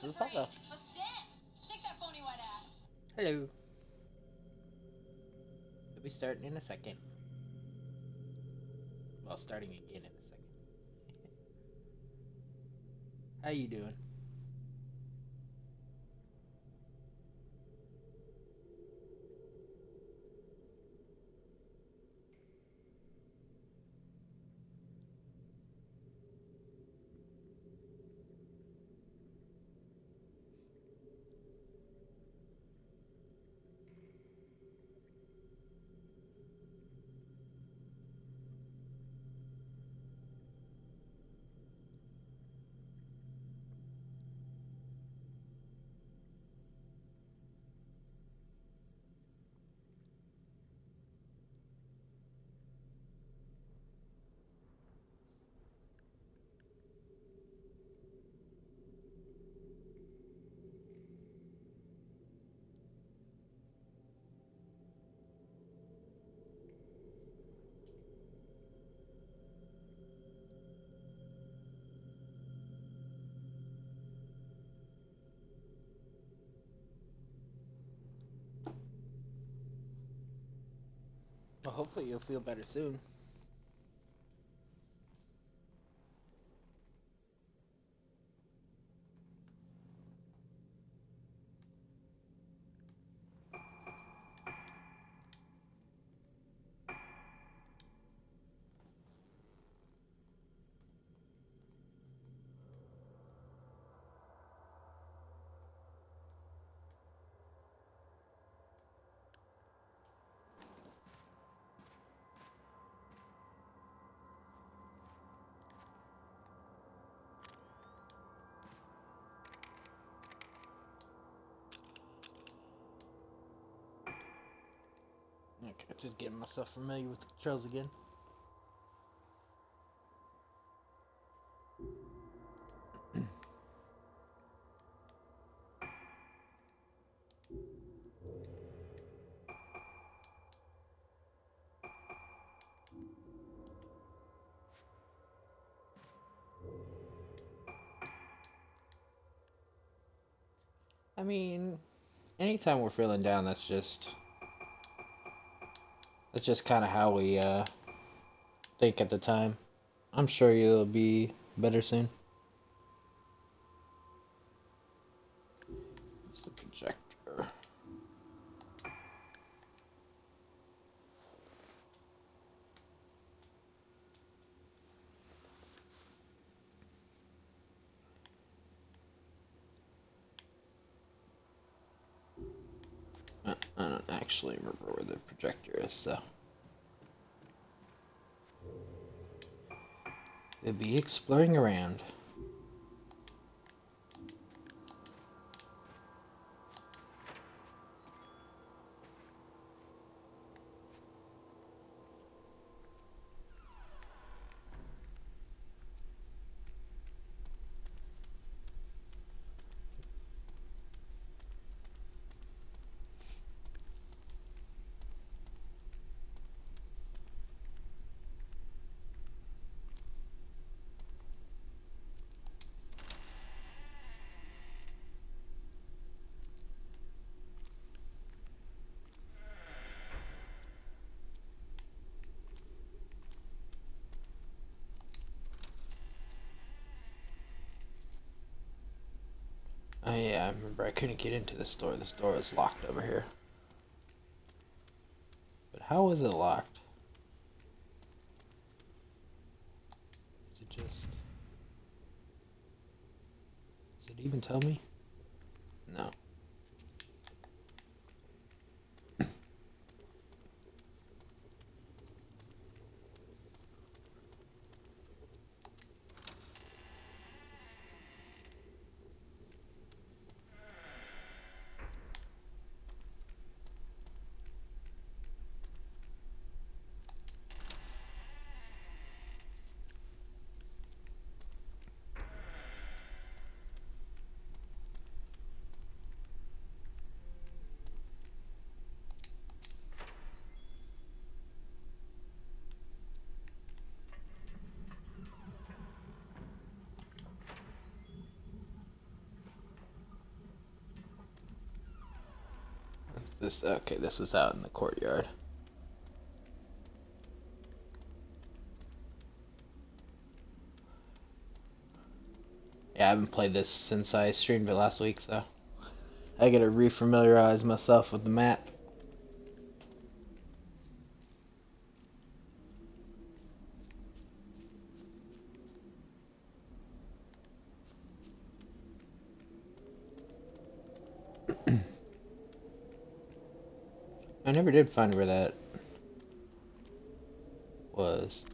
to the photo. Let's dance. Shake that phony white ass. Hello. We'll be starting in a second. Well, starting again in a second. How you doing? Well, hopefully you'll feel better soon. Okay, just getting myself familiar with the controls again. I mean, anytime we're feeling down, that's just kind of how we think at the time. I'm sure you'll be better soon. It's the projector. I don't actually remember where the projector is, so we'll be exploring around. Oh yeah, I remember I couldn't get into this door. This door is locked over here. But how is it locked? Is it just... Does it even tell me? No. This okay, this was out in the courtyard. Yeah, I haven't played this since I streamed it last week, so I gotta refamiliarize myself with the map. I never did find where that was.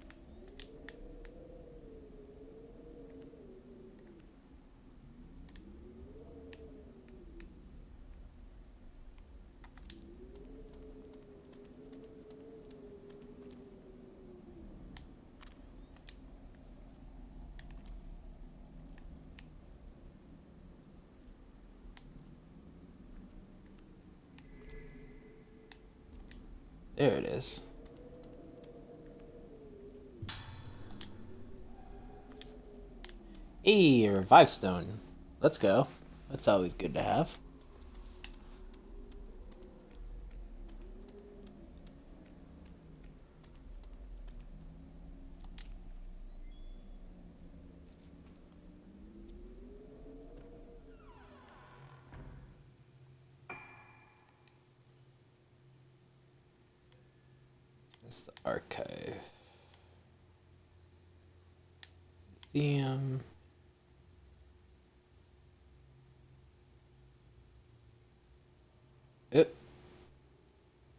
There it is. Hey, a revive stone. Let's go. That's always good to have. That's the archive. Museum. Yep.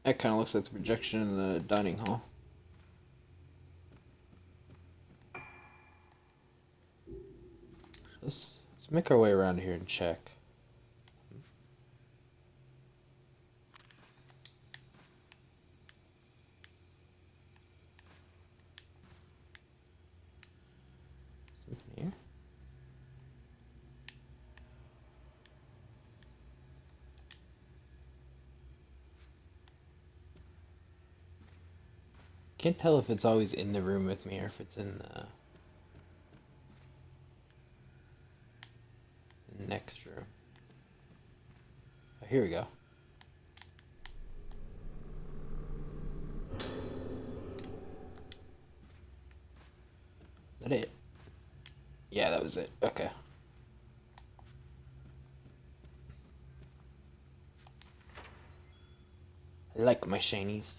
That kind of looks like the projection in the dining hall. Let's make our way around here and check. Something here. Can't tell if it's always in the room with me or if it's in the next room. Oh, here we go. Is that it? Yeah, that was it. Okay. I like my shinies.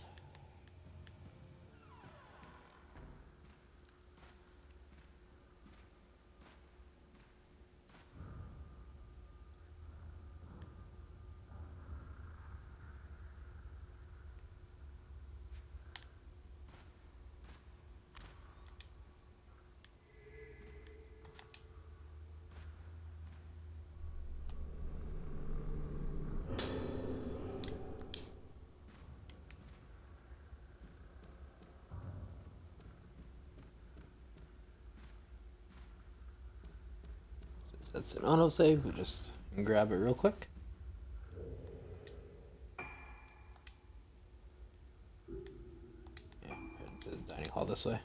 Since that's an autosave, we'll just grab it real quick. Yeah, head into the dining hall this way.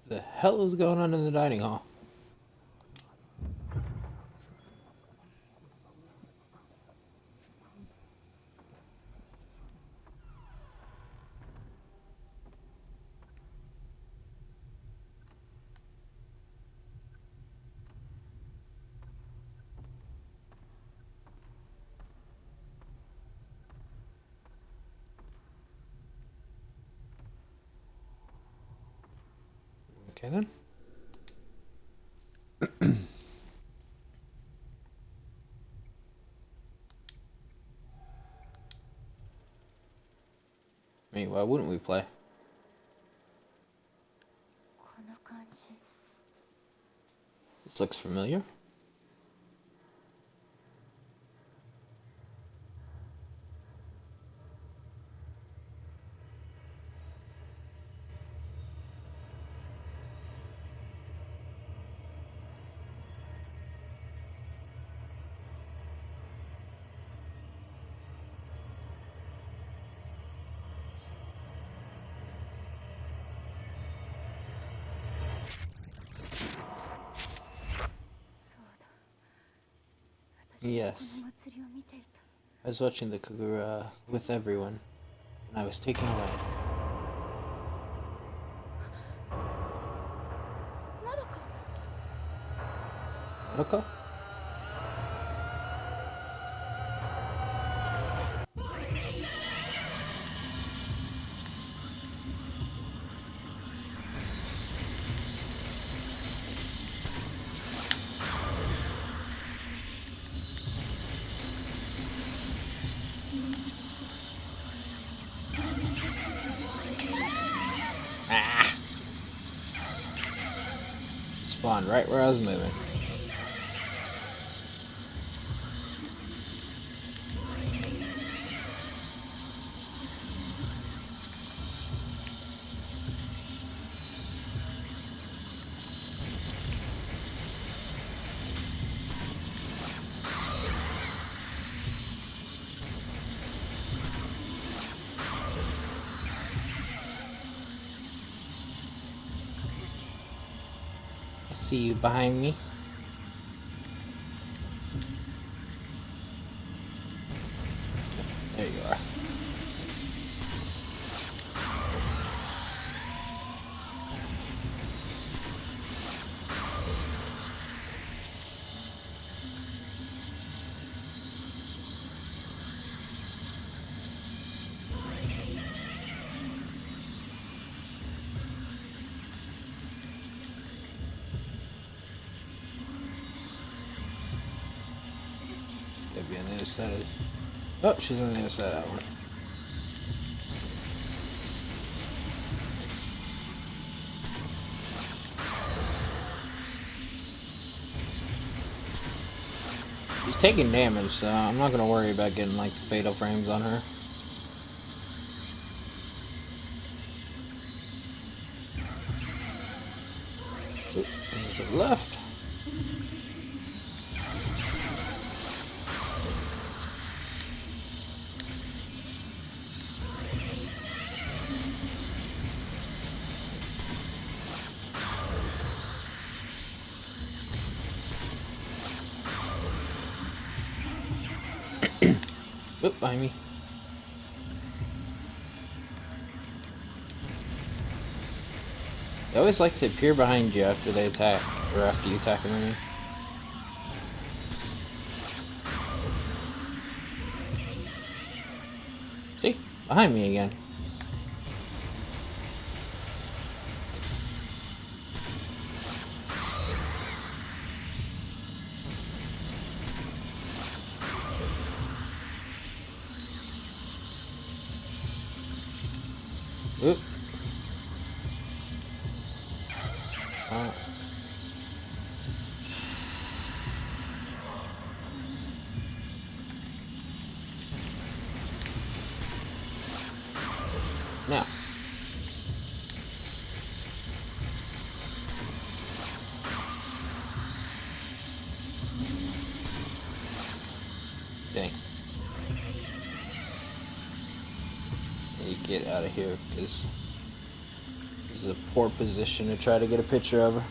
The hell is going on in the dining hall? Okay then. I mean, why wouldn't we play? This looks familiar. Yes. I was watching the Kagura with everyone, and I was taken away. Madoka? Ah! Spawned right where I was moving. I see you behind me. There you are. Gotta be on the other side. Oh, she's on the other side of that one. She's taking damage, so I'm not gonna worry about getting like fatal frames on her. Oop, to the left. Oop, behind me. They always like to appear behind you after they attack, or after you attack them, I mean. See? Behind me again. Oop. Now. Dang. You get out of here because this is a poor position to try to get a picture of her.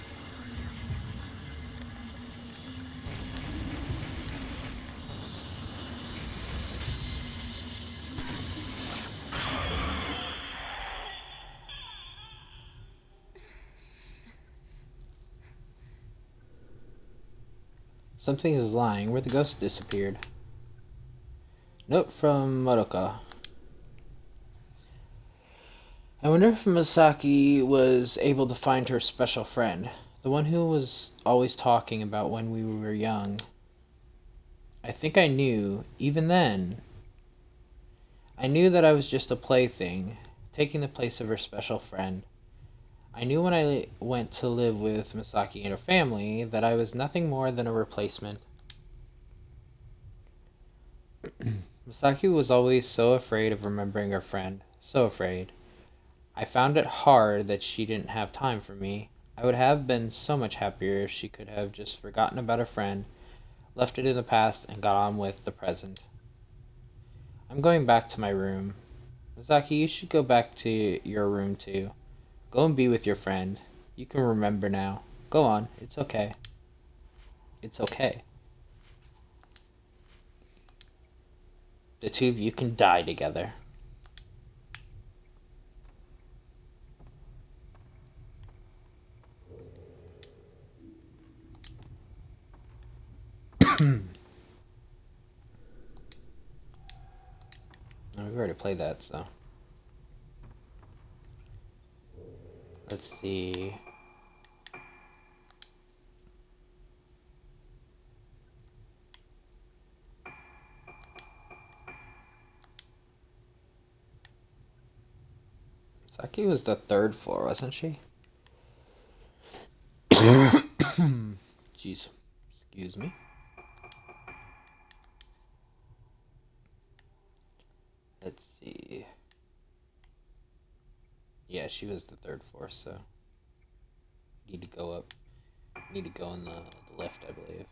Something is lying where the ghost disappeared. Note from Madoka. I wonder if Misaki was able to find her special friend, the one who was always talking about when we were young. I think I knew, even then. I knew that I was just a plaything, taking the place of her special friend. I knew when I went to live with Misaki and her family that I was nothing more than a replacement. Misaki was always so afraid of remembering her friend, so afraid. I found it hard that she didn't have time for me. I would have been so much happier if she could have just forgotten about her friend, left it in the past, and got on with the present. I'm going back to my room. Misaki, you should go back to your room too. Go and be with your friend. You can remember now. Go on, it's okay. It's okay. The two of you can die together. We've already played that, so. Let's see. Saki was the third floor, wasn't she? Jeez. Excuse me. Let's see. Yeah, she was the third floor, so. Need to go up. Need to go in the lift, I believe.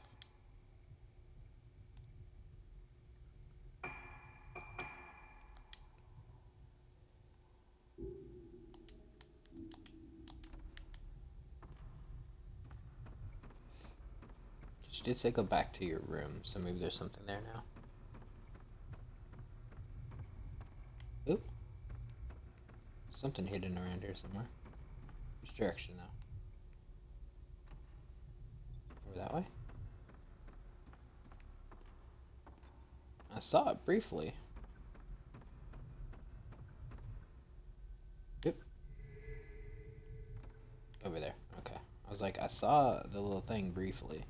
She did say go back to your room, so maybe there's something there now. Oop. Something hidden around here somewhere. Which direction now? Over that way? I saw it briefly. Yep. Over there. Okay. I was like, I saw the little thing briefly.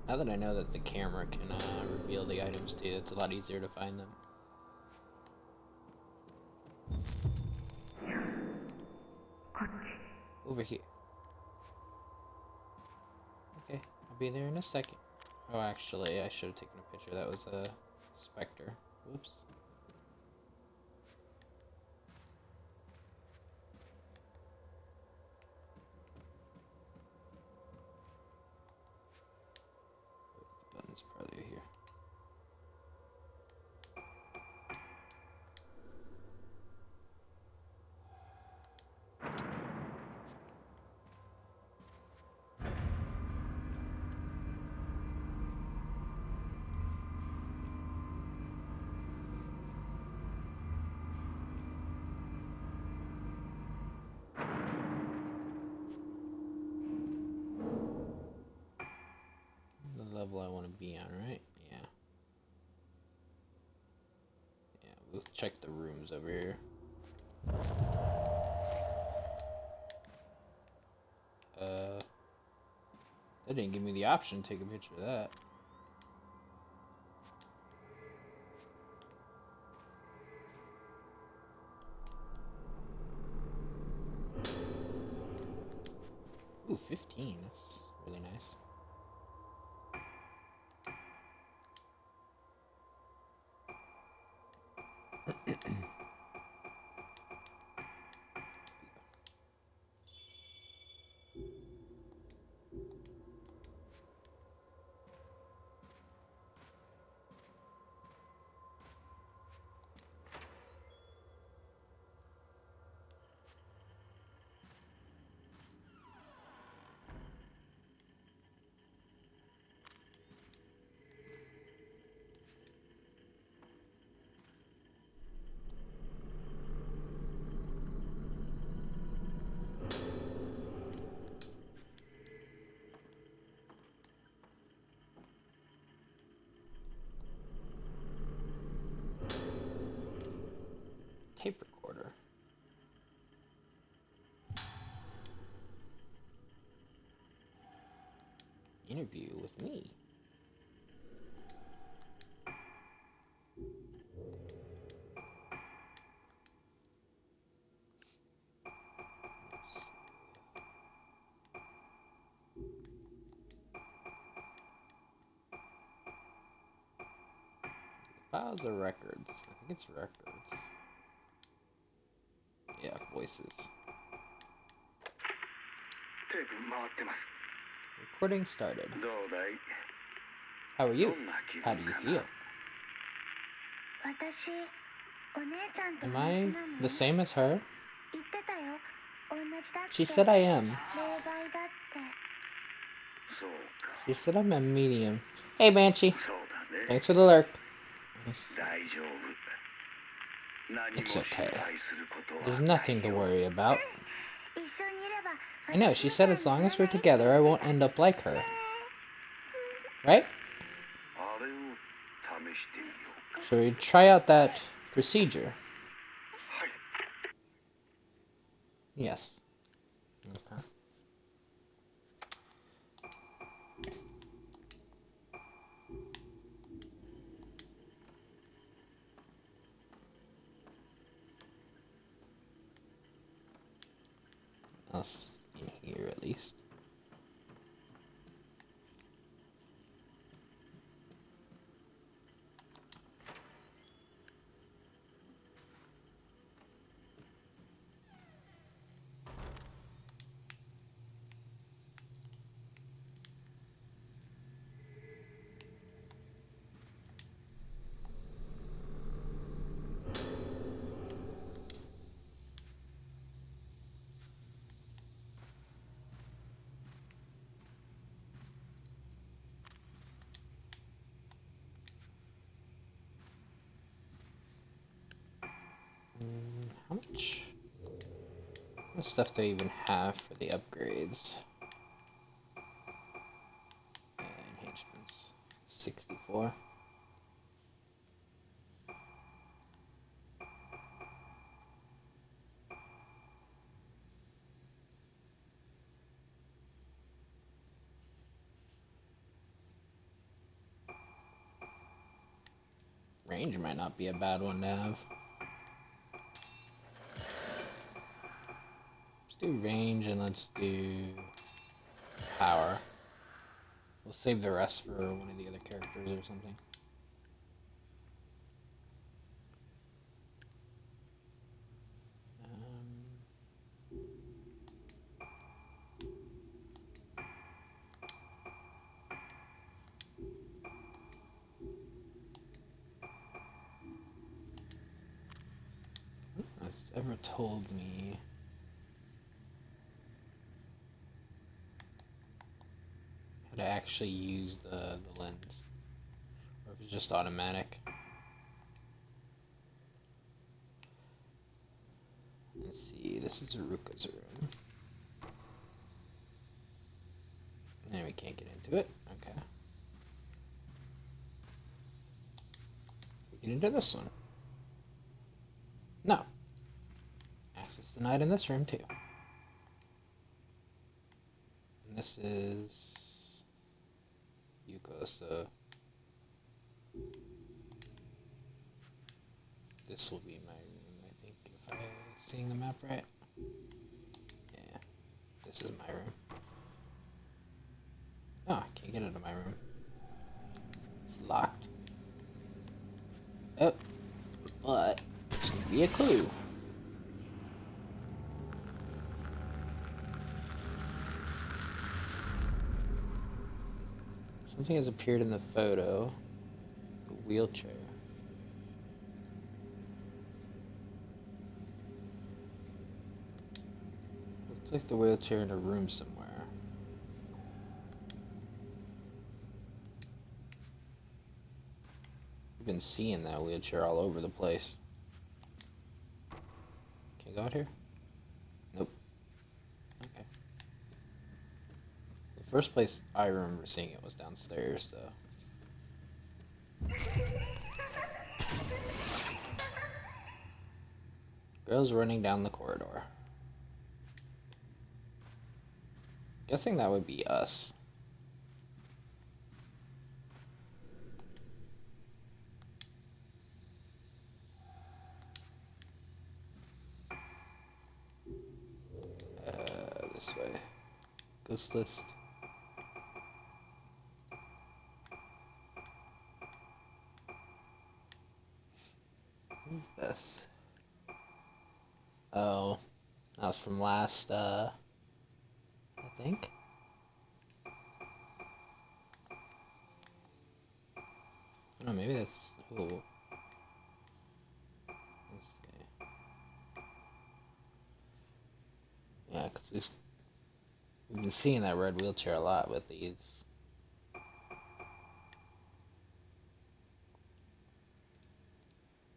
Now that I know that the camera can reveal the items too, it's a lot easier to find them. Over here. Okay, I'll be there in a second. Oh, actually, I should have taken a picture. That was a specter. Whoops. The button's probably here. The level I want to be on, right? Yeah. Yeah, we'll check the rooms over here. That didn't give me the option to take a picture of that. Ooh, 15. That's really nice. Tape recorder. Interview with me. Files or records? I think it's records. Yeah, voices. Recording started. How are you? How do you feel? Am I the same as her? She said I am. She said I'm a medium. Hey, Banshee. Thanks for the lurk. It's okay. There's nothing to worry about. I know, she said as long as we're together, I won't end up like her. Right? Should we try out that procedure? Yes. Okay. Us in here at least. How much? What stuff do I even have for the upgrades? Enhancements. 64. Range might not be a bad one to have. Let's do range and let's do power. We'll save the rest for one of the other characters or something. Has ever told me how to actually use the lens, or if it's just automatic. Let's see, this is Ruka's room. And we can't get into it. Okay. We get into this one. No. Access denied in this room too. And this is Yuko, so this will be my room, I think, if I'm seeing the map right. Yeah, this is my room. Oh, I can't get into my room. It's locked. Oh, but there's gonna be a clue. Something has appeared in the photo. The wheelchair. Looks like the wheelchair in a room somewhere. I've been seeing that wheelchair all over the place. Can I go out here? Nope. Okay. The first place I remember seeing it was downstairs, though. Girls running down the corridor. Guessing that would be us. This way. Ghost list. Oh, that was from last, I think? No, maybe that's... Ooh. Let's see. Yeah, because we've been seeing that red wheelchair a lot with these.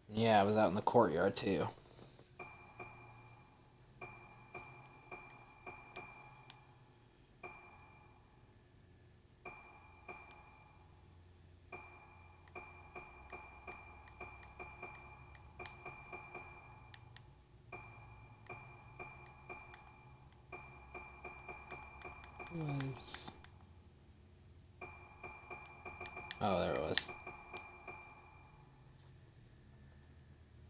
Yeah, I was out in the courtyard, too. Was... Oh, there it was.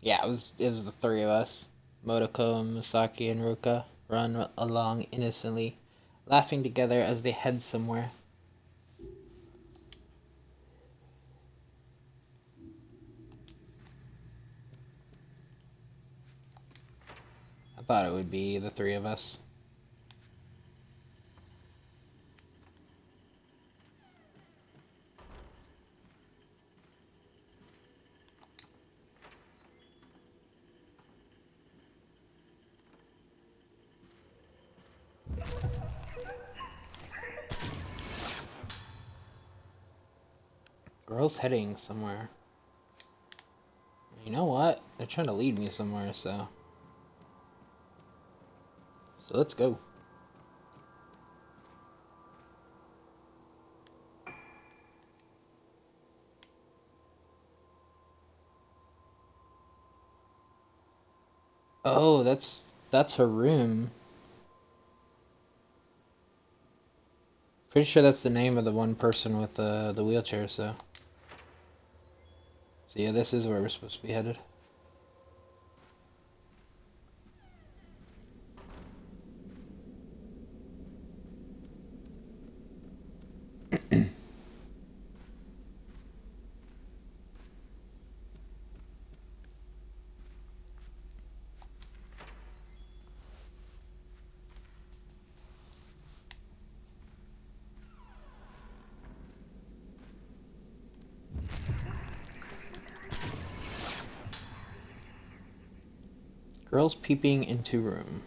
Yeah, it was the three of us. Motoko, Misaki, and Ruka run along innocently, laughing together as they head somewhere. I thought it would be the three of us. Girl's heading somewhere. You know what? They're trying to lead me somewhere, so... So let's go. Oh, that's her room. Pretty sure that's the name of the one person with the wheelchair, so... So yeah, this is where we're supposed to be headed. Girls peeping into room.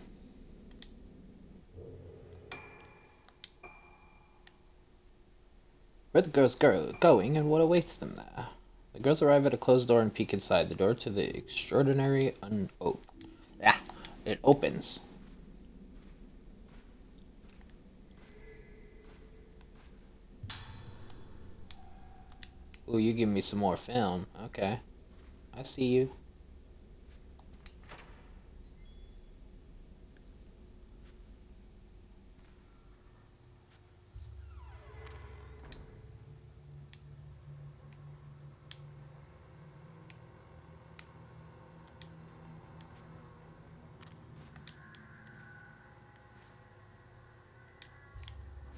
Where the girls going and what awaits them there? The girls arrive at a closed door and peek inside. The door to the extraordinary it opens. Ooh, you give me some more film. Okay. I see you.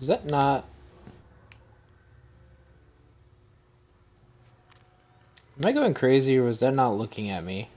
Is that not... Am I going crazy or was that not looking at me?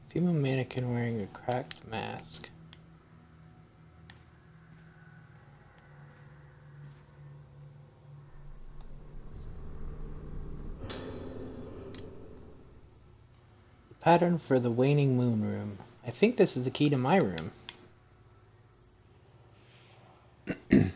Female mannequin wearing a cracked mask. Pattern for the waning moon room. I think this is the key to my room. Okay.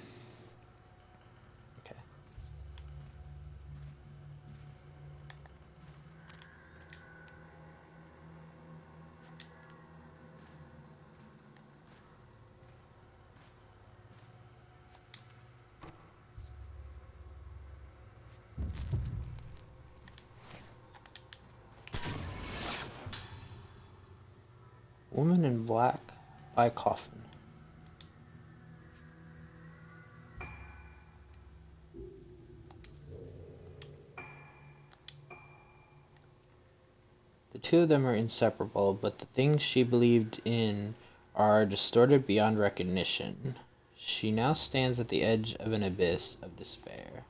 Woman in black by coffin. The two of them are inseparable, but the things she believed in are distorted beyond recognition. She now stands at the edge of an abyss of despair.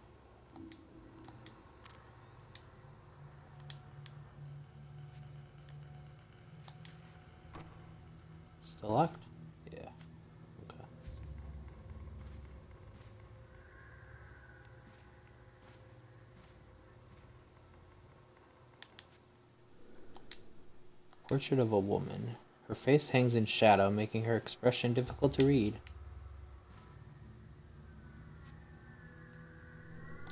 Still locked? Yeah. Okay. Portrait of a woman. Her face hangs in shadow, making her expression difficult to read.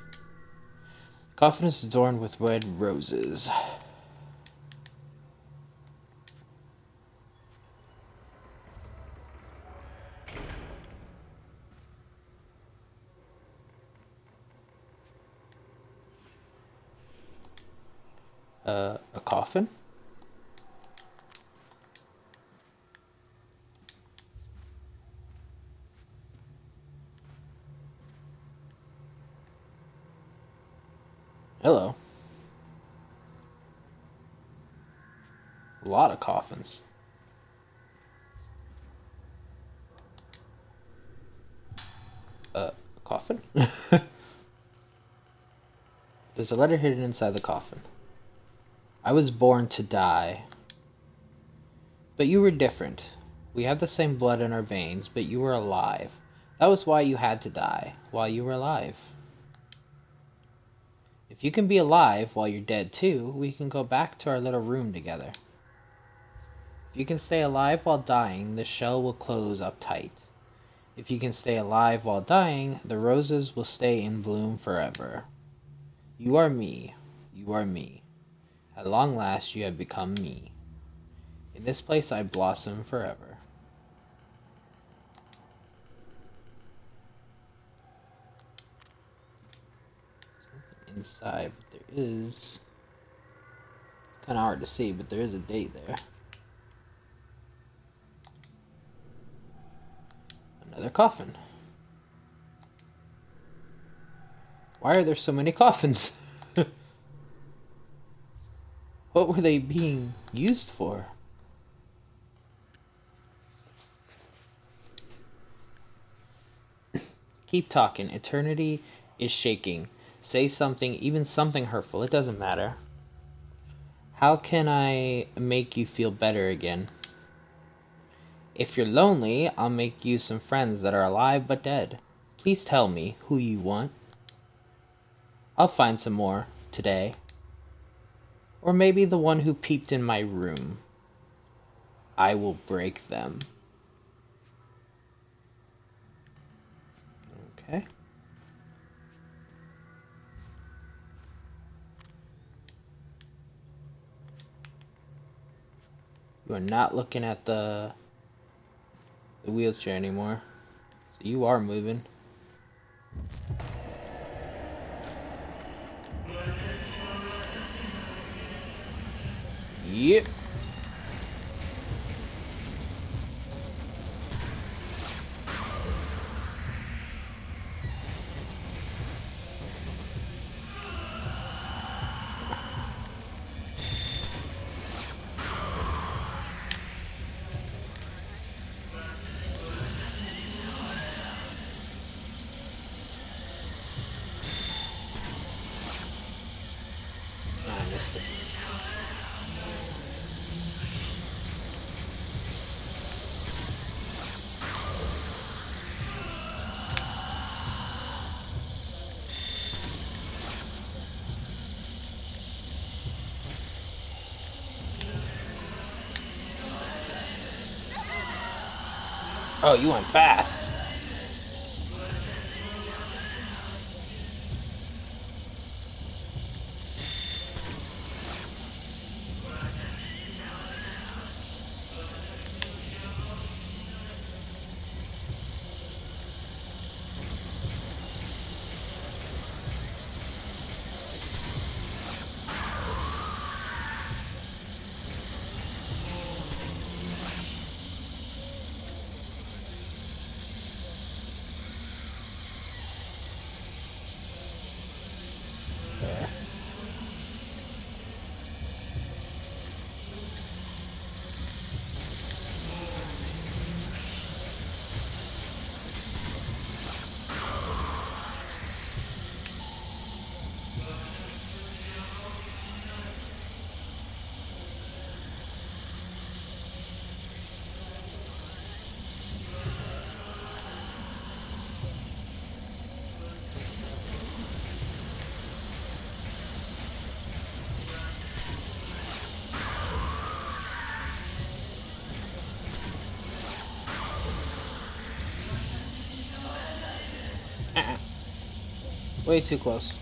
The coffin is adorned with red roses. A coffin? Hello. A lot of coffins. A coffin? There's a letter hidden inside the coffin. I was born to die. But you were different. We have the same blood in our veins, but you were alive. That was why you had to die, while you were alive. If you can be alive while you're dead too, we can go back to our little room together. If you can stay alive while dying, the shell will close up tight. If you can stay alive while dying, the roses will stay in bloom forever. You are me. You are me. At long last you have become me. In this place I blossom forever. There's nothing inside, but there is... It's kind of hard to see, but there is a date there. Another coffin. Why are there so many coffins? What were they being used for? Keep talking. Eternity is shaking. Say something, even something hurtful. It doesn't matter. How can I make you feel better again? If you're lonely, I'll make you some friends that are alive but dead. Please tell me who you want. I'll find some more today. Or maybe the one who peeped in my room. I will break them. Okay. You are not looking at the wheelchair anymore. So you are moving. Yep. I missed it. Oh, you went fast. Way too close.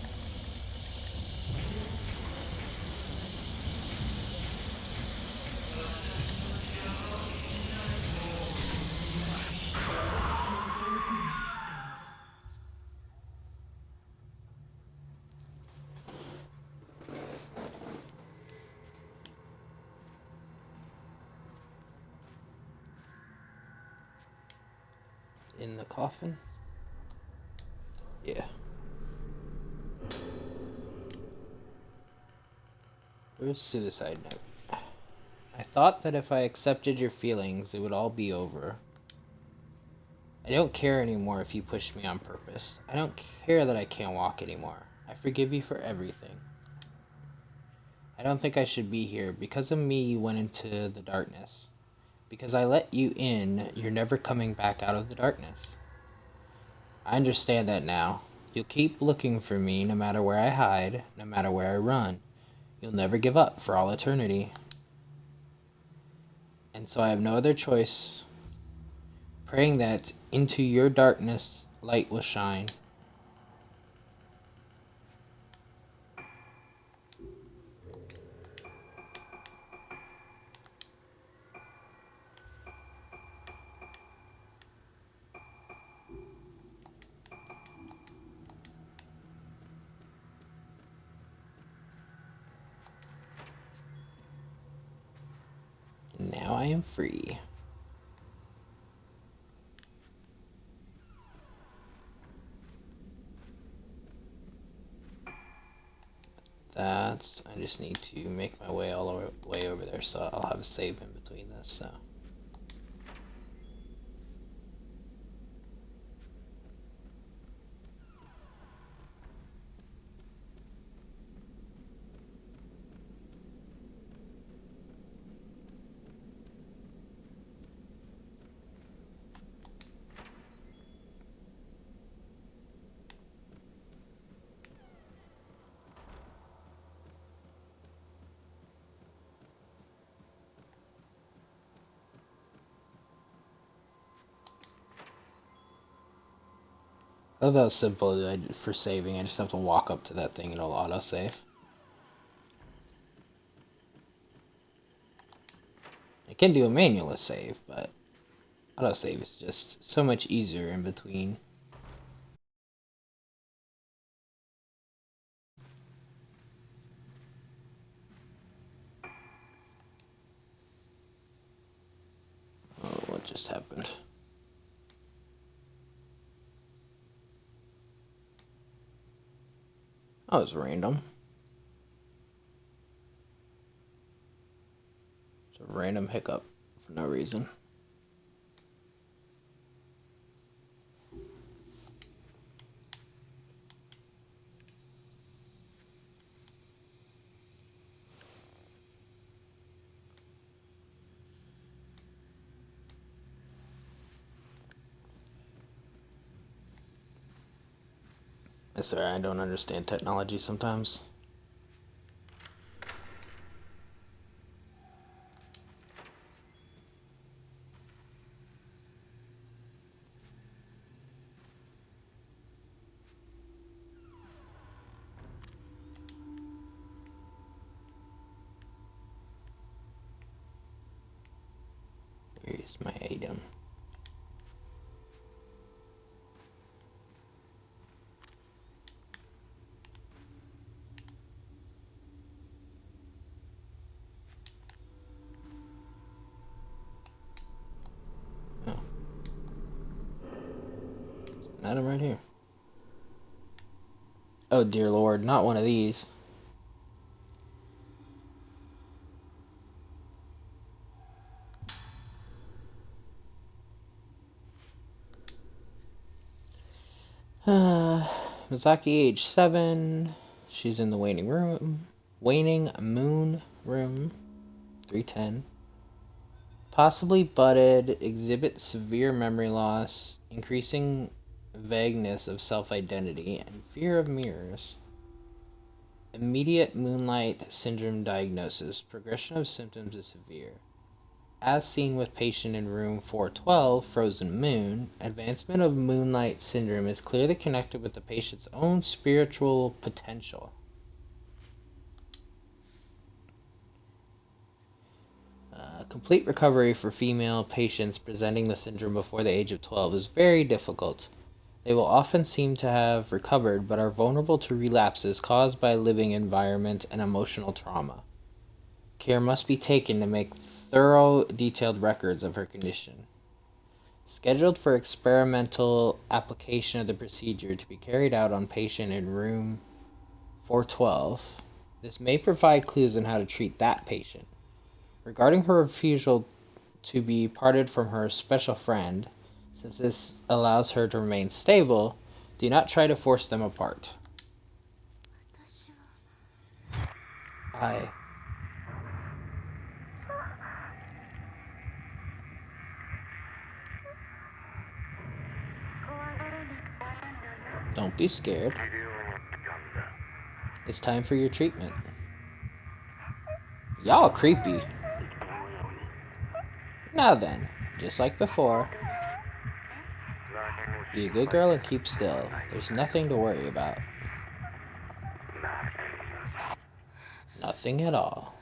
In the coffin? Yeah. Where's suicide note? I thought that if I accepted your feelings, it would all be over. I don't care anymore if you pushed me on purpose. I don't care that I can't walk anymore. I forgive you for everything. I don't think I should be here. Because of me, you went into the darkness. Because I let you in, you're never coming back out of the darkness. I understand that now. You'll keep looking for me no matter where I hide, no matter where I run. You'll never give up for all eternity. And so I have no other choice, praying that into your darkness light will shine. And now I am free. I just need to make my way all the way over there, so I'll have a save in between this, so. I love how simple it is for saving. I just have to walk up to that thing and it'll autosave. I can do a manual save, but autosave is just so much easier in between. Oh, what just happened? That was random. It's a random hiccup for no reason. I'm sorry, I don't understand technology sometimes. Here's my item. Oh. An item right here. Oh dear lord, not one of these. Misaki, age 7. She's in the waning room. Waning moon room. 310. Possibly budded. Exhibit severe memory loss. Increasing vagueness of self-identity. And fear of mirrors. Immediate moonlight syndrome diagnosis. Progression of symptoms is severe. As seen with patient in room 412, Frozen Moon, advancement of Moonlight Syndrome is clearly connected with the patient's own spiritual potential. Complete recovery for female patients presenting the syndrome before the age of 12 is very difficult. They will often seem to have recovered but are vulnerable to relapses caused by living environment and emotional trauma. Care must be taken to make thorough, detailed records of her condition. Scheduled for experimental application of the procedure to be carried out on patient in room 412. This may provide clues on how to treat that patient. Regarding her refusal to be parted from her special friend, since this allows her to remain stable, do not try to force them apart. I. Don't be scared. It's time for your treatment. Y'all creepy. Now then, just like before, be a good girl and keep still. There's nothing to worry about. Nothing at all.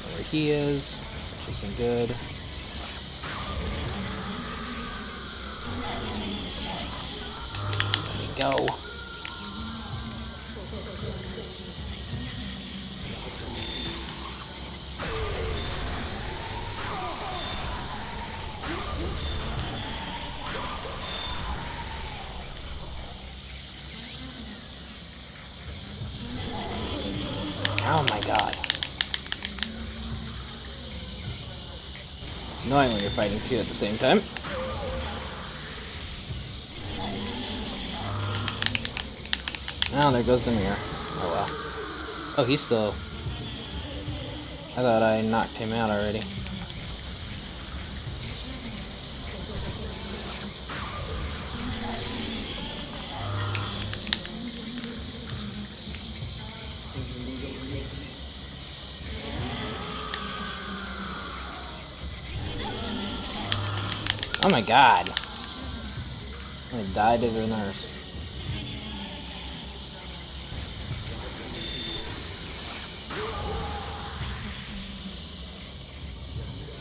There he is, which isn't good. Let me go. Oh my god. It's annoying when you're fighting two at the same time. Oh, there goes the mirror. Oh well. Oh, he's still... I thought I knocked him out already. Oh my god. I died to the nurse.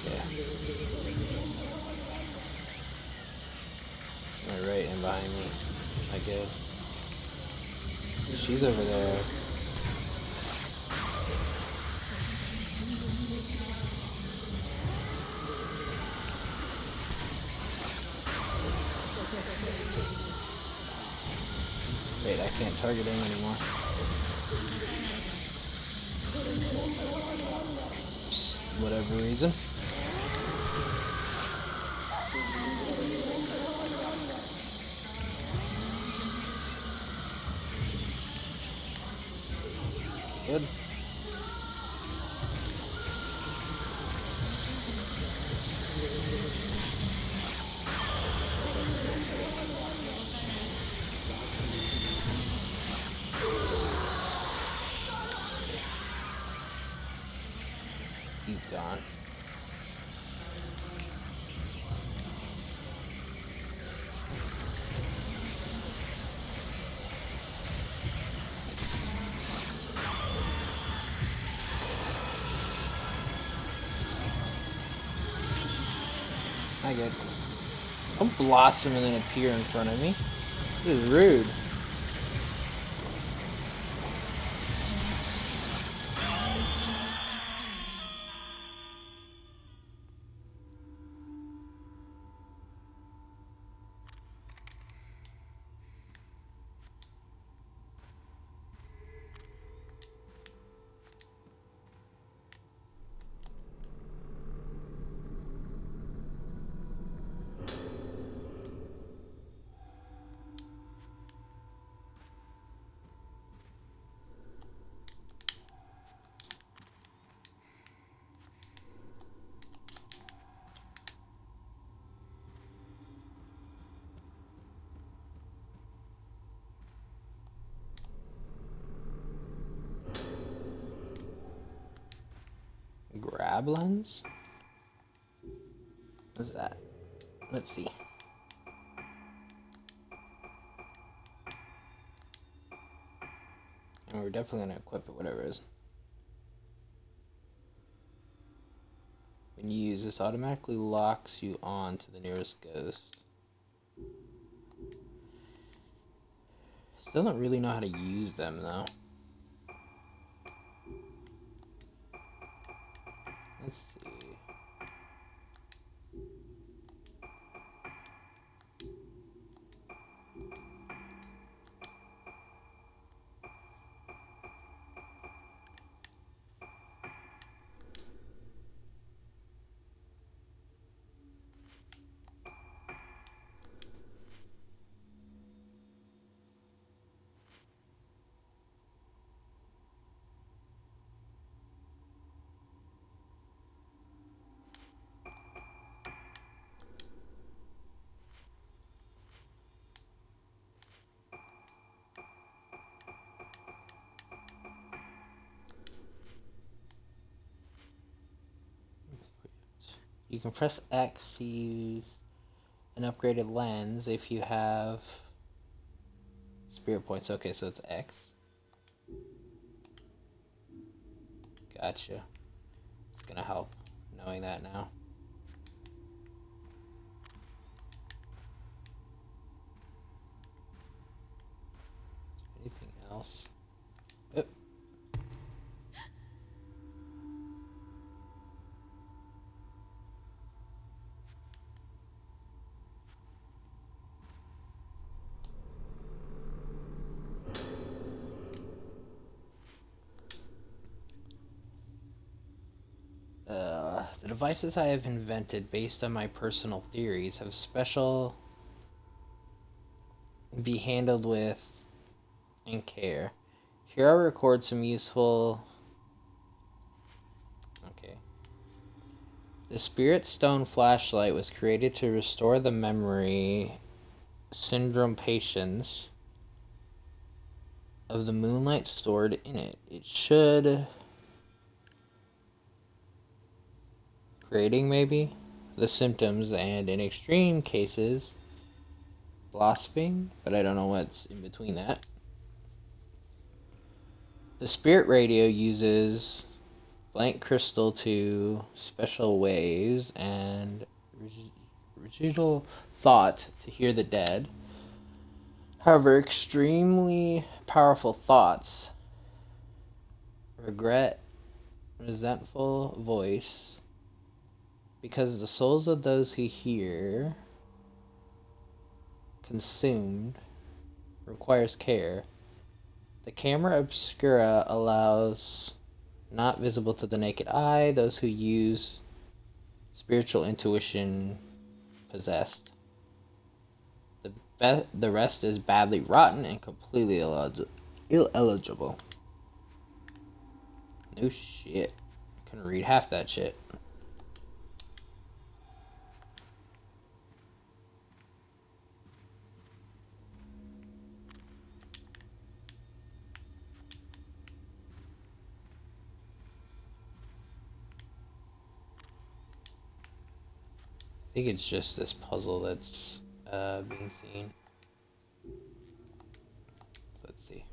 Yeah. Right in behind me. I guess. She's over there. Wait, I can't target him anymore. Whatever reason. Good. He's gone. Hi, good. Don't blossom and then appear in front of me. This is rude. grab lens? What's that? Let's see. And we're definitely gonna equip it, whatever it is. When you use this, automatically locks you on to the nearest ghost. Still don't really know how to use them though. Let's see. You can press X to use an upgraded lens if you have spirit points. Okay, so it's X. Gotcha. It's gonna help knowing that now. Anything else? Oh. The devices I have invented based on my personal theories have special be handled with and care. Here I record some useful. Okay. The Spirit Stone flashlight was created to restore the memory syndrome patients of the moonlight stored in it. It should creating maybe the symptoms and in extreme cases blossoming, but I don't know what's in between that. The spirit radio uses blank crystal to special waves and residual thought to hear the dead. However, extremely powerful thoughts, regret, resentful voice, because the souls of those who hear consumed requires care. The camera obscura allows not visible to the naked eye those who use spiritual intuition possessed. The rest is badly rotten and completely illegible. No shit. Couldn't read half that shit. I think it's just this puzzle that's being seen. Let's see.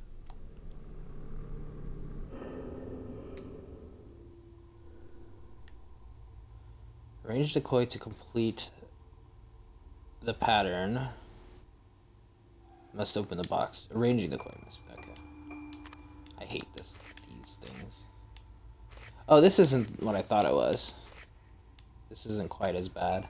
Arrange the koi to complete the pattern. Must open the box. Arranging the koi must. Okay. I hate these things. Oh, this isn't what I thought it was. This isn't quite as bad.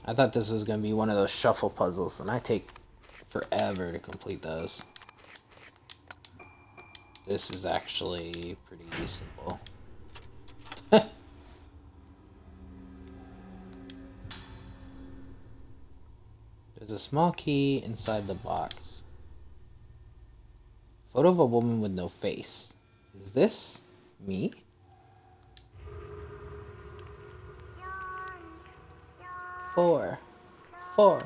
I thought this was going to be one of those shuffle puzzles, and I take forever to complete those. This is actually pretty simple. There's a small key inside the box. Photo of a woman with no face. Is this me? 4, 4.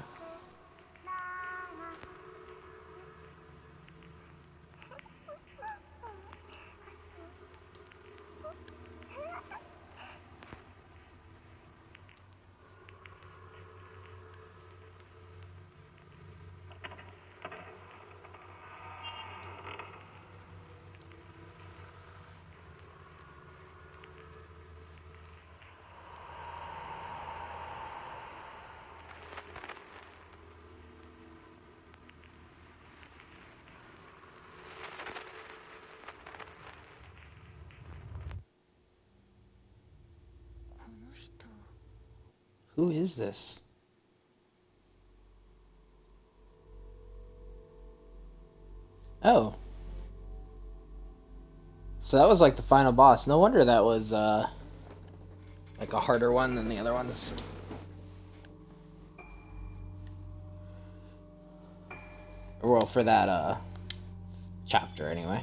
Who is this? Oh. So that was like the final boss. No wonder that was like a harder one than the other ones. Well, for that chapter anyway.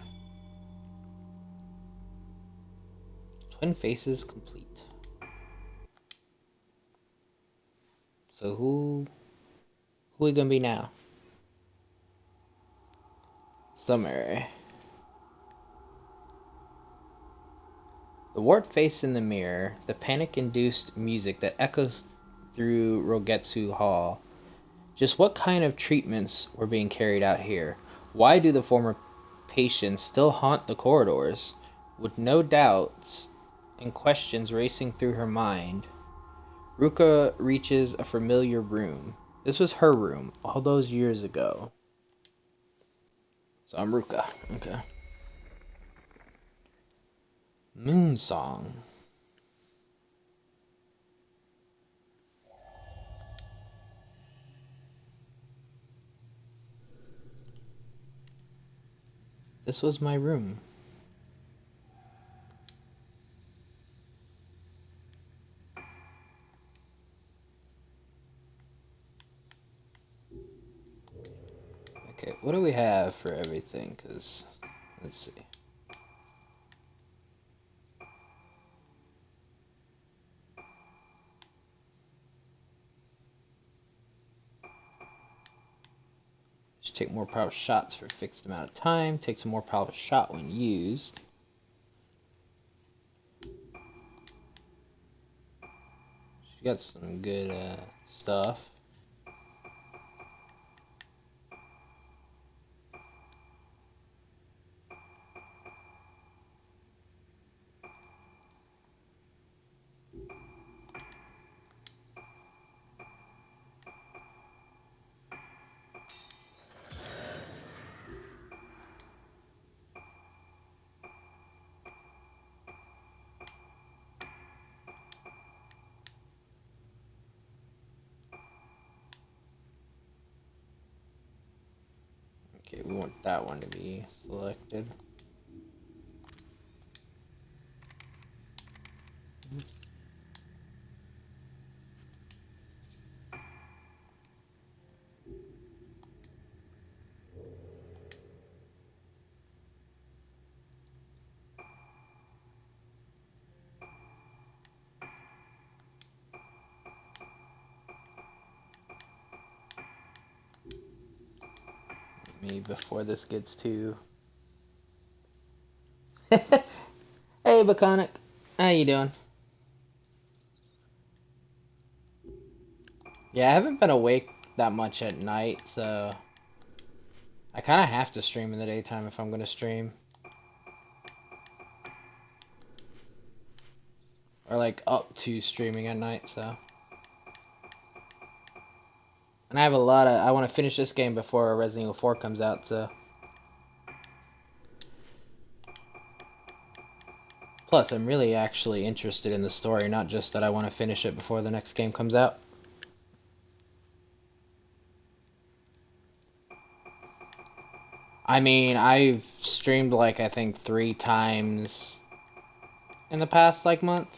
Twin faces complete. So who we gonna be now? Summary. The warped face in the mirror, the panic-induced music that echoes through Rogetsu Hall. Just what kind of treatments were being carried out here? Why do the former patients still haunt the corridors? With no doubts and questions racing through her mind, Ruka reaches a familiar room. This was her room all those years ago. So I'm Ruka. Okay. Moon Song. This was my room. Okay, what do we have for everything? Because, let's see. Just take more powerful shots for a fixed amount of time. Takes a more powerful shot when used. She got some good stuff. Okay, we want that one to be selected. Oops. Me before this gets too. Hey, Baconic. How you doing? Yeah, I haven't been awake that much at night, so I kind of have to stream in the daytime if I'm going to stream. Or like up to streaming at night, so. And I have a lot of, I want to finish this game before Resident Evil 4 comes out, so. Plus, I'm really actually interested in the story, not just that I want to finish it before the next game comes out. I mean, I've streamed like I think 3 times in the past like month.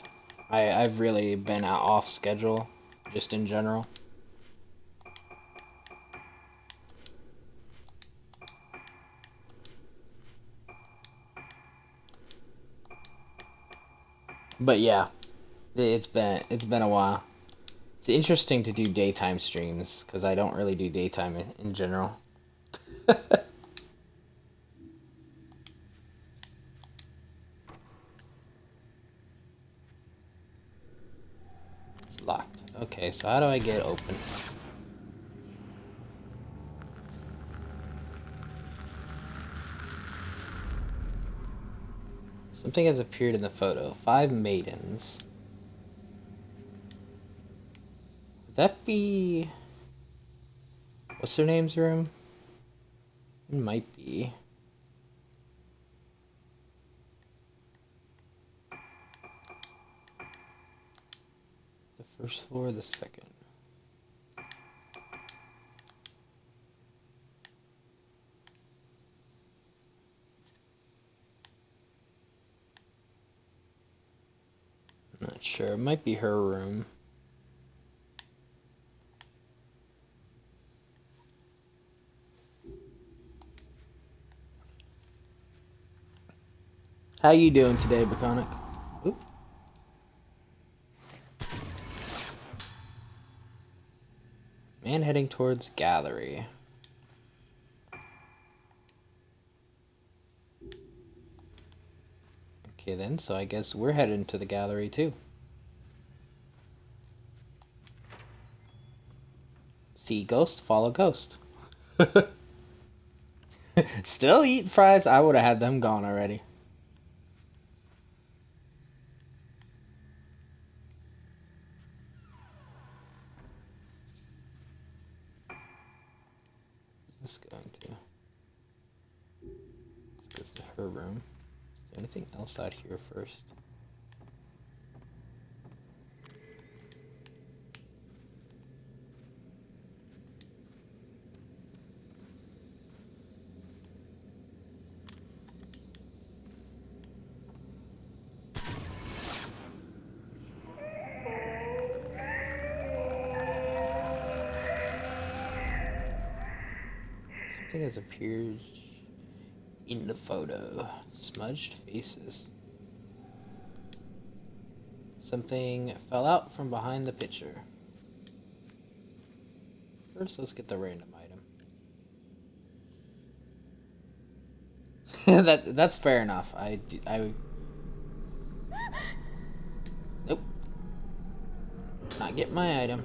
I've really been off schedule, just in general. But yeah, it's been a while. It's interesting to do daytime streams because I don't really do daytime in general. It's locked. Okay, so how do I get open? Something has appeared in the photo. 5 maidens. Would that be... What's their name's room? It might be. The first floor or the second? Not sure. It might be her room. How you doing today, Baconic? Oop. Man heading towards gallery. Okay then, so I guess we're heading to the gallery too. See ghost, follow ghost. Still eating fries? I would have had them gone already. Let's go into... This goes to her room. Is there anything else out here first? Something has appeared in the photo. Smudged faces. Something fell out from behind the picture. First, let's get the random item. That's fair enough. Nope. Not get my item.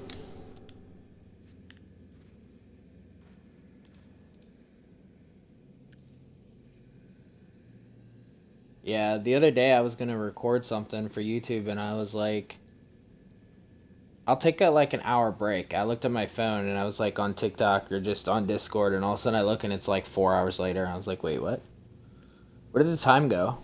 Yeah, the other day I was gonna record something for YouTube and I was like, I'll take like an hour break. I looked at my phone and I was like on TikTok or just on Discord and all of a sudden I look and it's like 4 hours later. I was like, wait, what? Where did the time go?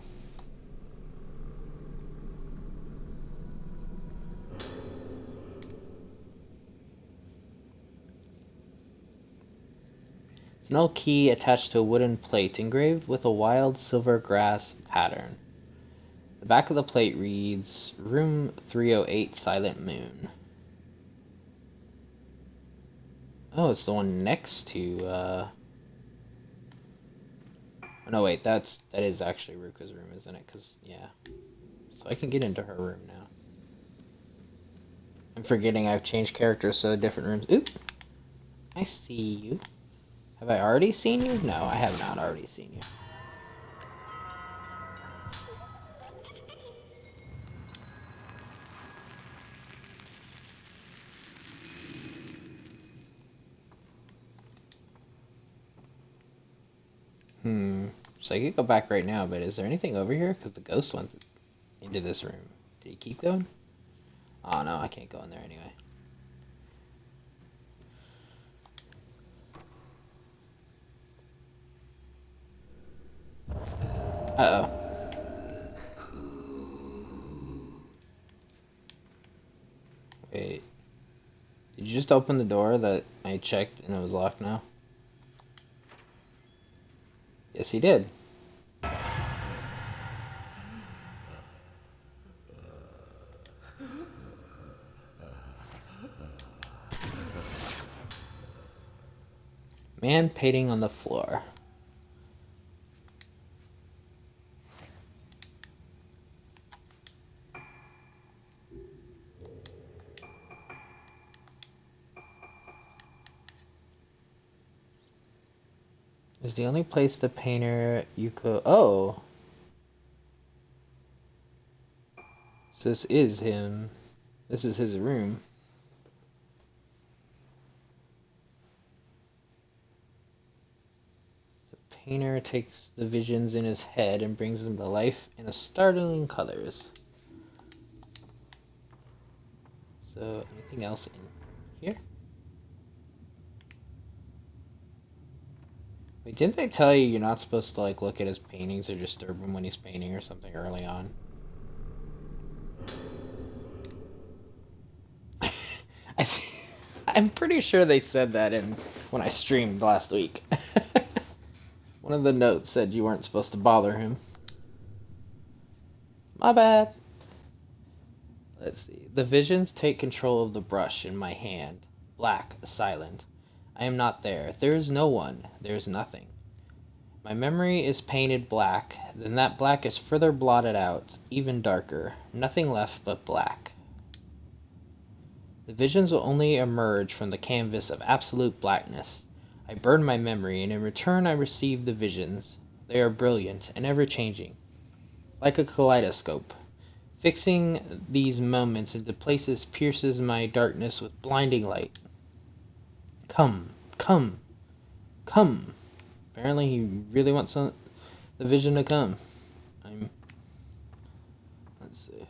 It's an old key attached to a wooden plate engraved with a wild silver grass pattern. The back of the plate reads, Room 308 Silent Moon. Oh, it's the one next to, Oh, no, wait, that is actually Ruka's room, isn't it? Because, yeah. So I can get into her room now. I'm forgetting I've changed characters, so different rooms. Oop! I see you. Have I already seen you? No, I have not already seen you. So I could go back right now, but is there anything over here? Because the ghost went into this room. Did he keep going? Oh no, I can't go in there anyway. Uh-oh. Wait. Did you just open the door that I checked and it was locked now? Yes, he did. Man painting on the floor. Is the only place the painter you could... Oh! So this is him. This is his room. The painter takes the visions in his head and brings them to life in startling colors. So, anything else in here? Wait, didn't they tell you you're not supposed to like look at his paintings or disturb him when he's painting or something early on? I'm pretty sure they said that when I streamed last week. One of the notes said you weren't supposed to bother him. My bad. Let's see. The visions take control of the brush in my hand. Black, silent. I am not there. There is no one. There is nothing. My memory is painted black. Then that black is further blotted out, even darker. Nothing left but black. The visions will only emerge from the canvas of absolute blackness. I burn my memory, and in return I receive the visions. They are brilliant and ever-changing, like a kaleidoscope. Fixing these moments into places pierces my darkness with blinding light. Come, come, come. Apparently he really wants the vision to come. Let's see.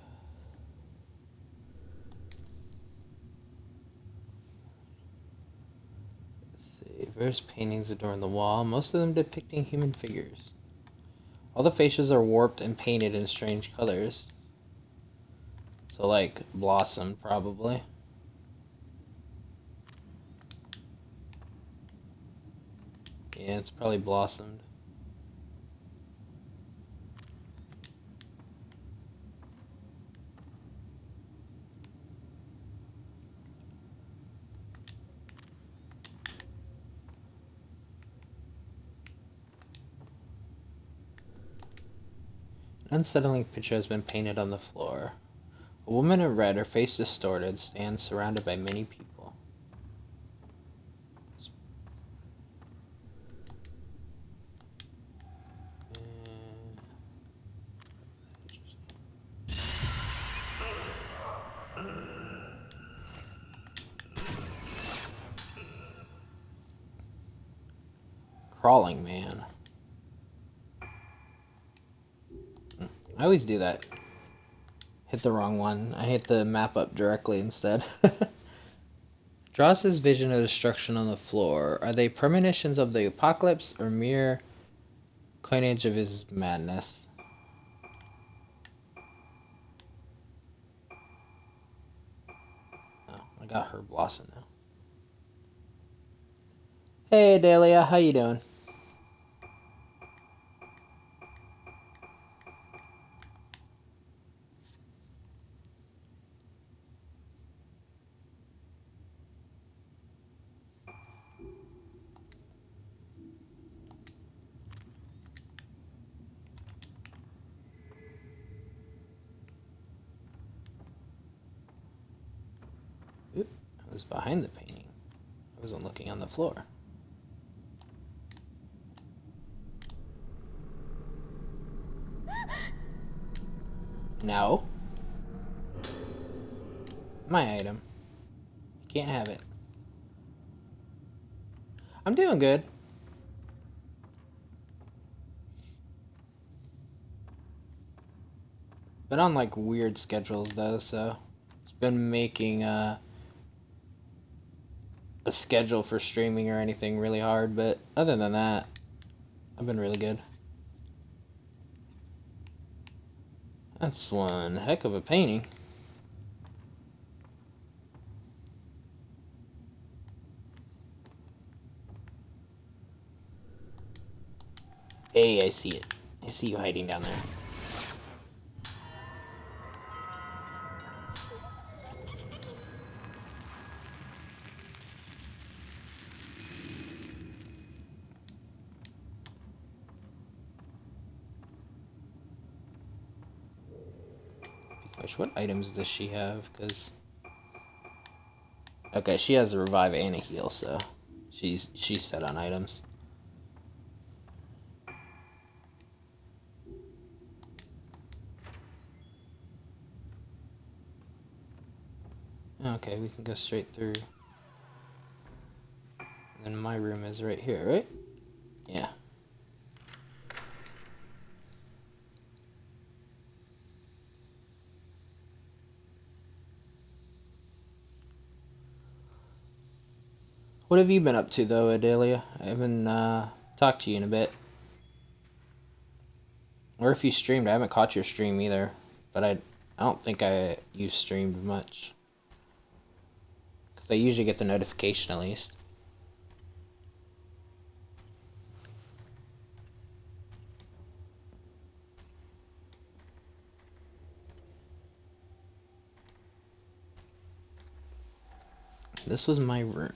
Various paintings adorn the wall, most of them depicting human figures. All the faces are warped and painted in strange colors. So, like, blossom, probably. Yeah, it's probably blossomed. An unsettling picture has been painted on the floor. A woman in red, her face distorted, stands surrounded by many people. Crawling man. I always do that. Hit the wrong one. I hit the map up directly instead. Draws his vision of destruction on the floor. Are they premonitions of the apocalypse or mere coinage of his madness? Oh, I got her blossom now. Hey Dahlia, how you doing? Oop, I was behind the painting. I wasn't looking on the floor. No. My item. You can't have it. I'm doing good. Been on like weird schedules though, so it's been making a schedule for streaming or anything really hard, but other than that, I've been really good. That's one heck of a painting. Hey, I see it. I see you hiding down there. Gosh, what items does she have? Because okay, she has a revive and a heal, so she's set on items. Okay, we can go straight through. And then my room is right here, right? Yeah. What have you been up to, though, Adelia? I haven't talked to you in a bit. Or if you streamed, I haven't caught your stream either. But I don't think you streamed much. Because I usually get the notification at least. This was my room.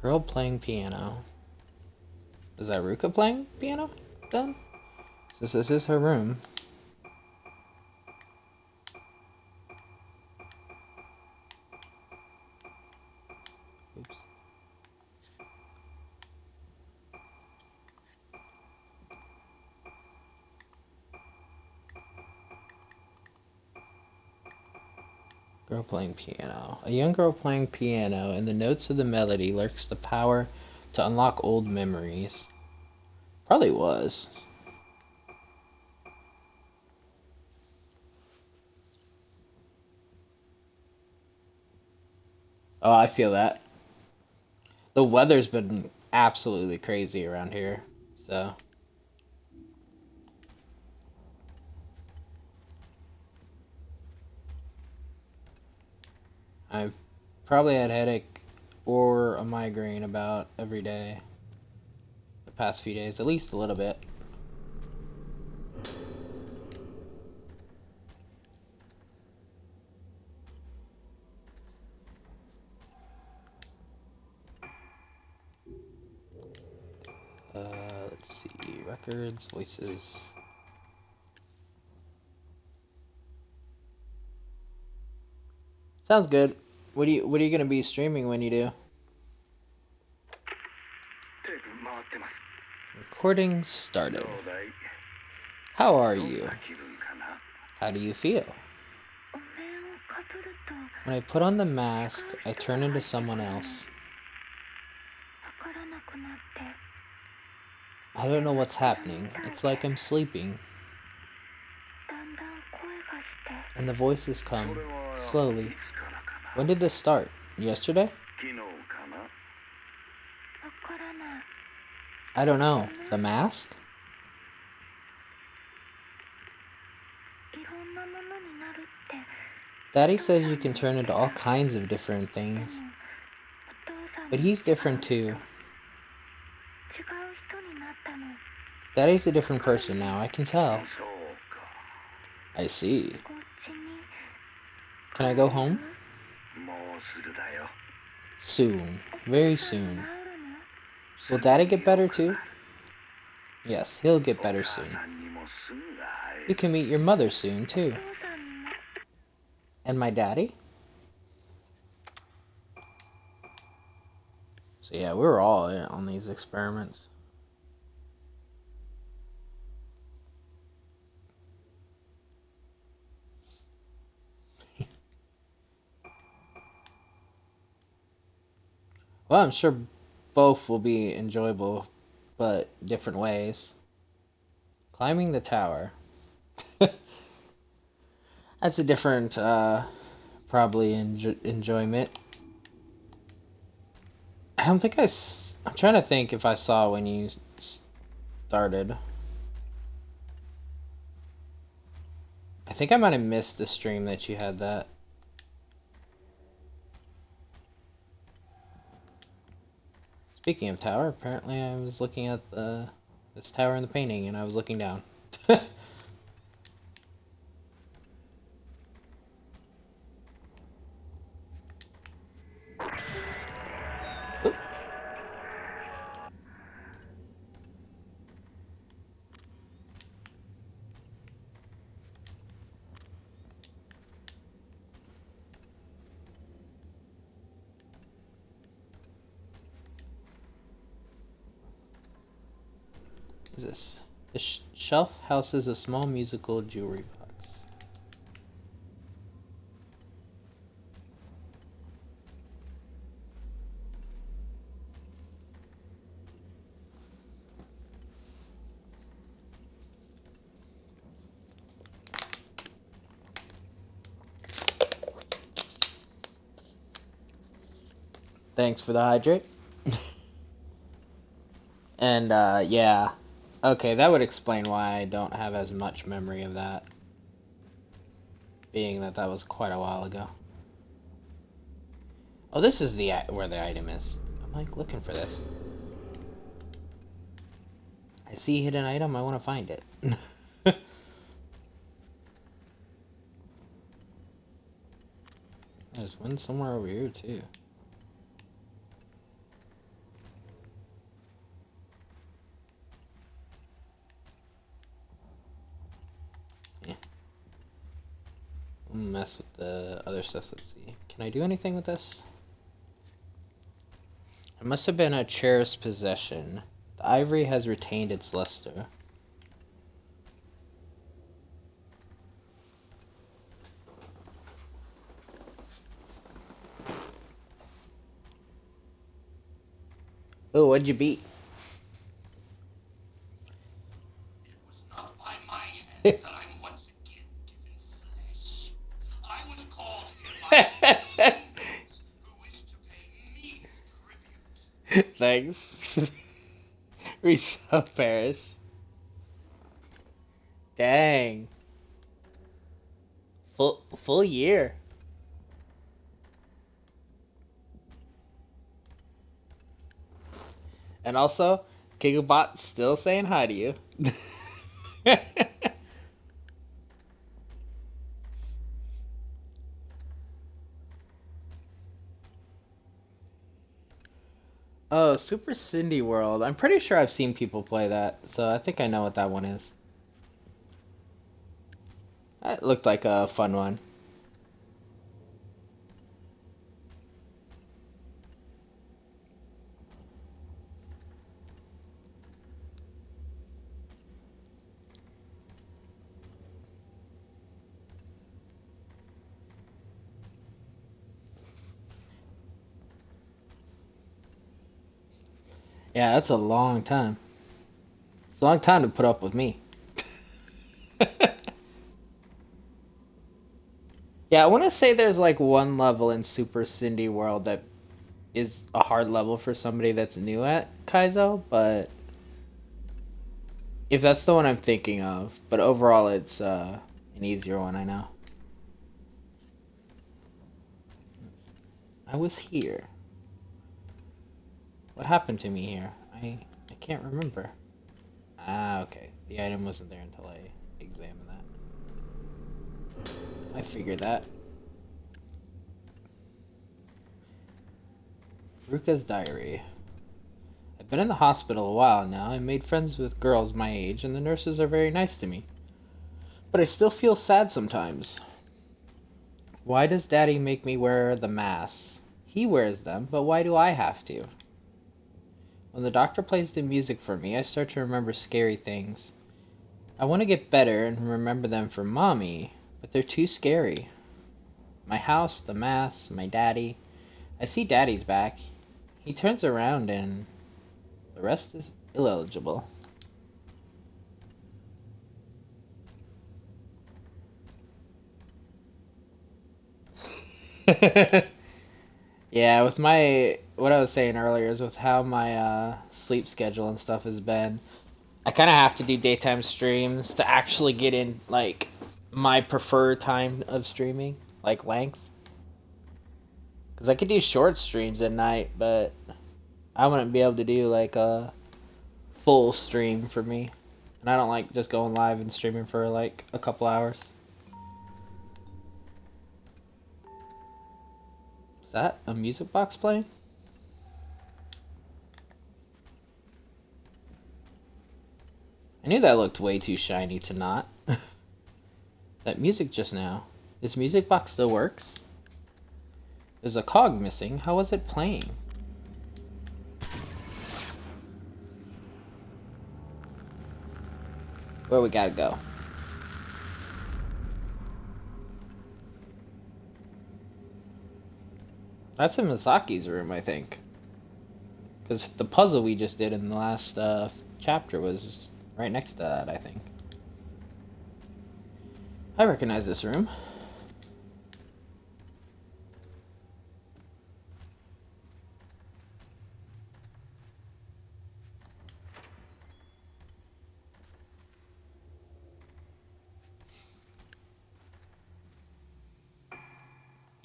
Girl playing piano. Is that Ruka playing piano then? Since this is her room. Oops. Girl playing piano. A young girl playing piano. In the notes of the melody lurks the power to unlock old memories. Probably was. Oh, I feel that. The weather's been absolutely crazy around here, so. I've probably had a headache or a migraine about every day the past few days, at least a little bit. Let's see, records, voices. Sounds good. What are you gonna be streaming when you do? Recording started. How are you? How do you feel? When I put on the mask, I turn into someone else. I don't know what's happening. It's like I'm sleeping. And the voices come, slowly. When did this start? Yesterday? I don't know. The mask? Daddy says you can turn into all kinds of different things. But he's different too. Daddy's a different person now, I can tell. I see. Can I go home? Soon. Very soon. Will Daddy get better too? Yes, he'll get better soon. You can meet your mother soon too. And my daddy? So yeah, we were all in on these experiments. Well, I'm sure both will be enjoyable, but different ways. Climbing the tower. That's a different, probably enjoyment. I don't think I'm trying to think if I saw when you started. I think I might have missed the stream that you had that. Speaking of tower, apparently I was looking at this tower in the painting and I was looking down. What is this? The shelf houses a small musical jewelry box. Thanks for the hydrate. And, yeah. Okay, that would explain why I don't have as much memory of that. Being that that was quite a while ago. Oh, this is the where the item is. I'm like looking for this. I see hidden item, I want to find it. There's one somewhere over here too. Yeah. We'll mess with the other stuff. Let's see. Can I do anything with this? It must have been a cherished possession. The ivory has retained its luster. Oh, what'd you beat? It was not by my hand that I'm once again given flesh. I was called here by humans who wish to pay me tribute. Thanks. We so perish. Dang. Full year. And also, Gigabot's still saying hi to you. Oh, Super Cindy World. I'm pretty sure I've seen people play that, so I think I know what that one is. That looked like a fun one. Yeah, that's a long time. It's a long time to put up with me. Yeah, I want to say there's like one level in Super Cindy World that is a hard level for somebody that's new at Kaizo, but if that's the one I'm thinking of, but overall it's an easier one, I know. I was here. What happened to me here? I can't remember. Ah, okay. The item wasn't there until I examined that. I figured that. Ruka's diary. I've been in the hospital a while now. I made friends with girls my age, and the nurses are very nice to me. But I still feel sad sometimes. Why does Daddy make me wear the masks? He wears them, but why do I have to? When the doctor plays the music for me, I start to remember scary things. I want to get better and remember them for Mommy, but they're too scary. My house, the masks, my daddy. I see Daddy's back. He turns around and the rest is illegible. Yeah, with my what I was saying earlier is with how my sleep schedule and stuff has been, I kind of have to do daytime streams to actually get in like my preferred time of streaming, like length. Cuz I could do short streams at night, but I wouldn't be able to do like a full stream for me. And I don't like just going live and streaming for like a couple hours. Is that a music box playing? I knew that looked way too shiny to not. That music just now. This music box still works? There's a cog missing. How was it playing? where we gotta go. That's in Misaki's room, I think. Because the puzzle we just did in the last chapter was right next to that, I think. I recognize this room.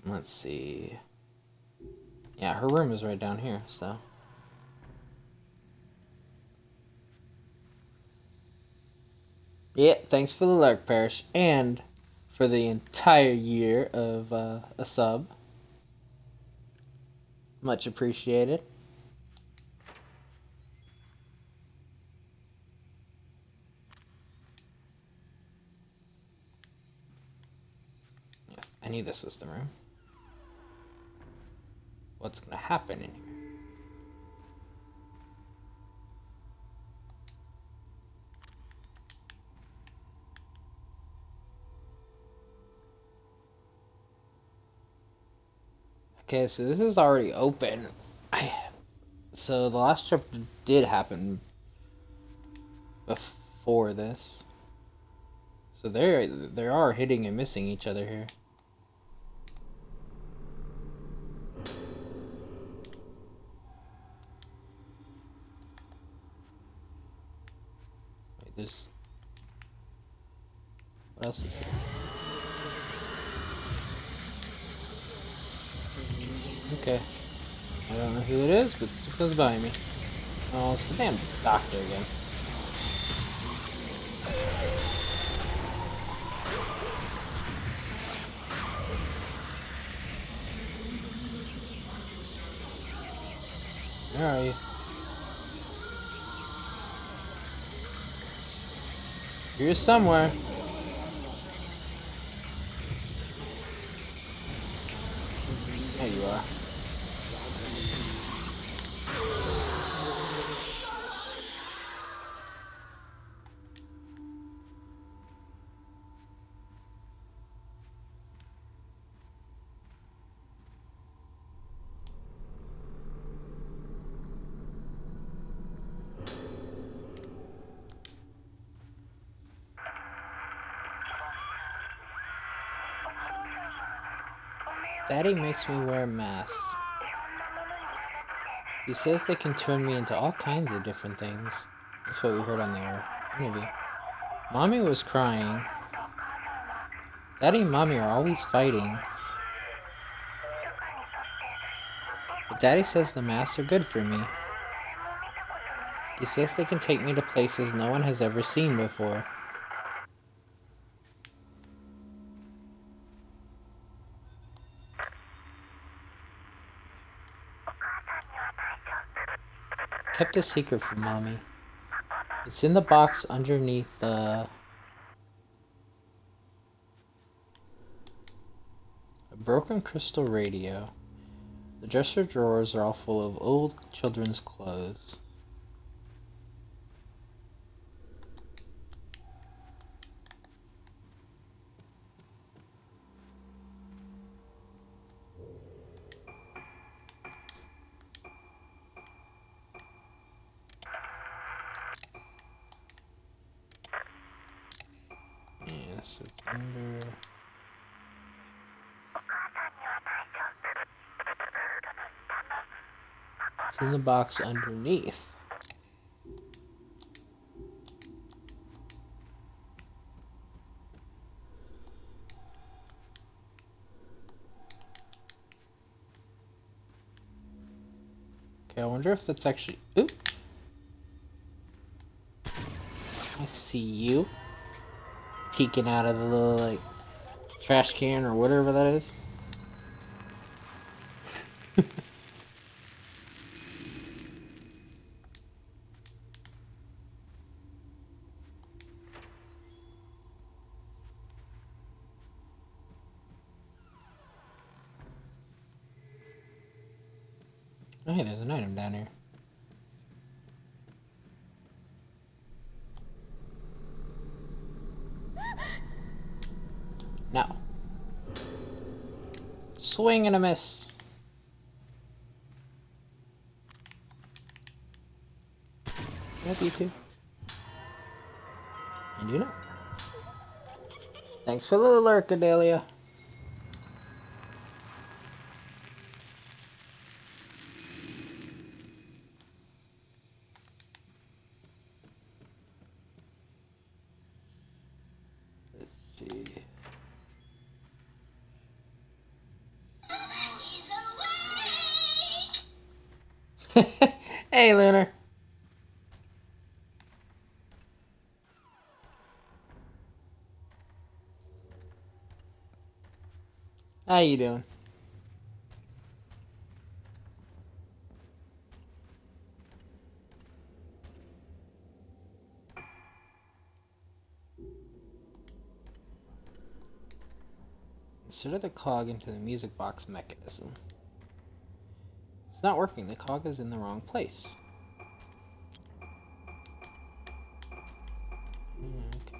Let's see. Yeah, her room is right down here, so. Yeah, thanks for the lurk, Parrish, and for the entire year of a sub. Much appreciated. Yes, I knew this was the room. What's gonna happen in here? Okay, so this is already open. So the last chapter did happen before this. So they are hitting and missing each other here. Wait, there's... What else is here? Okay. I don't know who it is, but it goes by me. Oh, it's the damn doctor again. Where are you? You're somewhere. There you are. Daddy makes me wear masks. He says they can turn me into all kinds of different things. That's what we heard on the interview. Mommy was crying. Daddy and Mommy are always fighting. But Daddy says the masks are good for me. He says they can take me to places no one has ever seen before. Kept a secret from Mommy. It's in the box underneath the... A broken crystal radio. The dresser drawers are all full of old children's clothes. Yes, it's under... It's in the box underneath. Okay, I wonder if that's actually... Oop! I see you. Peeking out of the little, like, trash can or whatever that is. Oh, hey, there's an item down here. No. Swing and a miss. Love you too. And you know. Thanks for the alert, Adelia. Let's see. Hey, Lunar. How you doing? Insert the cog into the music box mechanism. It's not working. The cog is in the wrong place. Okay.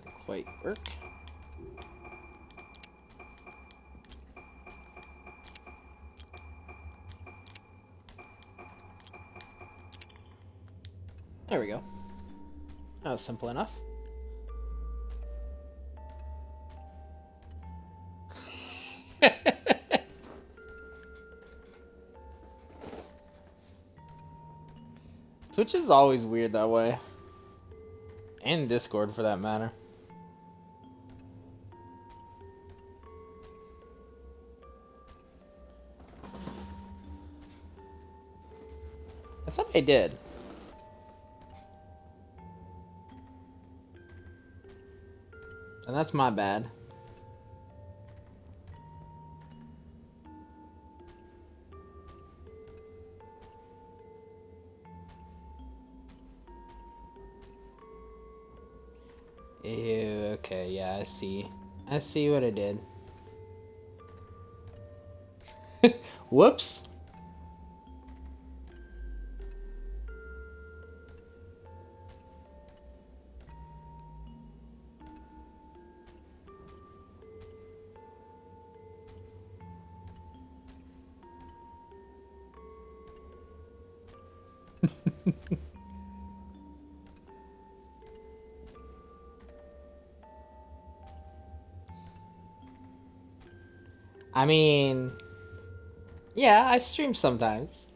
Doesn't quite work. There we go. That was simple enough. Twitch is always weird that way. And Discord for that matter. I thought I did. And that's my bad. Ew, okay, yeah, I see. I see what I did. Whoops. I mean, yeah, I stream sometimes.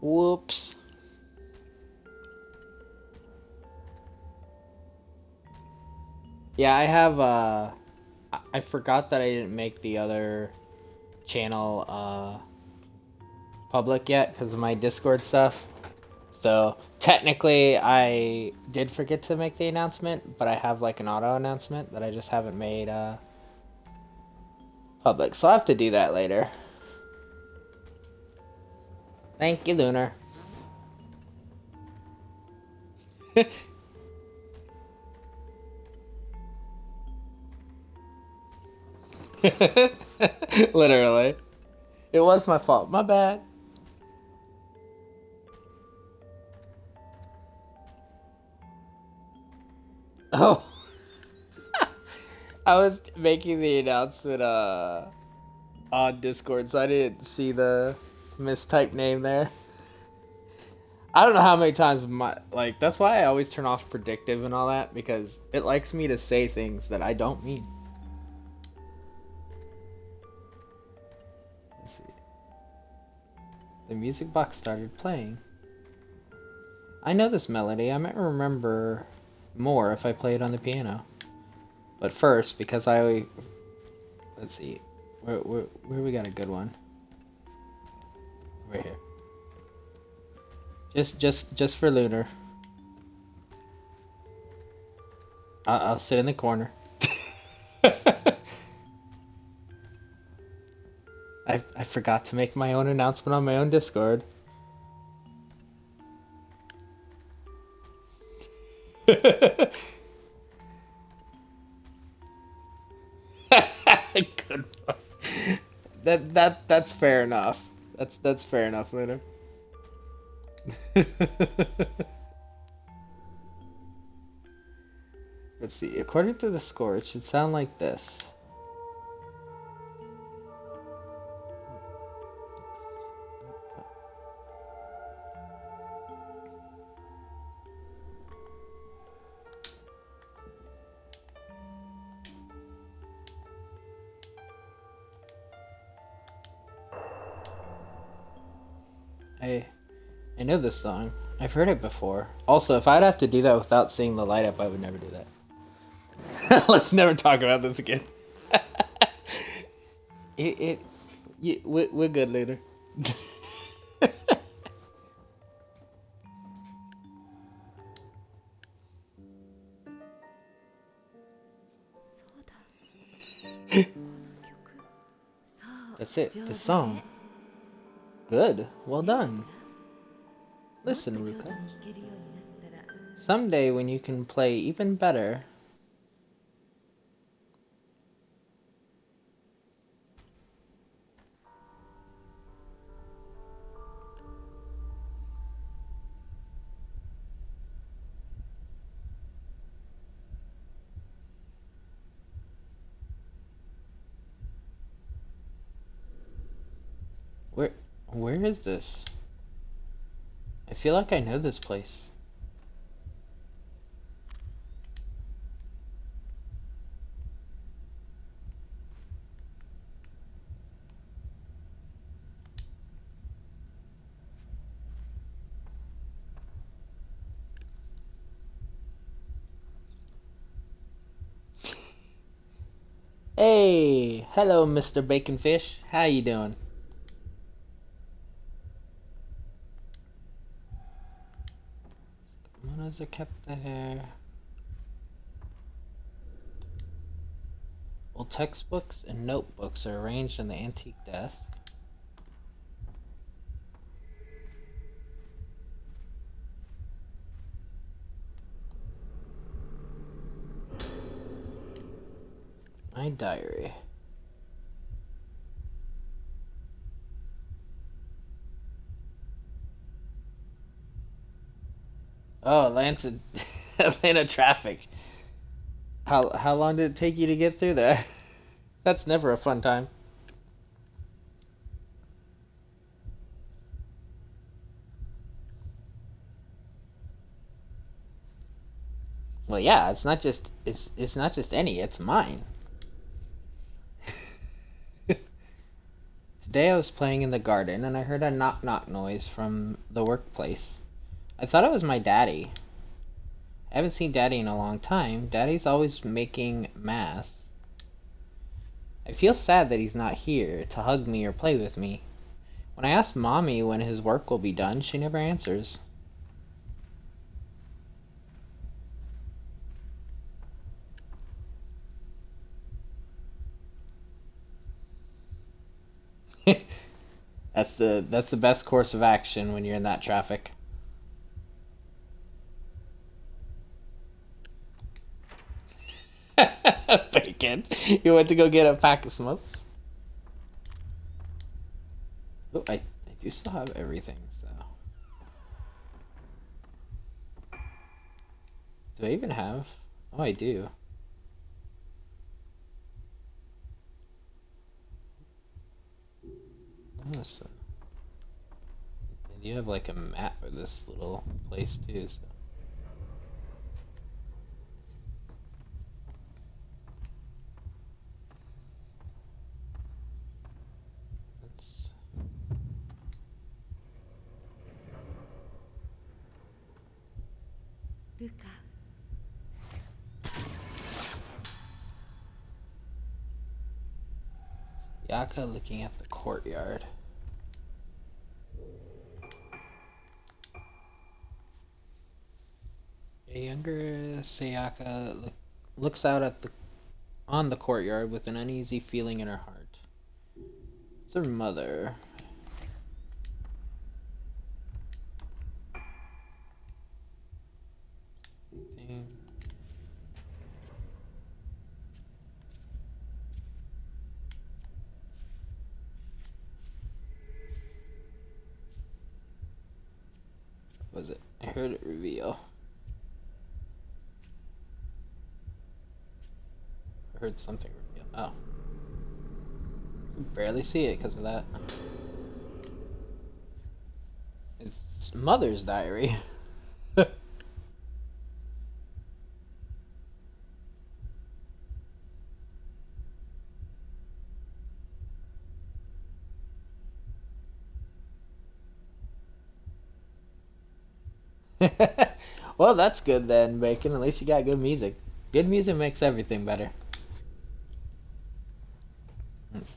Whoops. Yeah, I have I forgot that I didn't make the other channel public yet because of my Discord stuff. So technically I did forget to make the announcement, but I have like an auto announcement that I just haven't made public. So I'll have to do that later. Thank you, Lunar. Literally. It was my fault. My bad. Oh. I was making the announcement on Discord, so I didn't see the mistyped name there. I don't know how many times that's why I always turn off predictive and all that, because it likes me to say things that I don't mean. Let's see. The music box started playing. I know this melody. I might remember more if I play it on the piano. But first, because let's see, where we got a good one? Right here. Just for Lunar. I'll sit in the corner. I forgot to make my own announcement on my own Discord. Good one. That's fair enough. That's fair enough, Lunar. Let's see. According to the score, it should sound like this. I know this song. I've heard it before. Also, if I'd have to do that without seeing the light up, I would never do that. Let's never talk about this again. We're good later. そうだ。この曲。そう。 That's it. 上 The 手 song. ね。 Good. Well レイが done. もっと Listen, 上手 Ruka. に弾けるようになったら Someday when you can play even better. Where is this? I feel like I know this place. Hey, hello, Mr. Baconfish. How you doing? Kimonos are kept there. Old textbooks and notebooks are arranged on the antique desk. My diary. Oh, Atlanta traffic. How long did it take you to get through there? That's never a fun time. Well, yeah, it's not just any, it's mine. Today I was playing in the garden and I heard a knock knock noise from the workplace. I thought it was my daddy. I haven't seen Daddy in a long time. Daddy's always making mass. I feel sad that he's not here to hug me or play with me. When I ask Mommy when his work will be done, she never answers. That's the best course of action when you're in that traffic. Bacon. You went to go get a pack of smokes? Oh, I do still have everything, so. Do I even have? Oh, I do. Oh, so. And you have like a map of this little place too, so. Let's... Luca. Yaka looking at the courtyard. A younger Sayaka looks out at the on the courtyard with an uneasy feeling in her heart. It's her mother. Anything? What was it? I heard it reveal. I heard something reveal. Oh. I can barely see it because of that. It's mother's diary. Well, that's good then, Bacon. At least you got good music. Good music makes everything better. Let's see.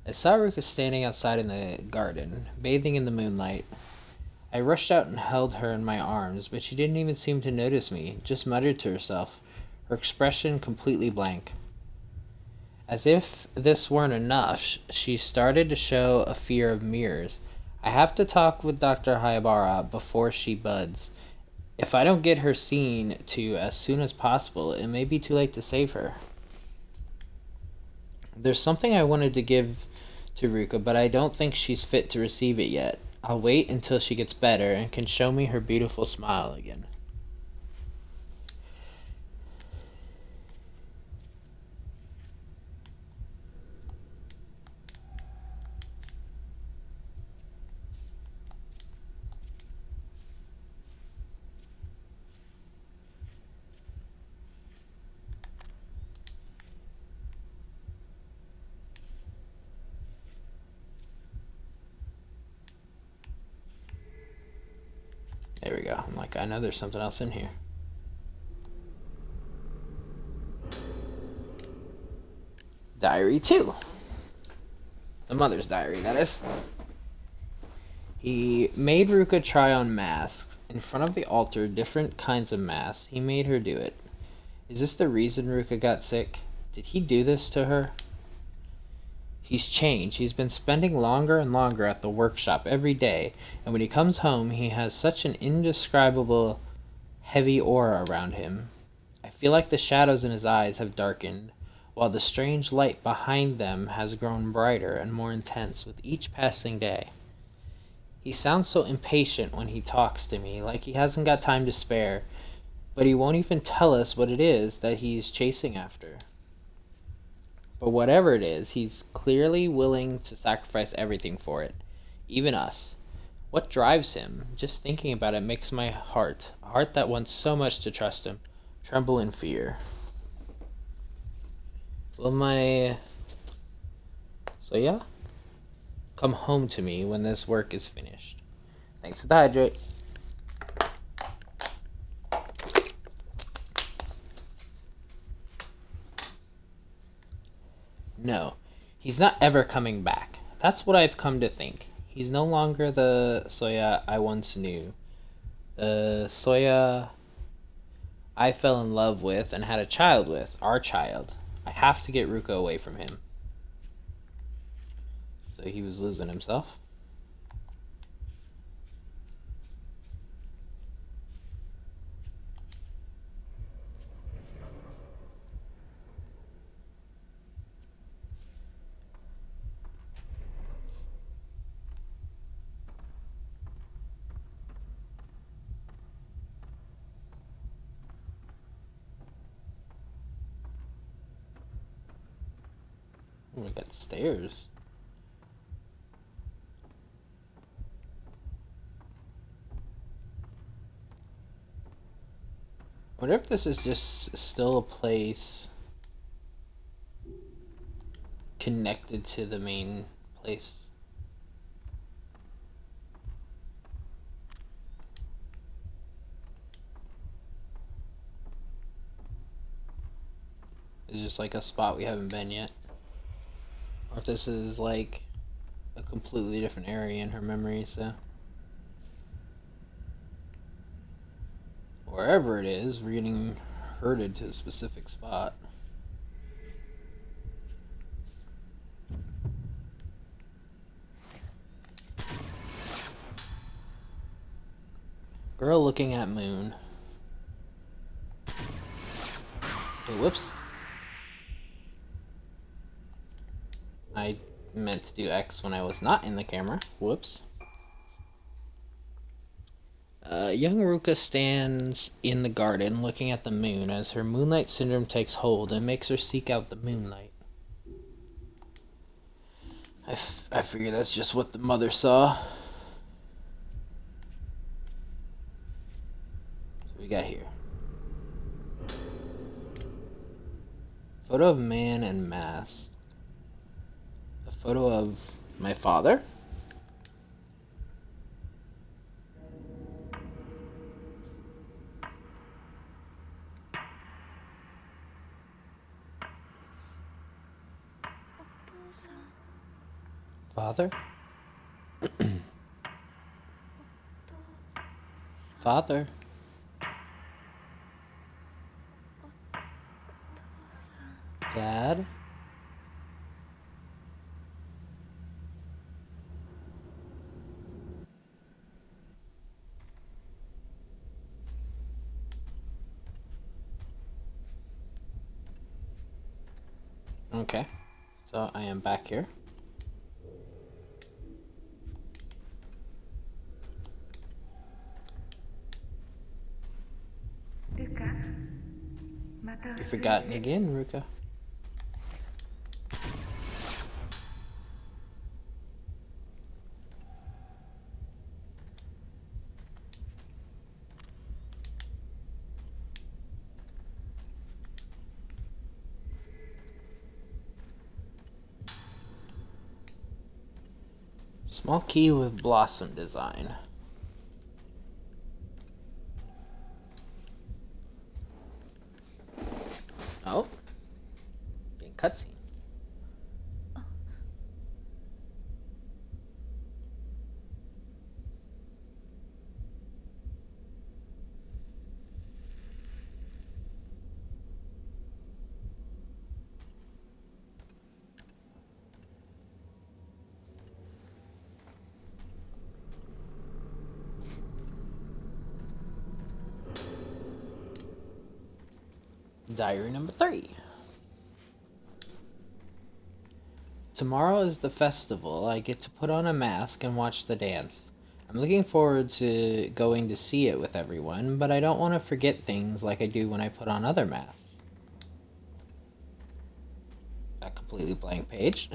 I saw Ruka standing outside in the garden, bathing in the moonlight. I rushed out and held her in my arms, but she didn't even seem to notice me, just muttered to herself, her expression completely blank. As if this weren't enough, she started to show a fear of mirrors. I have to talk with Dr. Hayabara before she buds. If I don't get her seen to as soon as possible, it may be too late to save her. There's something I wanted to give to Ruka, but I don't think she's fit to receive it yet. I'll wait until she gets better and can show me her beautiful smile again. There we go. I'm like, I know there's something else in here. Diary 2. The mother's diary, that is. He made Ruka try on masks. In front of the altar, different kinds of masks. He made her do it. Is this the reason Ruka got sick? Did he do this to her? He's changed. He's been spending longer and longer at the workshop every day, and when he comes home, he has such an indescribable, heavy aura around him. I feel like the shadows in his eyes have darkened, while the strange light behind them has grown brighter and more intense with each passing day. He sounds so impatient when he talks to me, like he hasn't got time to spare, but he won't even tell us what it is that he's chasing after. But whatever it is, he's clearly willing to sacrifice everything for it, even us. What drives him? Just thinking about it makes my heart, a heart that wants so much to trust him, tremble in fear. Will my Soya come home to me when this work is finished? Thanks for the hydrate. No, he's not ever coming back. That's what I've come to think. He's no longer the Soya I once knew. The Soya I fell in love with and had a child with. Our child. I have to get Ruka away from him. So he was losing himself. Oh, we got stairs. I wonder if this is just still a place connected to the main place. It's just like a spot we haven't been yet. Or if this is like a completely different area in her memory, so. Wherever it is, we're getting herded to a specific spot. Girl looking at moon. Oh, whoops. I meant to do X when I was not in the camera. Whoops. Young Ruka stands in the garden looking at the moon as her moonlight syndrome takes hold and makes her seek out the moonlight. I figure that's just what the mother saw. So we got here. Photo of man and mask. A photo of my father? Father? Father? Dad? Okay, so I am back here. You've forgotten again, Ruka. Small key with blossom design. Oh. Getting cutscene. Diary number 3. Tomorrow is the festival. I get to put on a mask and watch the dance. I'm looking forward to going to see it with everyone, but I don't want to forget things like I do when I put on other masks. A completely blank page.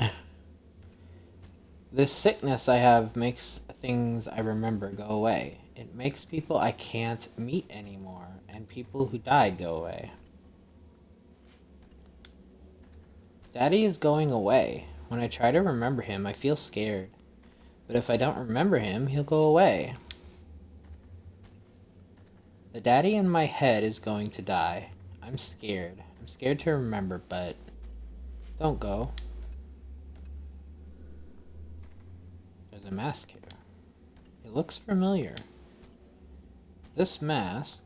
This sickness I have makes things I remember go away. It makes people I can't meet anymore, and people who died go away. Daddy is going away. When I try to remember him, I feel scared. But if I don't remember him, he'll go away. The daddy in my head is going to die. I'm scared. I'm scared to remember, but don't go. There's a mask here. It looks familiar. This mask...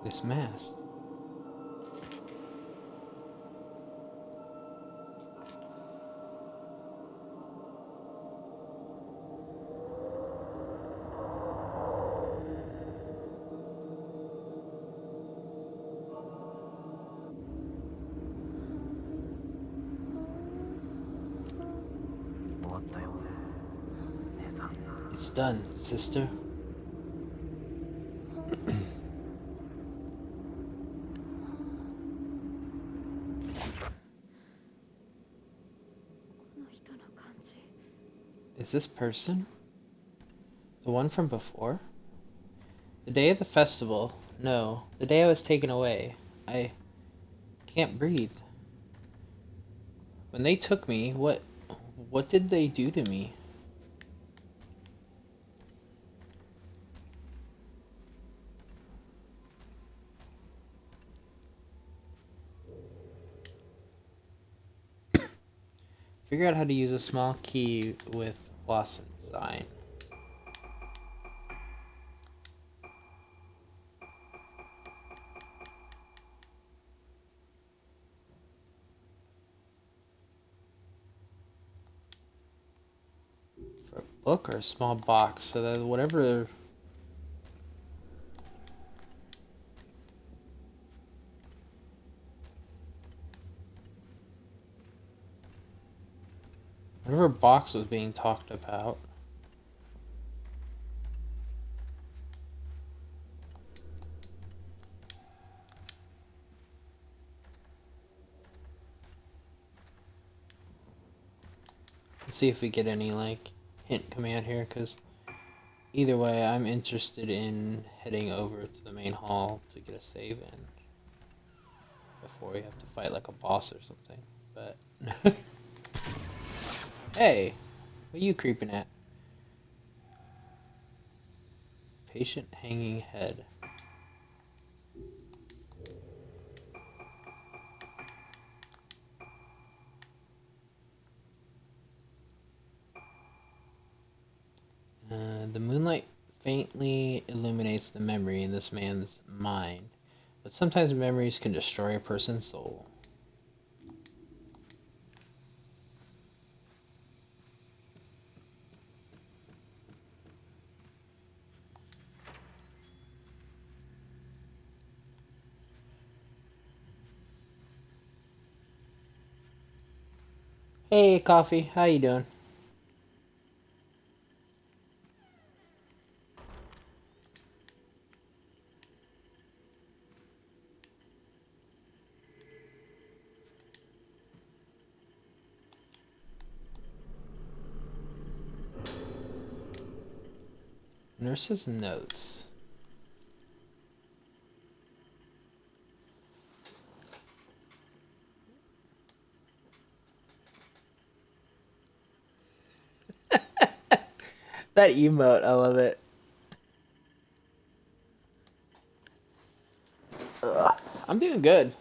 This mask. It's done, sister. Is this person? The one from before? The day of the festival. No, the day I was taken away. I can't breathe. When they took me, what did they do to me? Figure out how to use a small key with blossom design. For a book or a small box, so that whatever box was being talked about. Let's see if we get any like hint coming out here, because either way I'm interested in heading over to the main hall to get a save in before we have to fight like a boss or something. But hey, what are you creeping at? Patient hanging head. The moonlight faintly illuminates the memory in this man's mind, but sometimes memories can destroy a person's soul. Hey, Coffee, how you doing? Nurse's notes. That emote, I love it. Ugh, I'm doing good.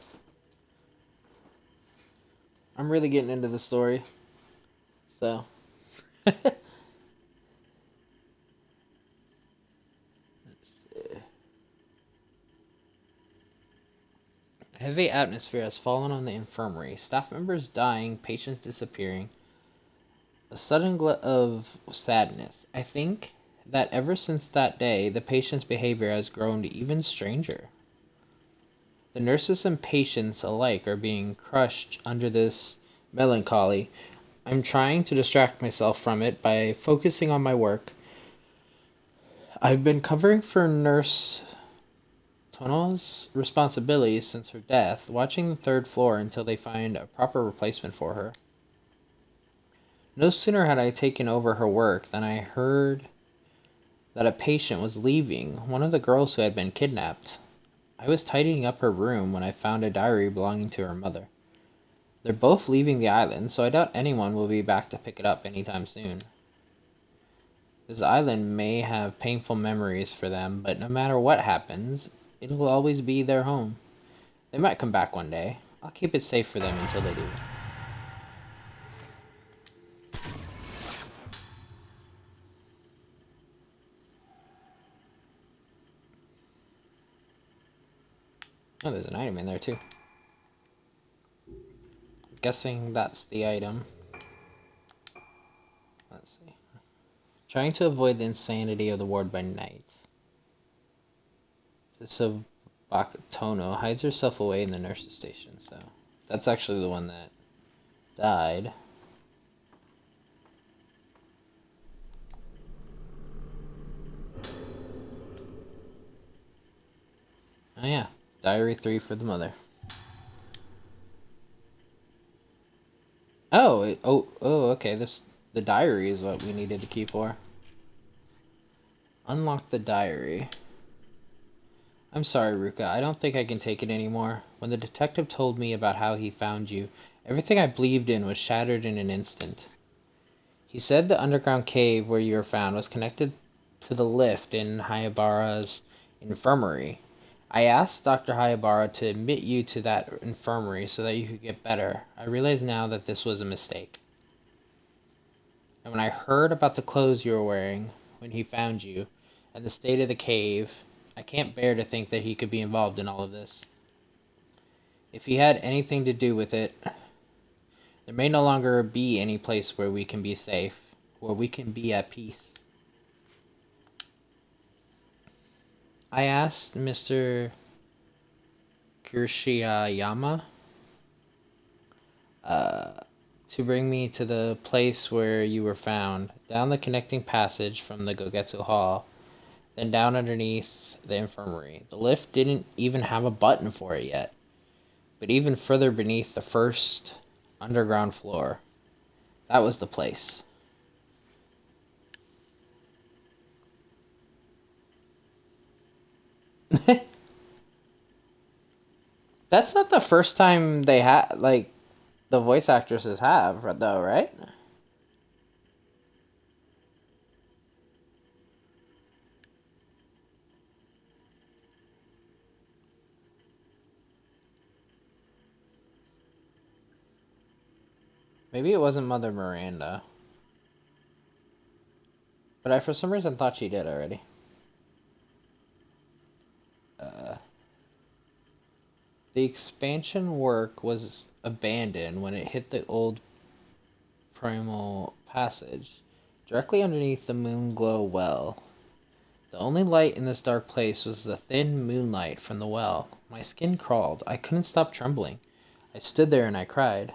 I'm really getting into the story. So. A heavy atmosphere has fallen on the infirmary. Staff members dying, patients disappearing. A sudden glow of sadness. I think that ever since that day, the patient's behavior has grown even stranger. The nurses and patients alike are being crushed under this melancholy. I'm trying to distract myself from it by focusing on my work. I've been covering for Nurse Tono's responsibilities since her death, watching the third floor until they find a proper replacement for her. No sooner had I taken over her work than I heard that a patient was leaving, one of the girls who had been kidnapped. I was tidying up her room when I found a diary belonging to her mother. They're both leaving the island, so I doubt anyone will be back to pick it up anytime soon. This island may have painful memories for them, but no matter what happens, it'll always be their home. They might come back one day. I'll keep it safe for them until they do. Oh, there's an item in there too. Guessing that's the item. Let's see. Trying to avoid the insanity of the ward by night. Tono hides herself away in the nurse's station, so that's actually the one that died. Oh yeah, Diary 3 for the mother. Okay, the diary is what we needed the key for. Unlock the diary. I'm sorry, Ruka, I don't think I can take it anymore. When the detective told me about how he found you, everything I believed in was shattered in an instant. He said the underground cave where you were found was connected to the lift in Hayabara's infirmary. I asked Dr. Hayabara to admit you to that infirmary so that you could get better. I realize now that this was a mistake. And when I heard about the clothes you were wearing when he found you, and the state of the cave, I can't bear to think that he could be involved in all of this. If he had anything to do with it, there may no longer be any place where we can be safe, where we can be at peace. I asked Mr. Kirishiyama to bring me to the place where you were found, down the connecting passage from the Gogetsu Hall, then down underneath the infirmary. The lift didn't even have a button for it yet, but even further beneath the first underground floor. That was the place. That's not the first time they had, like, the voice actresses have, though, right? Maybe it wasn't Mother Miranda. But I, for some reason, thought she did already. The expansion work was abandoned when it hit the old primal passage, directly underneath the Moonglow well. The only light in this dark place was the thin moonlight from the well. My skin crawled. I couldn't stop trembling. I stood there and I cried.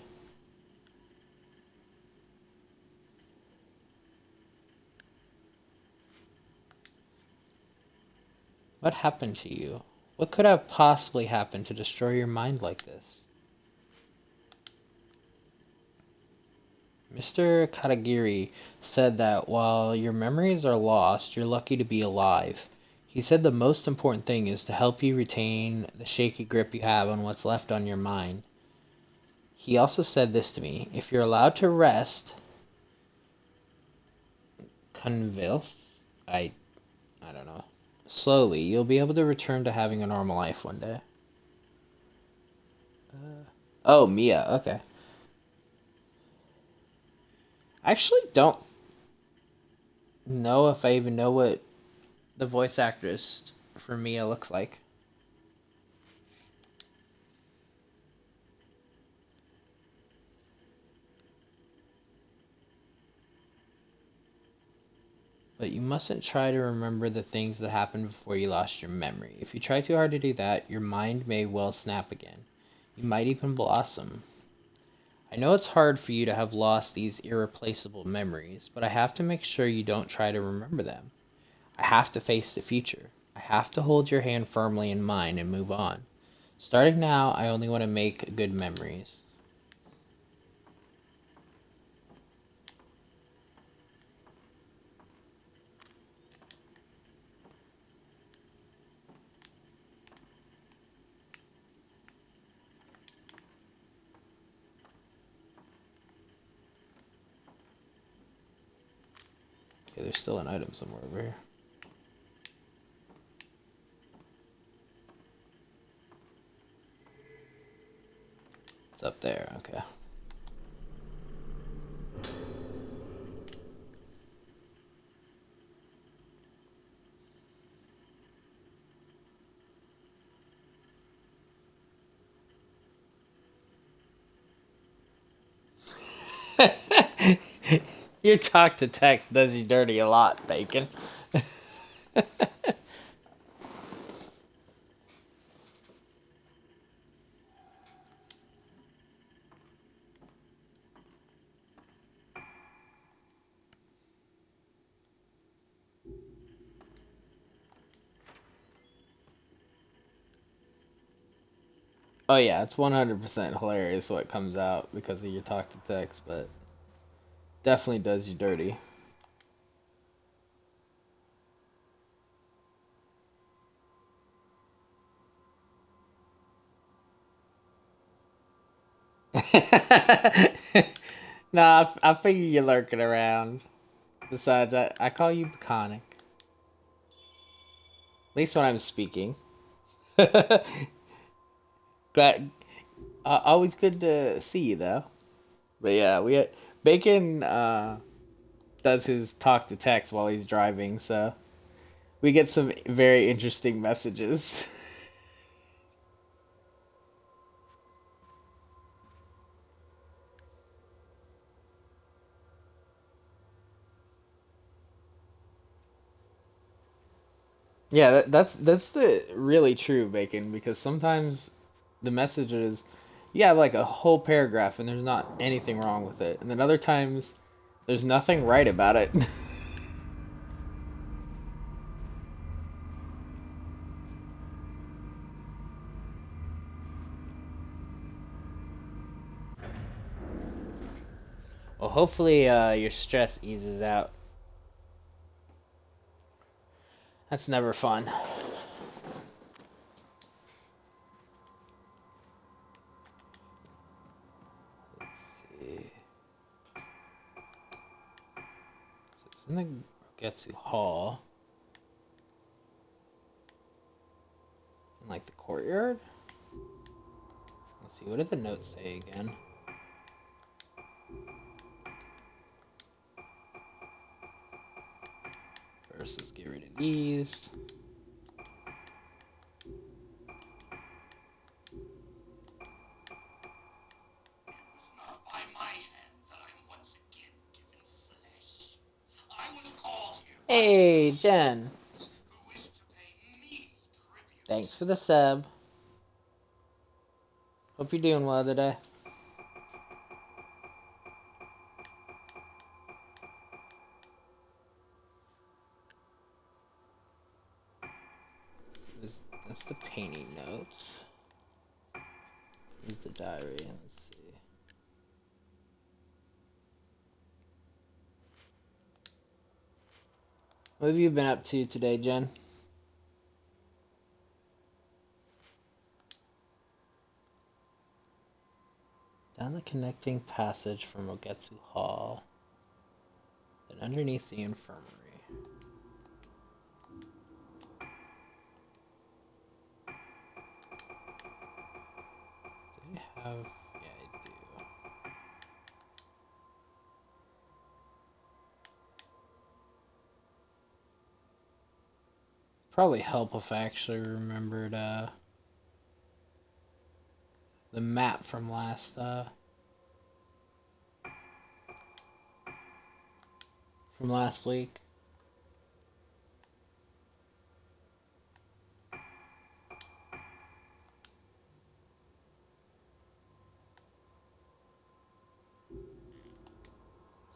What happened to you? What could have possibly happened to destroy your mind like this? Mr. Katagiri said that while your memories are lost, you're lucky to be alive. He said the most important thing is to help you retain the shaky grip you have on what's left on your mind. He also said this to me: if you're allowed to rest, convulse, I don't know, slowly, you'll be able to return to having a normal life one day. Oh, Mia, okay. I actually don't know if I even know what the voice actress for Mia looks like. But you mustn't try to remember the things that happened before you lost your memory. If you try too hard to do that, your mind may well snap again. You might even blossom. I know it's hard for you to have lost these irreplaceable memories, but I have to make sure you don't try to remember them. I have to face the future. I have to hold your hand firmly in mine and move on. Starting now, I only want to make good memories. Okay, there's still an item somewhere over here. It's up there, okay. Your talk to text does you dirty a lot, Bacon. Oh yeah, it's 100% hilarious what comes out because of your talk to text, but definitely does you dirty. Nah, I figure you're lurking around. Besides, I call you Baconic. At least when I'm speaking. Glad, always good to see you though. But yeah, we had Bacon. does his talk to text while he's driving, so we get some very interesting messages. Yeah, that's the really true, Bacon, because sometimes the messages you have like a whole paragraph and there's not anything wrong with it, and then other times there's nothing right about it. Well, hopefully your stress eases out. That's never fun. Let's see. So it's in the Getsu Hall. In like the courtyard? Let's see, what did the note say again? First, let's get rid of these. By my hand that I'm once again given flesh. I was called here by Hey, Jen. who wish to pay me tribute. Thanks for the sub. Hope you're doing well today. That's the painting notes. Here's the diary. Let's see. What have you been up to today, Jen? Down the connecting passage from Ogetsu Hall, then underneath the infirmary. Do I have? Yeah, I do. Probably help if I actually remembered the map from last week.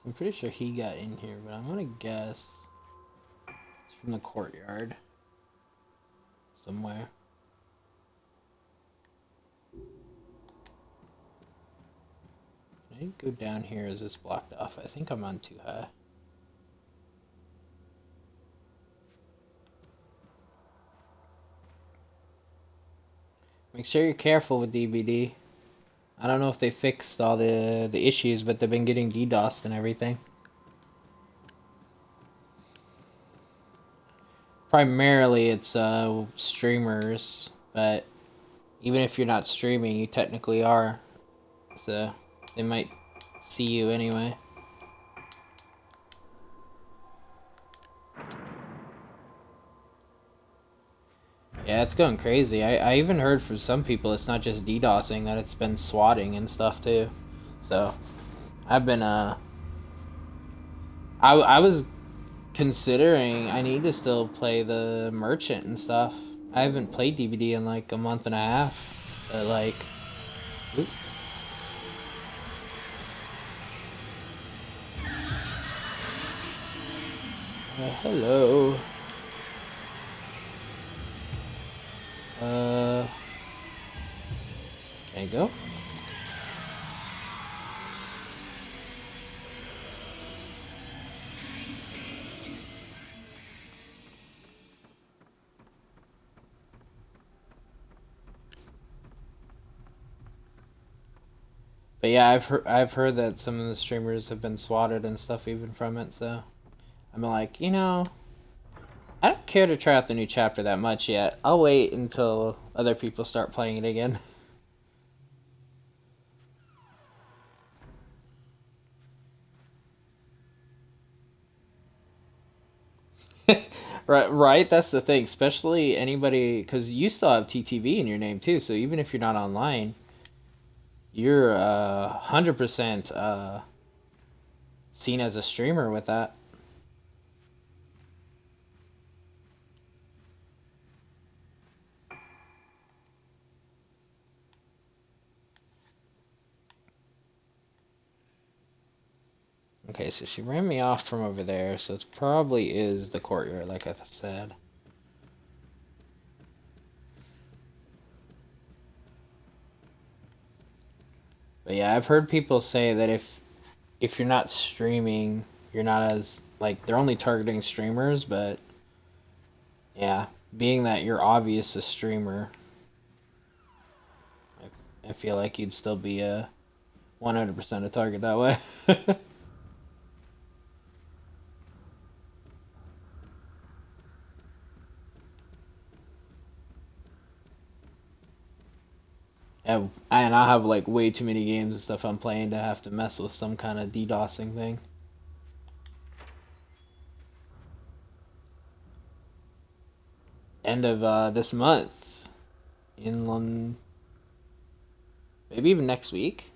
I'm pretty sure he got in here, but I'm gonna guess it's from the courtyard somewhere. Can I go down here? Is this blocked off? I think I'm on too high. Make sure you're careful with DBD. I don't know if they fixed all the issues, but they've been getting DDoSed and everything. Primarily it's streamers, but even if you're not streaming, you technically are. So they might see you anyway. Yeah, it's going crazy. I even heard from some people it's not just DDoSing, that it's been swatting and stuff too. So I've been I was considering I need to still play the merchant and stuff. I haven't played DVD in like a month and a half. But like oops. Hello. Can I go? But yeah, I've heard that some of the streamers have been swatted and stuff even from it. So I'm like, I don't care to try out the new chapter that much yet. I'll wait until other people start playing it again. Right, right. That's the thing. Especially anybody, because you still have TTV in your name too. So even if you're not online, you're 100% seen as a streamer with that. Okay, so she ran me off from over there, so it probably is the courtyard, like I said. But yeah, I've heard people say that if you're not streaming, you're not as like they're only targeting streamers, but yeah, being that you're obvious a streamer, I feel like you'd still be a 100% a target that way. And I have like way too many games and stuff I'm playing to have to mess with some kind of DDoSing thing. End of this month, in maybe even next week,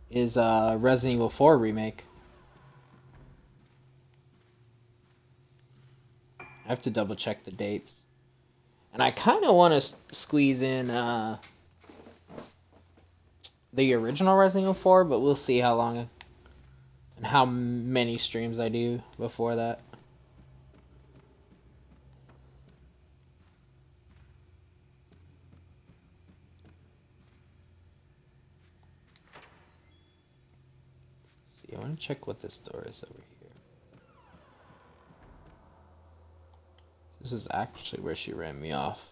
is Resident Evil 4 remake. I have to double check the dates. And I kind of want to squeeze in the original Resident Evil 4, but we'll see how long and how many streams I do before that. Let's see, I want to check what this door is over here. This is actually where she ran me off.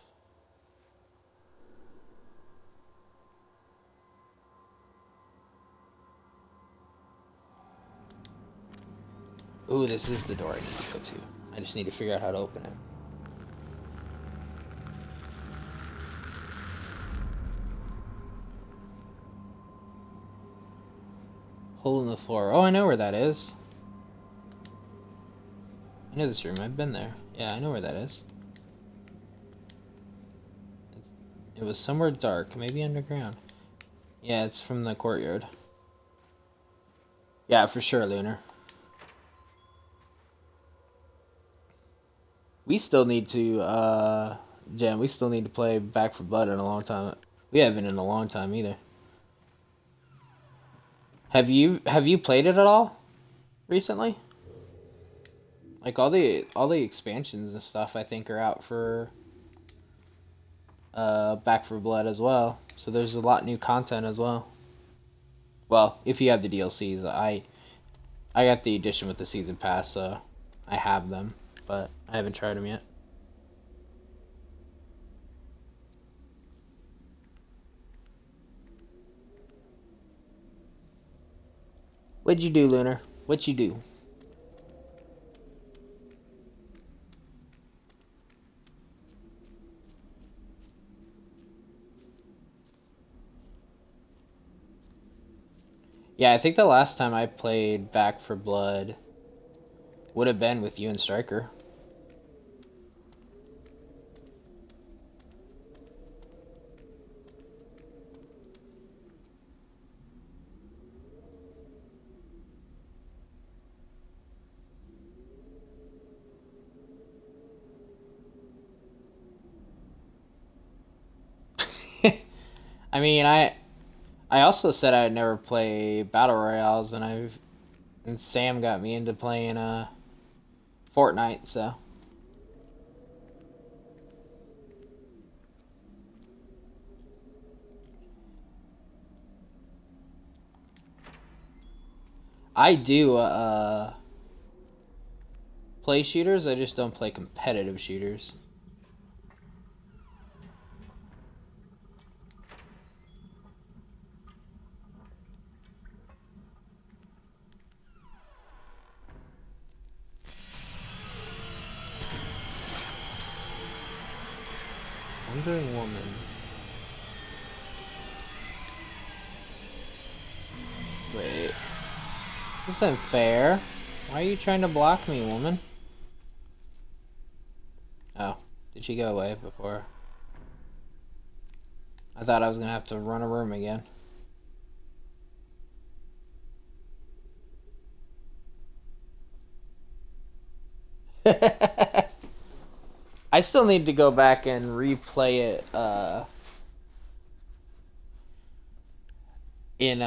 Ooh, this is the door I need to go to. I just need to figure out how to open it. Hole in the floor. Oh, I know where that is. I know this room. I've been there. Yeah, I know where that is. It was somewhere dark, maybe underground. Yeah, it's from the courtyard. Yeah, for sure, Lunar. We still need to, Jen, we still need to play Back for Blood in a long time. We haven't in a long time either. Have you played it at all recently? Like all the expansions and stuff I think are out for Back for Blood as well. So there's a lot new content as well. Well, if you have the DLCs, I got the edition with the season pass, so I have them, but I haven't tried them yet. What'd you do, Lunar? What'd you do? Yeah, I think the last time I played Back for Blood would have been with you and Striker. I mean, I also said I'd never play battle royales, and Sam got me into playing Fortnite. So I do play shooters. I just don't play competitive shooters. Wandering woman. Wait. This isn't fair. Why are you trying to block me, woman? Oh, did she go away before? I thought I was gonna have to run a room again. I still need to go back and replay it in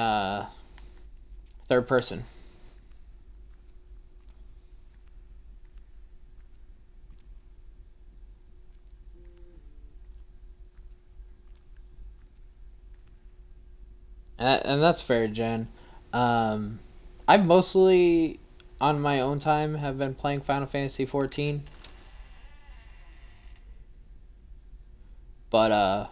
third person. And that's fair, Jen. Um, I've mostly, on my own time, have been playing Final Fantasy 14. But, I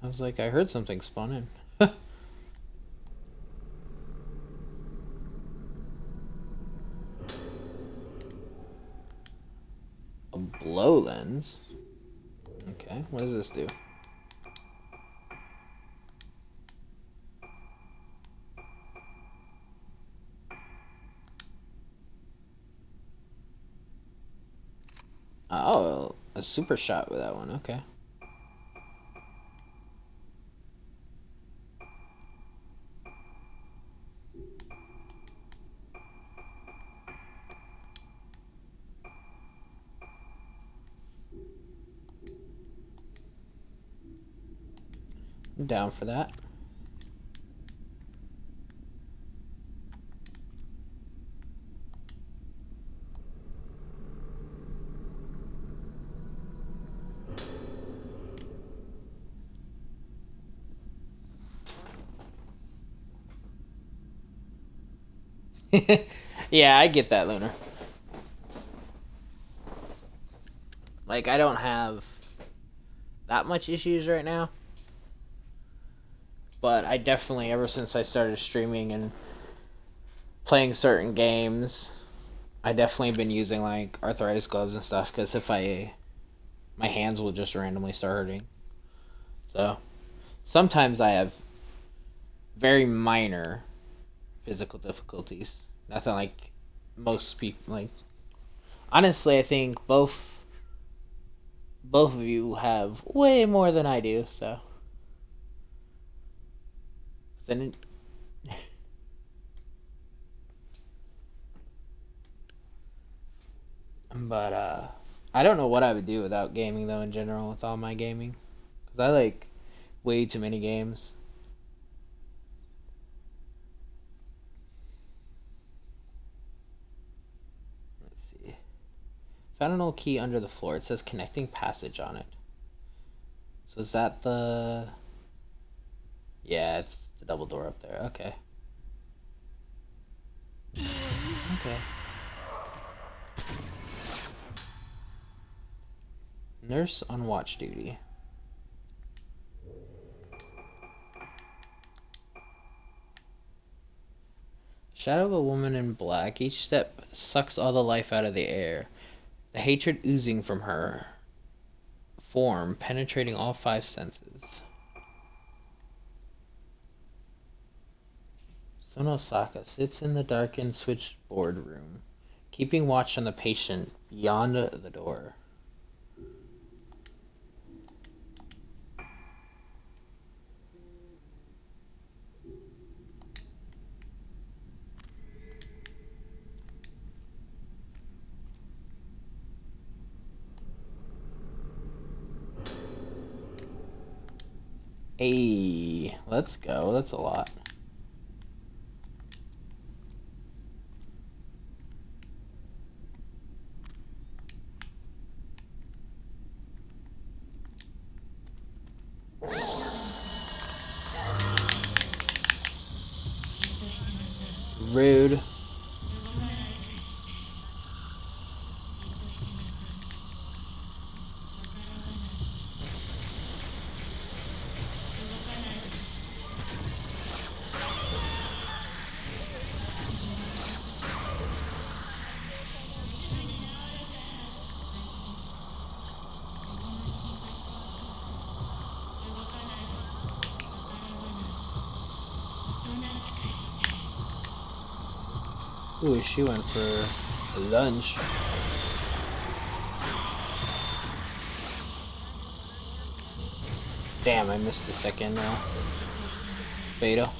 was like, I heard something spawn in. A blow lens? Okay, what does this do? Oh, a super shot with that one, okay. I'm down for that. Yeah, I get that, Lunar. Like, I don't have that much issues right now. But I definitely, ever since I started streaming and playing certain games, I definitely been using, like, arthritis gloves and stuff. Because if my hands will just randomly start hurting. So, sometimes I have very minor physical difficulties. Nothing like most people, like, honestly, I think both of you have way more than I do, so then but I don't know what I would do without gaming though in general with all my gaming, cuz I like way too many games. Let's see. Found an old key under the floor. It says connecting passage on it. So is that the... Yeah, it's the double door up there. Okay. Okay. Nurse on watch duty. Shadow of a woman in black. Each step sucks all the life out of the air. The hatred oozing from her form, penetrating all five senses. Sonosaka sits in the darkened switchboard room, keeping watch on the patient beyond the door. Hey, let's go. That's a lot. Rude. Ooh, she went for lunch. Damn, I missed the second beta.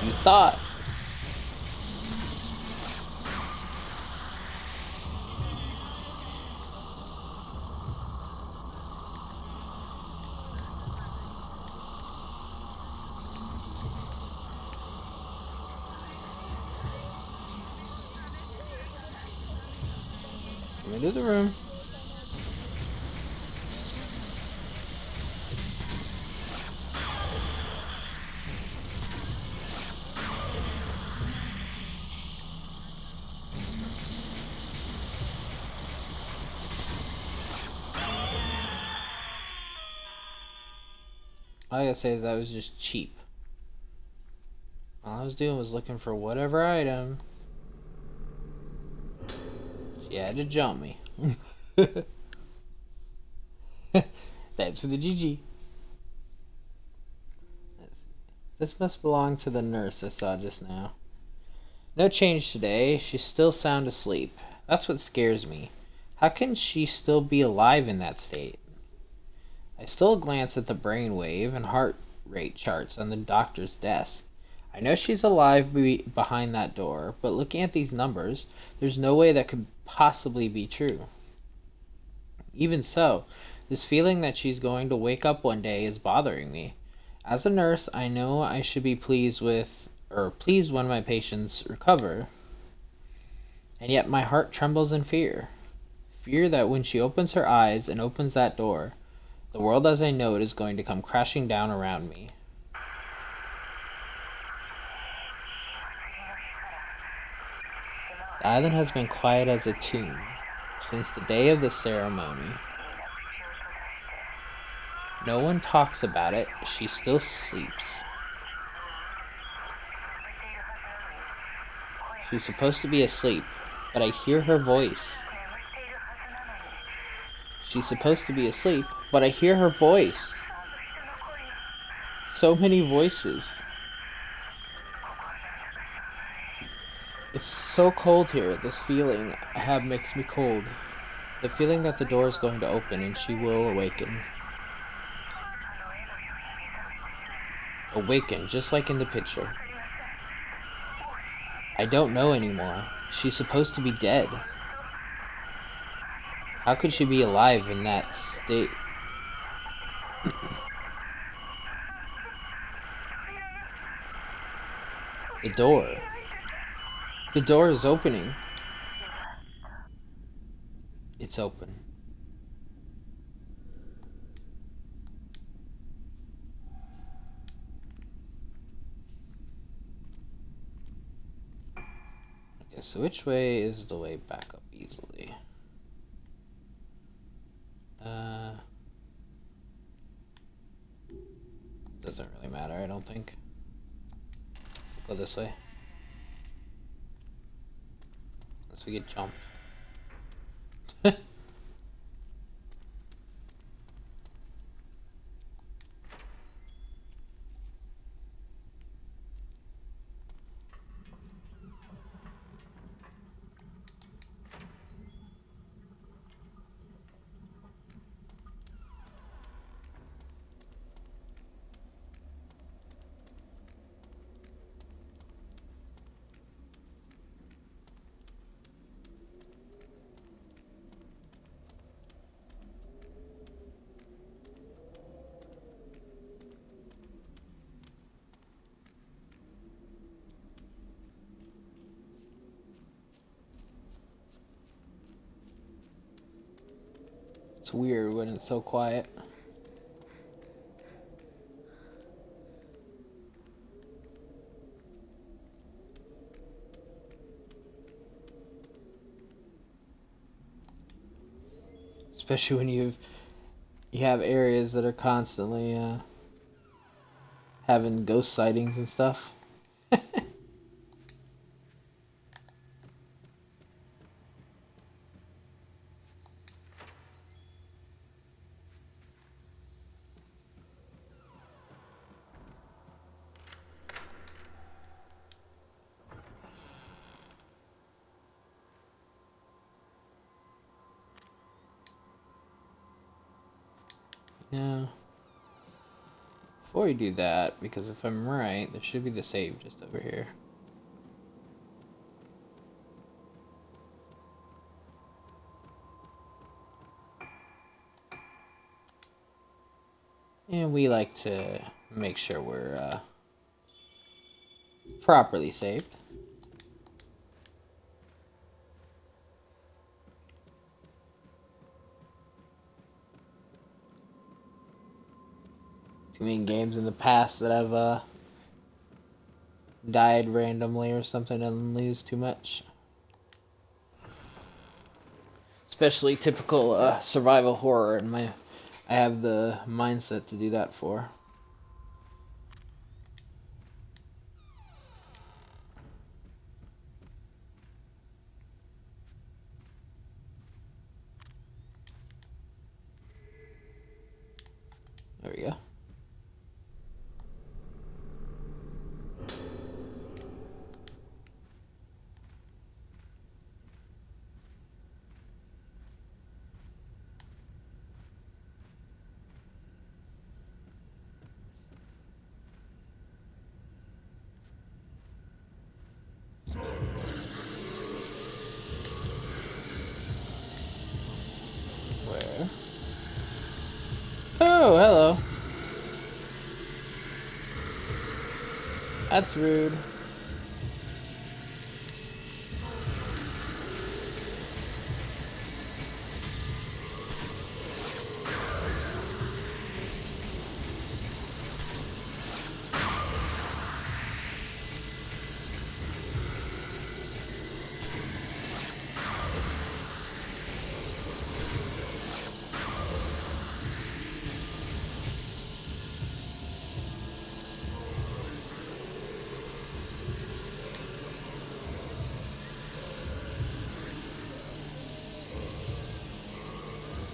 You thought. Come into the room. All I gotta say is that was just cheap. All I was doing was looking for whatever item. She had to jump me. That's for the GG. This must belong to the nurse I saw just now. No change today. She's still sound asleep. That's what scares me. How can she still be alive in that state? I still glance at the brainwave and heart rate charts on the doctor's desk. I know she's alive behind that door, but looking at these numbers, there's no way that could possibly be true. Even so, this feeling that she's going to wake up one day is bothering me. As a nurse, I know I should be pleased when my patients recover, and yet my heart trembles in fear. Fear that when she opens her eyes and opens that door, the world as I know it is going to come crashing down around me. The island has been quiet as a tomb since the day of the ceremony. No one talks about it. She still sleeps. She's supposed to be asleep, but I hear her voice. She's supposed to be asleep, but I hear her voice. So many voices. It's so cold here. This feeling I have makes me cold. The feeling that the door is going to open and she will awaken. Awaken, just like in the picture. I don't know anymore. She's supposed to be dead. How could she be alive in that state? The door. The door is opening. It's open. Okay, so which way is the way back up easily? Doesn't really matter, I don't think. We'll go this way. Unless we get jumped. It's weird when it's so quiet. Especially when you have areas that are constantly having ghost sightings and stuff. Yeah. Before we do that, because if I'm right, there should be the save just over here. And we like to make sure we're properly saved. Too many games in the past that I've died randomly or something and lose too much. Especially typical survival horror, and I have the mindset to do that for. There we go. Where? Oh, hello. That's rude.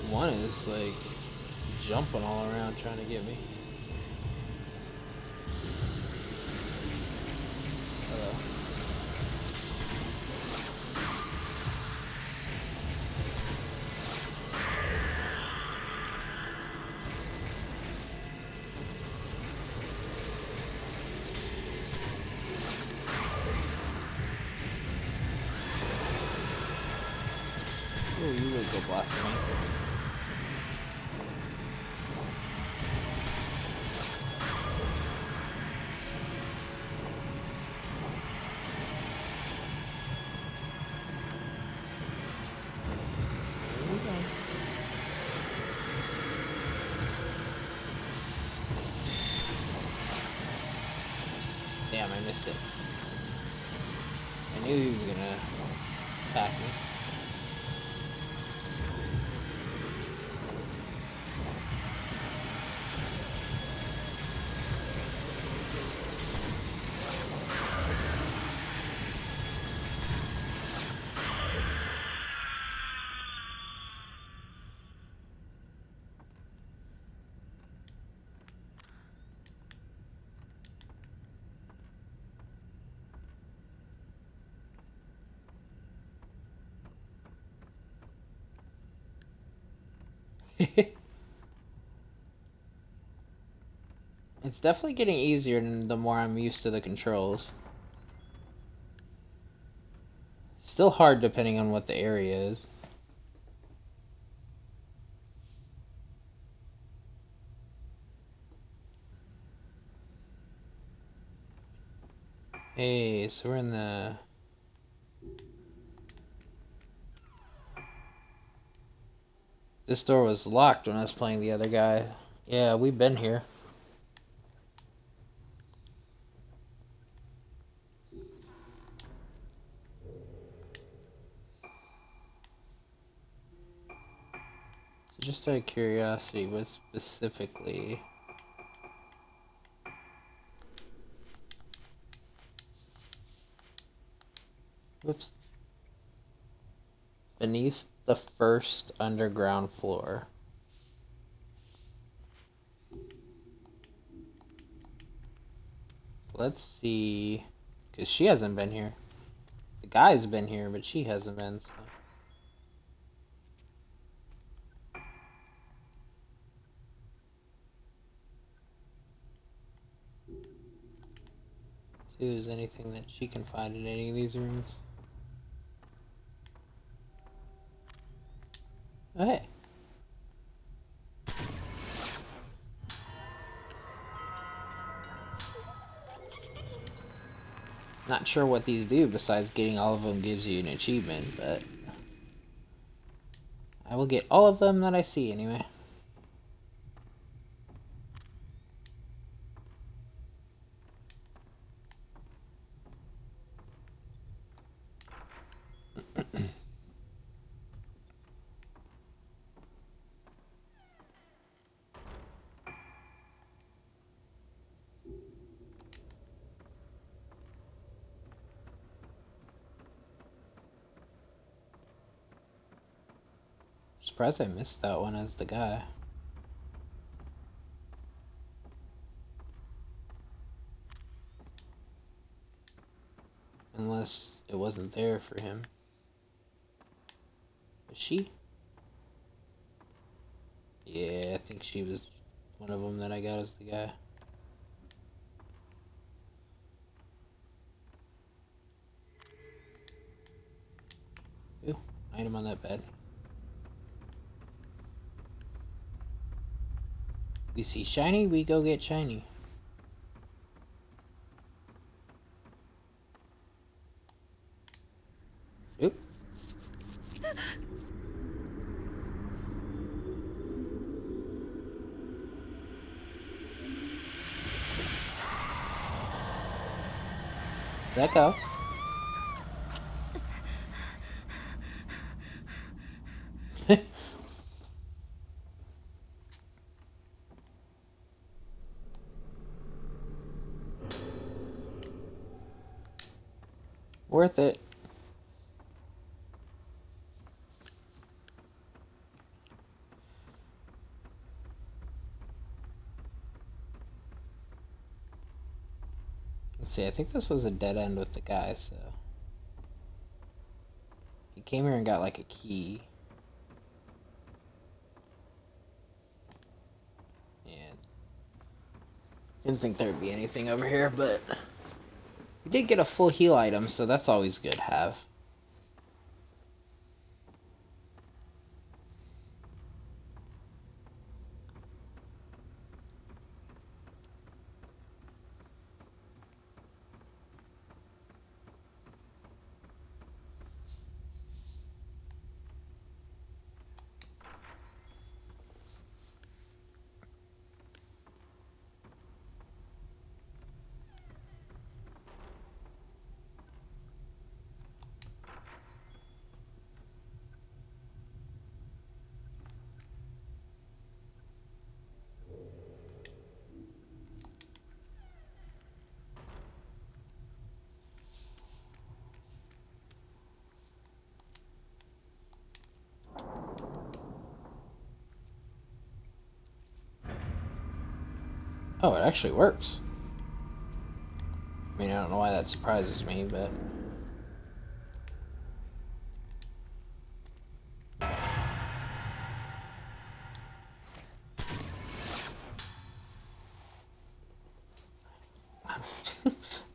One is like jumping all around trying to get me. Hello. Ooh, you would go blasting me. There we go. Damn, I missed it. I knew he was gonna attack me. It's definitely getting easier the more I'm used to the controls. Still hard depending on what the area is. Hey, so we're in the... This door was locked when I was playing the other guy. Yeah, we've been here. So just out of curiosity, what specifically... Whoops. Beneath the first underground floor. Let's see... Because she hasn't been here. The guy's been here, but she hasn't been, so... See if there's anything that she can find in any of these rooms. Oh, hey. Not sure what these do besides getting all of them gives you an achievement, but I will get all of them that I see anyway. Surprised I missed that one as the guy. Unless it wasn't there for him. Was she? Yeah, I think she was one of them that I got as the guy. Ooh, item on that bed. We see shiny, we go get shiny. Oop. Let go. Worth it. Let's see, I think this was a dead end with the guy, so... He came here and got like a key. And didn't think there'd be anything over here, but we did get a full heal item, so that's always good to have. Oh, it actually works. I mean, I don't know why that surprises me, but...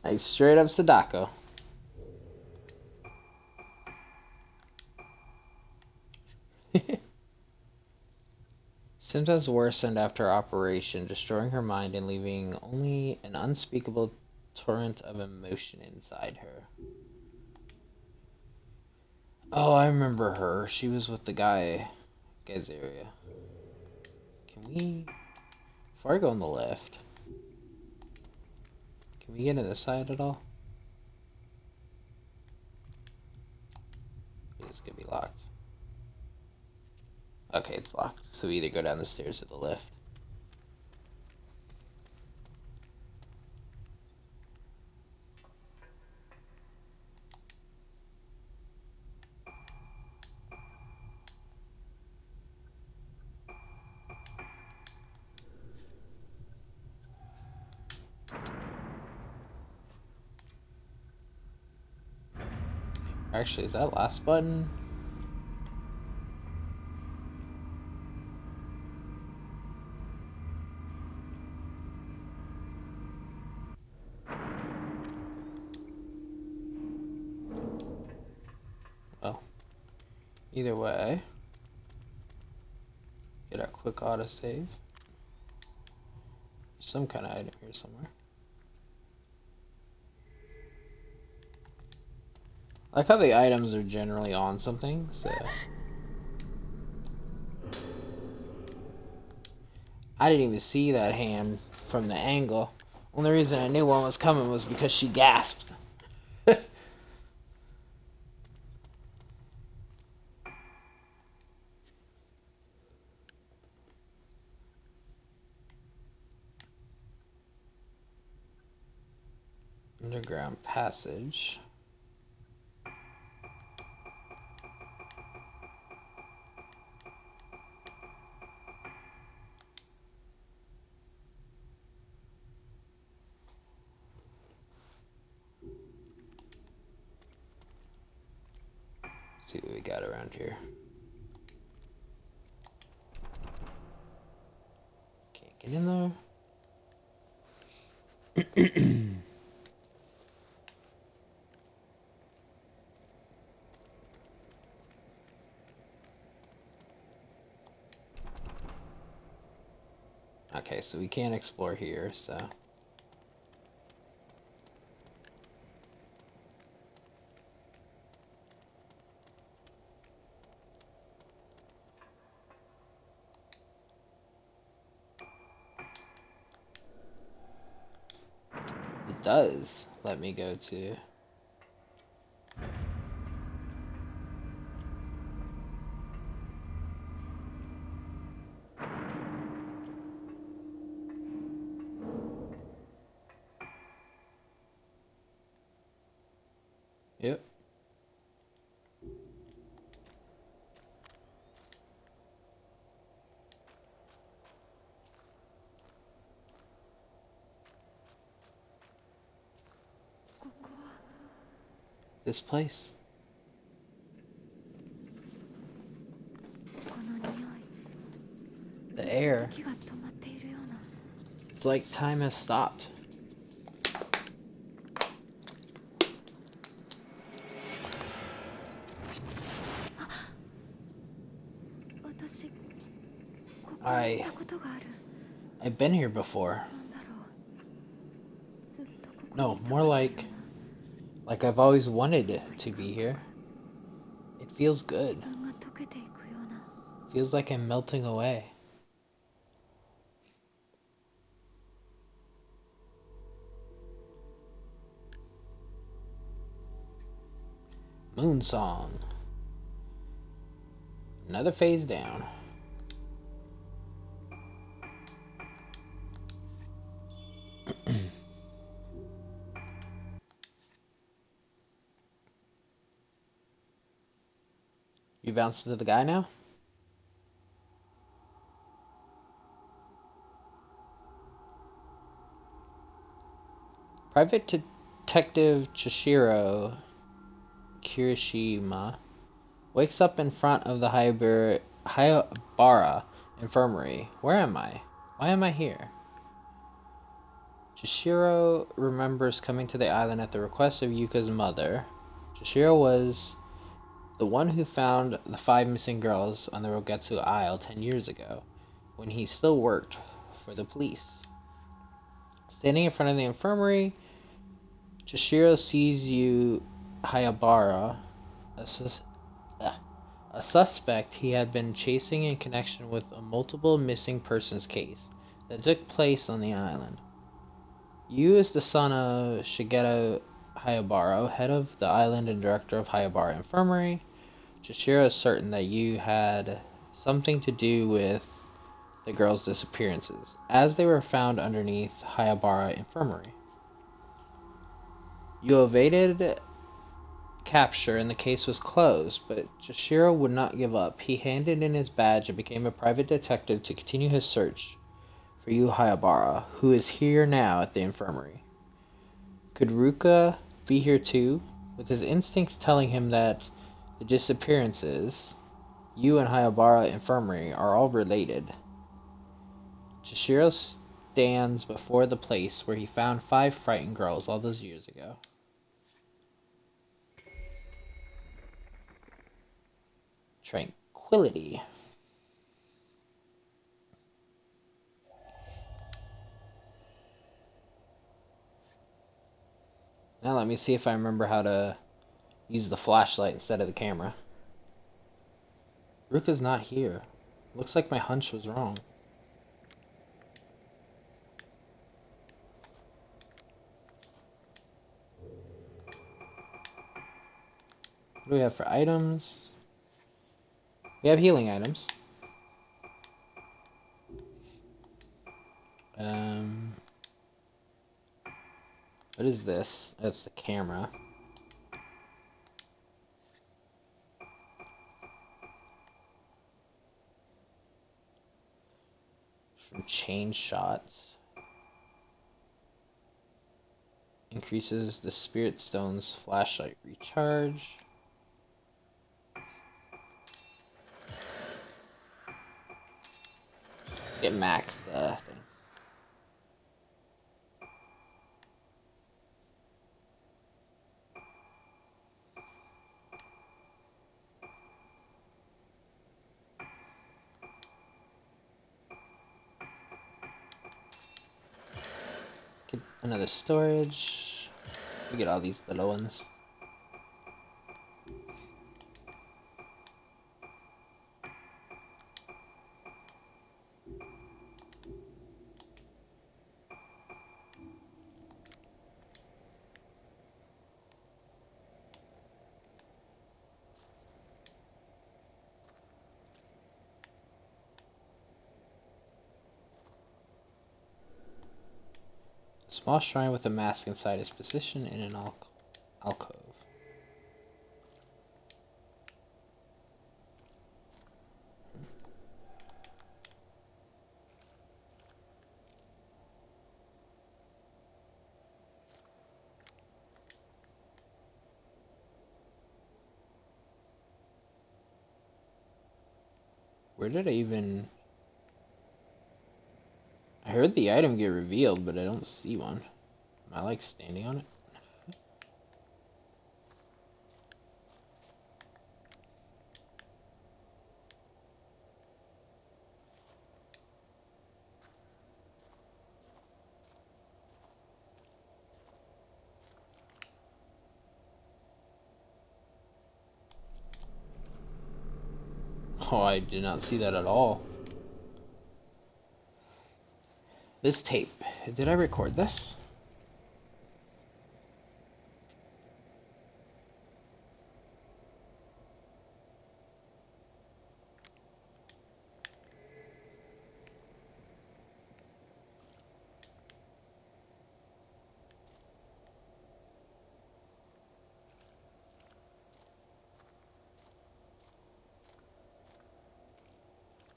Like straight up Sadako. Symptoms worsened after operation, destroying her mind and leaving only an unspeakable torrent of emotion inside her. Oh, I remember her. She was with the guy Guys area. Can we... Before I go on the left, can we get in this side at all? It's gonna be locked. Okay, it's locked. So we either go down the stairs or the lift. Actually, is that last button? Well, either way, get our quick autosave. Some kind of item here somewhere. I like how the items are generally on something, so... I didn't even see that hand from the angle. Only reason I knew one was coming was because she gasped. Underground passage. See what we got around here. Can't get in there. Okay, so we can't explore here, so... It does let me go to... Yep. This place. The air. It's like time has stopped. I've been here before. No, more like I've always wanted to be here. It feels good. Feels like I'm melting away. Moon Song. Another phase down. You bounced into the guy now? Private Detective Chishiro Kirishima wakes up in front of the Hayabara Infirmary. Where am I? Why am I here? Chishiro remembers coming to the island at the request of Yuka's mother. Chishiro was the one who found the 5 missing girls on the Rogetsu Isle 10 years ago, when he still worked for the police. Standing in front of the infirmary, Chishiro sees Hayabara, a suspect he had been chasing in connection with a multiple missing persons case that took place on the island. You, as the son of Shigeru Hayabara, head of the island and director of Hayabara Infirmary, Chishiro is certain that you had something to do with the girls' disappearances, as they were found underneath Hayabara Infirmary. You evaded capture and the case was closed, but Chishiro would not give up. He handed in his badge and became a private detective to continue his search for Yu Hayabara, who is here now at the infirmary. Could Ruka be here too? With his instincts telling him that the disappearances, Yu and Hayabara Infirmary, are all related. Chishiro stands before the place where he found 5 frightened girls all those years ago. Tranquility. Now let me see if I remember how to use the flashlight instead of the camera. Ruka's not here. Looks like my hunch was wrong. What do we have for items? We have healing items. What is this? That's the camera. From chain shots. Increases the spirit stone's flashlight recharge. Get max the thing. Get another storage. We get all these little ones. Small shrine with a mask inside is positioned in an alcove. Where did I even... I heard the item get revealed, but I don't see one. Am I like standing on it? Oh, I did not see that at all. This tape. Did I record this?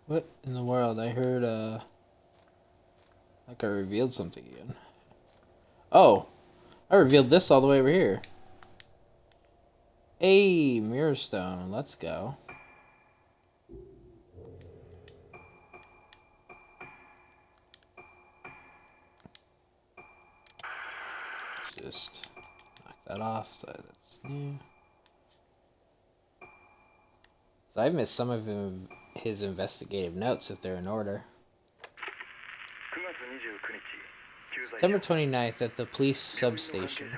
What in the world? I heard, like I revealed something again. Oh! I revealed this all the way over here. Hey, mirror stone. Let's go. Let's just knock that off so that's new. So I missed some of his investigative notes if they're in order. September 29th at the police substation.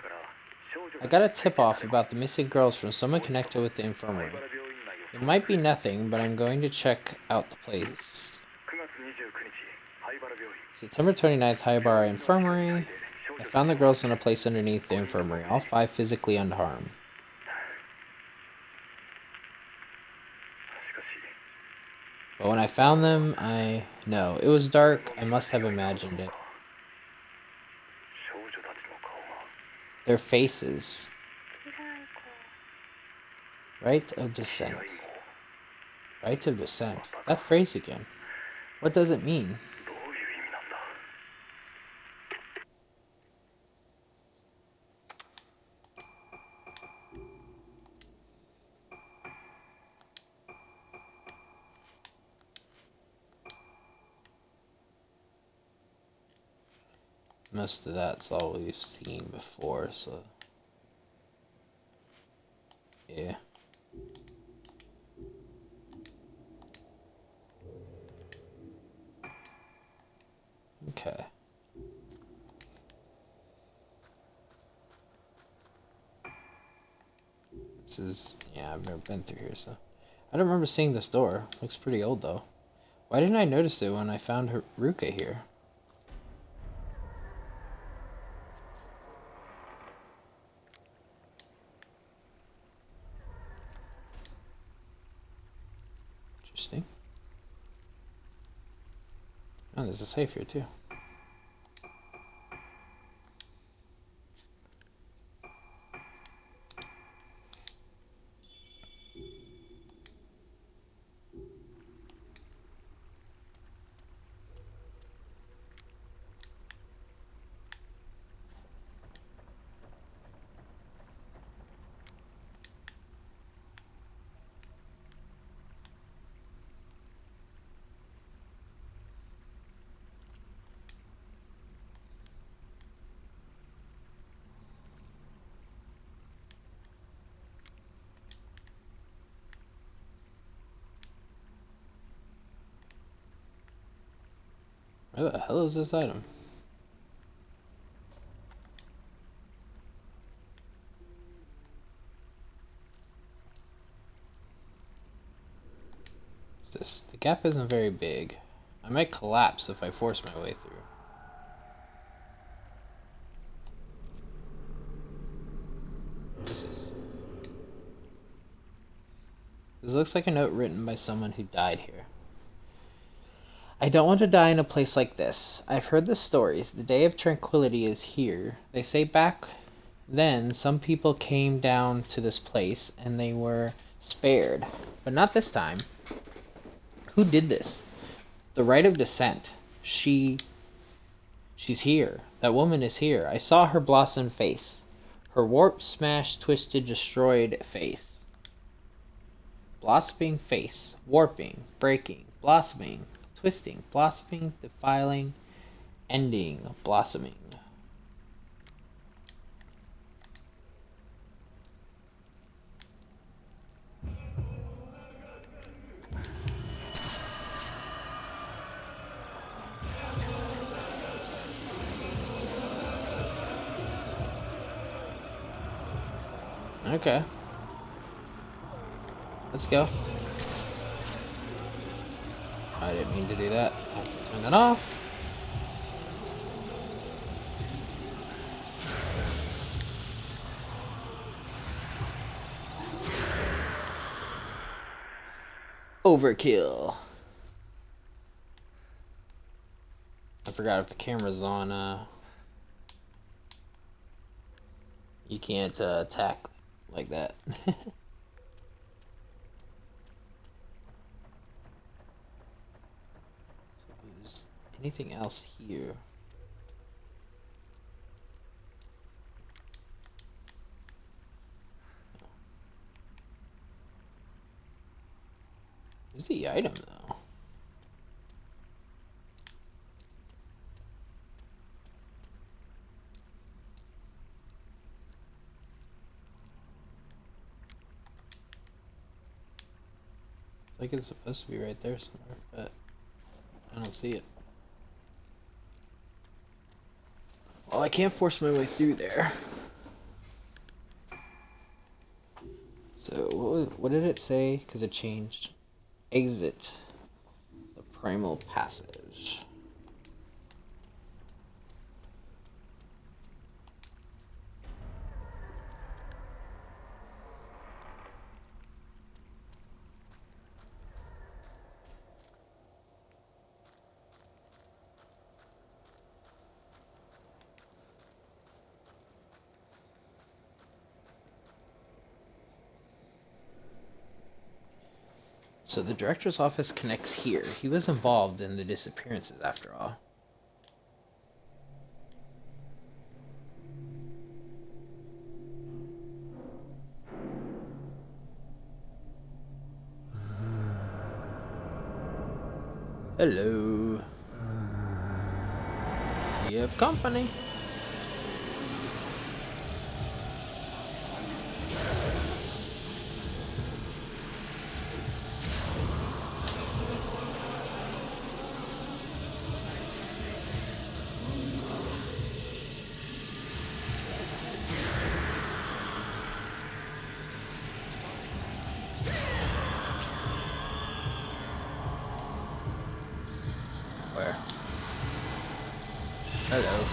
I got a tip-off about the missing girls from someone connected with the infirmary. It might be nothing, but I'm going to check out the place. September 29th, Haibara Infirmary. I found the girls in a place underneath the infirmary, all 5 physically unharmed. But when I found them, No, it was dark. I must have imagined it. Their faces. Rite of descent. Rite of descent. That phrase again. What does it mean? Most of that's all we've seen before, so... yeah. Okay. This is... yeah, I've never been through here, so... I don't remember seeing this door. Looks pretty old, though. Why didn't I notice it when I found Ruka here? Interesting. Oh, there's a safe here, too. Where the hell is this item? What's this? The gap isn't very big. I might collapse if I force my way through. What is this? This looks like a note written by someone who died here. I don't want to die in a place like this. I've heard the stories. The day of tranquility is here. They say back then some people came down to this place and they were spared. But not this time. Who did this? The rite of descent. She's here. That woman is here. I saw her blossom face. Her warped, smashed, twisted, destroyed face. Blossoming face. Warping. Breaking. Blossoming. Twisting, blossoming, defiling, ending, blossoming. Okay. Let's go. I didn't mean to do that. Turn that off. Overkill. I forgot if the camera's on, you can't attack like that. Anything else here? Where's the item though? It's like it's supposed to be right there somewhere, but I don't see it. Well, I can't force my way through there. So what did it say? Because it changed. Exit the primal passage. So the director's office connects here. He was involved in the disappearances after all. Hello. You have company. Where? Hello.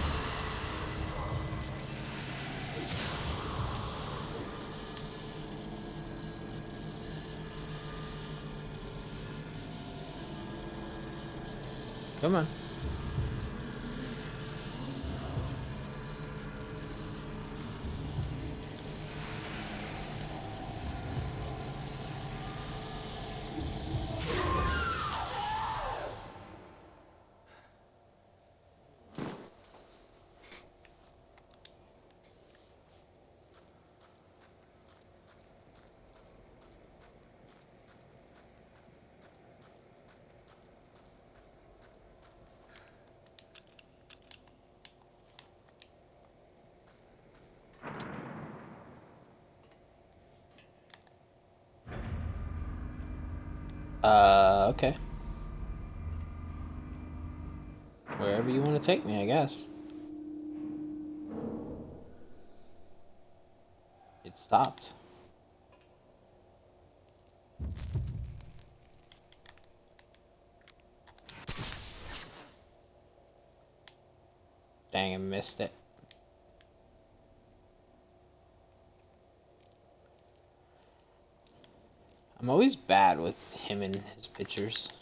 Come on. Okay. Wherever you want to take me, I guess. It stopped. Dang, I missed it. I'm always bad with him and his pictures.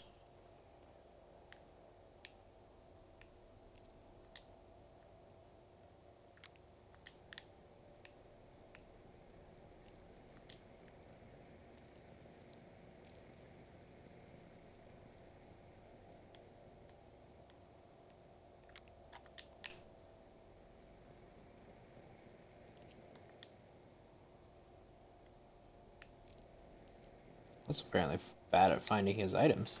I was apparently bad at finding his items.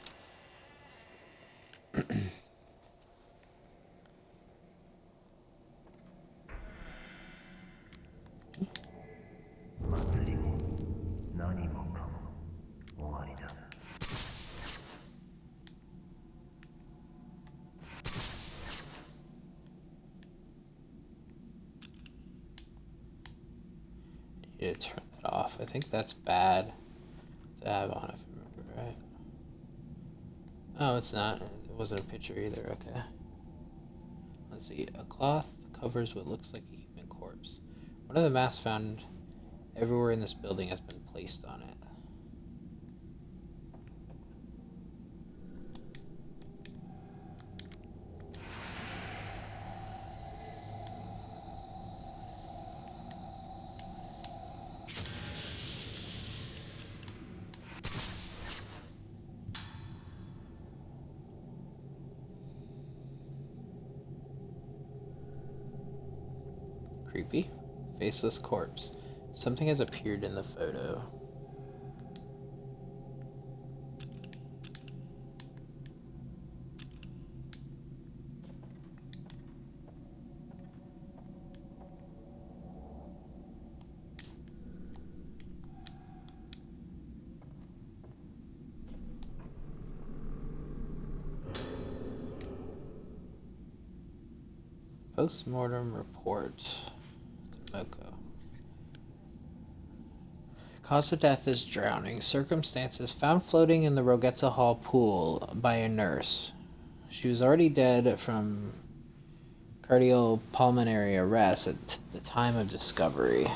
Need to turn that off. I think that's bad to have on, if I remember right. Oh, it's not. It wasn't a picture either. Okay. Let's see. A cloth covers what looks like a human corpse. One of the masks found everywhere in this building has been placed on it. Creepy. Faceless corpse. Something has appeared in the photo. Post-mortem report. Tomoko. Cause of death is drowning. Circumstances found floating in the Rogetta Hall pool by a nurse. She was already dead from cardiopulmonary arrest at the time of discovery.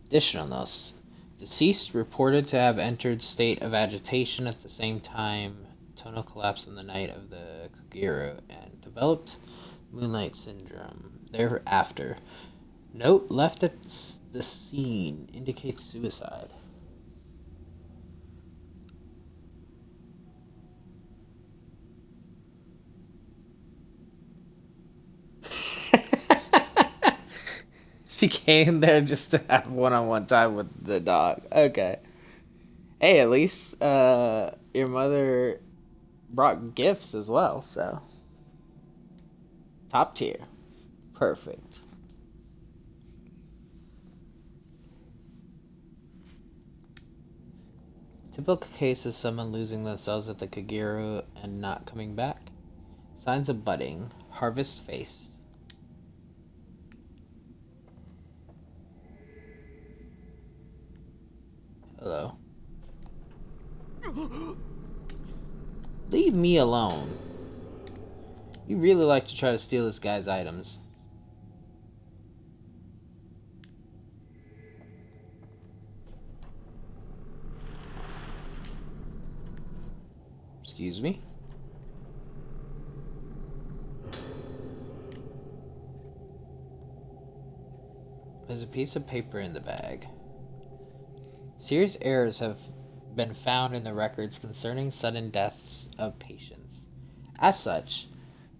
Additional notes. Deceased reported to have entered state of agitation at the same time tonal collapse on the night of the Kagero and developed moonlight syndrome thereafter. Note left at the scene indicates suicide. She came there just to have one-on-one time with the dog. Okay. Hey, at least your mother brought gifts as well, so top tier. Perfect. Typical case of someone losing themselves at the Kagero and not coming back. Signs of budding. Harvest face. Hello. Leave me alone. You really like to try to steal this guy's items. Excuse me? There's a piece of paper in the bag. Serious errors have been found in the records concerning sudden deaths of patients. As such,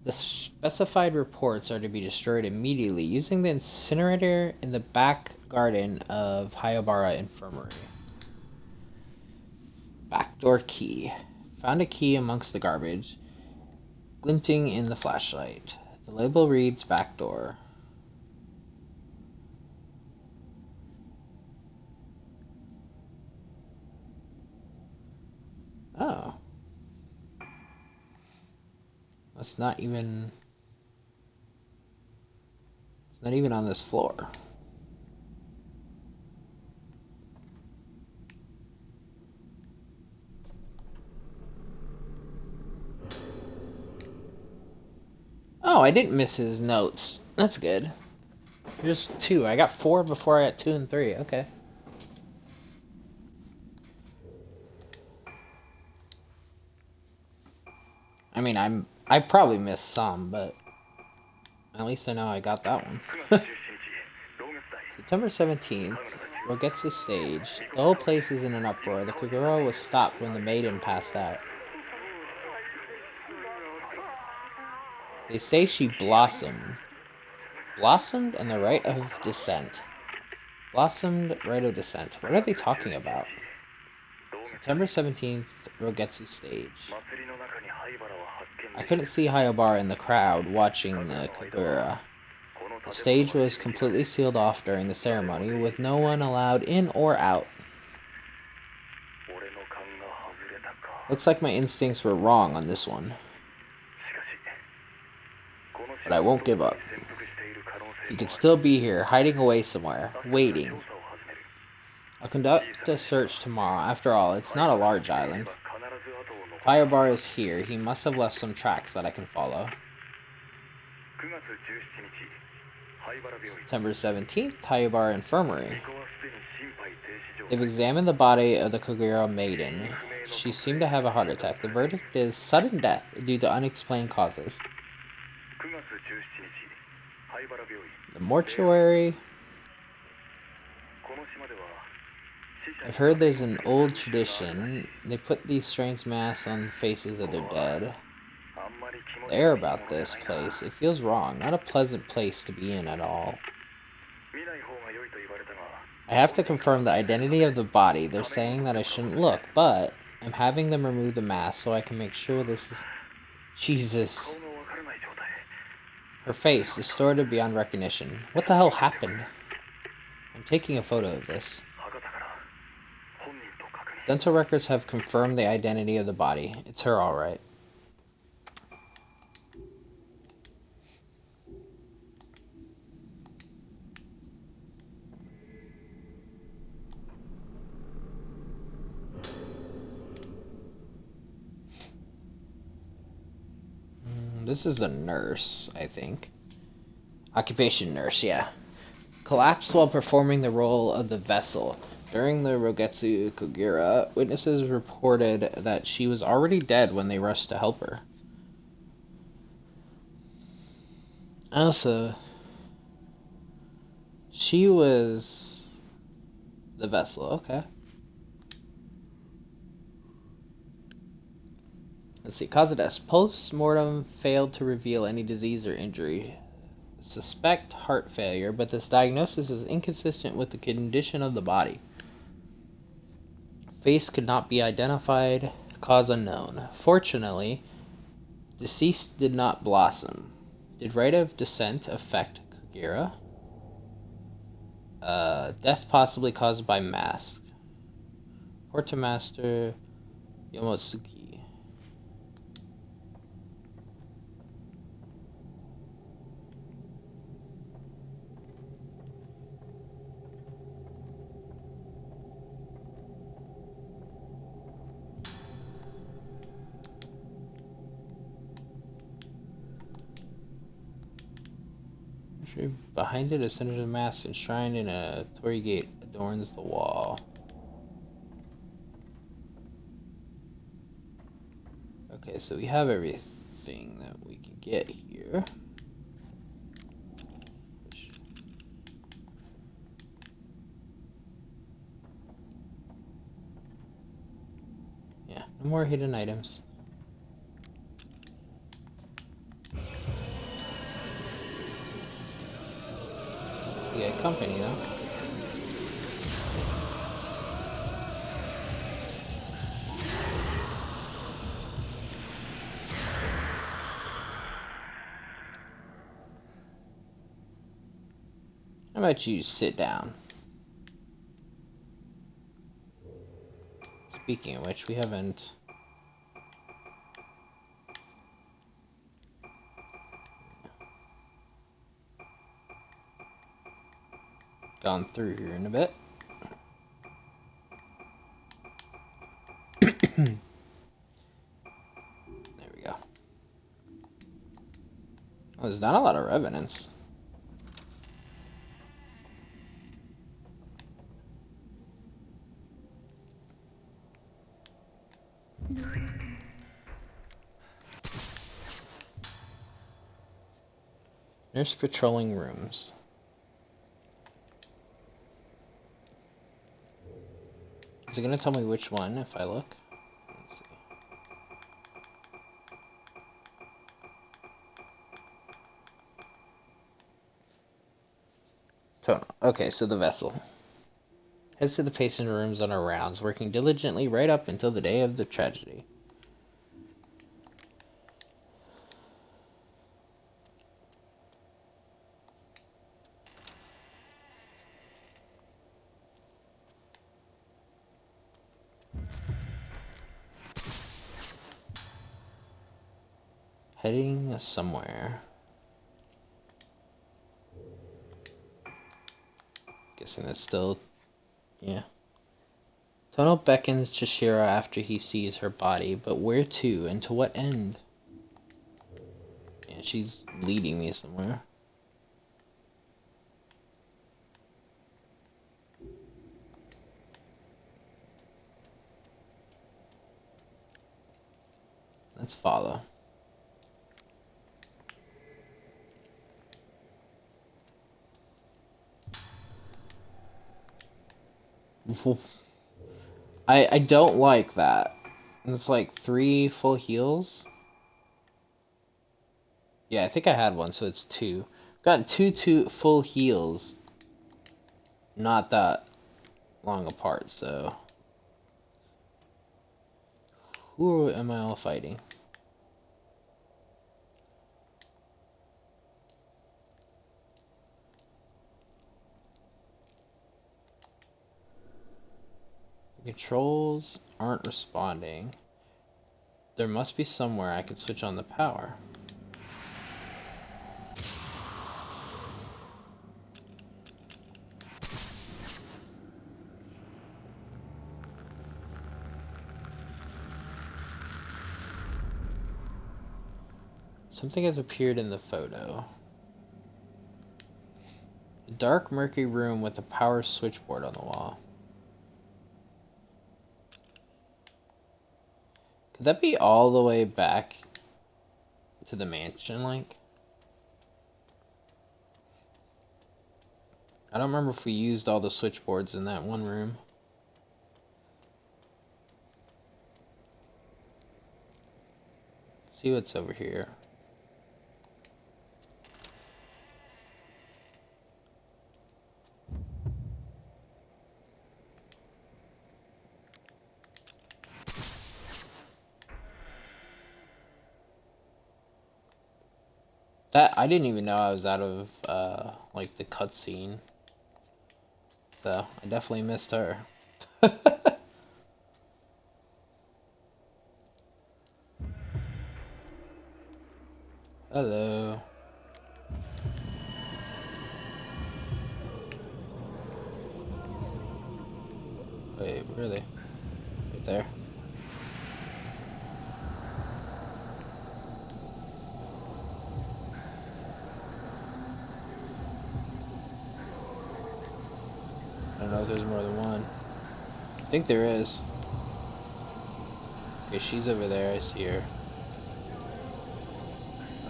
the specified reports are to be destroyed immediately using the incinerator in the back garden of Hayabara Infirmary. Backdoor key. Found a key amongst the garbage, glinting in the flashlight. The label reads backdoor. Oh. It's not even on this floor. Oh, I didn't miss his notes. That's good. There's 2. I got 4 before I got 2 and 3. Okay. I mean, I probably missed some, but at least I know I got that one. September 17th, Rogetsu stage. The whole place is in an uproar. The Kagero was stopped when the maiden passed out. They say she blossomed. Blossomed and the rite of descent. Blossomed rite of descent. What are they talking about? September 17th, Rogetsu stage. I couldn't see Hayabara in the crowd watching the Kagura. The stage was completely sealed off during the ceremony, with no one allowed in or out. Looks like my instincts were wrong on this one. But I won't give up. You could still be here, hiding away somewhere, waiting. I'll conduct a search tomorrow. After all, it's not a large island. If Hayabara is here, he must have left some tracks that I can follow. September 17th, Hayabara Infirmary. They've examined the body of the Kagura maiden. She seemed to have a heart attack. The verdict is sudden death due to unexplained causes. The mortuary. I've heard there's an old tradition. They put these strange masks on the faces of their dead. The air about this place, it feels wrong. Not a pleasant place to be in at all. I have to confirm the identity of the body. They're saying that I shouldn't look, but I'm having them remove the mask so I can make sure this is... Jesus. Her face, distorted beyond recognition. What the hell happened? I'm taking a photo of this. Dental records have confirmed the identity of the body. It's her, alright. This is a nurse, I think. Occupation nurse, yeah. Collapsed while performing the role of the vessel. During the Rogetsu Kogura, witnesses reported that she was already dead when they rushed to help her. Also, she was the vessel, okay. Let's see, cause of death. Post-mortem failed to reveal any disease or injury. Suspect heart failure, but this diagnosis is inconsistent with the condition of the body. Face could not be identified, cause unknown. Fortunately, deceased did not blossom. Did rite of descent affect Kagura? Death possibly caused by mask. Quartermaster Yomotsuki. Behind it, a center of mask enshrined in a torii gate adorns the wall. Okay, so we have everything that we can get here. Yeah, no more hidden items. We got company though. How about you sit down? Speaking of which, we haven't gone through here in a bit. There we go. Oh, there's not a lot of revenants. Nurse patrolling rooms. Is it gonna tell me which one if I look? Let's see. So, okay, so the vessel. Heads to the patient rooms on her rounds, working diligently right up until the day of the tragedy. Heading somewhere. Guessing that's still... yeah. Tono beckons Chishira after he sees her body, but where to and to what end? Yeah, she's leading me somewhere. Let's follow. I don't like that. It's like 3 full heals. Yeah, I think I had one, so it's 2. Got two full heals. Not that long apart, so... who am I all fighting? The controls aren't responding. There must be somewhere I can switch on the power. Something has appeared in the photo. A dark, murky room with a power switchboard on the wall. Could that be all the way back to the mansion, like? I don't remember if we used all the switchboards in that one room. Let's see what's over here. That I didn't even know I was out of like the cutscene. So I definitely missed her. Hello. Wait, where are they? Right there. I don't know if there's more than one. I think there is. Okay, she's over there. I see her.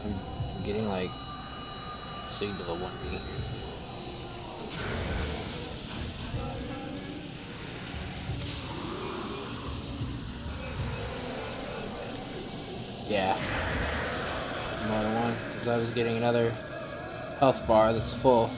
I'm getting like signal 1D. Yeah. More than one. Because I was getting another health bar that's full.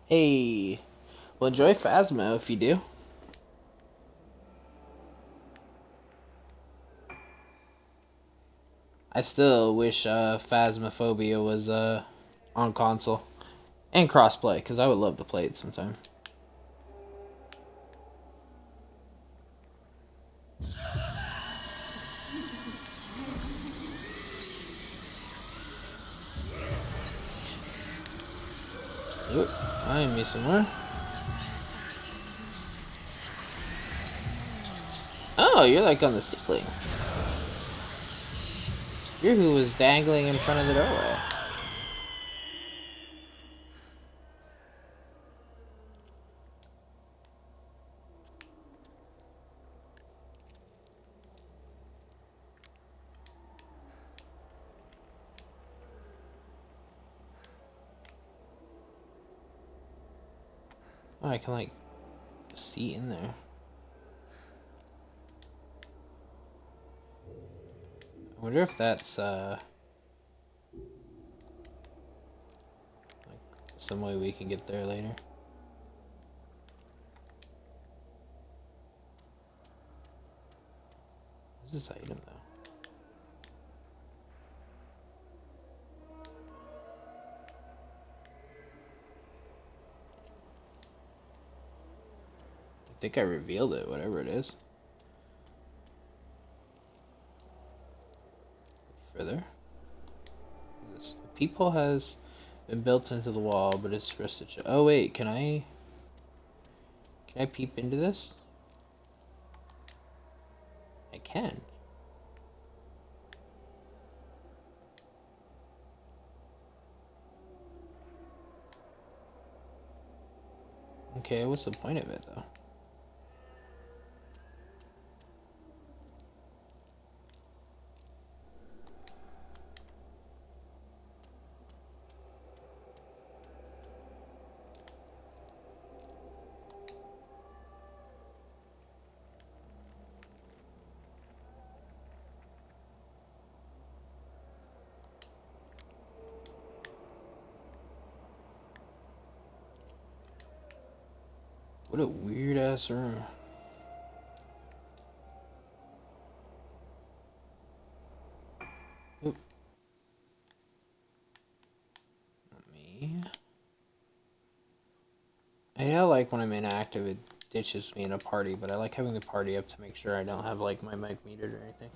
Hey, well, enjoy Phasmo if you do. I still wish Phasmophobia was on console and crossplay, because I would love to play it sometime. Oop, I'm missing one. Oh, you're like on the ceiling. You're who was dangling in front of the doorway. Oh, I can like see in there. I wonder if that's like some way we can get there later. What's this item though? I think I revealed it, whatever it is. Further. This the peephole has been built into the wall, but it's for us to show. Oh wait, can I peep into this? I can. Okay, what's the point of it though? What a weird ass room. Oop. Not me. I like when I'm inactive, it ditches me in a party, but I like having the party up to make sure I don't have like my mic muted or anything.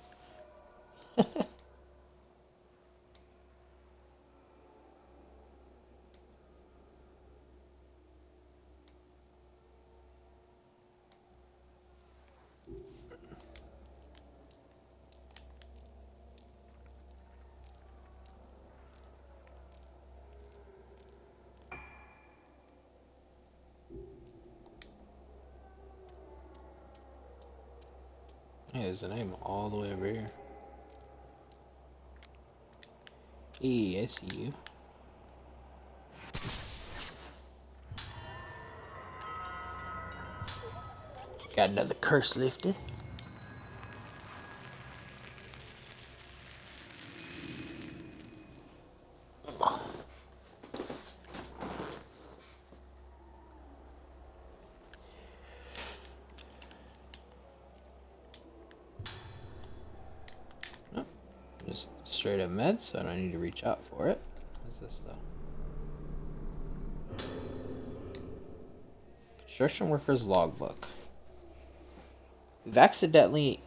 Yeah, there's a name all the way over here. Hey, I see you. Got another curse lifted. Oh, just straight up meds, so I don't need to reach out for it. What's this though? Construction workers logbook. We've accidentally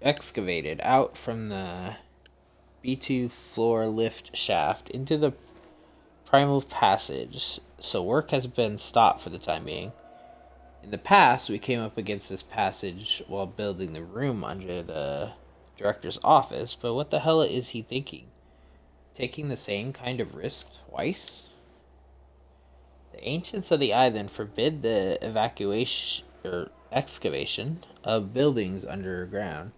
excavated out from the B2 floor lift shaft into the primal passage, so work has been stopped for the time being. In the past, we came up against this passage while building the room under the director's office, but what the hell is he thinking? Taking the same kind of risk twice? The ancients of the island forbid the evacuation or excavation of buildings underground.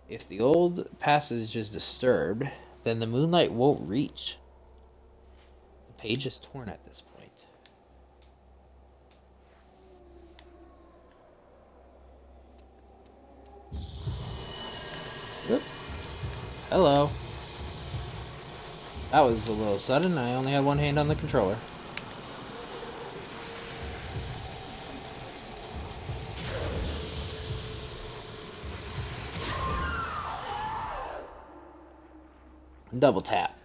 If the old passage is disturbed, then the moonlight won't reach. The page is torn at this point. Oop. Hello. That was a little sudden. I only had one hand on the controller. Double tap.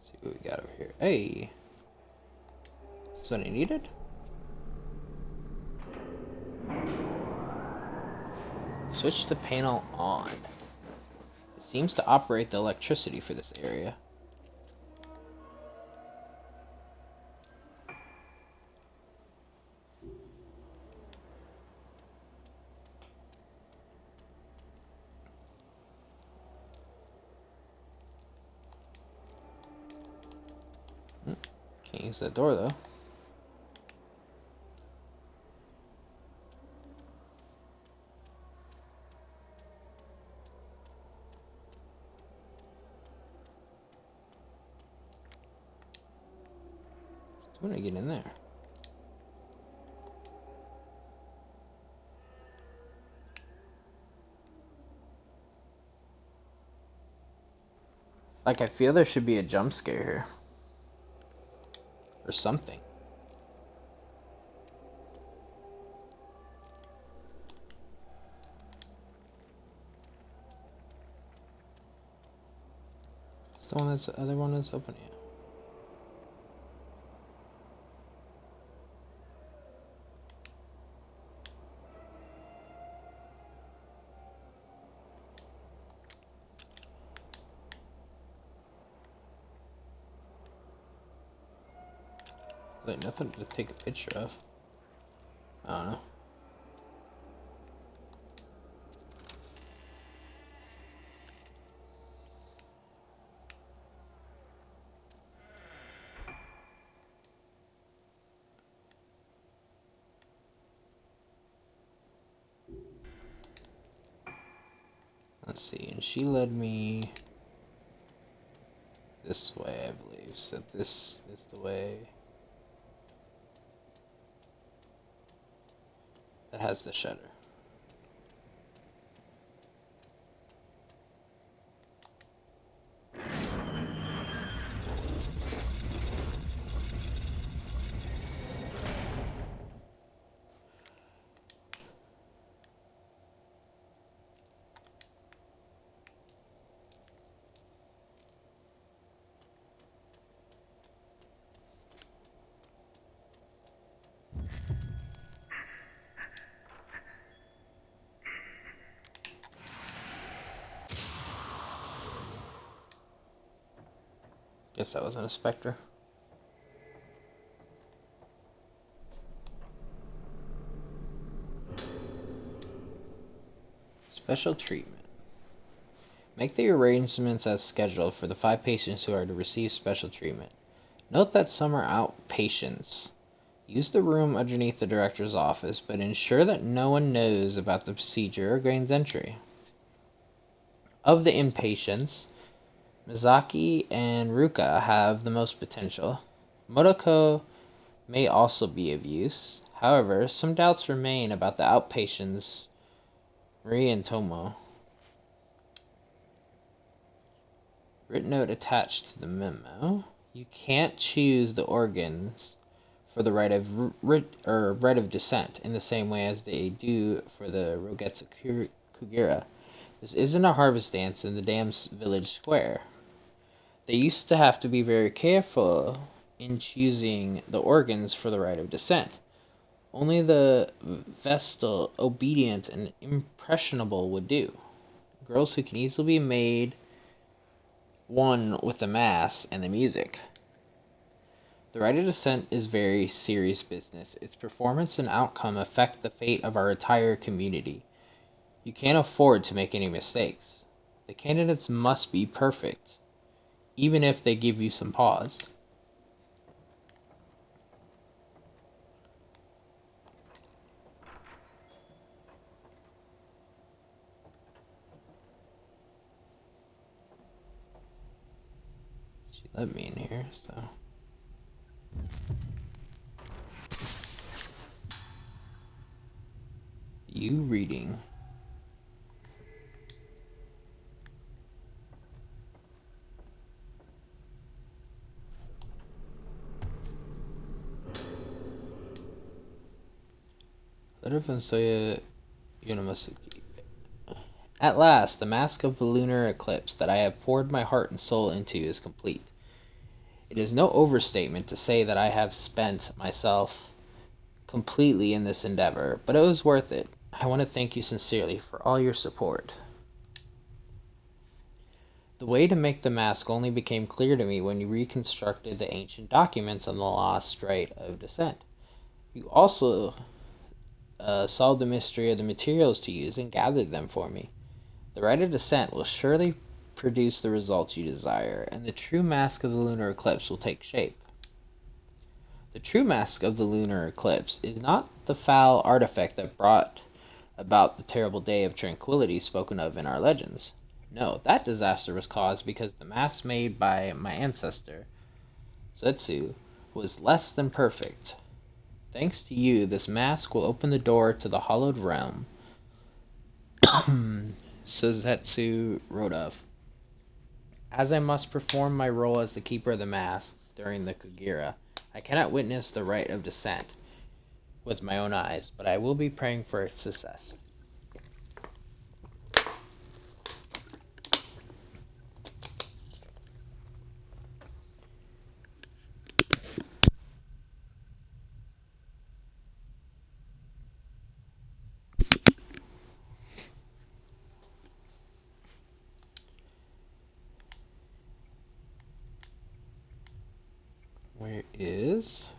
See what we got over here. Hey. Is what I needed? Switch the panel on. It seems to operate the electricity for this area. Can't use that door though. When do I get in there? Like, I feel there should be a jump scare here. Or something. It's the one that's the other one that's open, yeah. Like nothing to take a picture of. I don't know. Let's see, and she led me this way, I believe. So this is the way that has the shutter. Guess that wasn't a specter. Special treatment. Make the arrangements as scheduled for the 5 patients who are to receive special treatment. Note that some are outpatients. Use the room underneath the director's office, but ensure that no one knows about the procedure or gains entry. Of the inpatients, Mizaki and Ruka have the most potential. Motoko may also be of use. However, some doubts remain about the outpatients, Marie and Tomo. Written note attached to the memo. You can't choose the organs for the right of descent in the same way as they do for the Rogetsu Kugira. This isn't a harvest dance in the damn village square. They used to have to be very careful in choosing the organs for the right of descent. Only the vestal, obedient, and impressionable would do. Girls who can easily be made one with the mass and the music. The right of descent is very serious business. Its performance and outcome affect the fate of our entire community. You can't afford to make any mistakes. The candidates must be perfect, even if they give you some pause. She let me in here, so... You reading. Letter from Soya Yonomasuki. At last, the mask of the lunar eclipse that I have poured my heart and soul into is complete. It is no overstatement to say that I have spent myself completely in this endeavor, but it was worth it. I want to thank you sincerely for all your support. The way to make the mask only became clear to me when you reconstructed the ancient documents on the lost rite of descent. You also solved the mystery of the materials to use and gathered them for me. The rite of descent will surely produce the results you desire, and the true mask of the lunar eclipse will take shape. The true mask of the lunar eclipse is not the foul artifact that brought about the terrible day of tranquility spoken of in our legends. No, that disaster was caused because the mask made by my ancestor, Zetsu, was less than perfect. Thanks to you, this mask will open the door to the hallowed realm. So Zetsu wrote of. As I must perform my role as the keeper of the mask during the Kugira, I cannot witness the rite of descent with my own eyes, but I will be praying for its success. Where is...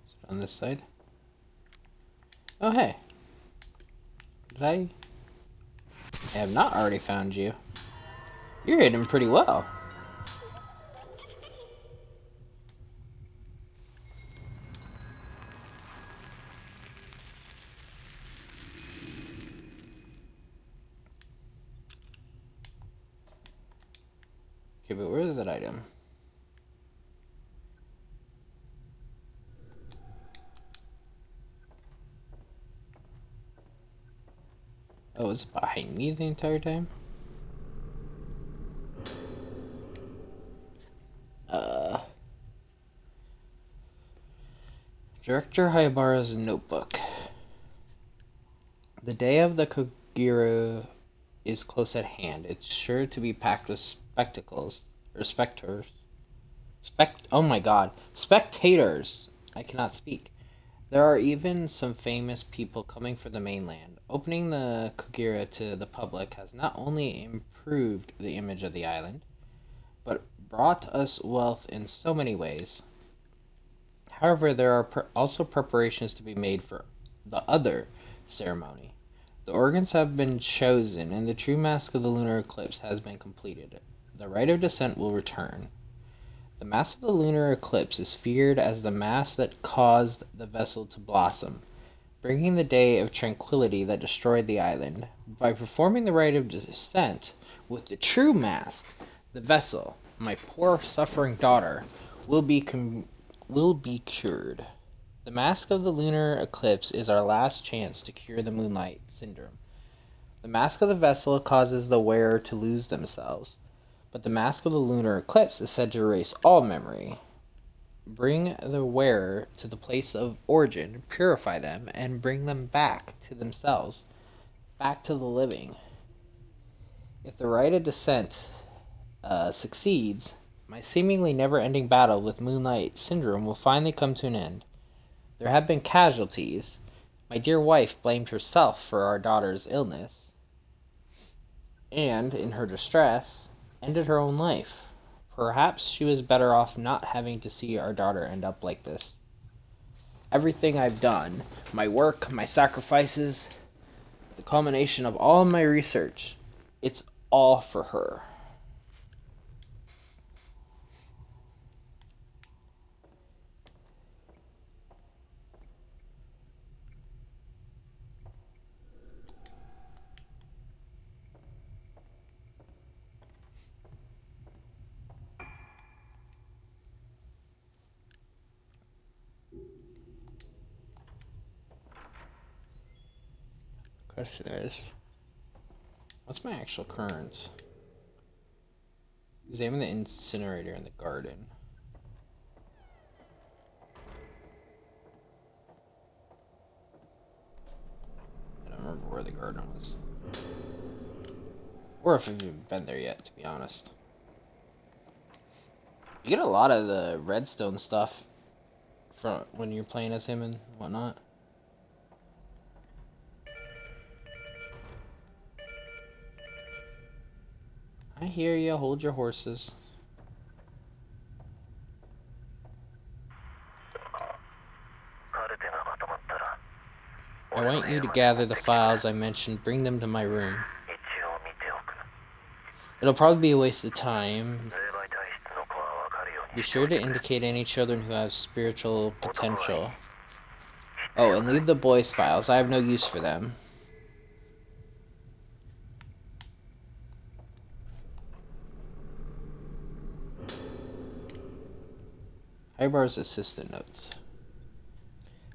Is it on this side? Oh, hey. Did I have not already found you. You're hidden pretty well. Okay, but where is that item? Oh, it's behind me the entire time? Director Hayabara's notebook. The day of the Kogiro is close at hand. It's sure to be packed with spectacles. Or spectators. Oh my god. Spectators! I cannot speak. There are even some famous people coming from the mainland. Opening the Kogiro to the public has not only improved the image of the island, but brought us wealth in so many ways. However, there are also preparations to be made for the other ceremony. The organs have been chosen, and the true mask of the lunar eclipse has been completed. The rite of descent will return. The mask of the lunar eclipse is feared as the mask that caused the vessel to blossom, bringing the day of tranquility that destroyed the island. By performing the rite of descent with the true mask, the vessel, my poor suffering daughter, will be cured. The mask of the lunar eclipse is our last chance to cure the moonlight syndrome. The mask of the vessel causes the wearer to lose themselves, but the mask of the lunar eclipse is said to erase all memory. Bring the wearer to the place of origin, purify them, and bring them back to themselves, back to the living. If the rite of descent succeeds, my seemingly never-ending battle with moonlight syndrome will finally come to an end. There have been casualties. My dear wife blamed herself for our daughter's illness, and, in her distress, ended her own life. Perhaps she was better off not having to see our daughter end up like this. Everything I've done, my work, my sacrifices, the culmination of all my research, it's all for her. Question is, what's my actual current? Examine the incinerator in the garden. I don't remember where the garden was. Or if I've even been there yet, to be honest. You get a lot of the redstone stuff from when you're playing as him and whatnot. I hear you. Hold your horses. I want you to gather the files I mentioned, bring them to my room. It'll probably be a waste of time. Be sure to indicate any children who have spiritual potential. Oh, and leave the boys' files. I have no use for them. Hybar's assistant notes.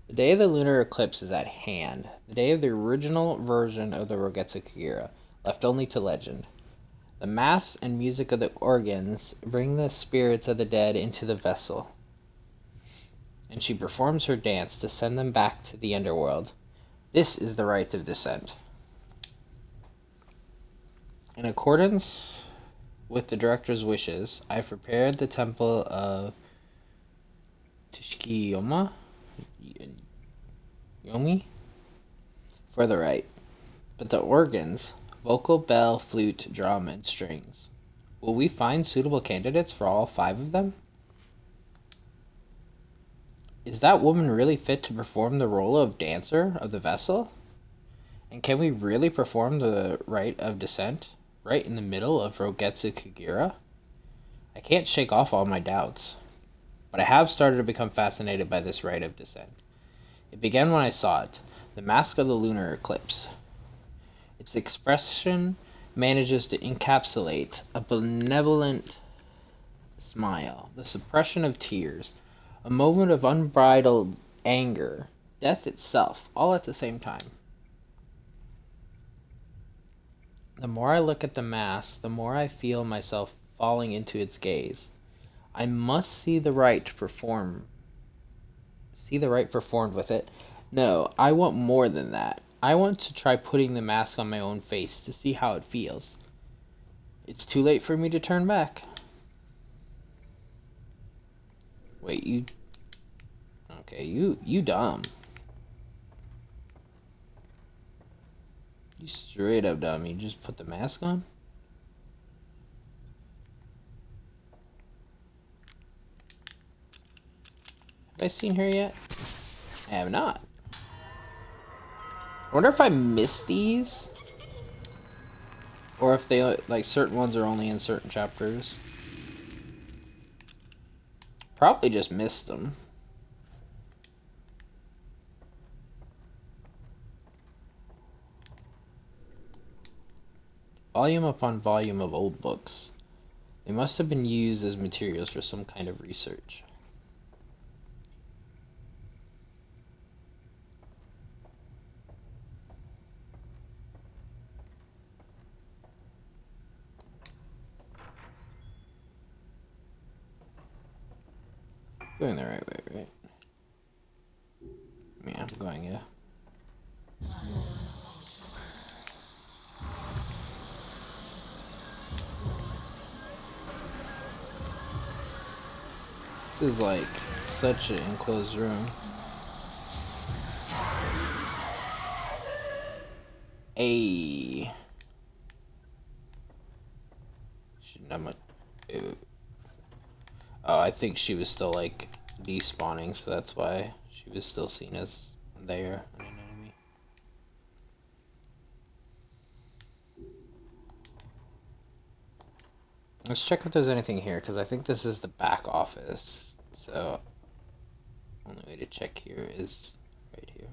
The day of the lunar eclipse is at hand. The day of the original version of the Rogetsu Kagura, left only to legend. The mass and music of the organs bring the spirits of the dead into the vessel, and she performs her dance to send them back to the underworld. This is the rite of descent. In accordance with the director's wishes, I have prepared the temple of Tishikiyoma Yomi for the rite, but the organs, vocal, bell, flute, drum, and strings. Will we find suitable candidates for all 5 of them? Is that woman really fit to perform the role of dancer of the vessel? And can we really perform the rite of descent right in the middle of Rogetsu Kagura? I can't shake off all my doubts, but I have started to become fascinated by this rite of descent. It began when I saw it, the mask of the lunar eclipse. Its expression manages to encapsulate a benevolent smile, the suppression of tears, a moment of unbridled anger, death itself, all at the same time. The more I look at the mask, the more I feel myself falling into its gaze. I must see the rite performed with it. No, I want more than that. I want to try putting the mask on my own face to see how it feels. It's too late for me to turn back. Wait, you... Okay, you dumb. You straight up dumb. You just put the mask on? Have I seen her yet? I have not. I wonder if I missed these? Or if they, like, certain ones are only in certain chapters. Probably just missed them. Volume upon volume of old books. They must have been used as materials for some kind of research. Going the right way, right? Yeah, I'm going, yeah. This is like such an enclosed room. Hey. Shouldn't have much. Oh, I think she was still like despawning, so that's why she was still seen as there, an enemy. Let's check if there's anything here, because I think this is the back office. So, only way to check here is right here.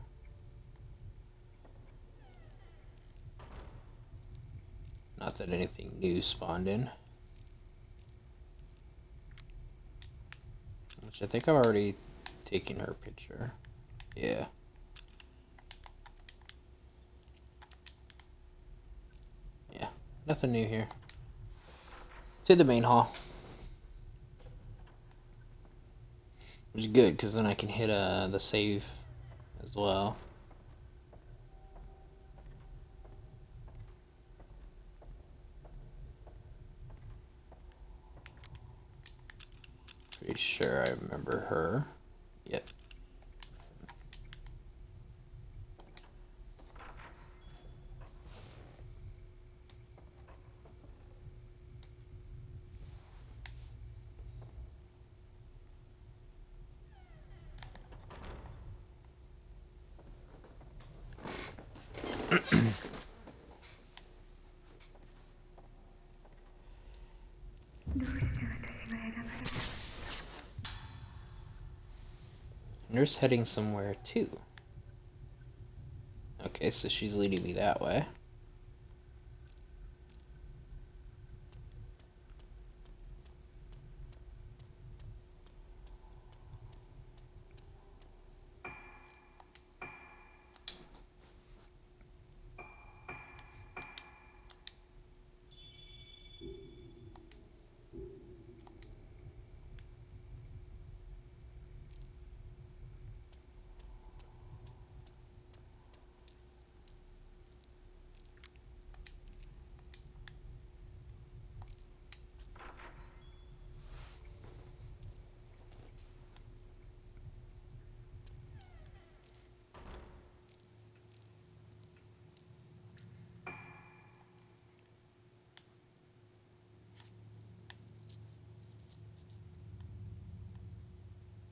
Not that anything new spawned in. Which I think I've already taken her picture. Yeah. Yeah, nothing new here. To the main hall. Which is good, because then I can hit the save as well. Pretty sure I remember her. Yep. Nurse heading somewhere too. Okay, so she's leading me that way.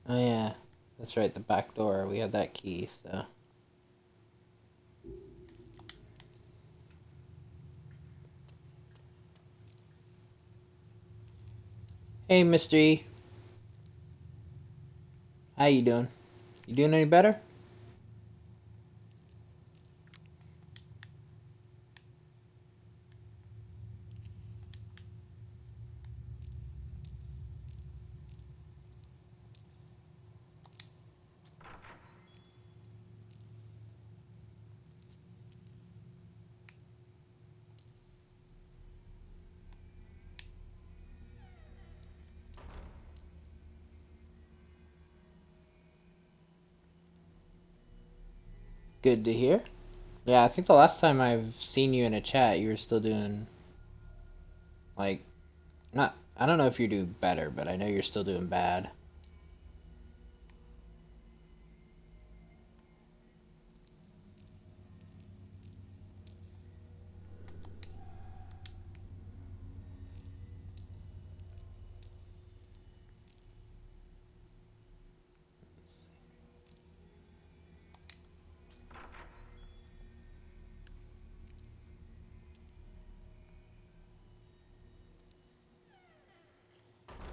Oh yeah, that's right, the back door. We have that key, so. Hey, Mystery. How you doing? You doing any better? Good to hear. Yeah, I think the last time I've seen you in a chat, you were still doing, like, not. I don't know if you're doing better, but I know you're still doing bad.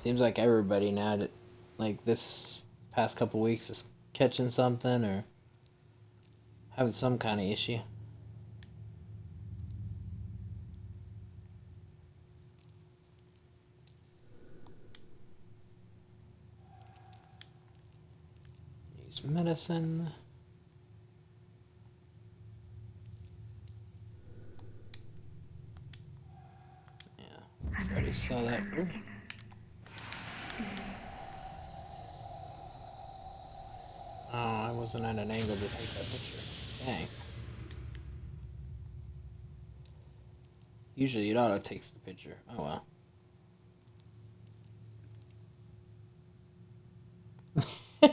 Seems like everybody now, that, like this past couple weeks, is catching something or having some kind of issue. Use medicine. Yeah, already saw that. Ooh. Oh, I wasn't at an angle to take that picture. Dang. Usually it auto takes the picture. Oh well.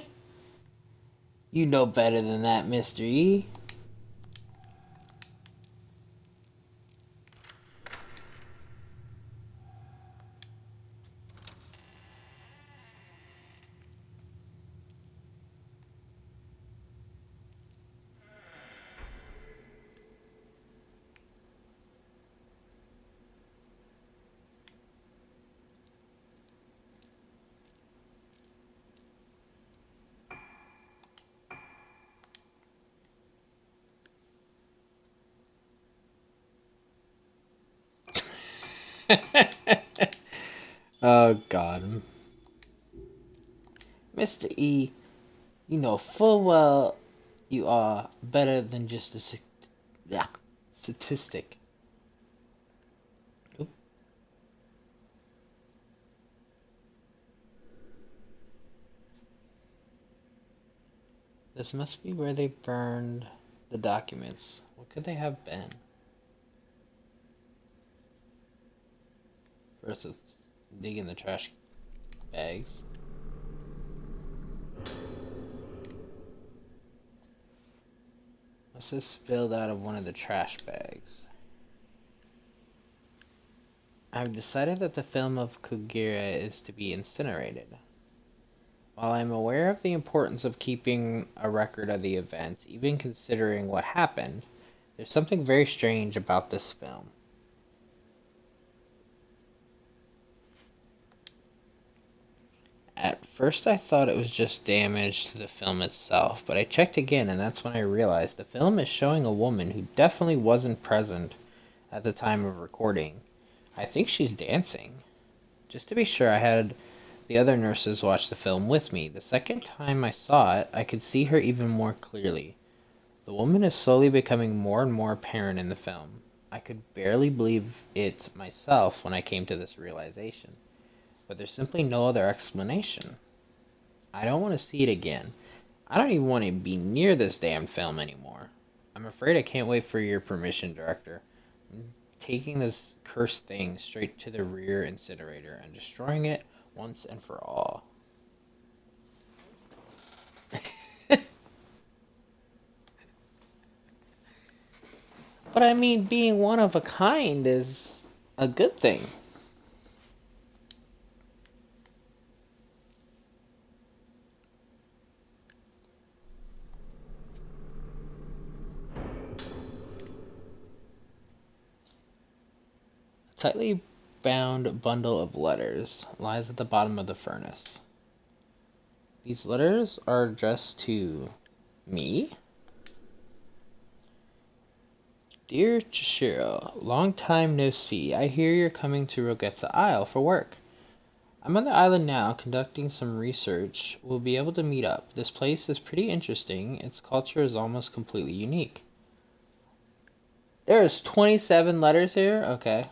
You know better than that, Mr. E. Oh God. Mr. E, you know full well you are better than just a yeah, statistic. Oop. This must be where they burned the documents. What could they have been? First, let's dig in the trash bags. Let's just spilled out of one of the trash bags. I've decided that the film of Kugera is to be incinerated. While I am aware of the importance of keeping a record of the events, even considering what happened, there's something very strange about this film. At first I thought it was just damage to the film itself, but I checked again and that's when I realized the film is showing a woman who definitely wasn't present at the time of recording. I think she's dancing. Just to be sure, I had the other nurses watch the film with me. The second time I saw it, I could see her even more clearly. The woman is slowly becoming more and more apparent in the film. I could barely believe it myself when I came to this realization. But there's simply no other explanation. I don't want to see it again. I don't even want to be near this damn film anymore. I'm afraid I can't wait for your permission, director. I'm taking this cursed thing straight to the rear incinerator and destroying it once and for all. But I mean, being one of a kind is a good thing. A tightly bound bundle of letters lies at the bottom of the furnace. These letters are addressed to me? Dear Chishiro, long time no see. I hear you're coming to Rogetsa Isle for work. I'm on the island now, conducting some research. We'll be able to meet up. This place is pretty interesting. Its culture is almost completely unique. There's 27 letters here? Okay.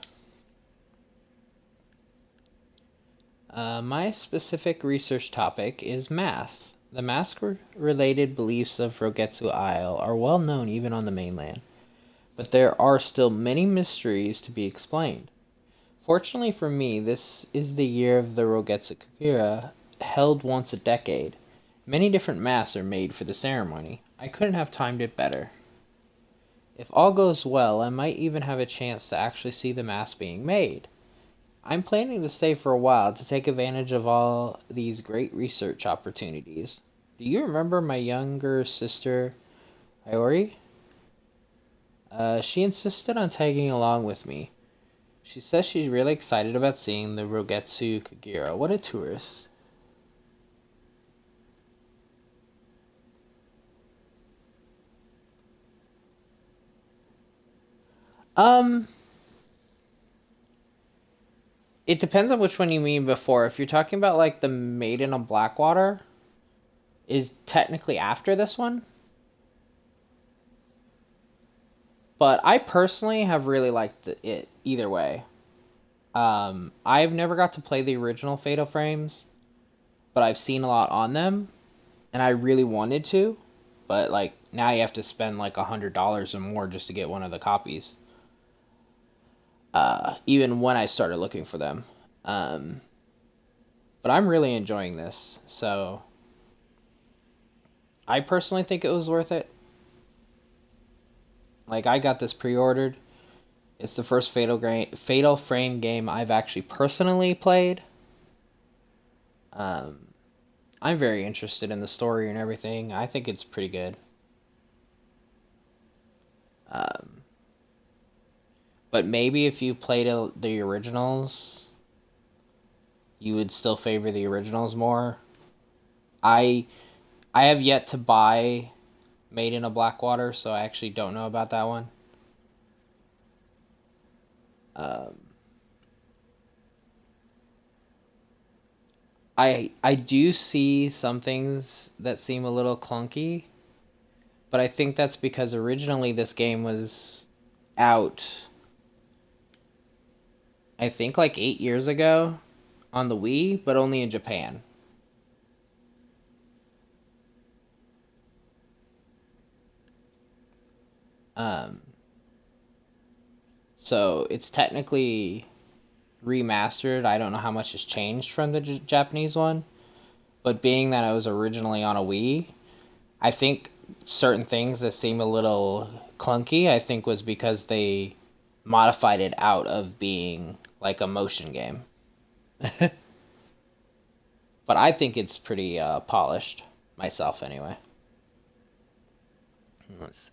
My specific research topic is mass. The mask-related beliefs of Rogetsu Isle are well known even on the mainland, but there are still many mysteries to be explained. Fortunately for me, this is the year of the Rogetsu Kukira, held once a decade. Many different masks are made for the ceremony. I couldn't have timed it better. If all goes well, I might even have a chance to actually see the mask being made. I'm planning to stay for a while to take advantage of all these great research opportunities. Do you remember my younger sister, Iori? She insisted on tagging along with me. She says she's really excited about seeing the Rogetsu Kagura. What a tourist. Um, it depends on which one you mean before. If you're talking about like the Maiden of Blackwater, is technically after this one. But I personally have really liked it either way. I've never got to play the original Fatal Frames, but I've seen a lot on them, and I really wanted to. But like now you have to spend like $100 or more just to get one of the copies. Even when I started looking for them. But I'm really enjoying this, so I personally think it was worth it. Like I got this pre-ordered. It's the first Fatal Frame game I've actually personally played. Um, I'm very interested in the story and everything. I think it's pretty good. Um, but maybe if you played the originals, you would still favor the originals more. I I have yet to buy Maiden of Blackwater, so I actually don't know about that one. Um, I do see some things that seem a little clunky, but I think that's because originally this game was out, I think like 8 years ago on the Wii, but only in Japan. Um, so it's technically remastered. I don't know how much has changed from the Japanese one, but being that it was originally on a Wii, I think certain things that seem a little clunky, I think was because they modified it out of being like a motion game. But I think it's pretty polished myself anyway. Let's see.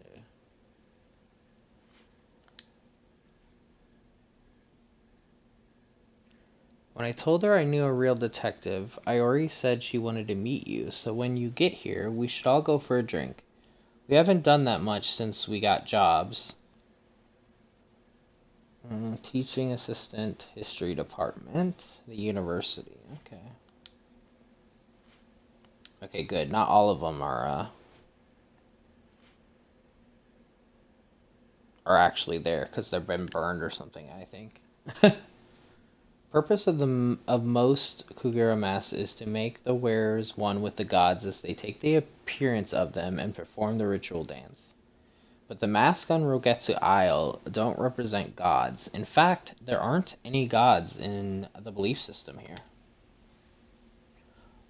When I told her I knew a real detective, Iori said she wanted to meet you, so when you get here, we should all go for a drink. We haven't done that much since we got jobs. Teaching assistant, history department, the university. Okay. Okay, good. Not all of them are actually there because they've been burned or something, I think. Purpose of most Kugura masks is to make the wearers one with the gods as they take the appearance of them and perform the ritual dance. But the masks on Rogetsu Isle don't represent gods. In fact, there aren't any gods in the belief system here.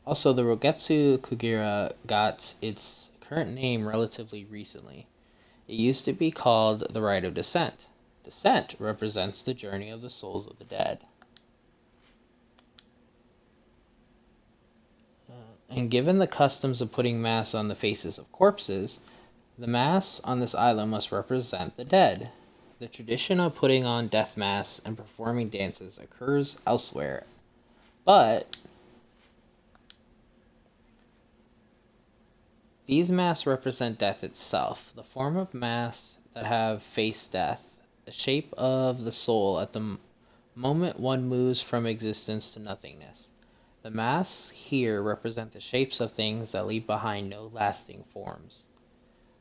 Also, the Rogetsu Kugura got its current name relatively recently. It used to be called the Rite of Descent. Descent represents the journey of the souls of the dead. And given the customs of putting masks on the faces of corpses, the masks on this island must represent the dead. The tradition of putting on death masks and performing dances occurs elsewhere, but these masks represent death itself, the form of masks that have faced death, the shape of the soul at the moment one moves from existence to nothingness. The masks here represent the shapes of things that leave behind no lasting forms.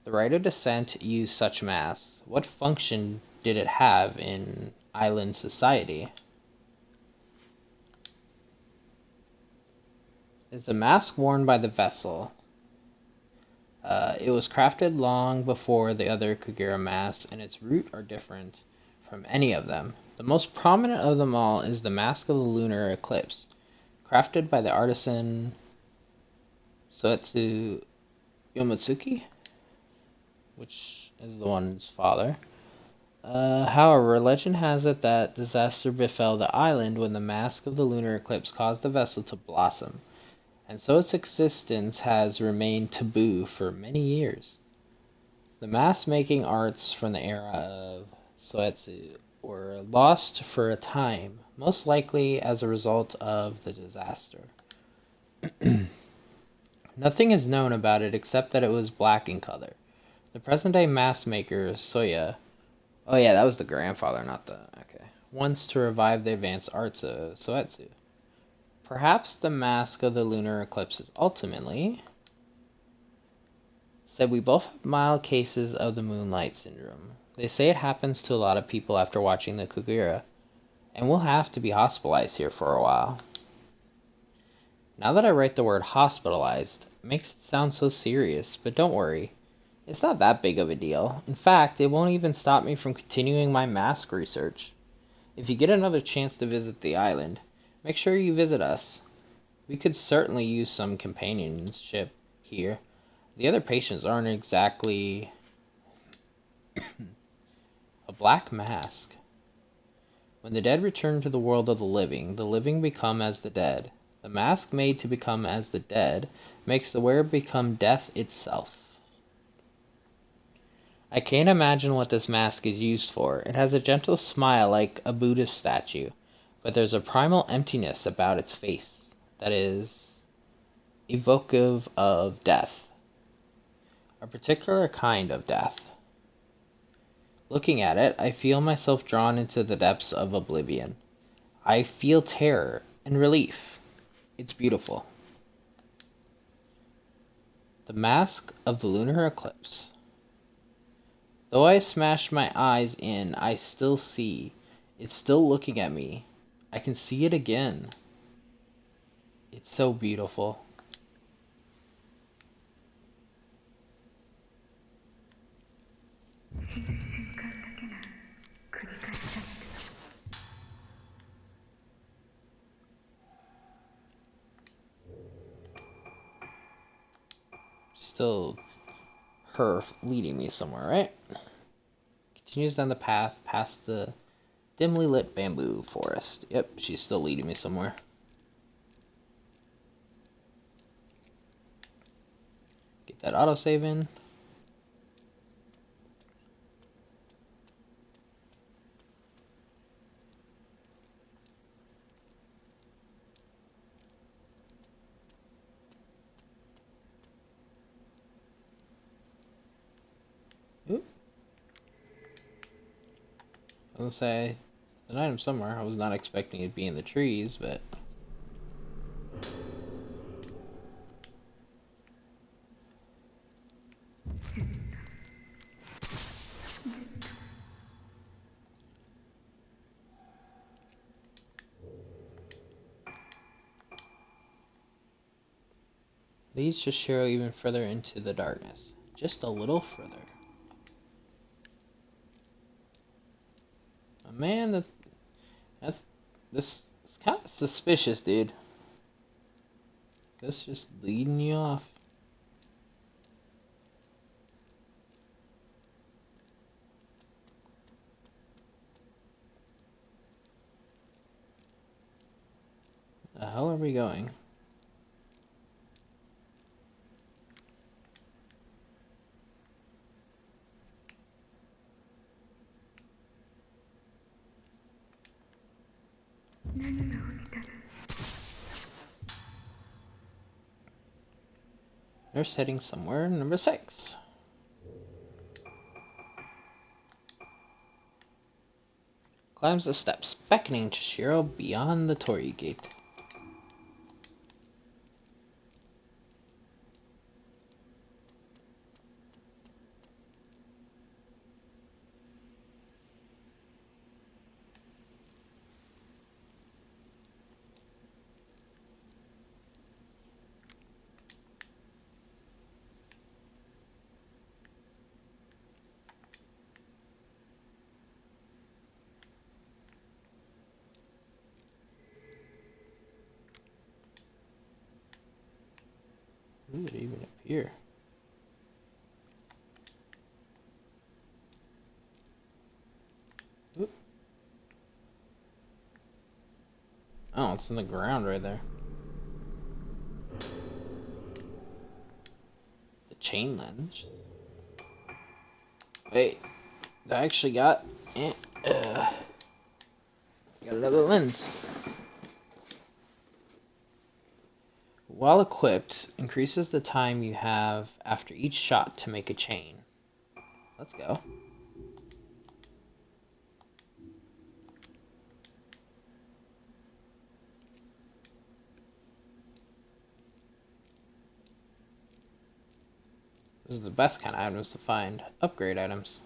The Rite of Descent used such masks. What function did it have in island society? Is the mask worn by the vessel It was crafted long before the other Kagura masks, and its roots are different from any of them. The most prominent of them all is the Mask of the Lunar Eclipse, crafted by the artisan Soetsu Yomotsuki, which is the one's father. However, legend has it that disaster befell the island when the mask of the lunar eclipse caused the vessel to blossom, and so its existence has remained taboo for many years. The mask-making arts from the era of Soetsu were lost for a time, most likely as a result of the disaster. Nothing is known about it except that it was black in color. The present-day mask maker, Soya, oh yeah, that was the grandfather, not the, okay, wants to revive the advanced arts of Soetsu. Perhaps the mask of the lunar eclipse is ultimately said we both have mild cases of the moonlight syndrome. They say it happens to a lot of people after watching the Kagura, and we'll have to be hospitalized here for a while. Now that I write the word hospitalized, it makes it sound so serious, but don't worry. It's not that big of a deal. In fact, it won't even stop me from continuing my mask research. If you get another chance to visit the island, make sure you visit us. We could certainly use some companionship here. The other patients aren't exactly a black mask. When the dead return to the world of the living become as the dead. The mask made to become as the dead makes the wearer become death itself. I can't imagine what this mask is used for. It has a gentle smile like a Buddhist statue, but there's a primal emptiness about its face that is evocative of death. A particular kind of death. Looking at it, I feel myself drawn into the depths of oblivion. I feel terror and relief. It's beautiful. The Mask of the Lunar Eclipse. Though I smash my eyes in, I still see. It's still looking at me. I can see it again. It's so beautiful. Still her leading me somewhere, right? Continues down the path past the dimly lit bamboo forest. Yep, she's still leading me somewhere. Get that autosave in. Oop. I was gonna say, an item somewhere. I was not expecting it to be in the trees, but... leads Shishiro even further into the darkness. Just a little further. Oh, man, this is kind of suspicious, dude. That's just leading you off. The hell are we going? They're heading somewhere. Number 6. Climbs the steps, beckoning Chishiro beyond the torii gate. How did it even appear? Oop. Oh, it's in the ground right there. The chain lens. Wait, I actually got another lens. While equipped, increases the time you have after each shot to make a chain. Let's go. This is the best kind of items to find. Upgrade items.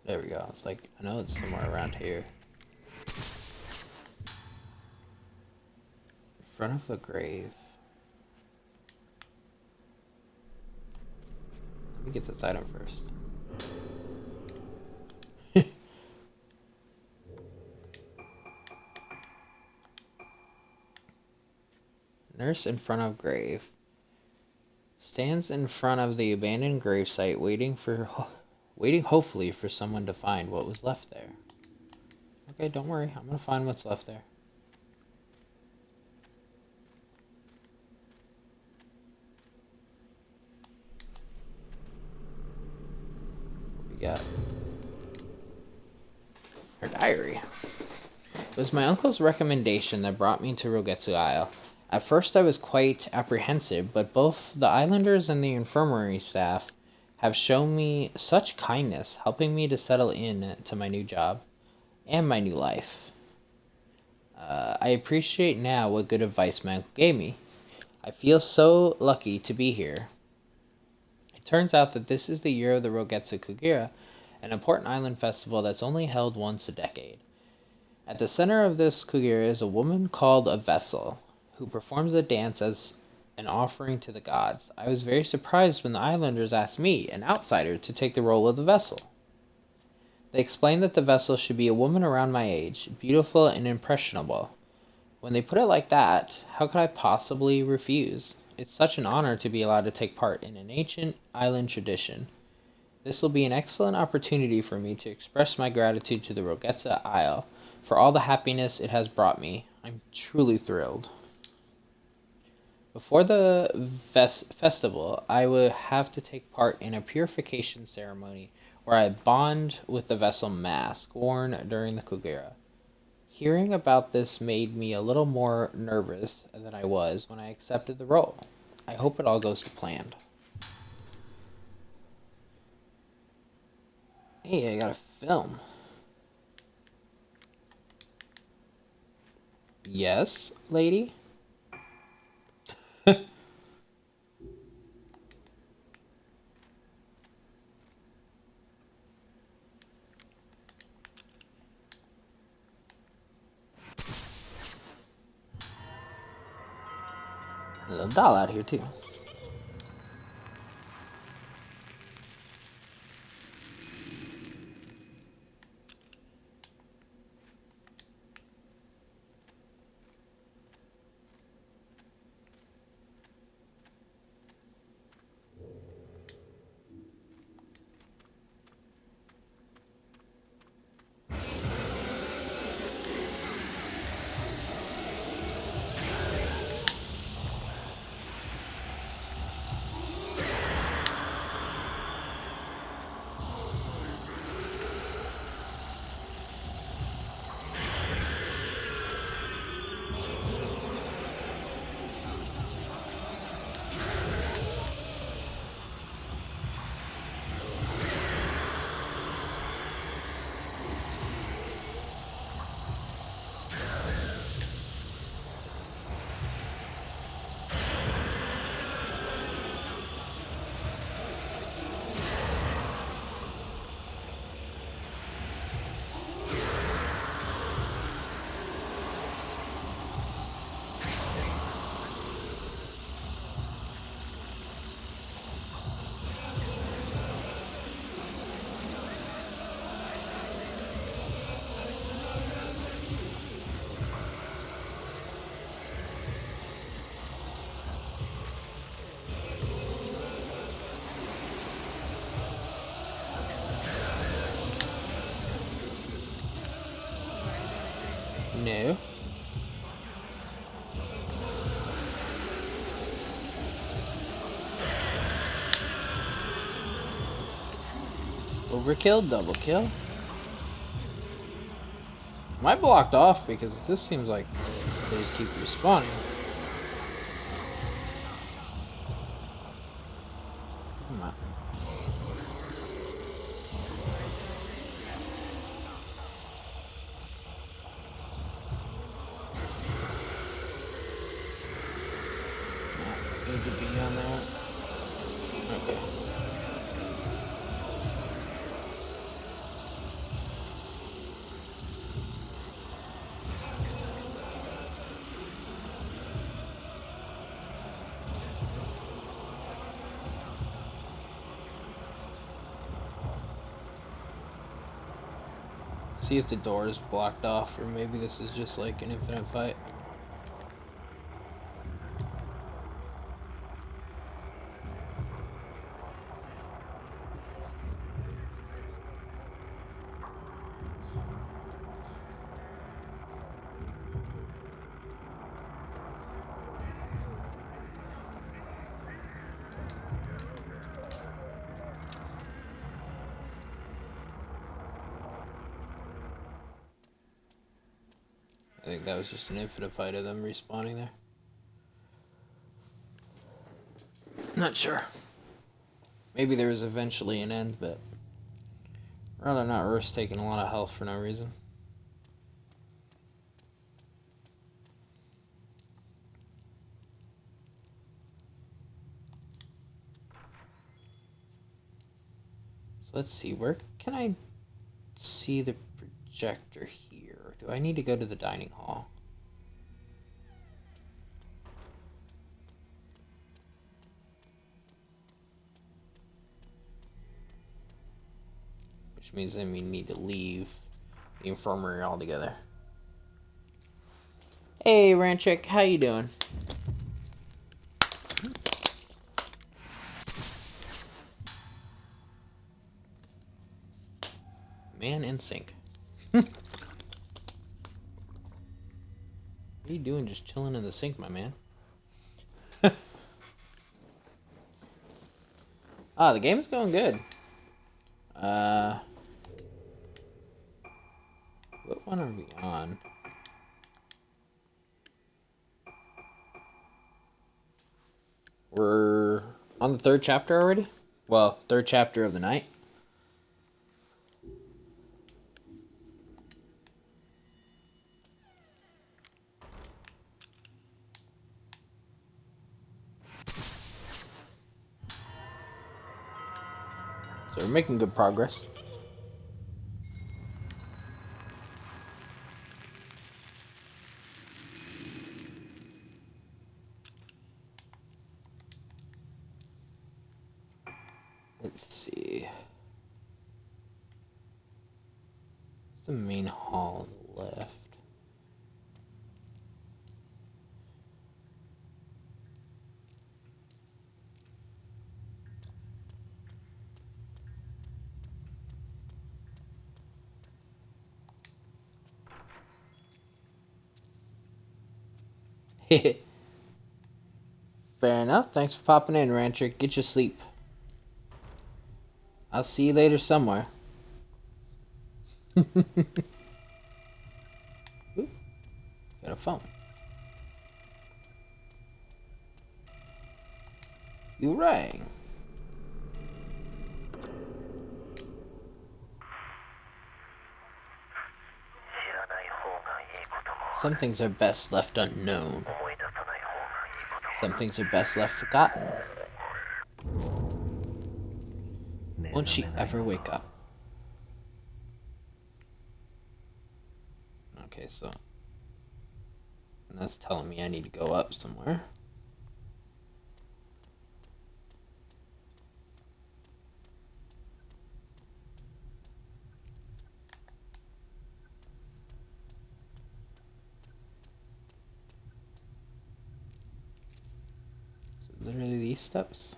There we go. It's like, I know it's somewhere around here. In front of a grave. Let me get this item first. Nurse in front of grave. Stands in front of the abandoned gravesite waiting hopefully for someone to find what was left there. Okay, don't worry. I'm gonna find what's left there. What we got? Her diary. It was my uncle's recommendation that brought me to Rogetsu Isle. At first I was quite apprehensive, but both the islanders and the infirmary staff have shown me such kindness, helping me to settle in to my new job and my new life. I appreciate now what good advice my uncle gave me. I feel so lucky to be here. It turns out that this is the year of the Rogetsu Kugira, an important island festival that's only held once a decade. At the center of this Kugira is a woman called a vessel, who performs a dance as an offering to the gods. I was very surprised when the islanders asked me, an outsider, to take the role of the vessel. They explained that the vessel should be a woman around my age, beautiful and impressionable. When they put it like that, how could I possibly refuse? It's such an honor to be allowed to take part in an ancient island tradition. This will be an excellent opportunity for me to express my gratitude to the Rogetsu Isle for all the happiness it has brought me. I'm truly thrilled. Before the festival, I would have to take part in a purification ceremony where I bond with the vessel mask worn during the Kugira. Hearing about this made me a little more nervous than I was when I accepted the role. I hope it all goes to plan. Hey, I got a film. Yes, lady? There's a doll out here too. No. Overkill, double kill. Am I blocked off? Because this seems like they just keep respawning. Come on. Need to be on that. Okay. See if the door is blocked off, or maybe this is just like an infinite fight. I think that was just an infinite fight of them respawning there. Not sure. Maybe there was eventually an end, but rather not risk taking a lot of health for no reason. So let's see, where can I see the projector here? Do I need to go to the dining hall? Which means then we need to leave the infirmary altogether. Hey, Ranchik, how you doing? Man in sync. What are you doing just chilling in the sink, my man? The game's going good. What one are we on? We're on the third chapter already? Well, third chapter of the night. So we're making good progress. Let's see. It's the main hall on the left. Fair enough. Thanks for popping in, Rancher. Get your sleep. I'll see you later somewhere. Ooh, got a phone. You rang. Some things are best left unknown. Some things are best left forgotten. Won't she ever wake up? Okay, so that's telling me I need to go up somewhere. So literally these steps.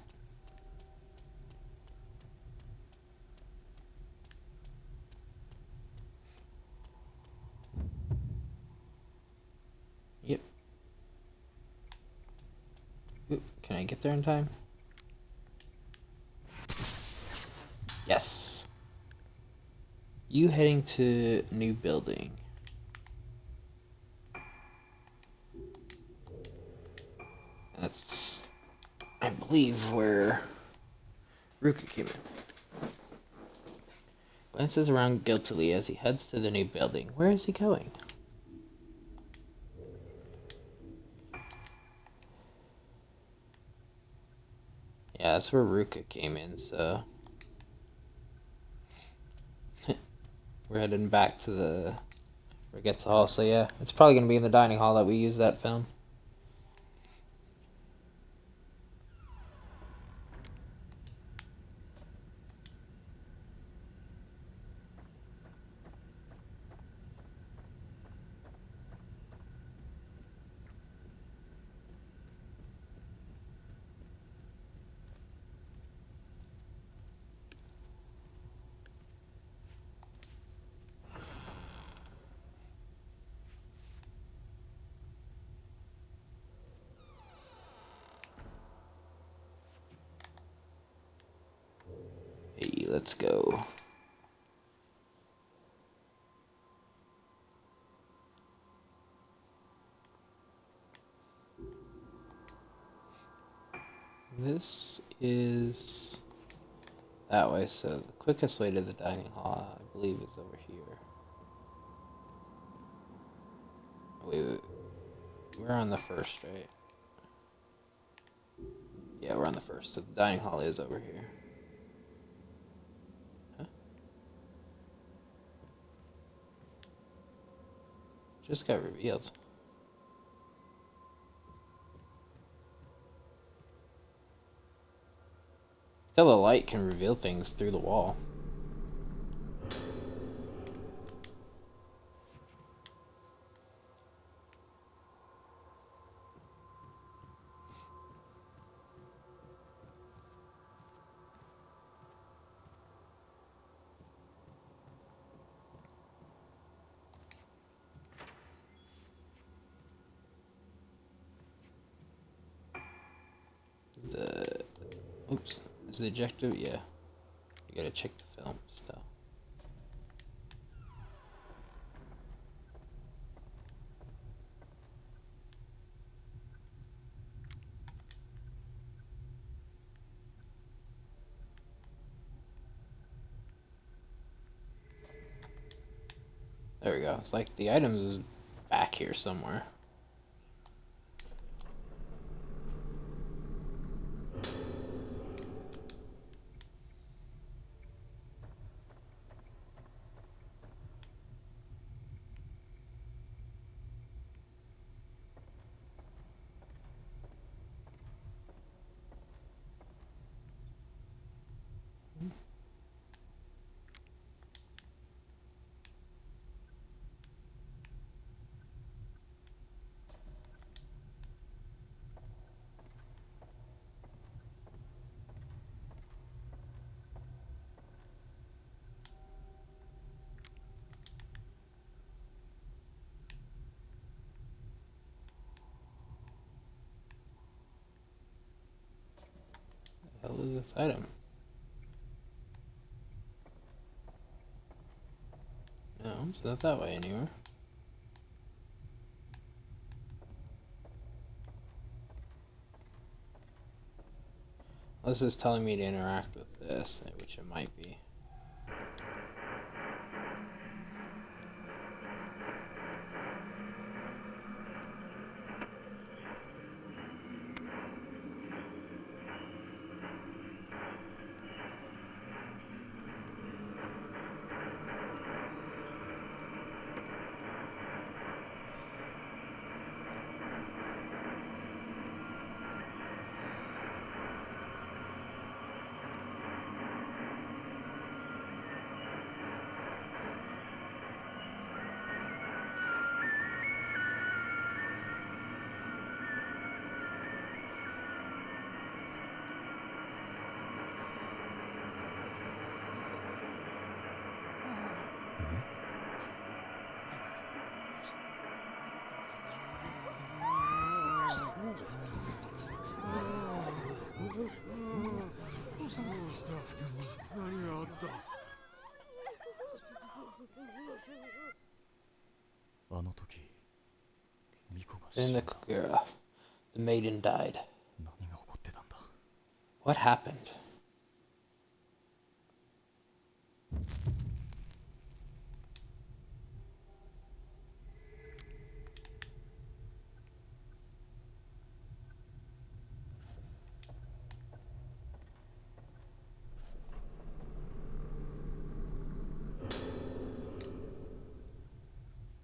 I get there in time? Yes. You heading to new building. That's, I believe, where Ruka came in. Glances around guiltily as he heads to the new building. Where is he going? Yeah, that's where Ruka came in, so we're heading back to the Forgets Hall. So yeah, it's probably gonna be in the dining hall that we use that film. Hey, let's go. This is that way, so the quickest way to the dining hall, I believe, is over here. Wait. We're on the first, right? Yeah, we're on the first, so the dining hall is over here. Huh? Just got revealed. Tell the light can reveal things through the wall. Oops. Is the ejector? Yeah. You gotta check the film still. There we go. It's like the items is back here somewhere. What the hell is this item? No, it's not that way anywhere. This is telling me to interact with this, which it might be. In the Kagura, the maiden died. What happened?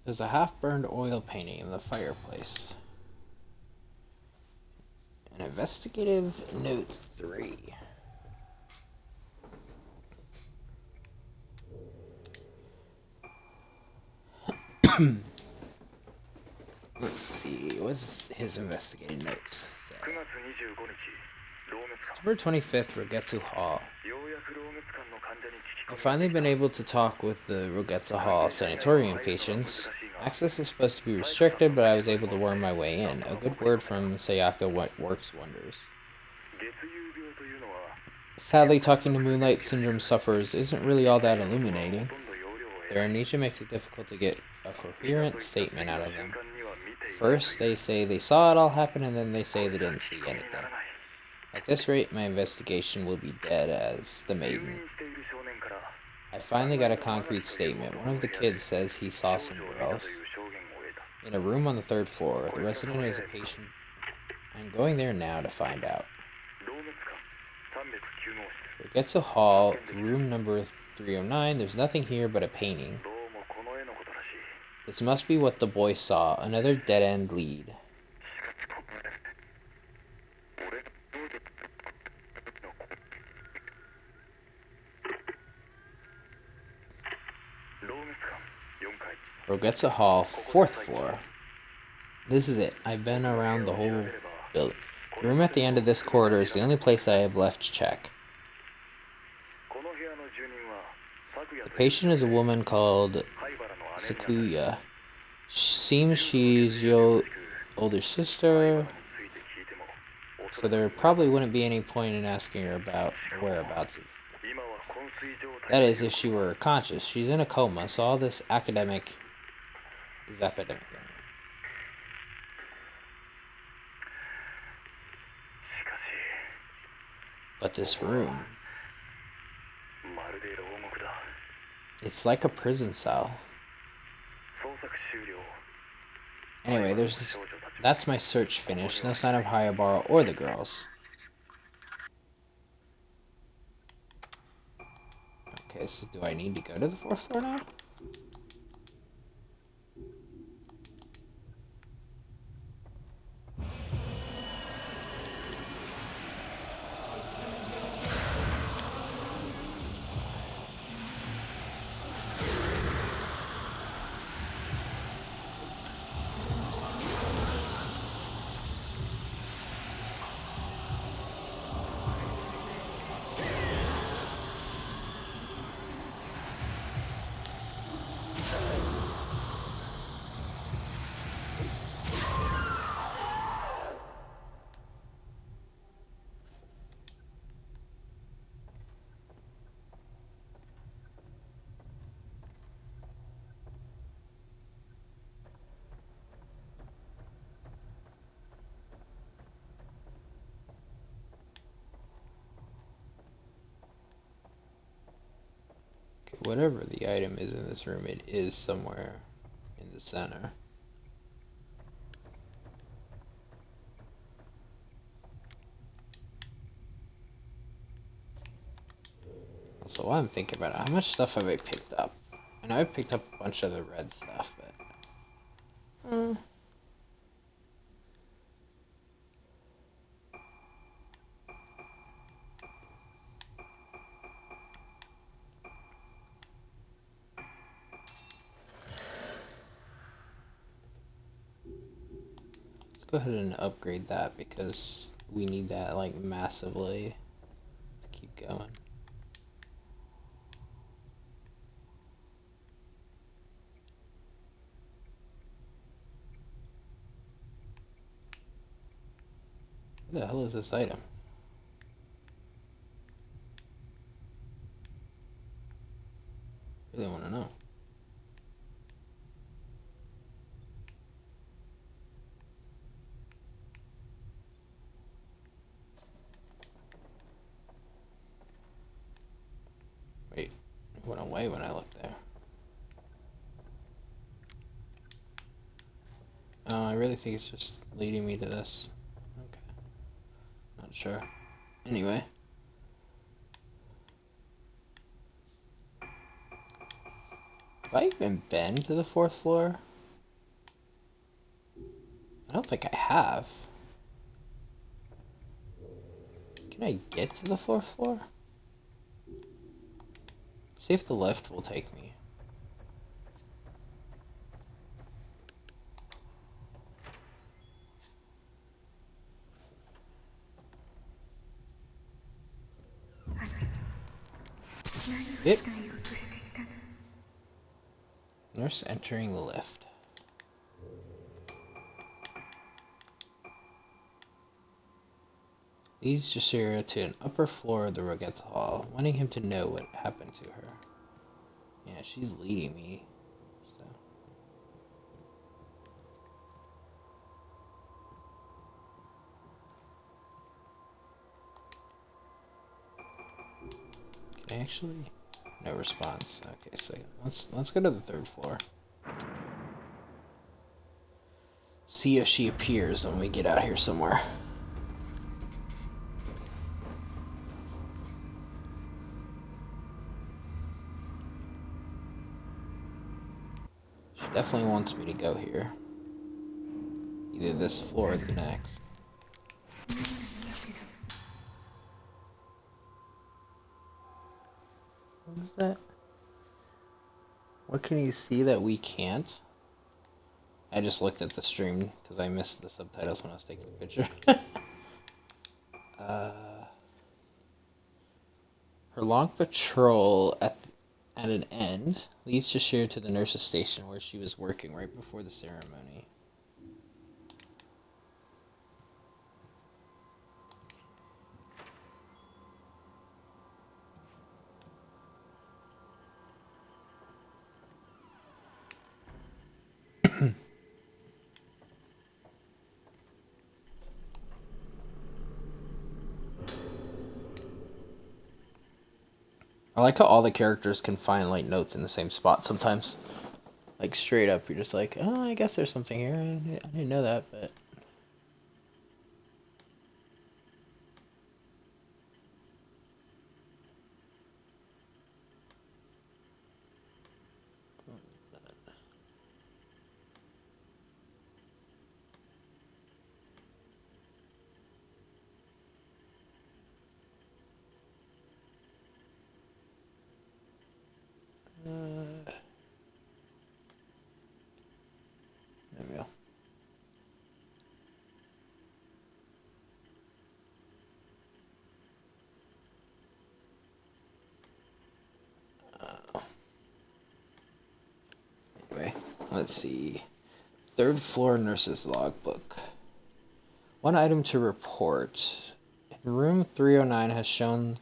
There's a half-burned oil painting in the fireplace. An investigative notes 3. Let's see, what's his investigative notes say? September 25th, Rogetsu Hall. I've finally been able to talk with the Rogetsu Hall sanatorium patients. Access is supposed to be restricted, but I was able to worm my way in. A good word from Sayaka works wonders. Sadly, talking to Moonlight Syndrome sufferers isn't really all that illuminating. Their amnesia makes it difficult to get a coherent statement out of them. First, they say they saw it all happen, and then they say they didn't see anything. At this rate, my investigation will be dead as the maiden. I finally got a concrete statement. One of the kids says he saw some girls in a room on the 3rd floor. The resident is a patient. I'm going there now to find out. Rogetsu Hall, room number 309. There's nothing here but a painting. This must be what the boy saw. Another dead-end lead. Rogetsu Hall, 4th floor. This is it. I've been around the whole building. The room at the end of this corridor is the only place I have left to check. The patient is a woman called Sakuya. Seems she's your older sister, so there probably wouldn't be any point in asking her about the whereabouts of. That is, if she were conscious. She's in a coma, so all this academic is epidemic. But this room, it's like a prison cell. Anyway, that's my search finished. No sign of Hayabara or the girls. Okay, so do I need to go to the 4th floor now? Whatever the item is in this room, it is somewhere in the center. Also, while I'm thinking about it, how much stuff have I picked up? I know I picked up a bunch of the red stuff, but... Go ahead and upgrade that because we need that like massively to keep going. What the hell is this item? really want to know. Wait, it went away when I looked there. Oh, I really think it's just leading me to this. Okay. Not sure. Anyway. Have I even been to the 4th floor? I don't think I have. Can I get to the 4th floor? See if the lift will take me. Yep. Nurse entering the lift. Leads Jashira to an upper floor of the Roget's Hall, wanting him to know what happened to her. Yeah, she's leading me, so. Can I actually? No response. Okay, so let's go to the 3rd floor. See if she appears when we get out here somewhere. She definitely wants me to go here. Either this floor or the next. What is that? What can you see that we can't? I just looked at the stream because I missed the subtitles when I was taking the picture. Her long patrol at an end leads Shashir to the nurse's station where she was working right before the ceremony. I like how all the characters can find like notes in the same spot sometimes. Like straight up, you're just like, oh, I guess there's something here. I didn't know that, but. There we go. Anyway, let's see. 3rd floor nurse's logbook. One item to report. Room 309 has shown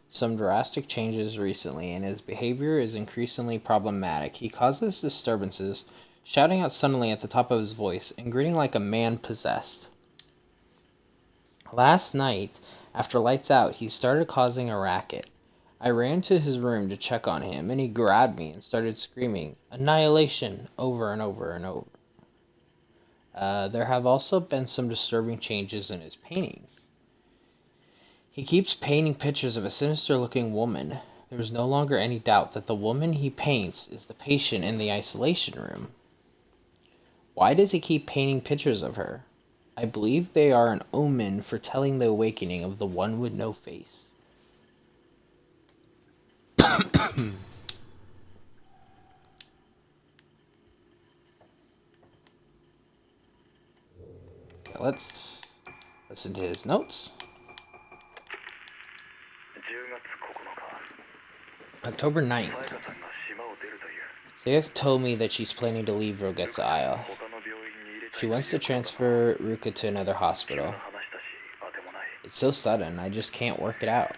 some drastic changes recently, and his behavior is increasingly problematic. He causes disturbances, shouting out suddenly at the top of his voice, and grinning like a man possessed. Last night, after lights out, he started causing a racket. I ran to his room to check on him, and he grabbed me and started screaming, "Annihilation!" over and over and over. There have also been some disturbing changes in his paintings. He keeps painting pictures of a sinister-looking woman. There is no longer any doubt that the woman he paints is the patient in the isolation room. Why does he keep painting pictures of her? I believe they are an omen foretelling the awakening of the one with no face. Let's listen to his notes. October 9th. Sayaka told me that she's planning to leave Rogetsu Isle. She wants to transfer Ruka to another hospital. It's so sudden, I just can't work it out.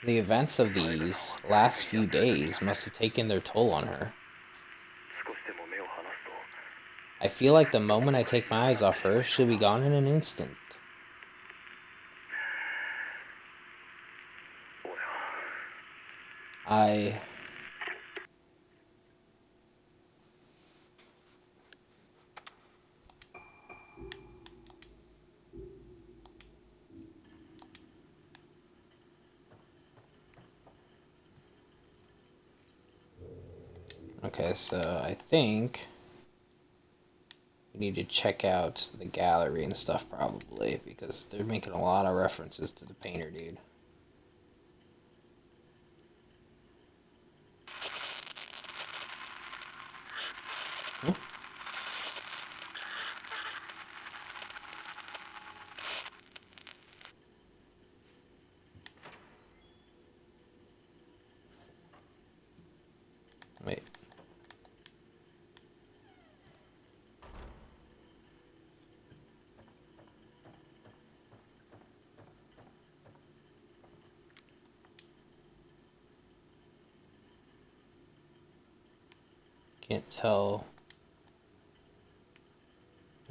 The events of these last few days must have taken their toll on her. 少しでも目を離すと I feel like the moment I take my eyes off her, she'll be gone in an instant. 俺は I... Okay, so I think we need to check out the gallery and stuff probably, because they're making a lot of references to the painter dude. Hmm? Wait. Can't tell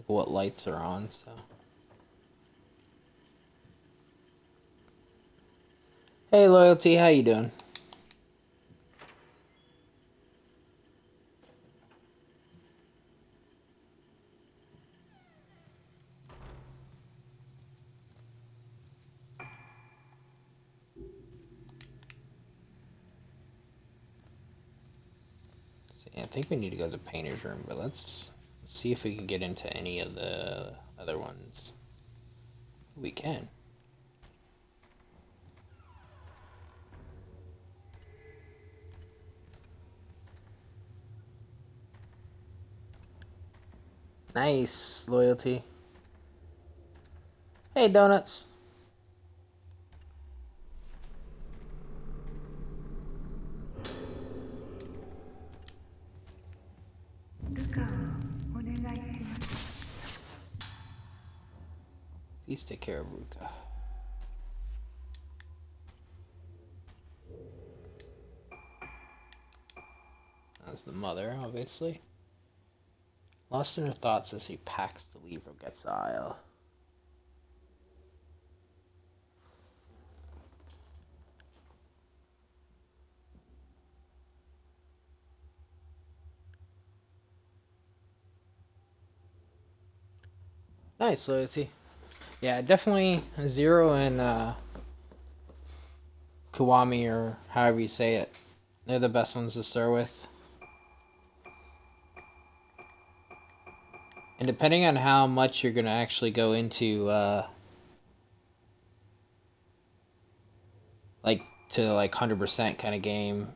what lights are on, so. Hey Loyalty, how you doing? I think we need to go to the painter's room, but let's see if we can get into any of the other ones. We can. Nice, Loyalty. Hey, Donuts. Please take care of Ruka. That's the mother, obviously. Lost in her thoughts as he packs to leave Rogette's Isle. Nice, Loyalty. Yeah, definitely Zero and Kiwami, or however you say it. They're the best ones to start with. And depending on how much you're going to actually go into, like, to, like, 100% kind of game,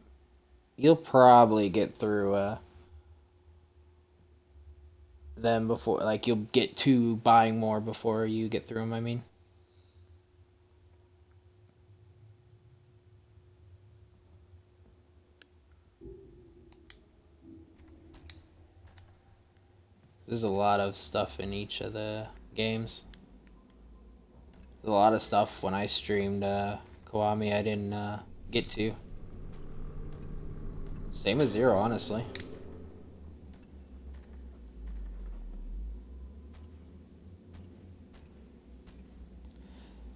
you'll probably get through, them before, like, you'll get to buying more before you get through them, I mean. There's a lot of stuff in each of the games. There's a lot of stuff when I streamed Kiwami I didn't get to. Same as Zero, honestly.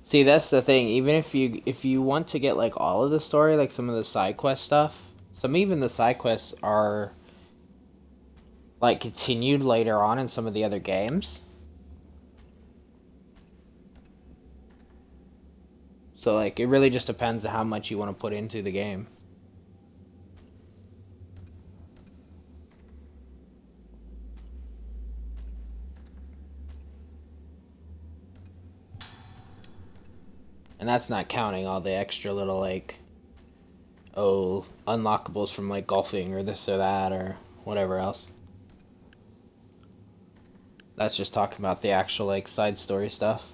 See, that's the thing. Even if you want to get like all of the story, like some of the side quest stuff, some even the side quests are like continued later on in some of the other games. So like it really just depends on how much you want to put into the game. And that's not counting all the extra little like unlockables from like golfing or this or that or whatever else. That's just talking about the actual like side story stuff.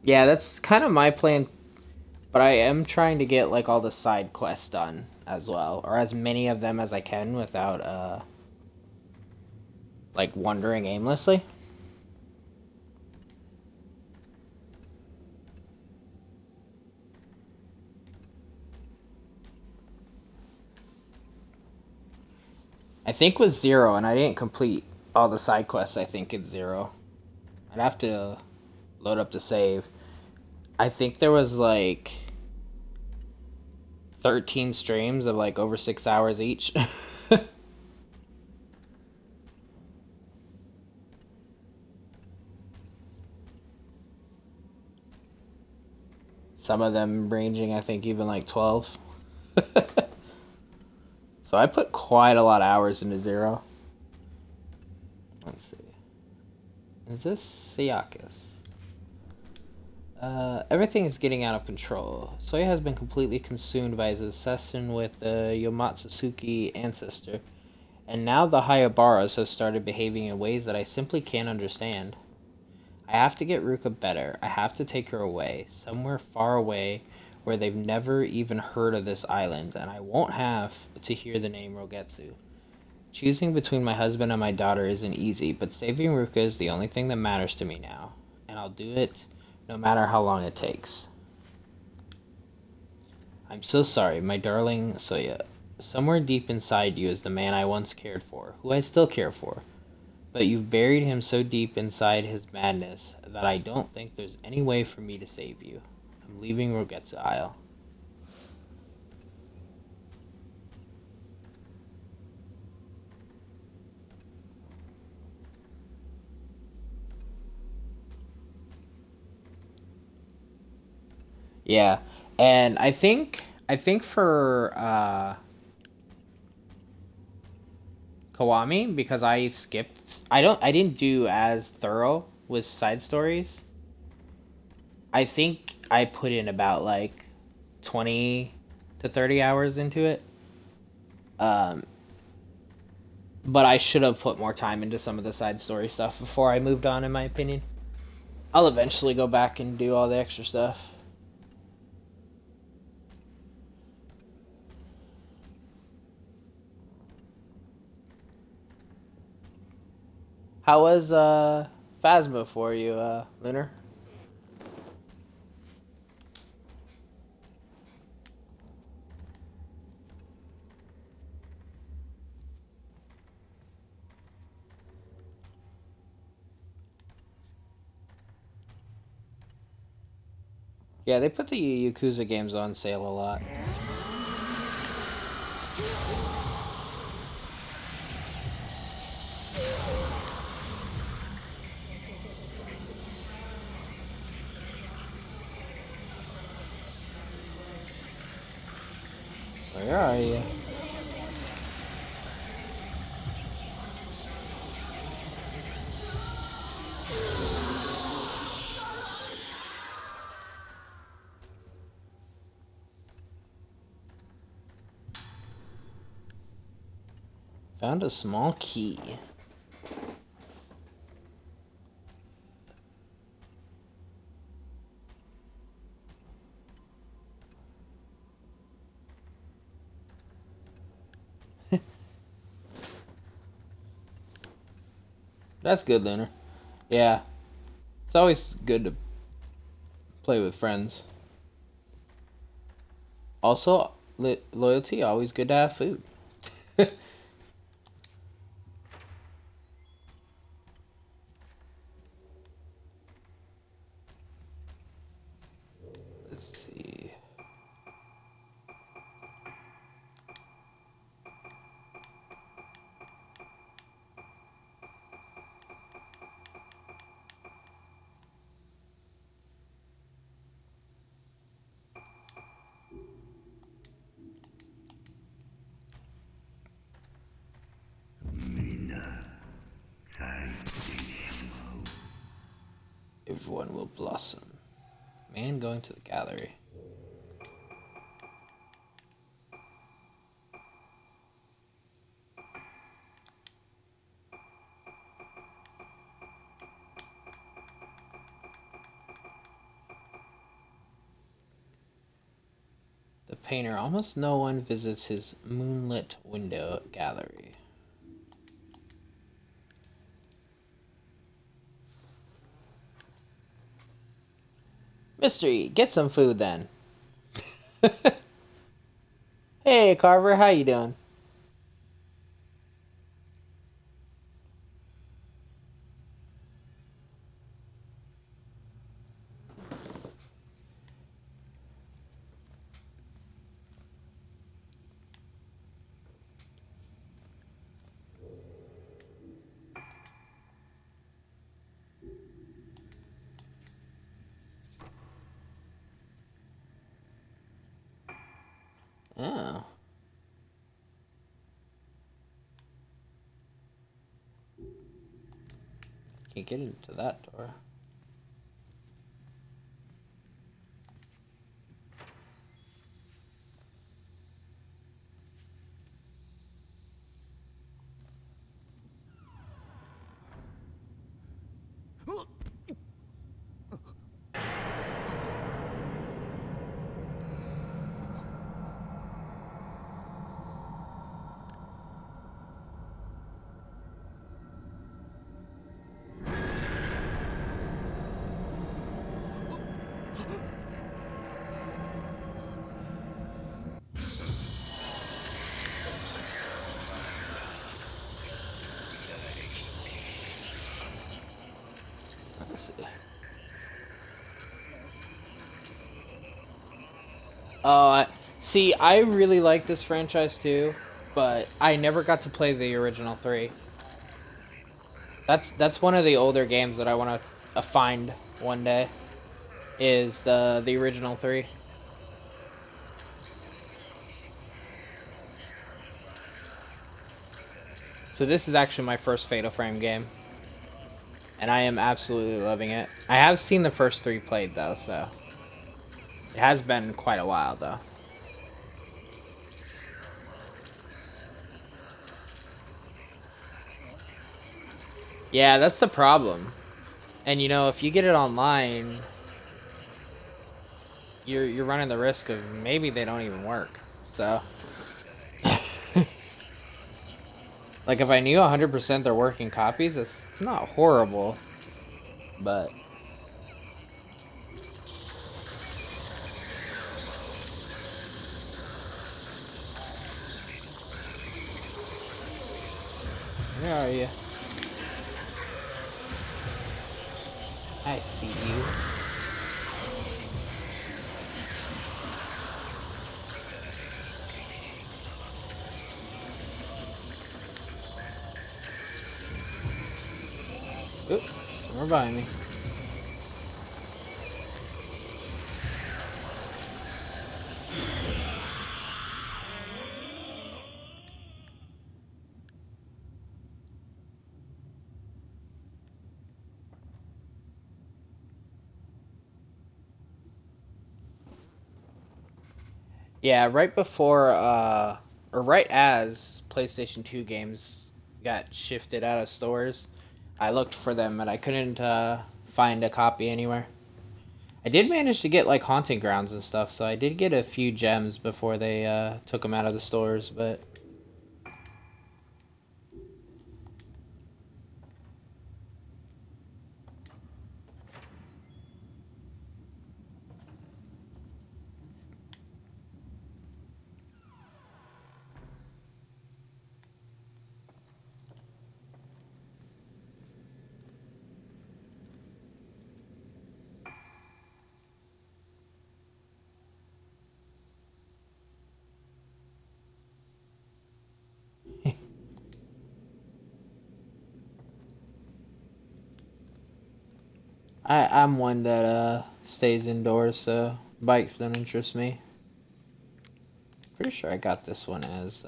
Yeah, that's kind of my plan, but I am trying to get like all the side quests done as well, or as many of them as I can without like wandering aimlessly. I think with zero, and I didn't complete all the side quests. I think it's zero. I'd have to load up the save. I think there was like 13 streams of like over 6 hours each. Some of them ranging, I think, even like 12. So I put quite a lot of hours into zero. Let's see. Is this Siakis? Everything is getting out of control. Soya has been completely consumed by his obsession with the Yomatsutsuki ancestor, and now the Hayabaras have started behaving in ways that I simply can't understand. I have to get Ruka better. I have to take her away, somewhere far away where they've never even heard of this island, and I won't have to hear the name Rogetsu. Choosing between my husband and my daughter isn't easy, but saving Ruka is the only thing that matters to me now, and I'll do it no matter how long it takes. I'm so sorry, my darling Soya. Somewhere deep inside you is the man I once cared for, who I still care for. But you've buried him so deep inside his madness that I don't think there's any way for me to save you. I'm leaving Rogetsu Isle. Yeah, and I think for Kawami, because I didn't do as thorough with side stories. I think I put in about like 20 to 30 hours into it. Um, but I should have put more time into some of the side story stuff before I moved on, in my opinion. I'll eventually go back and do all the extra stuff. How was Phasma for you, Lunar? Yeah, they put the Yakuza games on sale a lot. Where are you? Found a small key. That's good, Lunar. Yeah, it's always good to play with friends. Also, loyalty, always good to have food. Let's see. Everyone will blossom. Man going to the gallery. The painter, almost no one visits his moonlit window gallery. Mystery, get some food then. Hey Carver, how you doing? Can't get into that door. Let's see. See, I really like this franchise too, but I never got to play the original three. That's one of the older games that I want to find one day. Is the original three. So this is actually my first Fatal Frame game, and I am absolutely loving it. I have seen the first three played though, so it has been quite a while though. Yeah, that's the problem. And you know, if you get it online, you're running the risk of maybe they don't even work. So, like if I knew 100% they're working copies, it's not horrible, but where are you? I see you. Oop, somewhere behind me. Yeah, right before, or right as PlayStation 2 games got shifted out of stores, I looked for them and I couldn't find a copy anywhere. I did manage to get like Haunting Grounds and stuff, so I did get a few gems before they took them out of the stores, but I'm one that stays indoors, so bikes don't interest me. Pretty sure I got this one as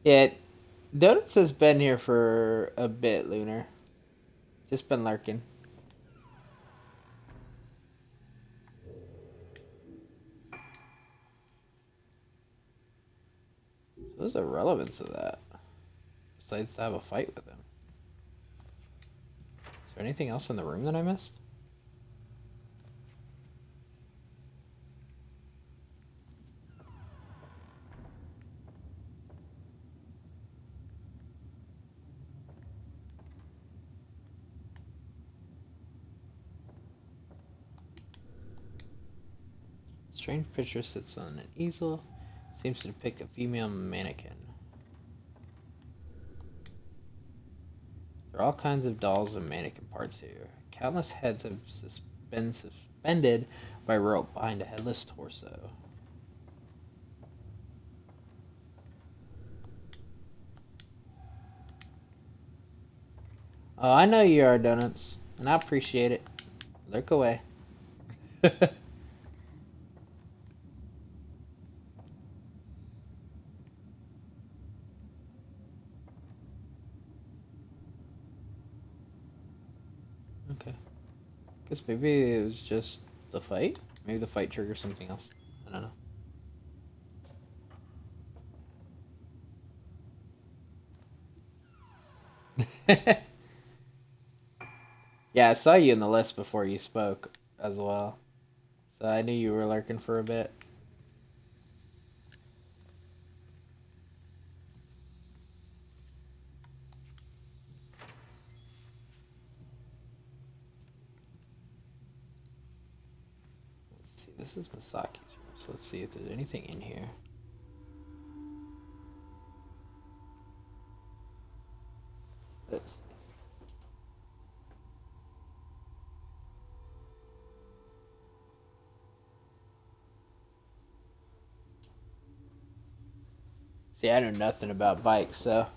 Yeah, Donuts has been here for a bit, Lunar. Just been lurking. So what's the relevance of that? Besides to have a fight with him. Is there anything else in the room that I missed? Strange picture sits on an easel. Seems to depict a female mannequin. There are all kinds of dolls and mannequin parts here. Countless heads have been suspended by rope behind a headless torso. Oh, I know you are, Donuts, and I appreciate it. Look away. Okay. Guess maybe it was just the fight. Maybe the fight triggers something else. I don't know. Yeah, I saw you in the list before you spoke as well. So I knew you were lurking for a bit. Let's see, this is Masaki's room, so let's see if there's anything in here. Let's see, I know nothing about bikes, so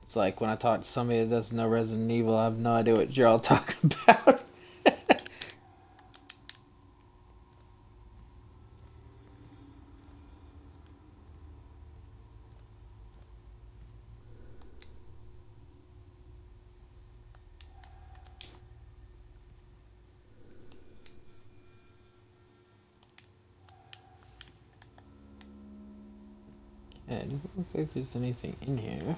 it's like when I talk to somebody that doesn't know Resident Evil, I have no idea what you're all talking about. Yeah, it doesn't look like there's anything in here.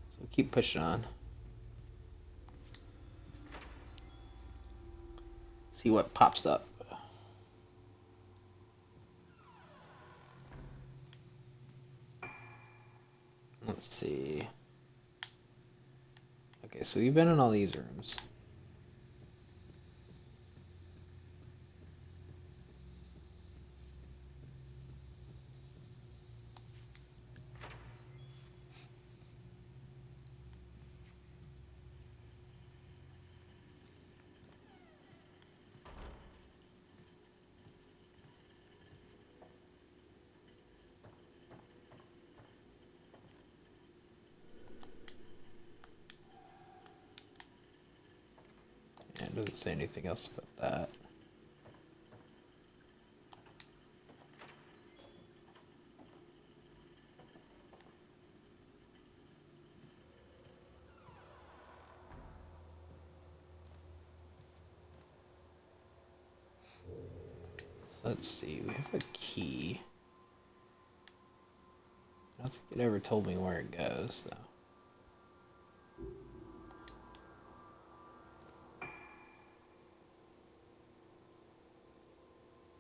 So keep pushing on. See what pops up. Let's see. Okay, so we've been in all these rooms. Yeah, it doesn't say anything else about that. So let's see, we have a key. I don't think it ever told me where it goes, so.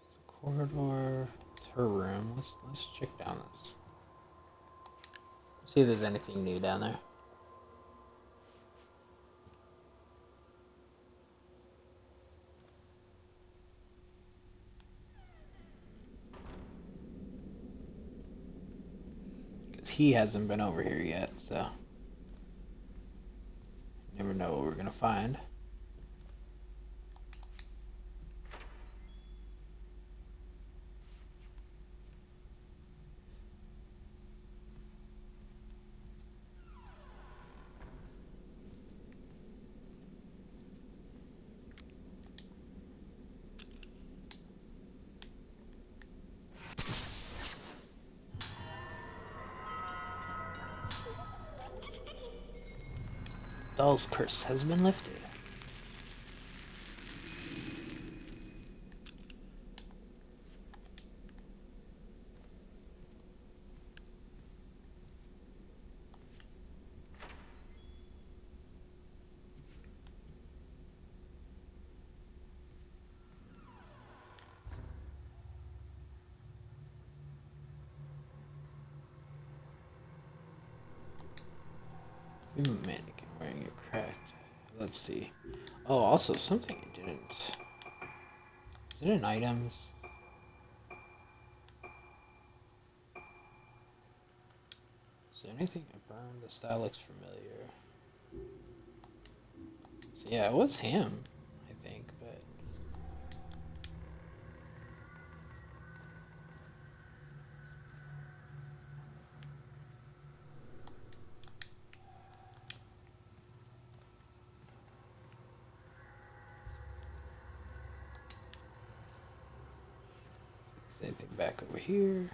It's a corridor. It's her room. Let's check down this. See if there's anything new down there. Because he hasn't been over here yet, so. Never know what we're gonna find. Doll's curse has been lifted. Mannequin wearing a cracked. Let's see. Oh, also something I didn't. Is it in items? Is there anything I burned? The style looks familiar. So yeah, it was him, I think, but. Back over here.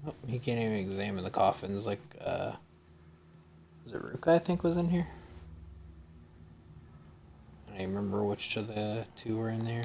Oh, he can't even examine the coffins like, was it Ruka I think was in here? I don't even remember which of the two were in there.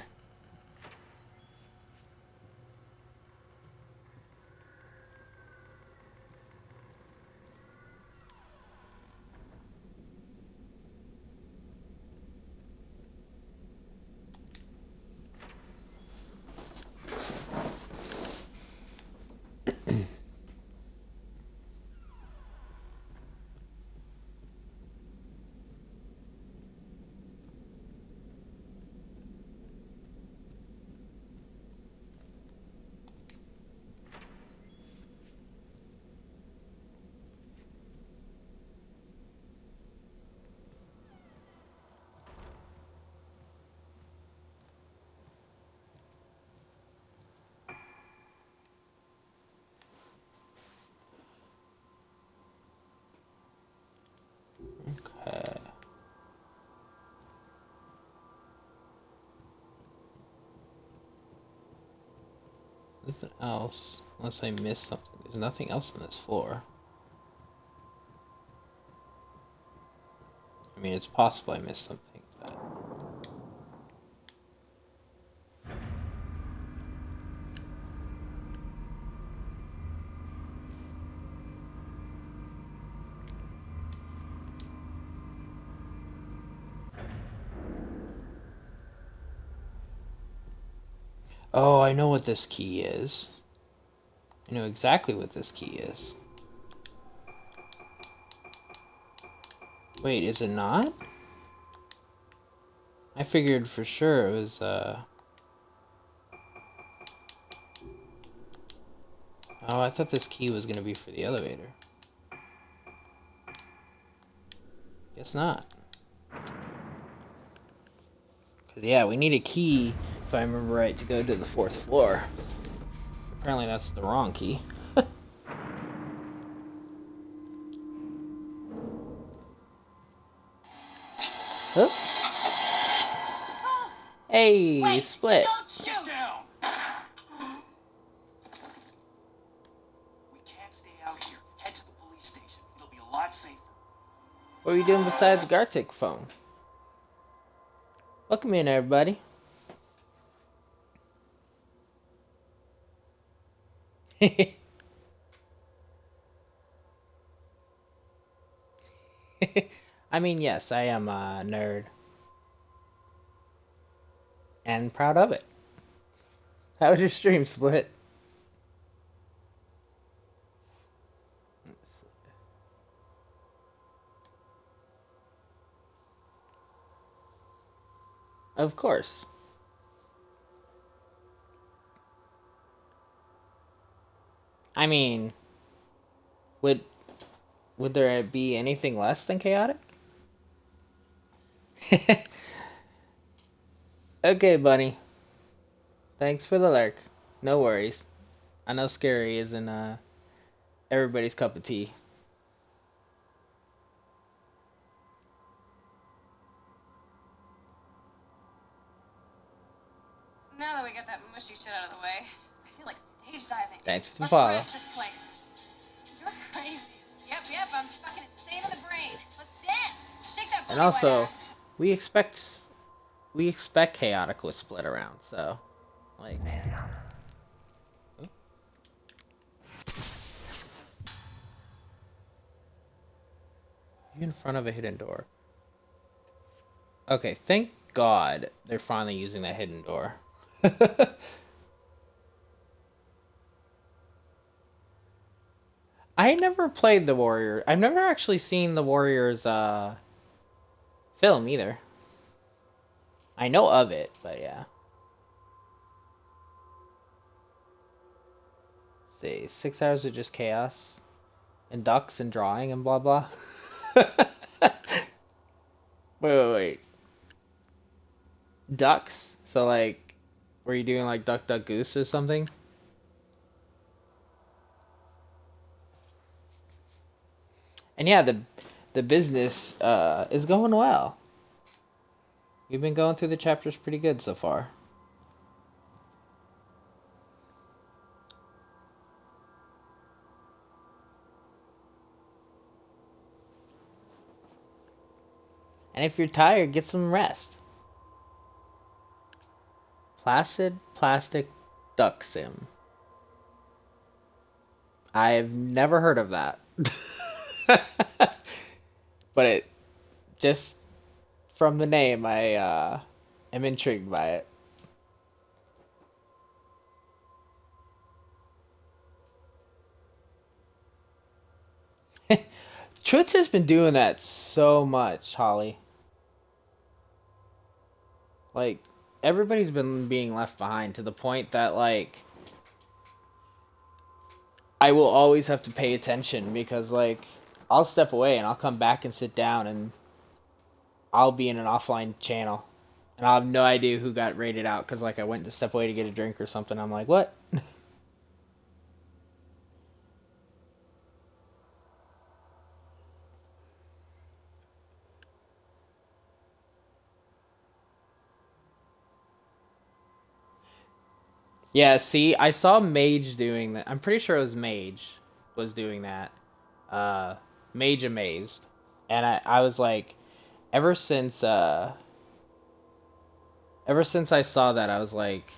Okay. Nothing else, unless I missed something. There's nothing else on this floor. I mean, it's possible I missed something, but... Oh, I know what this key is. I know exactly what this key is. Wait, is it not? I figured for sure it was, Oh, I thought this key was gonna be for the elevator. Guess not. Because, yeah, we need a key, if I remember right, to go to the 4th floor. Apparently that's the wrong key. Oh. Hey, Wait, split. Don't shoot! Get down! We can't stay out here. Head to the police station. It'll be a lot safer. What are you doing besides Gartic phone? Welcome in, everybody. I mean, yes, I am a nerd. And proud of it. How was your stream, Split? Of course. I mean, would there be anything less than chaotic? Okay, bunny. Thanks for the lurk. No worries. I know scary isn't everybody's cup of tea. Now that we got that mushy shit out of the way, I feel like stage diving. Thanks for the Let's follow. trash this place. You're crazy. Yep, I'm fucking insane in the brain. Let's dance. Shake that And booty, also, wet ass. we expect chaotic with split around, so like you in front of a hidden door. Okay, thank God they're finally using that hidden door. I never played the Warrior. I've never actually seen the Warriors film either. I know of it, but yeah. Let's see, 6 hours of just chaos and ducks and drawing and blah blah. Wait. Ducks? So like, were you doing like Duck Duck Goose or something? And yeah, the business is going well. We've been going through the chapters pretty good so far. And if you're tired, get some rest. Placid Plastic Duck Sim. I've never heard of that. But it just from the name, I am intrigued by it. Twitch has been doing that so much, Holly. Like, everybody's been being left behind to the point that, like, I will always have to pay attention because, like, I'll step away and I'll come back and sit down and I'll be in an offline channel. And I'll have no idea who got rated out because, like, I went to step away to get a drink or something. I'm like, what? Yeah, see, I saw Mage doing that. I'm pretty sure it was Mage was doing that. Uh, Mage Amazed. And I was like, ever since ever since I saw that, I was like,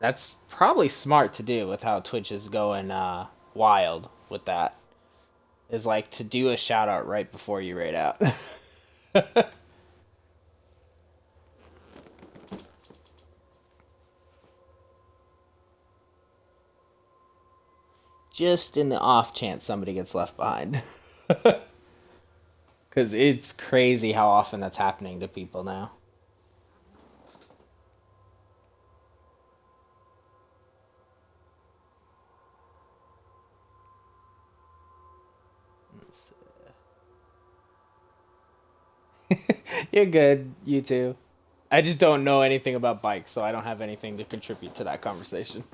that's probably smart to do with how Twitch is going wild with that. Is like to do a shout out right before you raid out. Just in the off chance somebody gets left behind. Because it's crazy how often that's happening to people now. You're good, you too. I just don't know anything about bikes, so I don't have anything to contribute to that conversation.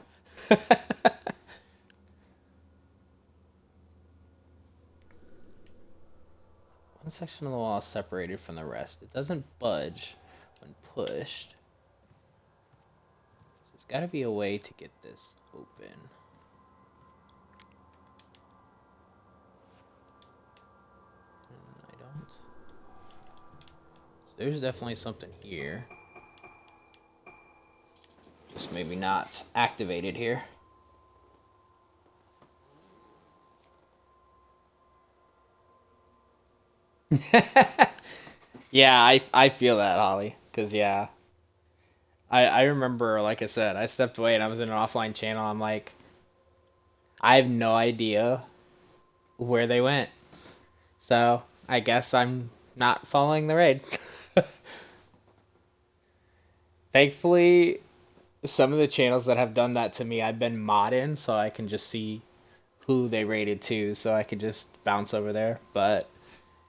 One section of the wall is separated from the rest. It doesn't budge when pushed. So there's got to be a way to get this open. I don't. So there's definitely something here. Just maybe not activated here. Yeah, I feel that, Holly. Because, yeah. I remember, like I said, I stepped away and I was in an offline channel. I'm like, I have no idea where they went. So, I guess I'm not following the raid. Thankfully, some of the channels that have done that to me, I've been mod in, so I can just see who they rated to, so I can just bounce over there. But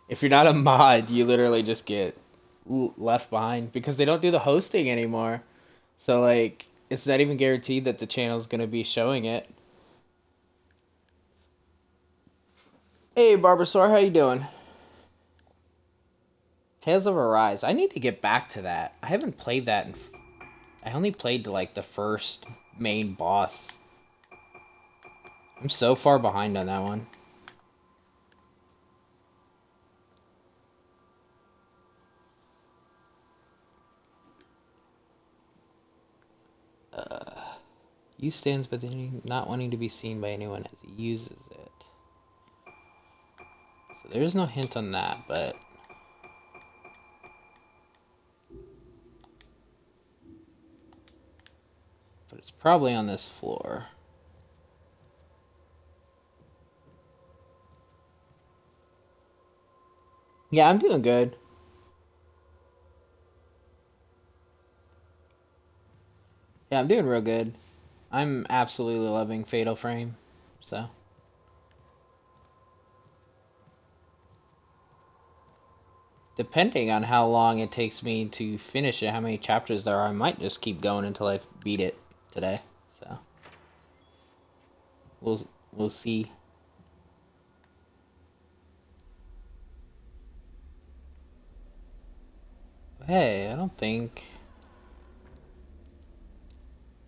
if you're not a mod, you literally just get left behind because they don't do the hosting anymore. So, like, it's not even guaranteed that the channel's gonna be showing it. Hey, Barbarasaur, how you doing? Tales of Arise. I need to get back to that. I haven't played that I only played to, like, the first main boss. I'm so far behind on that one. Use stands, but then not wanting to be seen by anyone as he uses it. So there's no hint on that, but it's probably on this floor. Yeah, I'm doing good. Yeah, I'm doing real good. I'm absolutely loving Fatal Frame, so. Depending on how long it takes me to finish it, how many chapters there are, I might just keep going until I beat it today. So we'll see. Hey, I don't think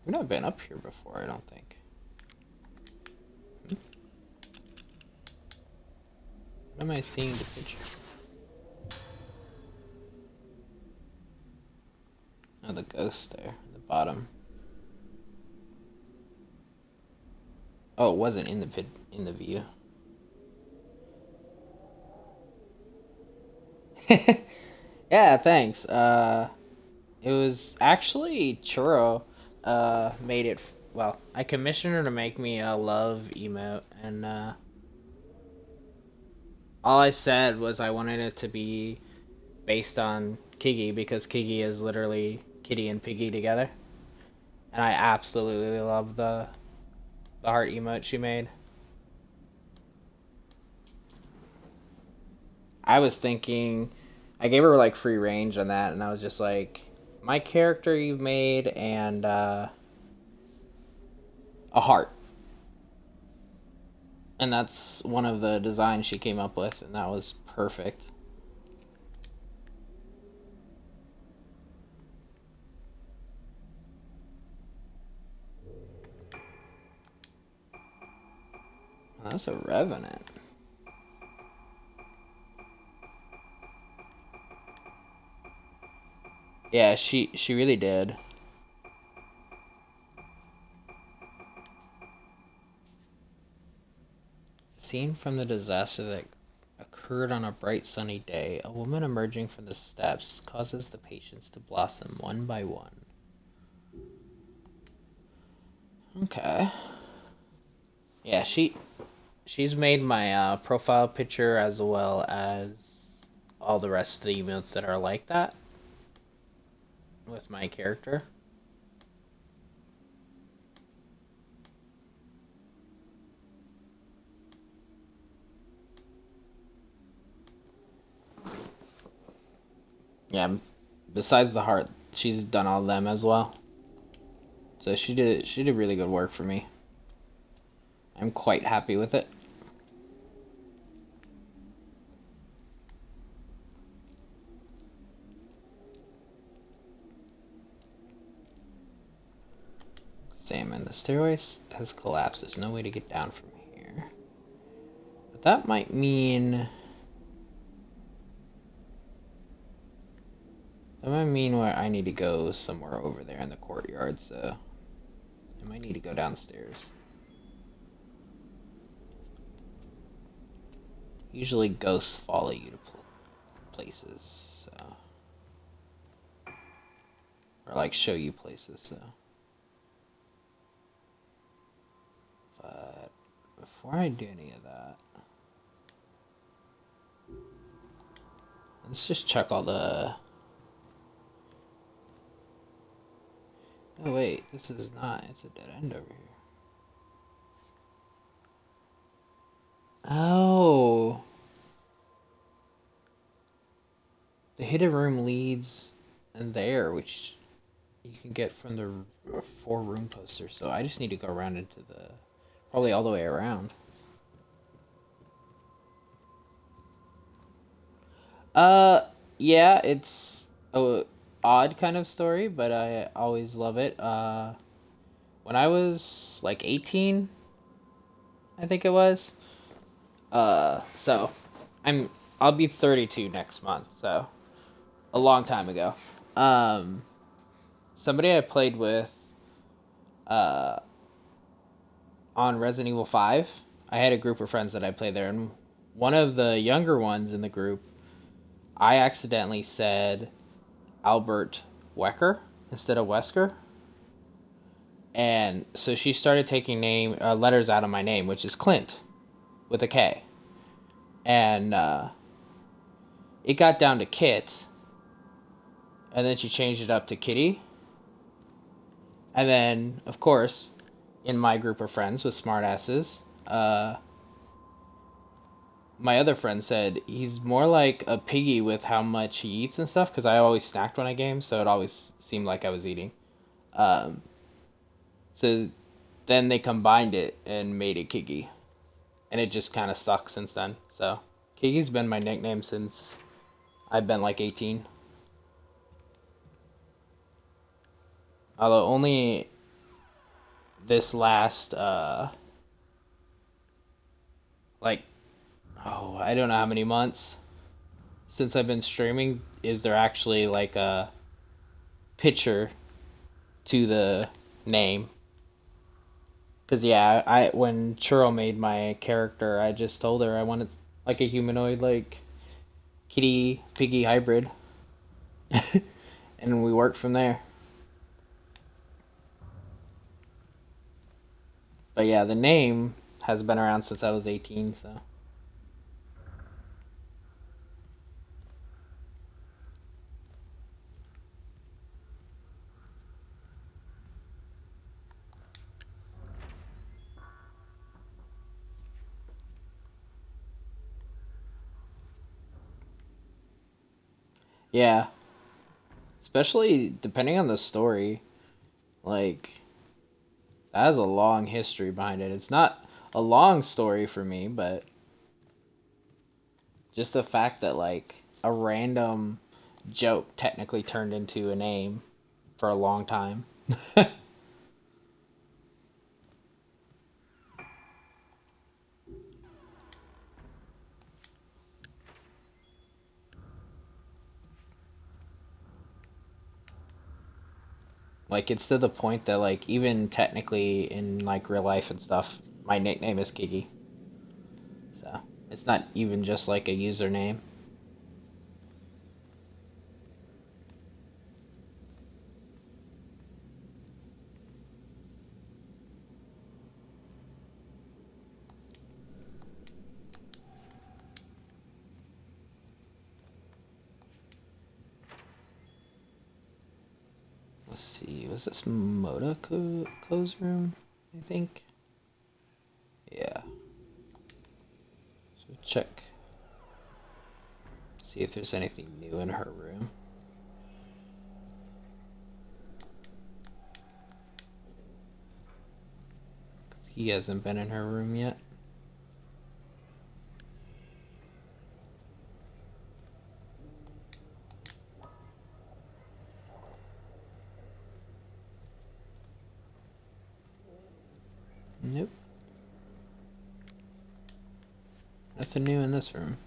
we've never been up here before. I don't think. What am I seeing the picture? ghost there at the bottom. Oh, it wasn't in the view. Yeah, thanks. It was actually Churro. Made it. Well, I commissioned her to make me a love emote, and all I said was I wanted it to be based on Kigi because Kigi is literally Kitty and Piggy together, and I absolutely love the heart emote she made. I was thinking, I gave her like free range on that, and I was just like, my character you've made and a heart, and that's one of the designs she came up with, and that was perfect. That's a revenant. Yeah, she really did. Seen from the disaster that occurred on a bright sunny day, a woman emerging from the steps causes the patients to blossom one by one. Okay. Yeah, she's made my profile picture as well as all the rest of the emotes that are like that with my character. Yeah, besides the heart, she's done all of them as well. So she did really good work for me. I'm quite happy with it. Examine the stairways has collapsed. There's no way to get down from here. But that might mean where I need to go somewhere over there in the courtyard, so I might need to go downstairs. Usually ghosts follow you to places, so. Or like show you places, so. But before I do any of that, let's just check all the... Oh wait, this is not, it's a dead end over here. Oh! The hidden room leads in there, which you can get from the 4 room poster, so I just need to go around into the... Probably all the way around. Yeah, it's a odd kind of story, but I always love it. When I was like 18, I think it was. So I'll be 32 next month, so a long time ago. Um, Somebody I played with, uh, on Resident Evil 5, I had a group of friends that I played there, and one of the younger ones in the group, I accidentally said Albert Wecker instead of Wesker. And so she started taking letters out of my name, which is Clint with a K. And it got down to Kit, and then she changed it up to Kitty. And then, of course, in my group of friends with smartasses, my other friend said he's more like a piggy with how much he eats and stuff, because I always snacked when I game, so it always seemed like I was eating. Um, so then they combined it and made it Kiki. And it just kind of stuck since then. So Kiki's been my nickname since I've been like 18. Although only this last, like, oh, I don't know how many months since I've been streaming is there actually like a picture to the name. Cause yeah, I when Churro made my character, I just told her I wanted like a humanoid, like kitty piggy hybrid, and we worked from there. But yeah, the name has been around since I was 18, so. Yeah, especially depending on the story, like that has a long history behind it. It's not a long story for me, but just the fact that like a random joke technically turned into a name for a long time. Like it's to the point that like even technically in like real life and stuff, my nickname is Kiki. So it's not even just like a username. Let's see, was this Ko's room? I think. Yeah. So check. See if there's anything new in her room. He hasn't been in her room yet. Nope. Nothing new in this room.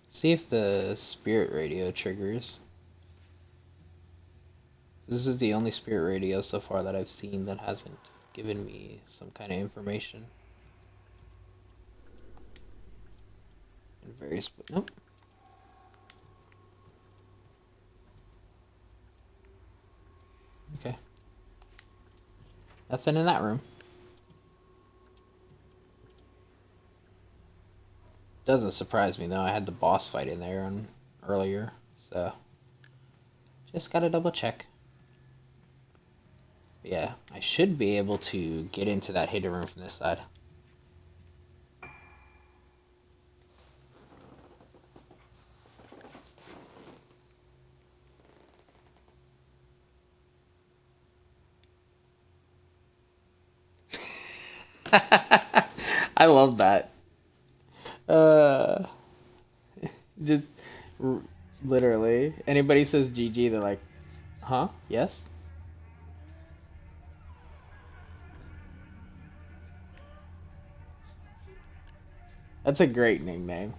See if the spirit radio triggers. This is the only spirit radio so far that I've seen that hasn't given me some kind of information. In various, nope. Okay. Nothing in that room. Doesn't surprise me though. I had the boss fight in there earlier, so just gotta double check. But yeah, I should be able to get into that hidden room from this side. I love that. Uh, just r- literally, anybody says GG, they're like, huh? Yes? That's a great nickname.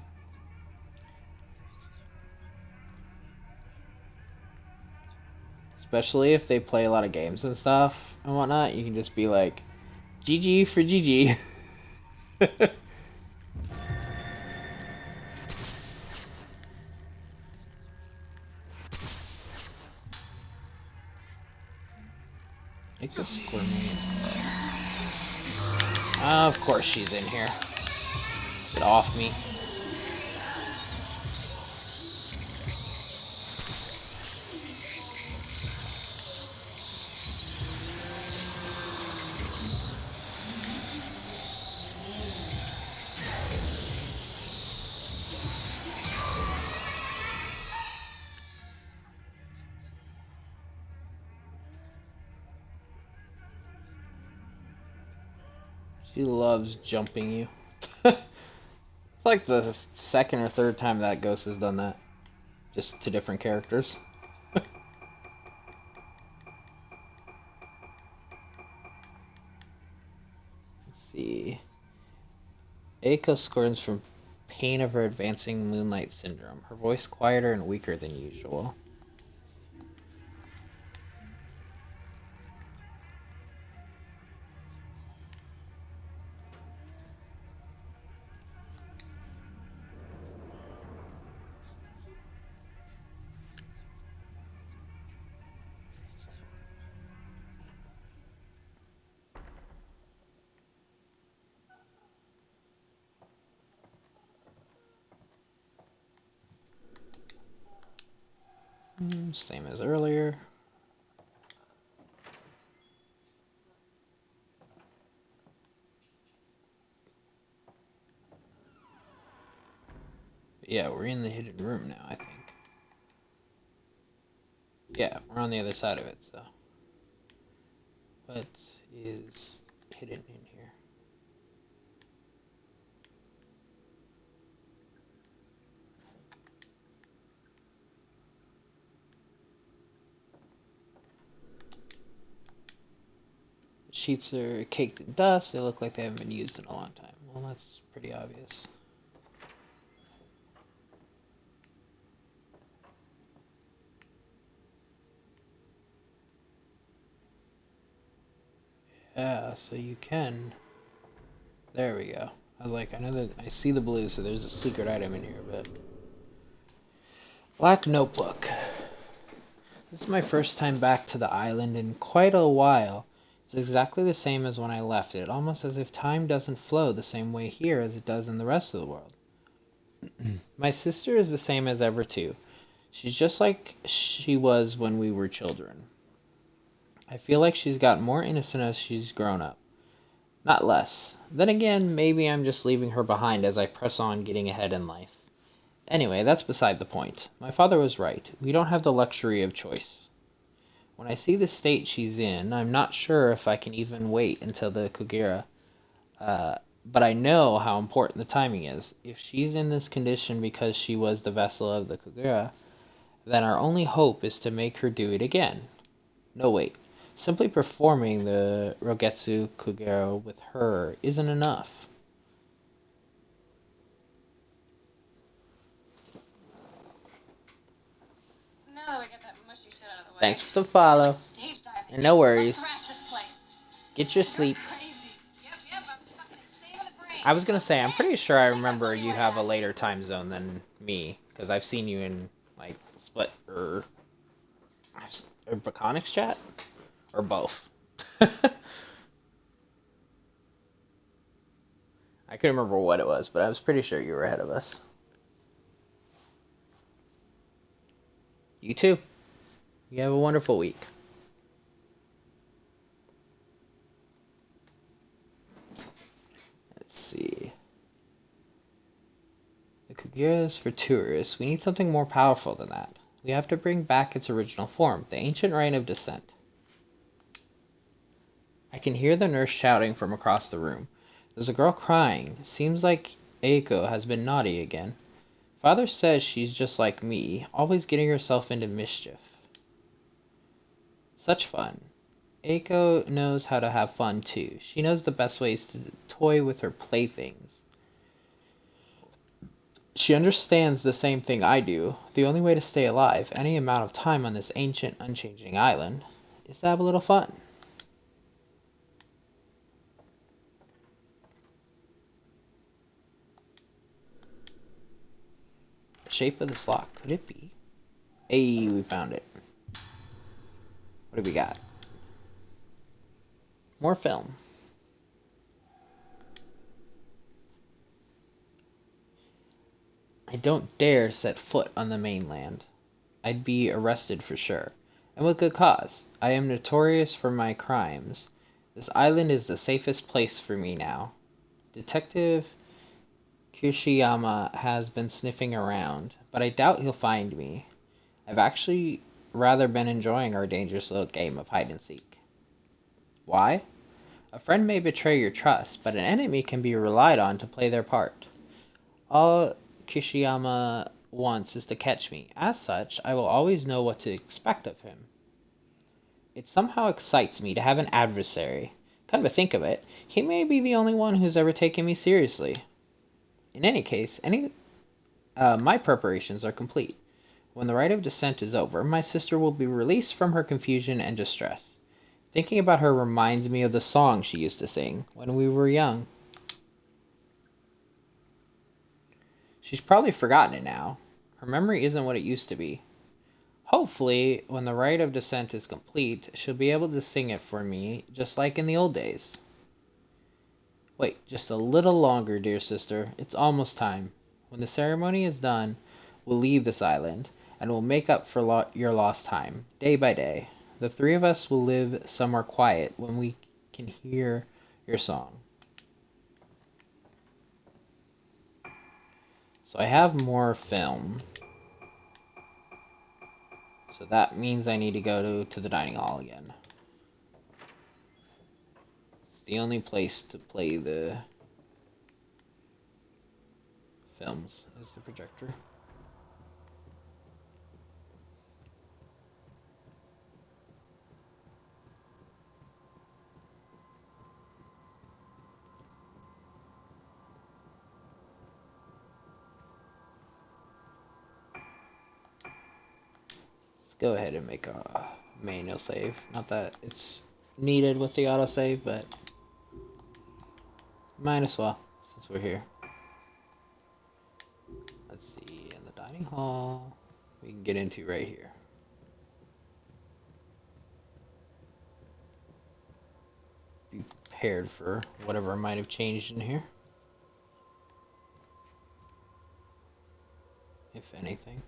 Especially if they play a lot of games and stuff and whatnot, you can just be like, GG for GG. Make this squirmy. Of course she's in here. Get off me. She loves jumping you. It's like the second or third time that ghost has done that. Just to different characters. Eiko squirms from pain of her advancing moonlight syndrome, her voice quieter and weaker than usual. Same as earlier. Yeah, we're in the hidden room now, I think. Yeah, we're on the other side of it, so. What is hidden in here? The sheets are caked in dust. They look like they haven't been used in a long time. Well, that's pretty obvious. Yeah, so you can. There we go. I was like, I know that I see the blue, so there's a secret item in here, but. Black notebook. This is my first time back to the island in quite a while. It's exactly the same as when I left it, almost as if time doesn't flow the same way here as it does in the rest of the world. My sister is the same as ever, too. She's just like she was when we were children. I feel like she's got more innocent as she's grown up. Not less. Then again, maybe I'm just leaving her behind as I press on getting ahead in life. Anyway, that's beside the point. My father was right. We don't have the luxury of choice. When I see the state she's in, I'm not sure if I can even wait until the Kugera. But I know how important the timing is. If she's in this condition because she was the vessel of the Kugera, then our only hope is to make her do it again. No, wait. Simply performing the Rogetsu Kugera with her isn't enough. Now that we got that mushy shit out of the way. Thanks for the follow. Stage diving. And no worries. Let's thrash this place. Get your sleep. Crazy. Yep, I'm fucking insane in the brain. I was gonna say, I'm pretty sure I remember you have a later time zone than me, because I've seen you in, like, Split, or Baconics chat? Or both. I couldn't remember what it was, but I was pretty sure you were ahead of us. You too. You have a wonderful week. Let's see. The Kugera is for tourists. We need something more powerful than that. We have to bring back its original form, the ancient rite of descent. I can hear the nurse shouting from across the room. There's a girl crying. Seems like Eiko has been naughty again. Father says she's just like me, always getting herself into mischief. Such fun. Eiko knows how to have fun too. She knows the best ways to toy with her playthings. She understands the same thing I do. The only way to stay alive, any amount of time on this ancient, unchanging island, is to have a little fun. The shape of this lock, could it be? Hey, we found it. What do we got? More film. I don't dare set foot on the mainland. I'd be arrested for sure. And with good cause. I am notorious for my crimes. This island is the safest place for me now. Detective Kirishiyama has been sniffing around, but I doubt he'll find me. I've actually rather been enjoying our dangerous little game of hide and seek. Why? A friend may betray your trust, but an enemy can be relied on to play their part. All Kirishiyama wants is to catch me. As such, I will always know what to expect of him. It somehow excites me to have an adversary. Come to think of it, he may be the only one who's ever taken me seriously. In any case, my preparations are complete. When the rite of descent is over, my sister will be released from her confusion and distress. Thinking about her reminds me of the song she used to sing when we were young. She's probably forgotten it now. Her memory isn't what it used to be. Hopefully, when the rite of descent is complete, she'll be able to sing it for me, just like in the old days. Wait, just a little longer, dear sister. It's almost time. When the ceremony is done, we'll leave this island, and we'll make up for your lost time, day by day. The three of us will live somewhere quiet when we can hear your song. So I have more film. So that means I need to go to the dining hall again. It's the only place to play the films is the projector. Go ahead and make a manual save. Not that it's needed with the autosave, but might as well, since we're here. Let's see, in the dining hall, we can get into right here. Be prepared for whatever might have changed in here. If anything.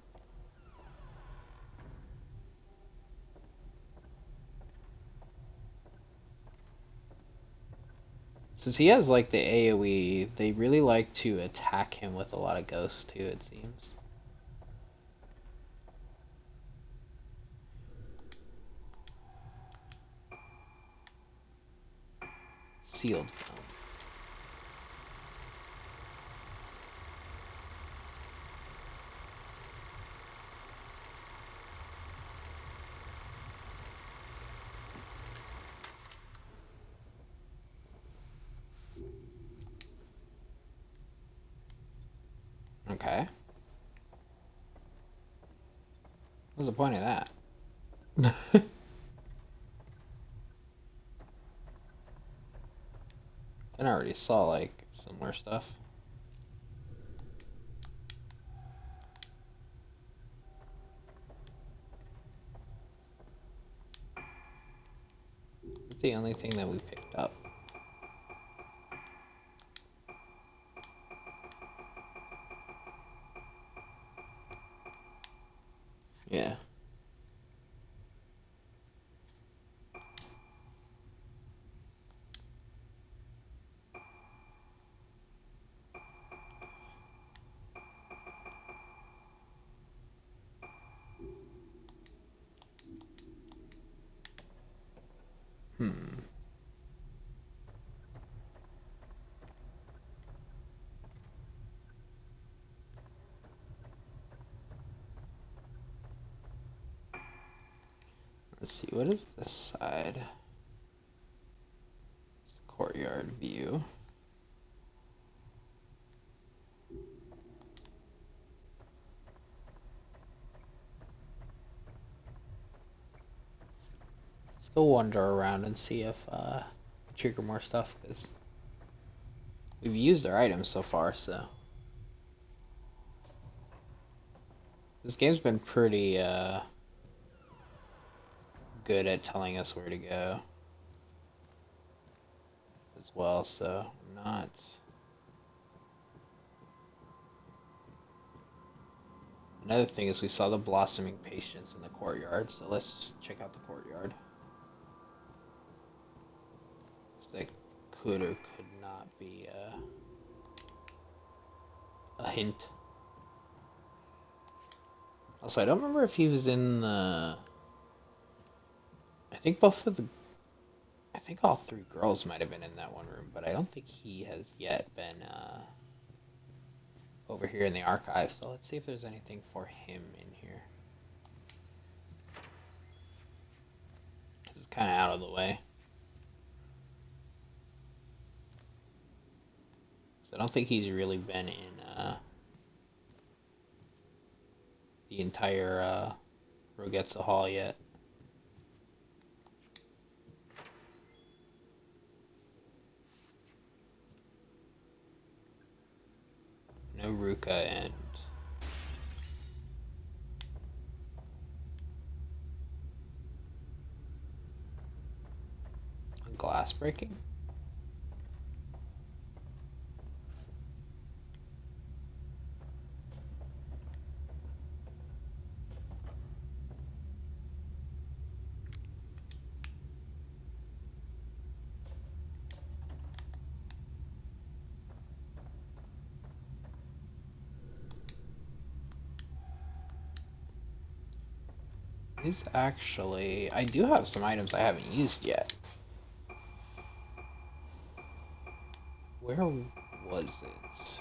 Since he has like the AoE, they really like to attack him with a lot of ghosts too, it seems. Sealed film. Okay. What's the point of that? I already saw like similar stuff. It's the only thing that we picked up. Yeah. Hmm. Let's see, what is this side? It's the courtyard view. Let's go wander around and see if trigger more stuff, because we've used our items so far, so. This game's been pretty good at telling us where to go as well, so I'm not. Another thing is we saw the blossoming patience in the courtyard, so let's check out the courtyard. So that could or could not be a hint. Also, I don't remember if he was in the. I think all three girls might have been in that one room, but I don't think he has yet been over here in the archive. So let's see if there's anything for him in here. This is kind of out of the way. So I don't think he's really been in the entire Rogetsu Hall yet. No Ruka and glass breaking. Is actually, I do have some items I haven't used yet. Where was it?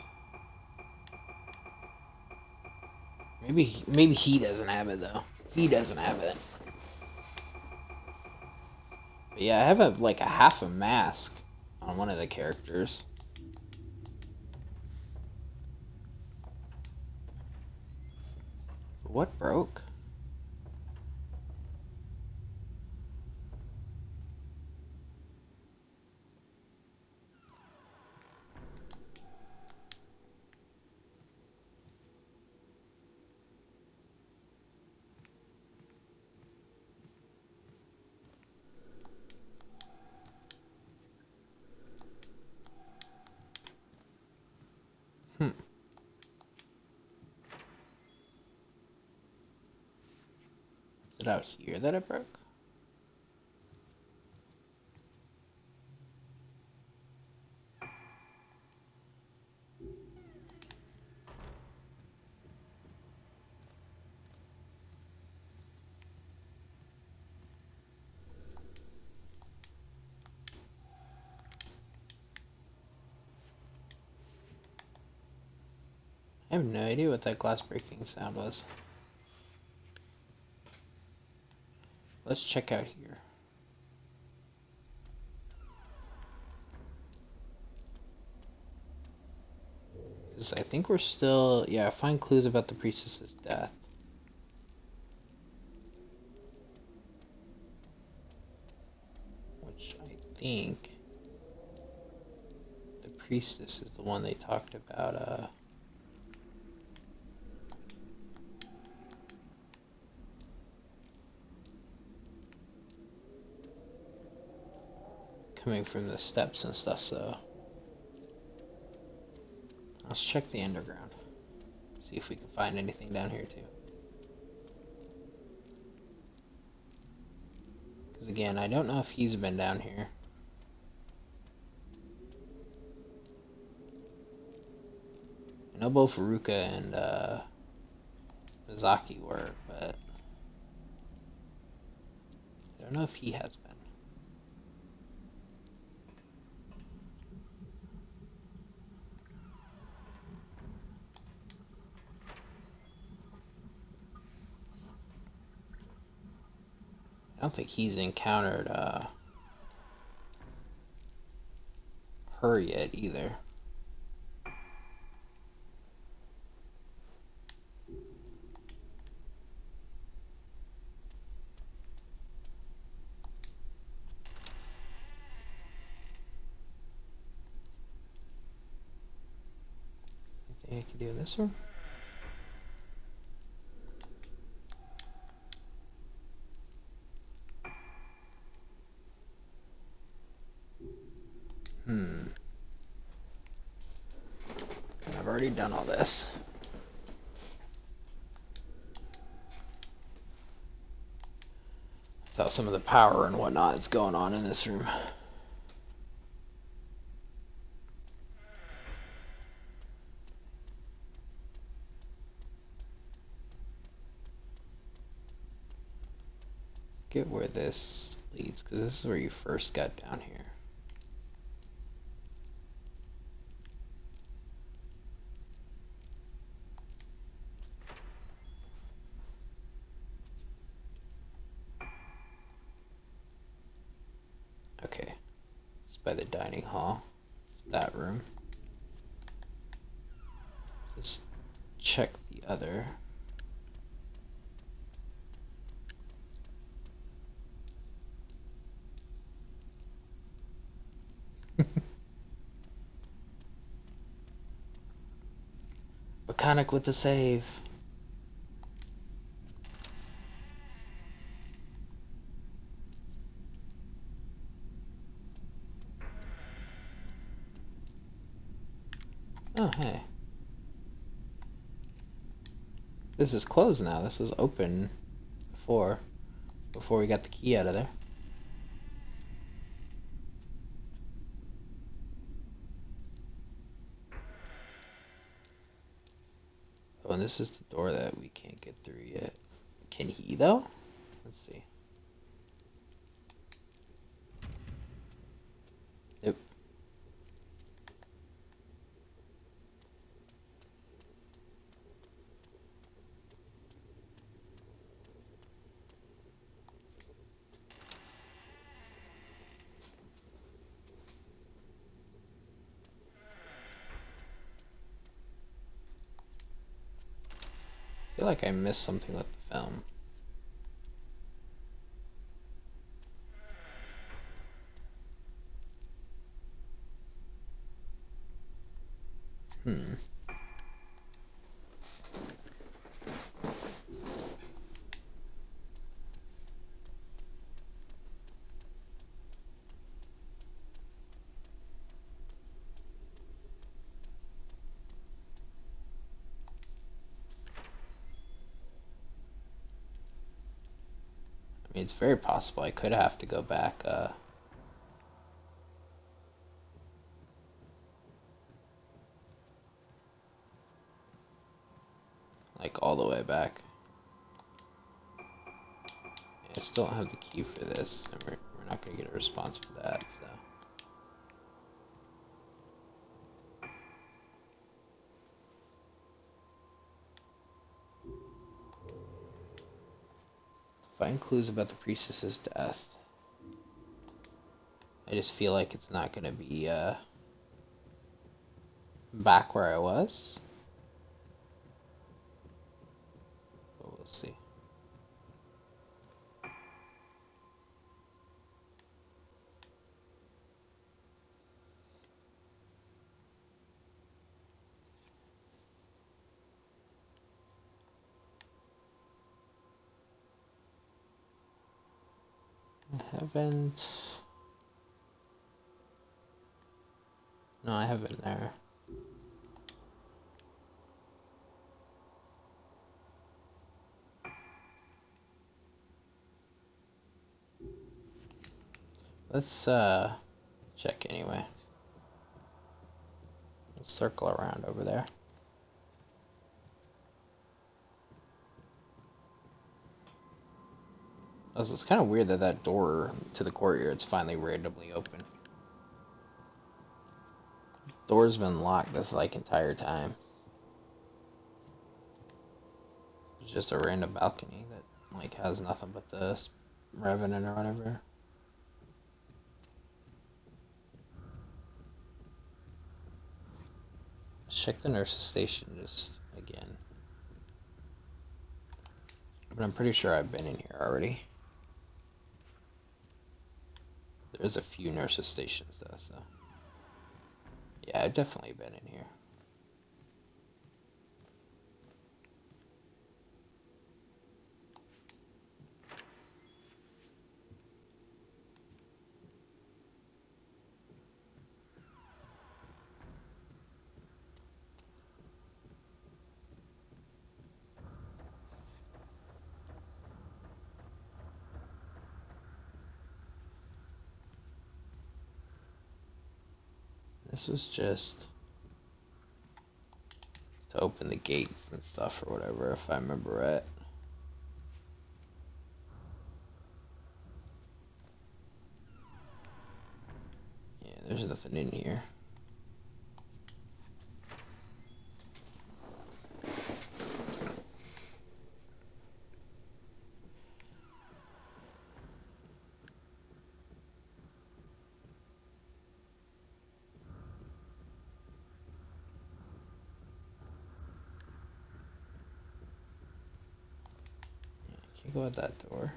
Maybe he doesn't have it though. He doesn't have it. But yeah, I have like a half a mask on one of the characters. What broke? Hmm. Is it out here that it broke? I have no idea what that glass breaking sound was. Let's check out here. Because I think we're still... Yeah, find clues about the priestess's death. Which I think... The priestess is the one they talked about, coming from the steps and stuff, so... Let's check the underground. See if we can find anything down here too. Because again, I don't know if he's been down here. I know both Ruka and Mizaki were, but I don't know if he has been. I don't think he's encountered her yet either. Anything I can do in this one? I've already done all this. That's how some of the power and whatnot is going on in this room. Get where this leads, because this is where you first got down here. Okay, it's by the dining hall. It's that room. check the other. Mechanic with the save. Oh, hey. This is closed now. This was open before we got the key out of there. Oh, and this is the door that we can't get through yet. Can he, though? Let's see. Yep. I feel like I missed something with the film. I mean, it's very possible I could have to go back, like all the way back. I still don't have the key for this, and we're not going to get a response for that, so. Find clues about the priestess's death. I just feel like it's not going to be, back where I was. But we'll see. I haven't... No, I haven't been there. Let's, check anyway. Let's circle around over there. It's kind of weird that that door to the courtyard's finally randomly open. Door's been locked this like entire time. It's just a random balcony that like has nothing but the Revenant or whatever. Let's check the nurse's station just again. But I'm pretty sure I've been in here already. There's a few nurses stations though, so. Yeah, I've definitely been in here. This was just to open the gates and stuff or whatever, if I remember right. Yeah, there's nothing in here. You go at that door.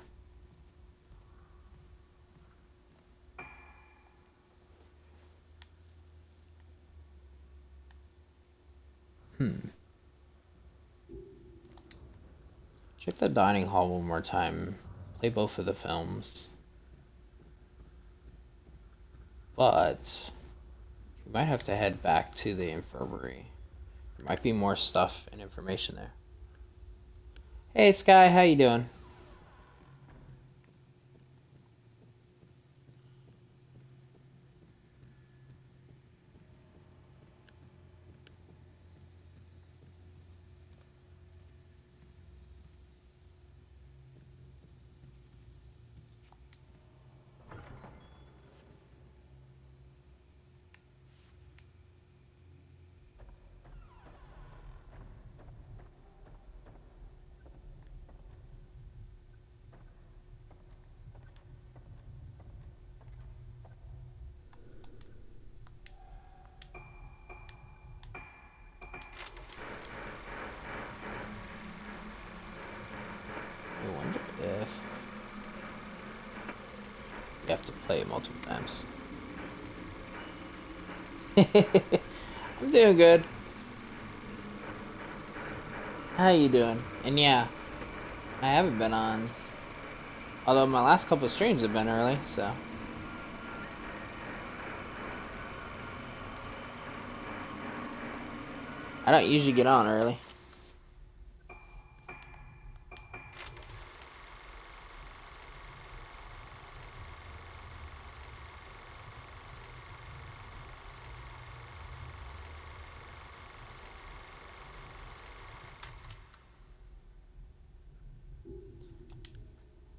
Check the dining hall one more time. Play both of the films. But we might have to head back to the infirmary. There might be more stuff and information there. Hey Sky, how you doing? I wonder if you have to play it multiple times. I'm doing good. How you doing? And yeah, I haven't been on. Although my last couple of streams have been early, so. I don't usually get on early.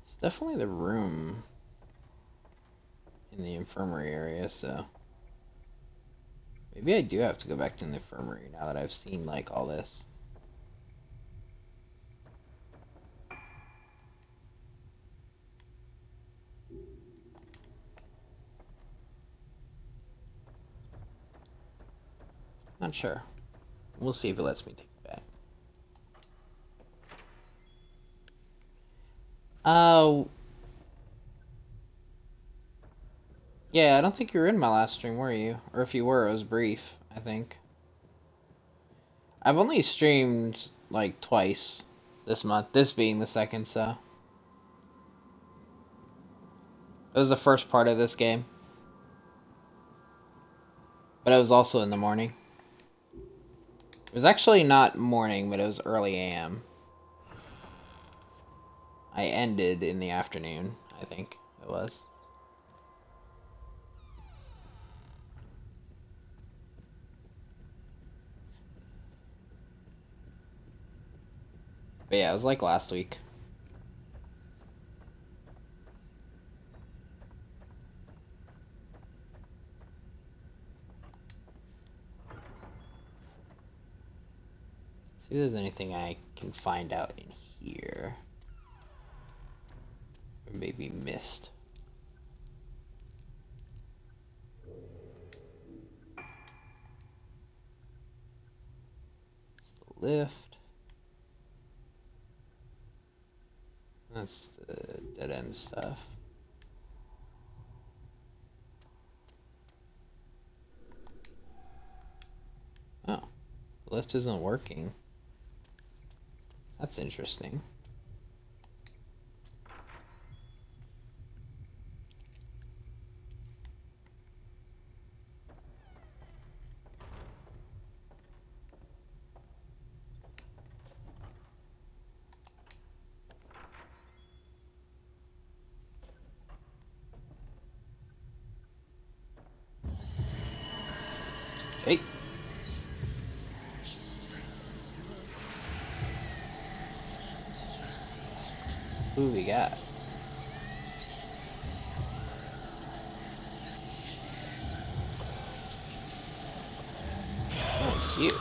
It's definitely the room in the infirmary area, so. Maybe I do have to go back to the infirmary now that I've seen, like, all this. Not sure. We'll see if it lets me take it back. Yeah, I don't think you were in my last stream, were you? Or if you were, it was brief, I think. I've only streamed, like, twice this month, this being the second, so. It was the first part of this game. But it was also in the morning. It was actually not morning, but it was early AM. I ended in the afternoon, I think it was. But yeah, it was like last week. See if there's anything I can find out in here. Or maybe missed. The lift. That's the dead end stuff. Oh, the lift isn't working. That's interesting. Hey. Who we got? Oh, it's you.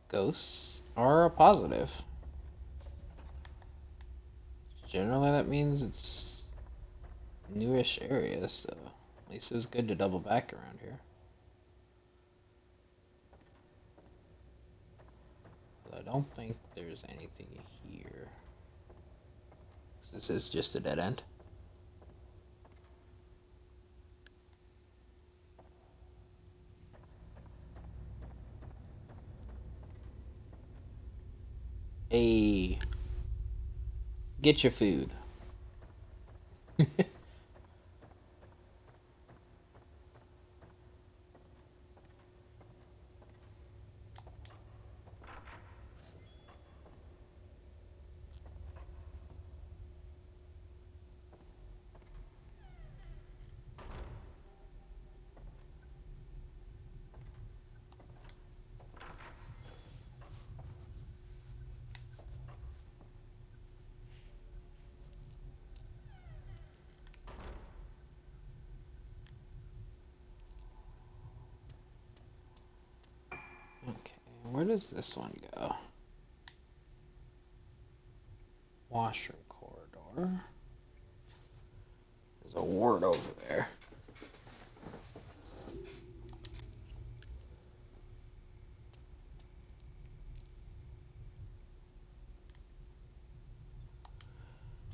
Ghosts are a positive. Generally, that means it's newish area, so at least it was good to double back around here. But I don't think there's anything here. This is just a dead end. Hey, get your food. Okay, where does this one go? Washroom corridor. There's a ward over there.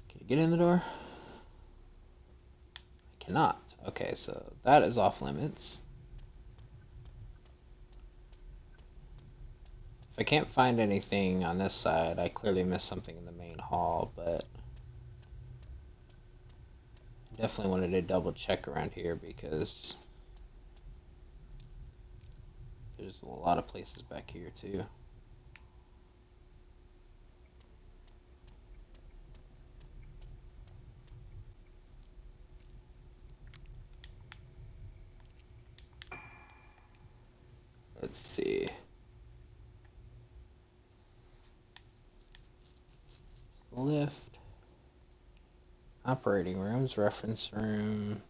Can you get in the door? I cannot. Okay, so that is off limits. If I can't find anything on this side, I clearly missed something in the main hall, but I definitely wanted to double check around here because there's a lot of places back here too. Let's see. Lift. Operating rooms, reference room,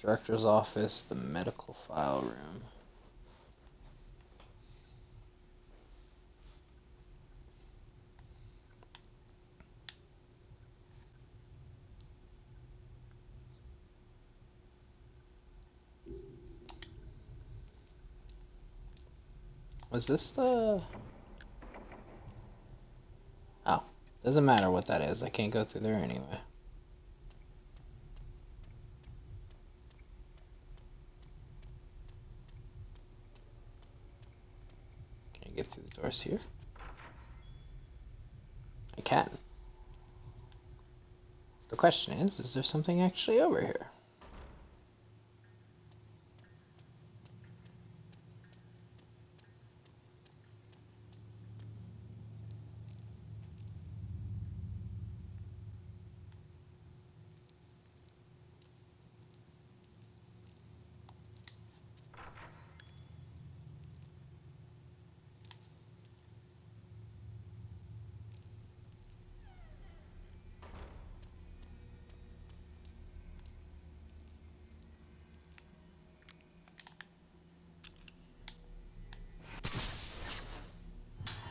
director's office, the medical file room. Was this the... Oh, doesn't matter what that is. I can't go through there anyway. Can you get through the doors here? I can. So the question is there something actually over here?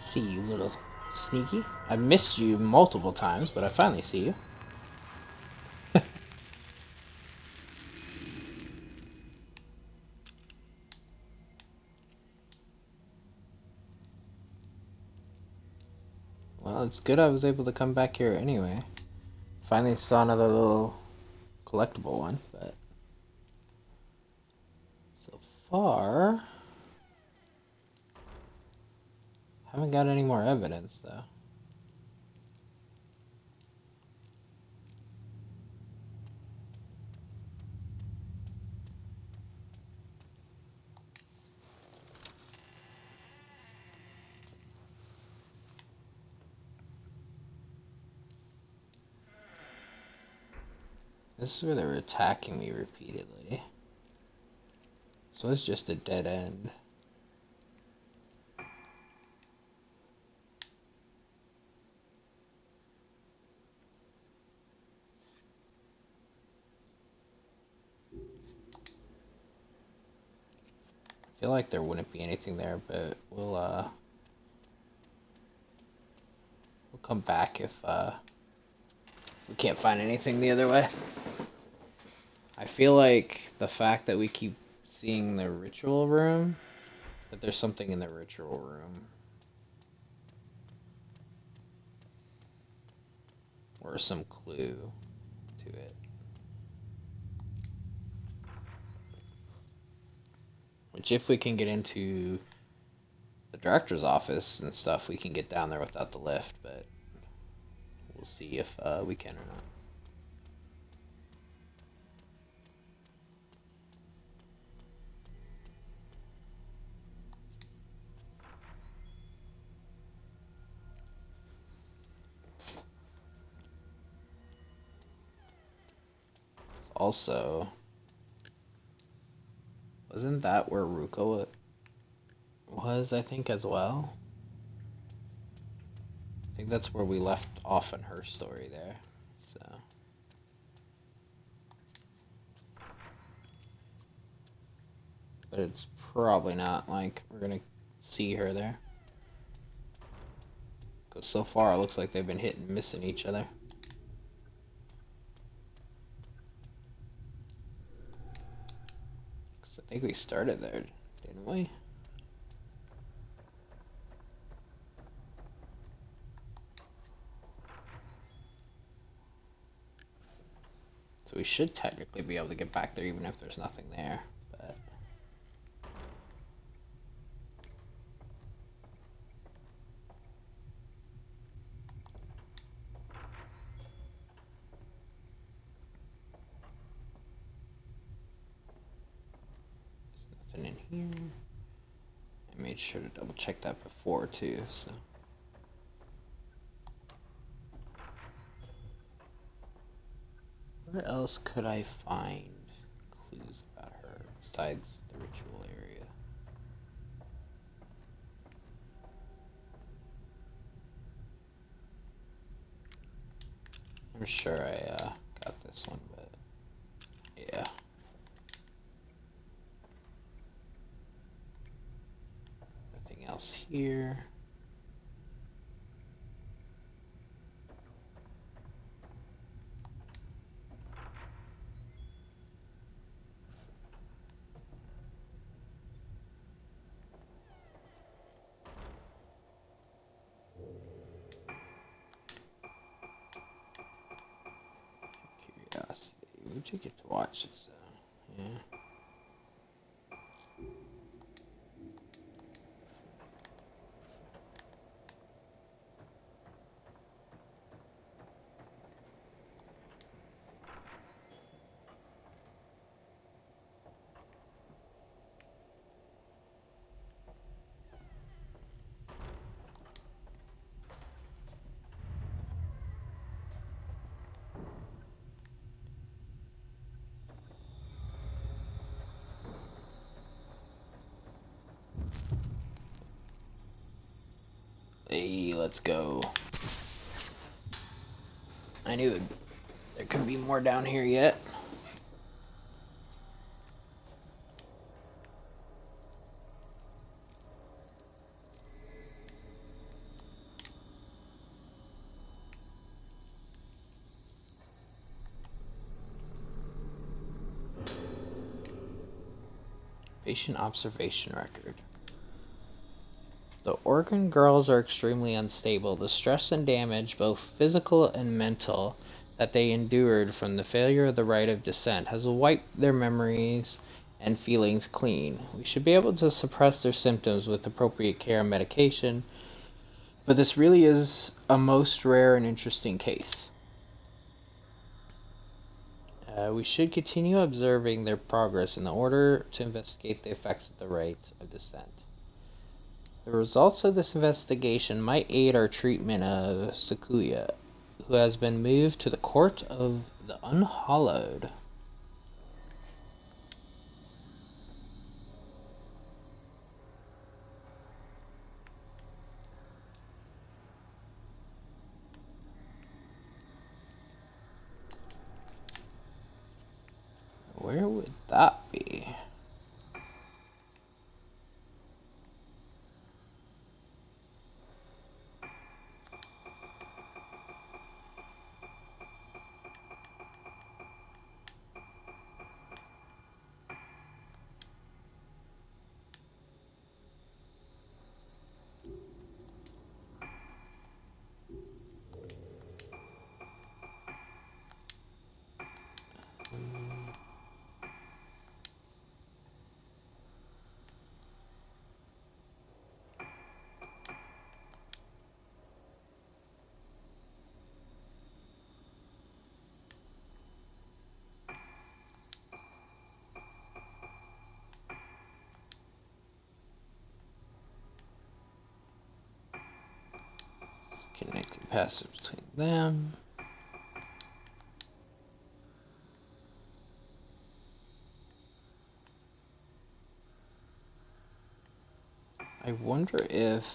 See you, little sneaky. I've missed you multiple times, but I finally see you. Well, it's good I was able to come back here anyway. Finally saw another little collectible one, but so far haven't got any more evidence though. This is where they were attacking me repeatedly. So it's just a dead end. I feel like there wouldn't be anything there, but we'll come back if We can't find anything the other way. I feel like the fact that we keep seeing the ritual room, that there's something in the ritual room. Or some clue to it. Which, if we can get into the director's office and stuff, we can get down there without the lift, but we'll see if we can or not. Also, wasn't that where Ruko was, I think, as well? I think that's where we left off in her story there. So. But it's probably not like we're gonna see her there. Because so far it looks like they've been hitting and missing each other. Because I think we started there, didn't we? So we should technically be able to get back there even if there's nothing there. But there's nothing in here. I made sure to double check that before too, so. Where else could I find clues about her besides the ritual area? I'm sure I got this one, but yeah. Nothing else here. Curiosity. Would you get to watch this? Yeah. Hey, let's go. I knew there could be more down here yet. Patient observation record. The Oregon girls are extremely unstable. The stress and damage, both physical and mental, that they endured from the failure of the rite of descent has wiped their memories and feelings clean. We should be able to suppress their symptoms with appropriate care and medication, but this really is a most rare and interesting case. We should continue observing their progress in order to investigate the effects of the rite of descent. The results of this investigation might aid our treatment of Sakuya, who has been moved to the Court of the Unhallowed. Where would that be? passage between them. I wonder if...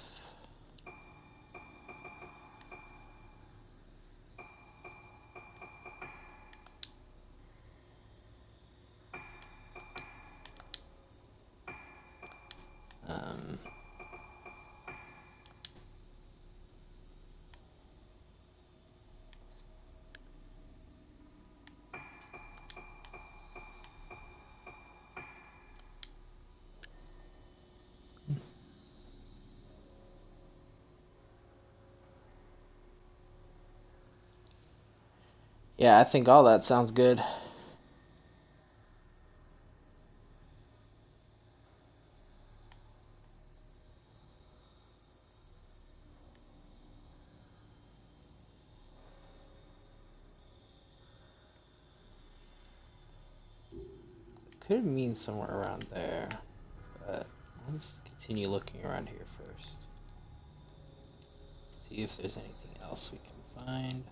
Yeah, I think all that sounds good. Could mean somewhere around there, but let's continue looking around here first. See if there's anything else we can find.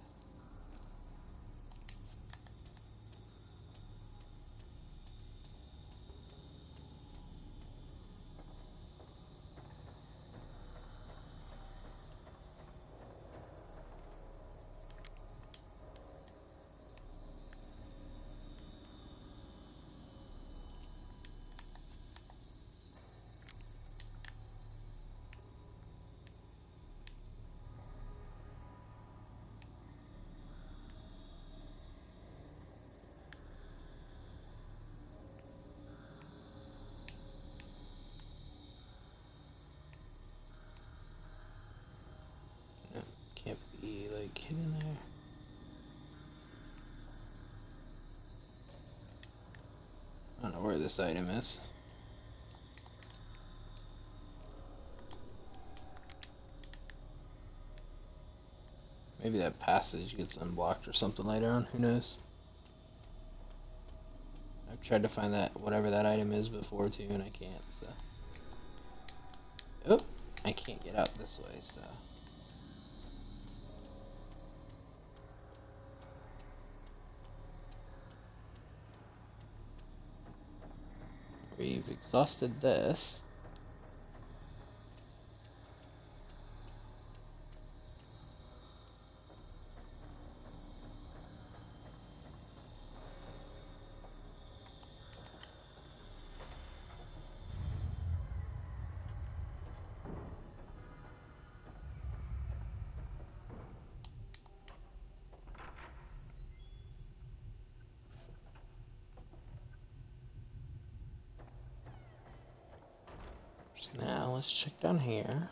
No, can't be like hidden there. I don't know where this item is. Maybe that passage gets unblocked or something later on, who knows? I've tried to find that, whatever that item is before too, and I can't, so. Oh, I can't get out this way, so. We've exhausted this. Now let's check down here.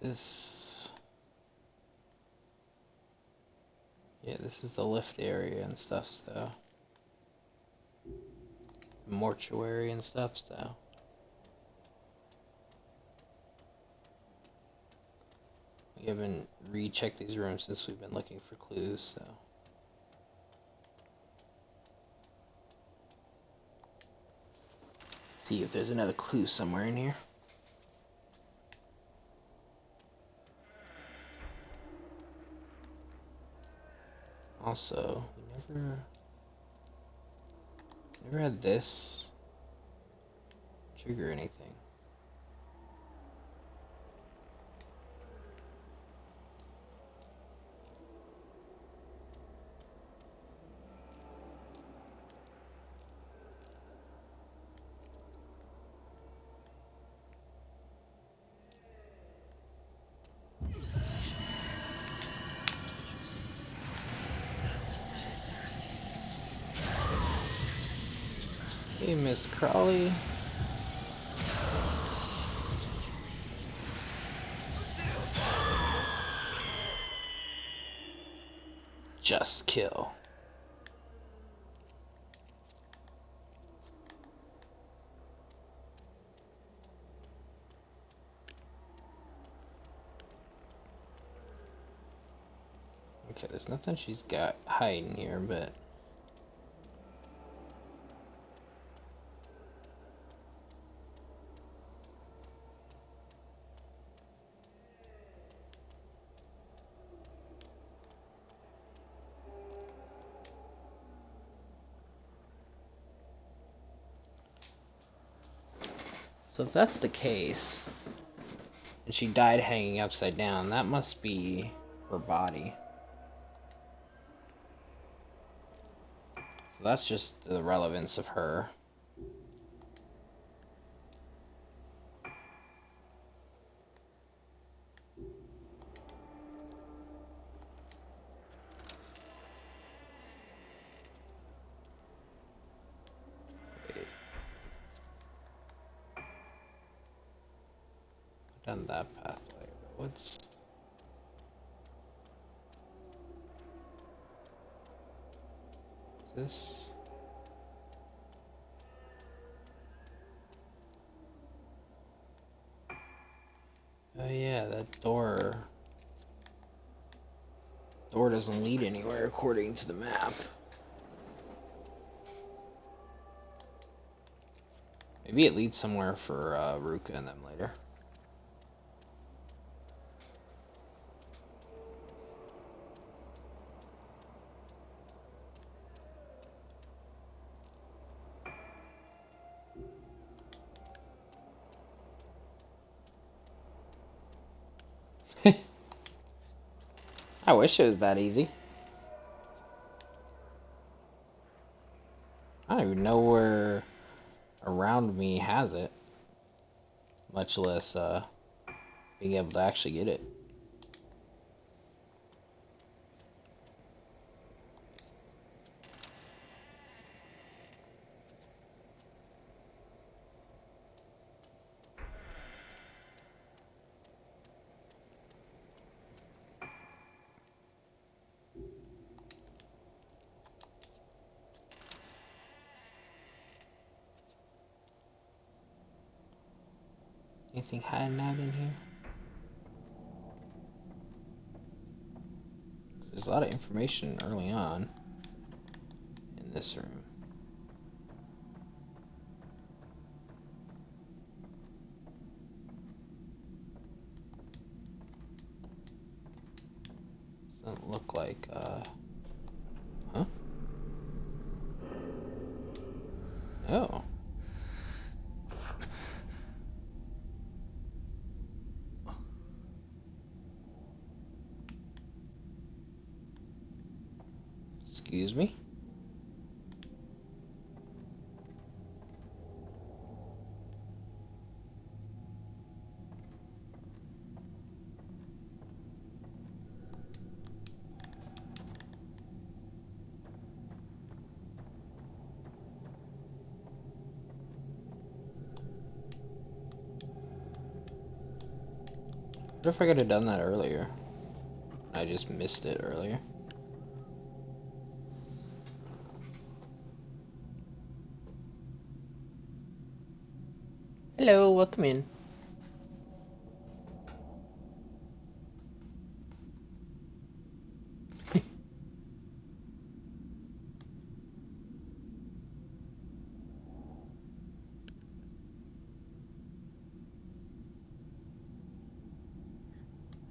This... Yeah, this is the lift area and stuff, so... Mortuary and stuff, so... We haven't rechecked these rooms since we've been looking for clues, so... See if there's another clue somewhere in here. Also, we never had this trigger anything. Hey, Miss Crawley. Just kill. Okay, there's nothing she's got hiding here, but... So if that's the case, and she died hanging upside down, that must be her body. So that's just the relevance of her. Wait. Done that pathway, but what's... this? Oh yeah, that door doesn't lead anywhere according to the map. Maybe it leads somewhere for Ruka and them later. I wish it was that easy. I don't even know where around me has it, much less being able to actually get it. Anything hiding out in here? There's a lot of information early on in this room. Doesn't look like, huh? Oh. Excuse me? What if I could have done that earlier? I just missed it earlier. Hello, welcome in.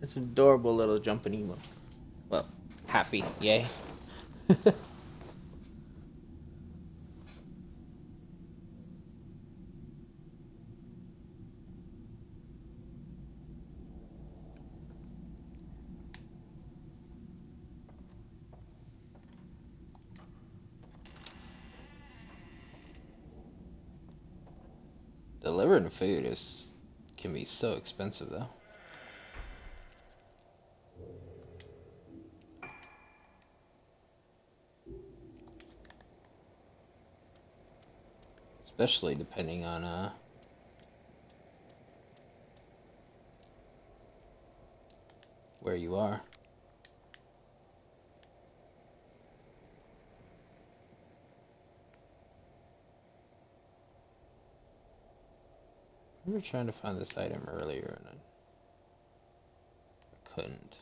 It's an adorable little jumping emo. Well, happy, yay. Delivering food can be so expensive though. Especially depending on where you are. I remember trying to find this item earlier and I couldn't.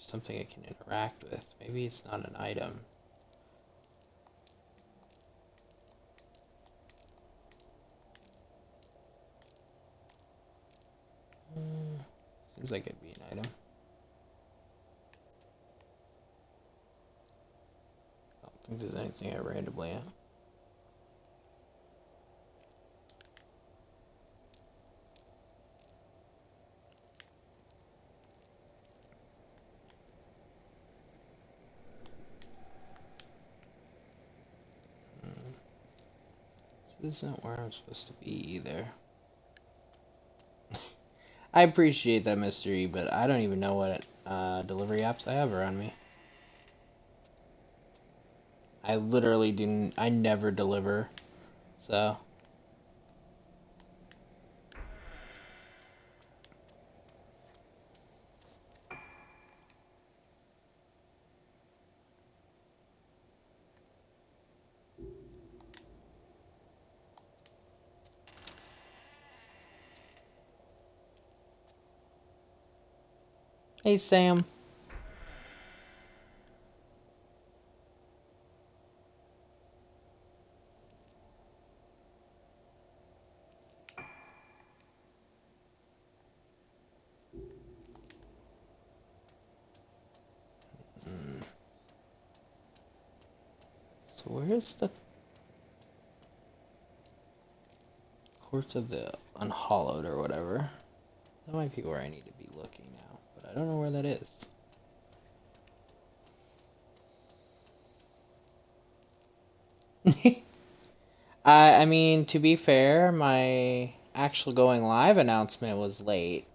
something I can interact with. Maybe it's not an item. Seems like it'd be an item. I don't think there's anything I randomly am. This isn't where I'm supposed to be either. I appreciate that mystery, but I don't even know what delivery apps I have around me. I literally didn't. I never deliver, so. Hey, Sam. So where's the Courts of the Unhallowed or whatever? That might be where I need to be looking now, but I don't know where that is. I mean, to be fair, my actual going live announcement was late.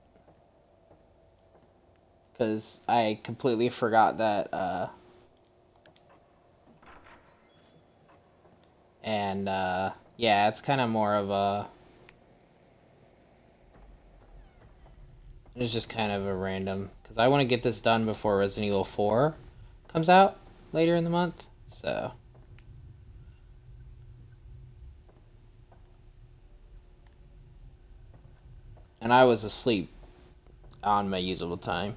Because I completely forgot that, yeah, it's kind of more of a... It's just kind of a random... Because I want to get this done before Resident Evil 4 comes out later in the month, so... And I was asleep on my usable time.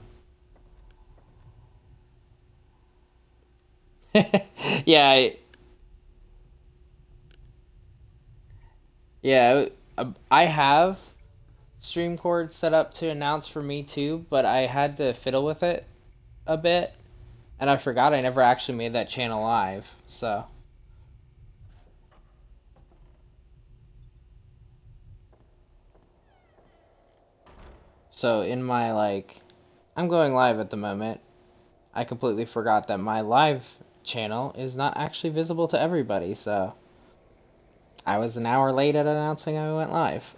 Yeah, yeah, I have StreamCord set up to announce for me too, but I had to fiddle with it a bit, and I forgot I never actually made that channel live, so... So in my, like, I'm going live at the moment, I completely forgot that my live channel is not actually visible to everybody, so I was an hour late at announcing I went live.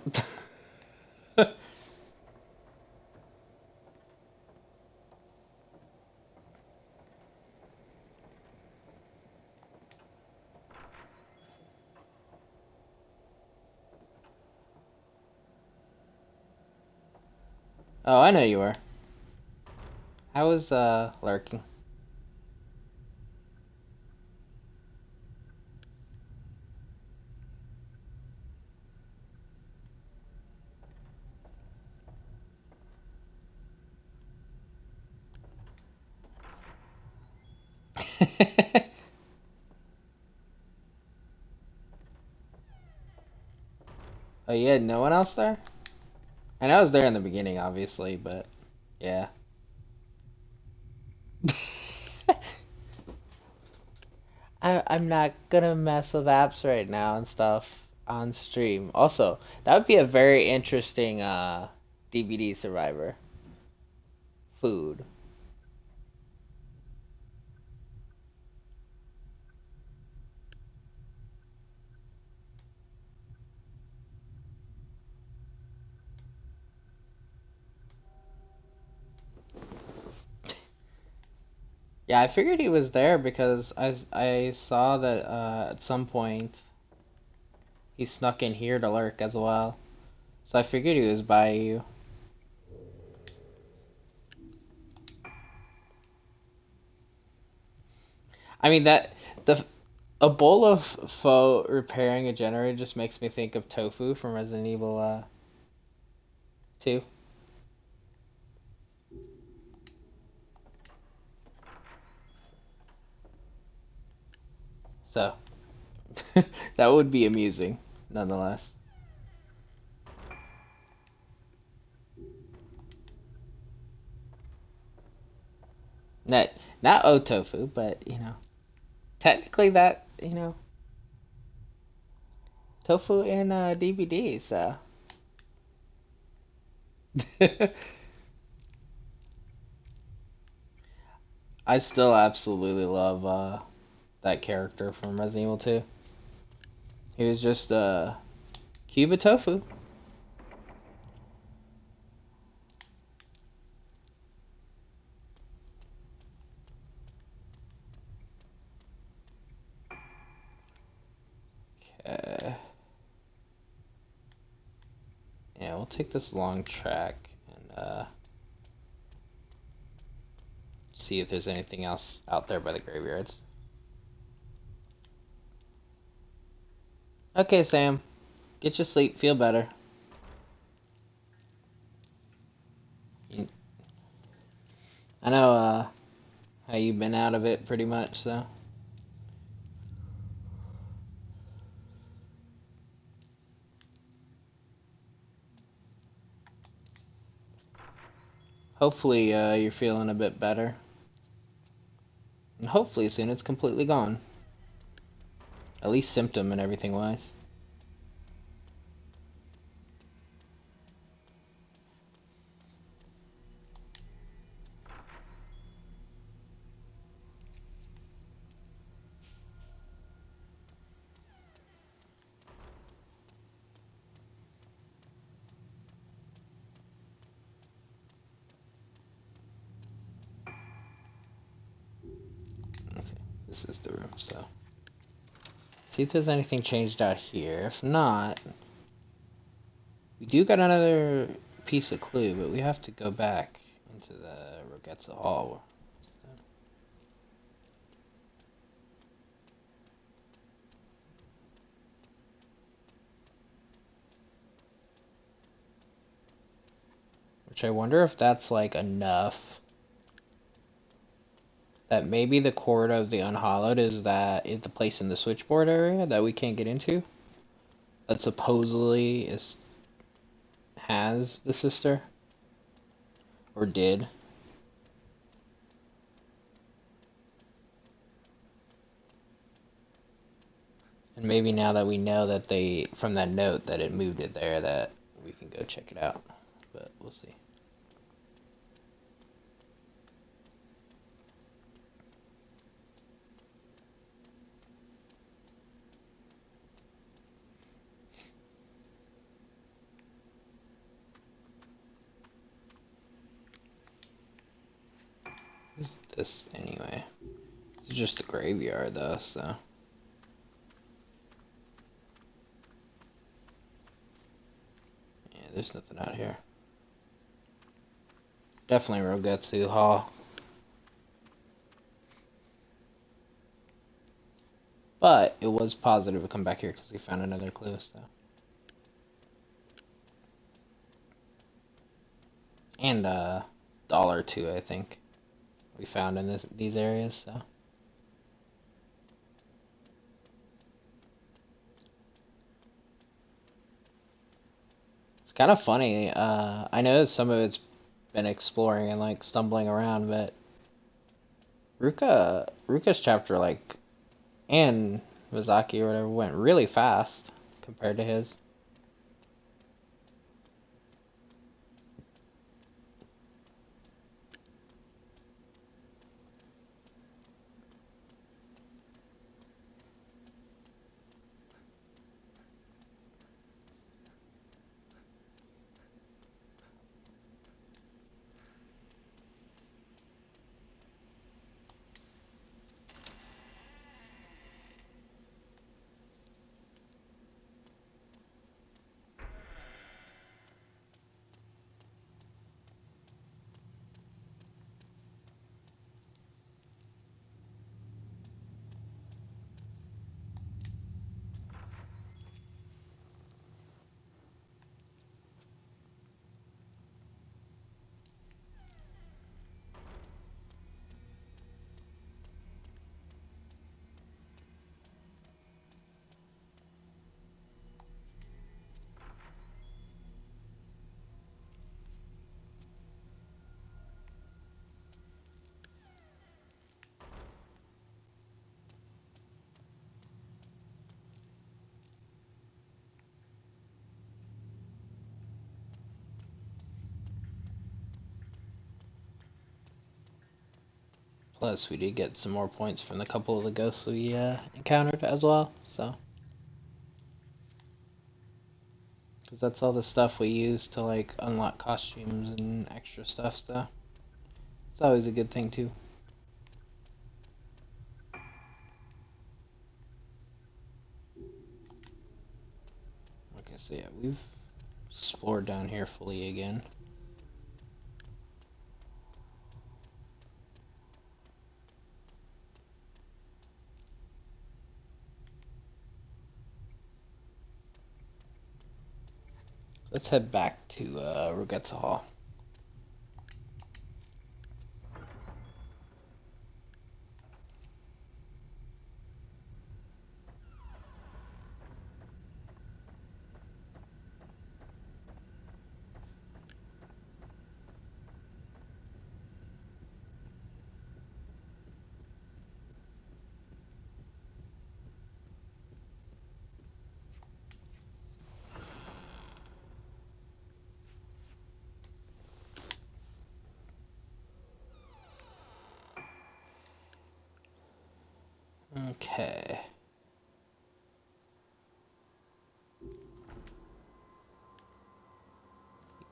Oh, I know you were. I was, lurking. Oh, you had no one else there? And I was there in the beginning, obviously, but yeah. I'm not gonna mess with apps right now and stuff on stream. Also, that would be a very interesting DVD survivor. Food. Yeah, I figured he was there because I saw that at some point he snuck in here to lurk as well. So I figured he was by you. I mean that the a bowl of pho repairing a generator just makes me think of Tofu from Resident Evil 2. So, that would be amusing, nonetheless. Not, not otofu, but, technically that, tofu in DVD, so. I still absolutely love that character from Resident Evil 2. He was just a cube of tofu. Okay. Yeah, we'll take this long track and see if there's anything else out there by the graveyards. Okay, Sam. Get your sleep. Feel better. I know how you've been out of it pretty much, so. Hopefully you're feeling a bit better. And hopefully soon it's completely gone. At least symptom and everything wise. This is the room, so. See if there's anything changed out here. If not, we do got another piece of clue, but we have to go back into the Rogetza Hall. So. Which I wonder if that's like enough. That maybe the cord of the Unhallowed is the place in the switchboard area that we can't get into. That supposedly has the sister. Or did. And maybe now that we know that from that note that it moved it there, that we can go check it out. But we'll see. What's this anyway? It's just a graveyard though, so. Yeah, there's nothing out here. Definitely Rogetsu Hall. But it was positive to come back here because we found another clue, so. And a dollar or two, I think, we found in these areas, so. It's kind of funny. I know some of it's been exploring and like stumbling around, but Ruka's chapter, like, and Mizaki or whatever, went really fast compared to his. Plus, we did get some more points from the couple of the ghosts we encountered as well, so. Because that's all the stuff we use to, like, unlock costumes and extra stuff, so. It's always a good thing, too. Okay, so yeah, we've explored down here fully again. Let's head back to Rugetsa Hall. Okay.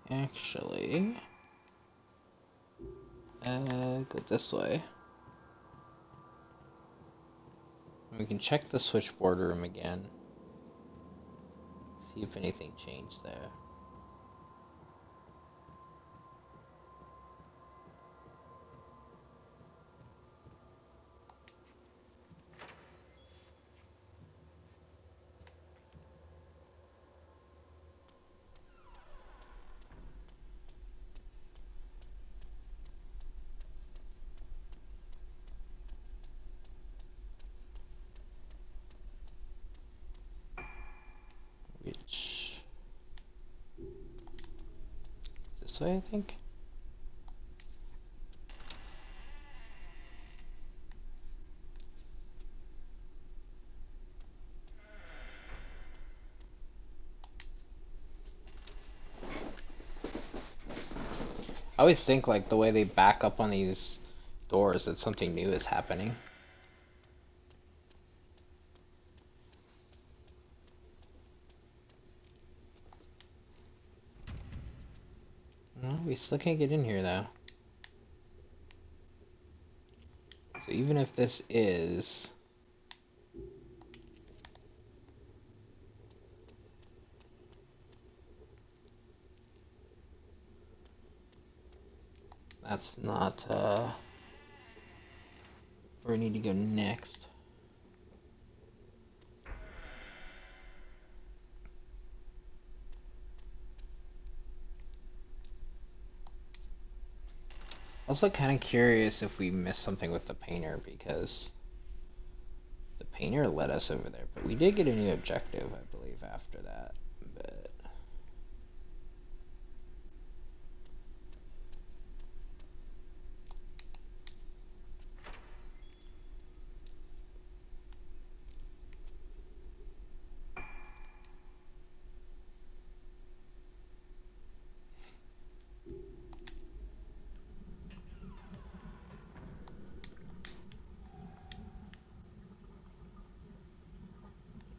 Actually, go this way. We can check the switchboard room again. See if anything changed there. Which... this way, I think? I always think, like, the way they back up on these doors, that something new is happening. No, we still can't get in here, though. So even if this is... that's not, where we need to go next. Also kind of curious if we missed something with the painter, because the painter led us over there, but we did get a new objective, I believe, after that. But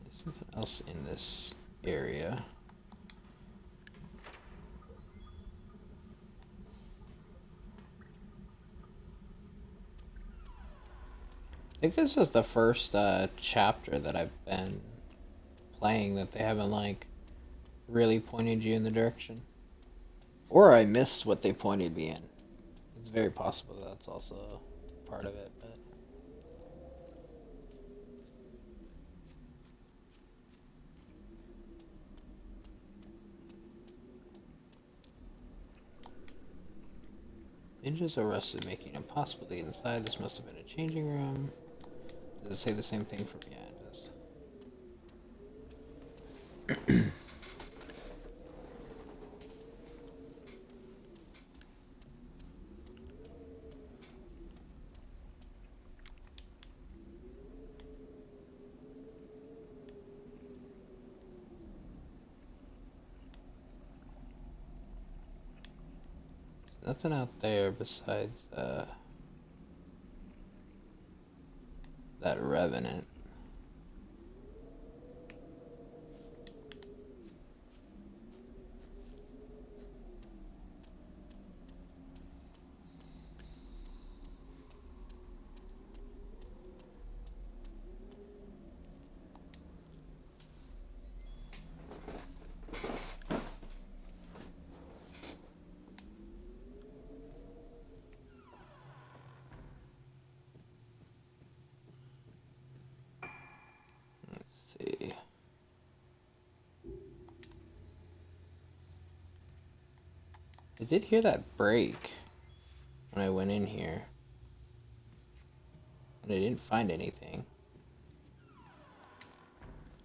there's something else in this area. I think this is the first chapter that I've been playing that they haven't, like, really pointed you in the direction. Or I missed what they pointed me in. It's very possible that's also part of it, but... Ninjas arrested, making it impossible to get inside. This must have been a changing room. Does it say the same thing from behind us? Nothing out there besides, That revenant. Let's see. I did hear that break when I went in here. And I didn't find anything.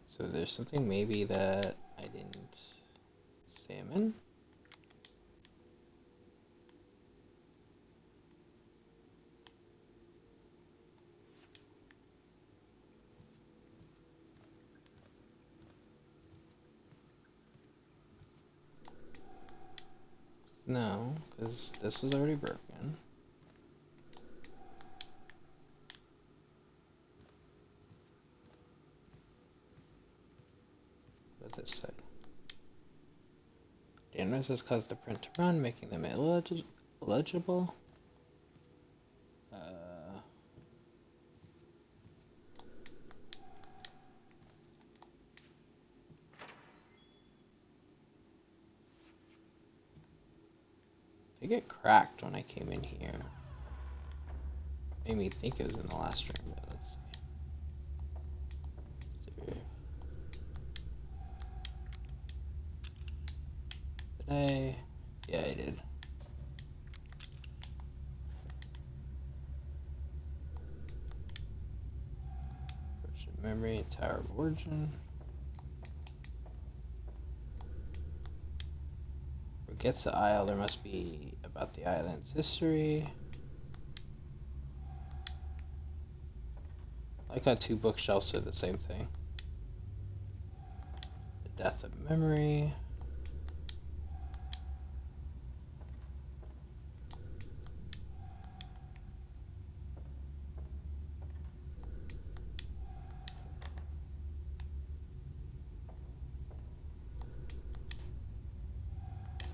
So there's something maybe that I didn't examine? No, because this was already broken. But this side. Damage has caused the print to run, making them illegible. I think it cracked when I came in here. Made me think it was in the last room, but let's see. Did I? Yeah, I did. Memory, Tower of Origin. Forgets the Isle, there must be about the island's history. I like how two bookshelves say the same thing. The Death of Memory.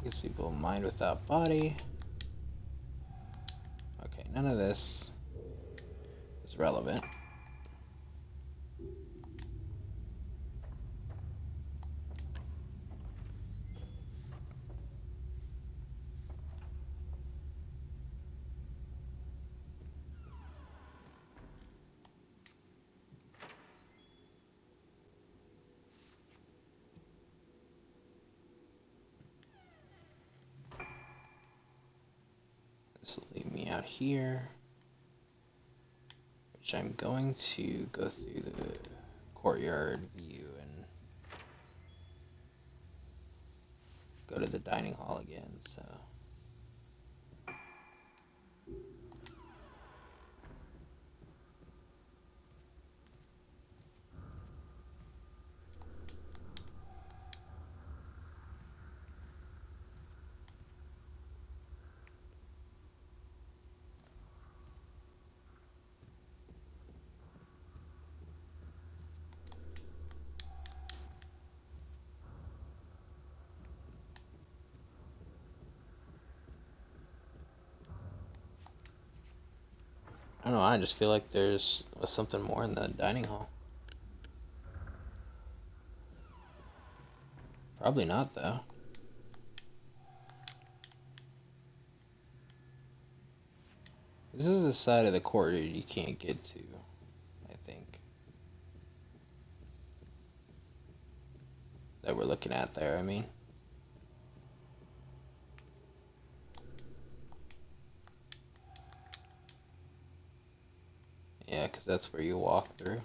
Gives people a mind without body. Okay, none of this is relevant. This will leave me out here, which I'm going to go through the courtyard view and go to the dining hall again, so. I don't know, I just feel like there's something more in the dining hall. Probably not, though. This is the side of the courtyard you can't get to, I think. That we're looking at there, I mean. Yeah, because that's where you walk through.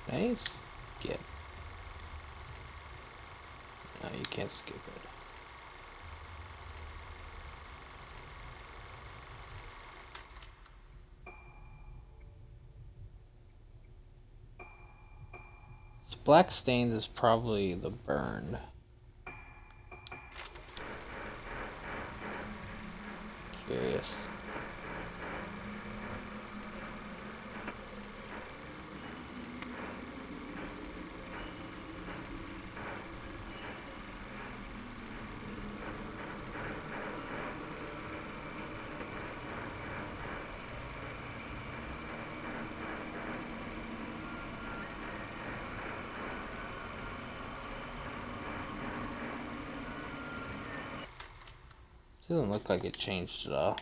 Can I skip? No, you can't skip it. This black stains is probably the burn. Curious. Doesn't look like it changed at all.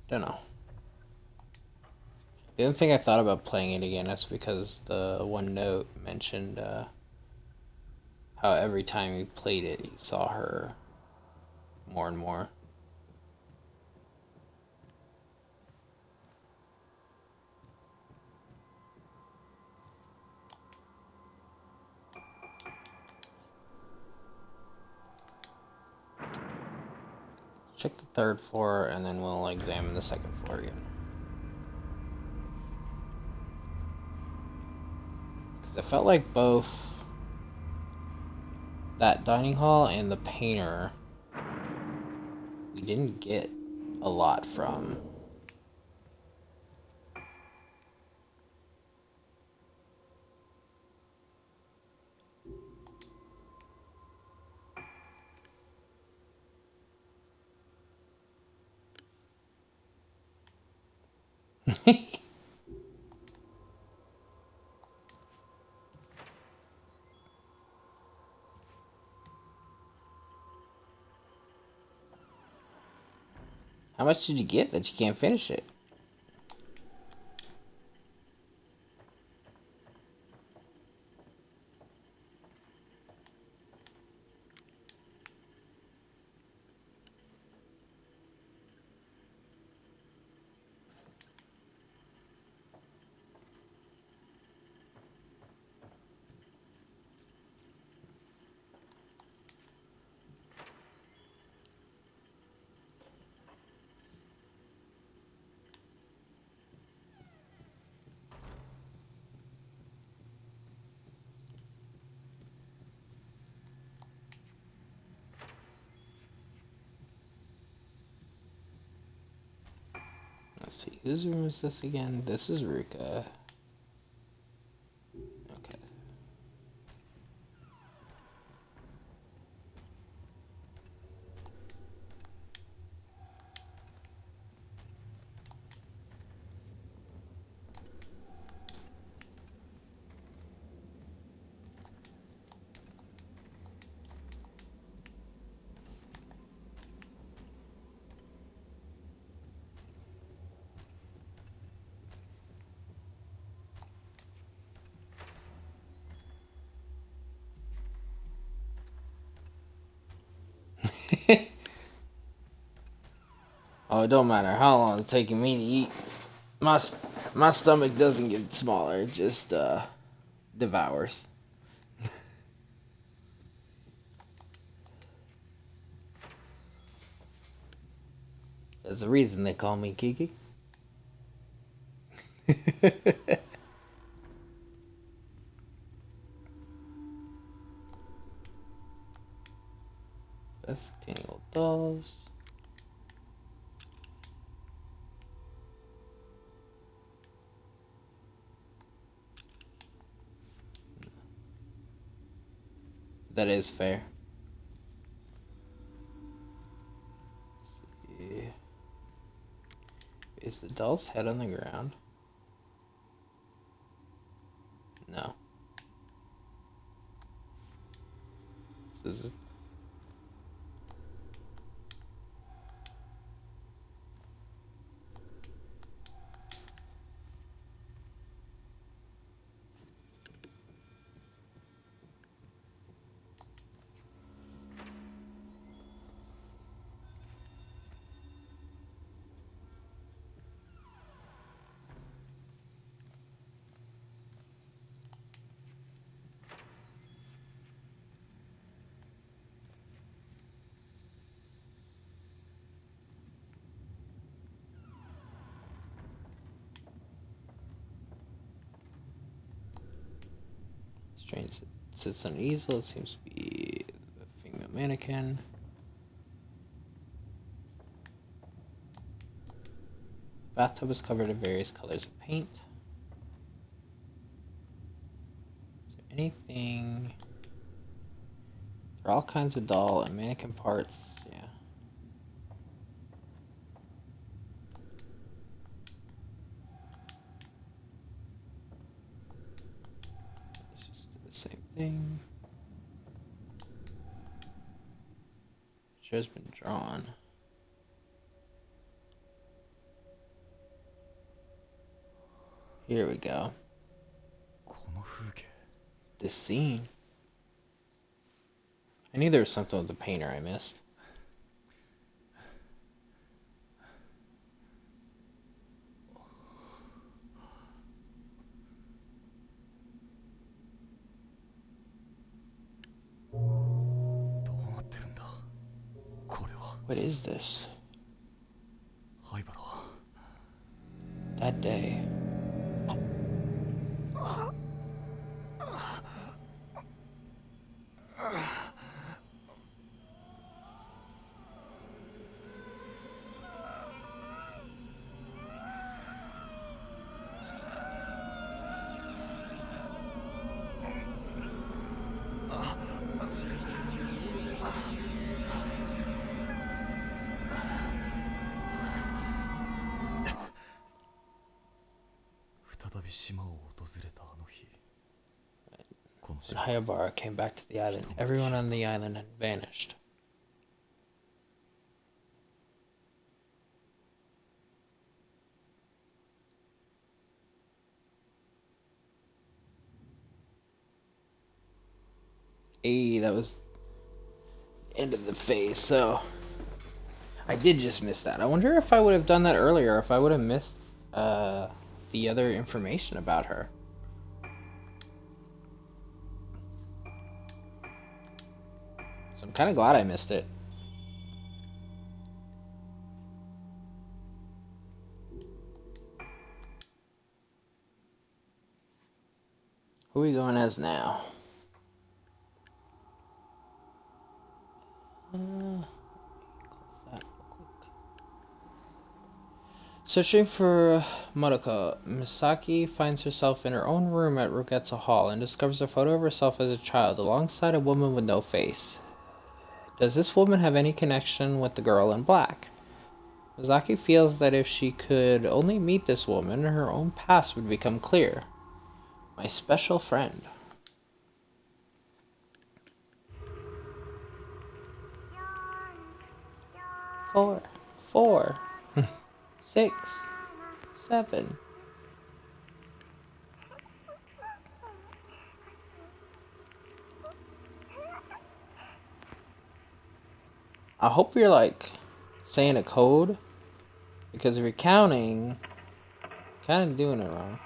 Don't know. The only thing I thought about playing it again is because the one note mentioned how every time he played it, he saw her more and more. Check the third floor, and then we'll examine the second floor again. Because it felt like both that dining hall and the painter we didn't get a lot from. How much did you get that you can't finish it? Let's see, whose room is this again? This is Ruka. Okay. Oh, it don't matter how long it's taking me to eat. My stomach doesn't get smaller, it just devours. There's a reason they call me Kiki. Best Daniel dolls. That is fair. Let's see. Is the doll's head on the ground? No. This is strange. It sits on an easel. It seems to be a female mannequin. Bathtub is covered in various colors of paint. Is there anything? There are all kinds of doll and mannequin parts. Yeah. Let's just do the same thing. Picture's been drawn. Here we go. この風景 This scene. I knew there was something with the painter I missed. What is this? 灰原は That day. When Hayabara came back to the island, everyone on the island had vanished. Hey, that was the end of the phase, so I did just miss that. I wonder if I would have done that earlier, if I would have missed the other information about her. So I'm kind of glad I missed it. Who are we going as now? Close that real quick. Searching for Madoka, Misaki finds herself in her own room at Rugetsu Hall and discovers a photo of herself as a child alongside a woman with no face. Does this woman have any connection with the girl in black? Misaki feels that if she could only meet this woman, her own past would become clear. My special friend. 4, 6, 7. I hope you're like saying a code, because if you're counting, kind of doing it wrong.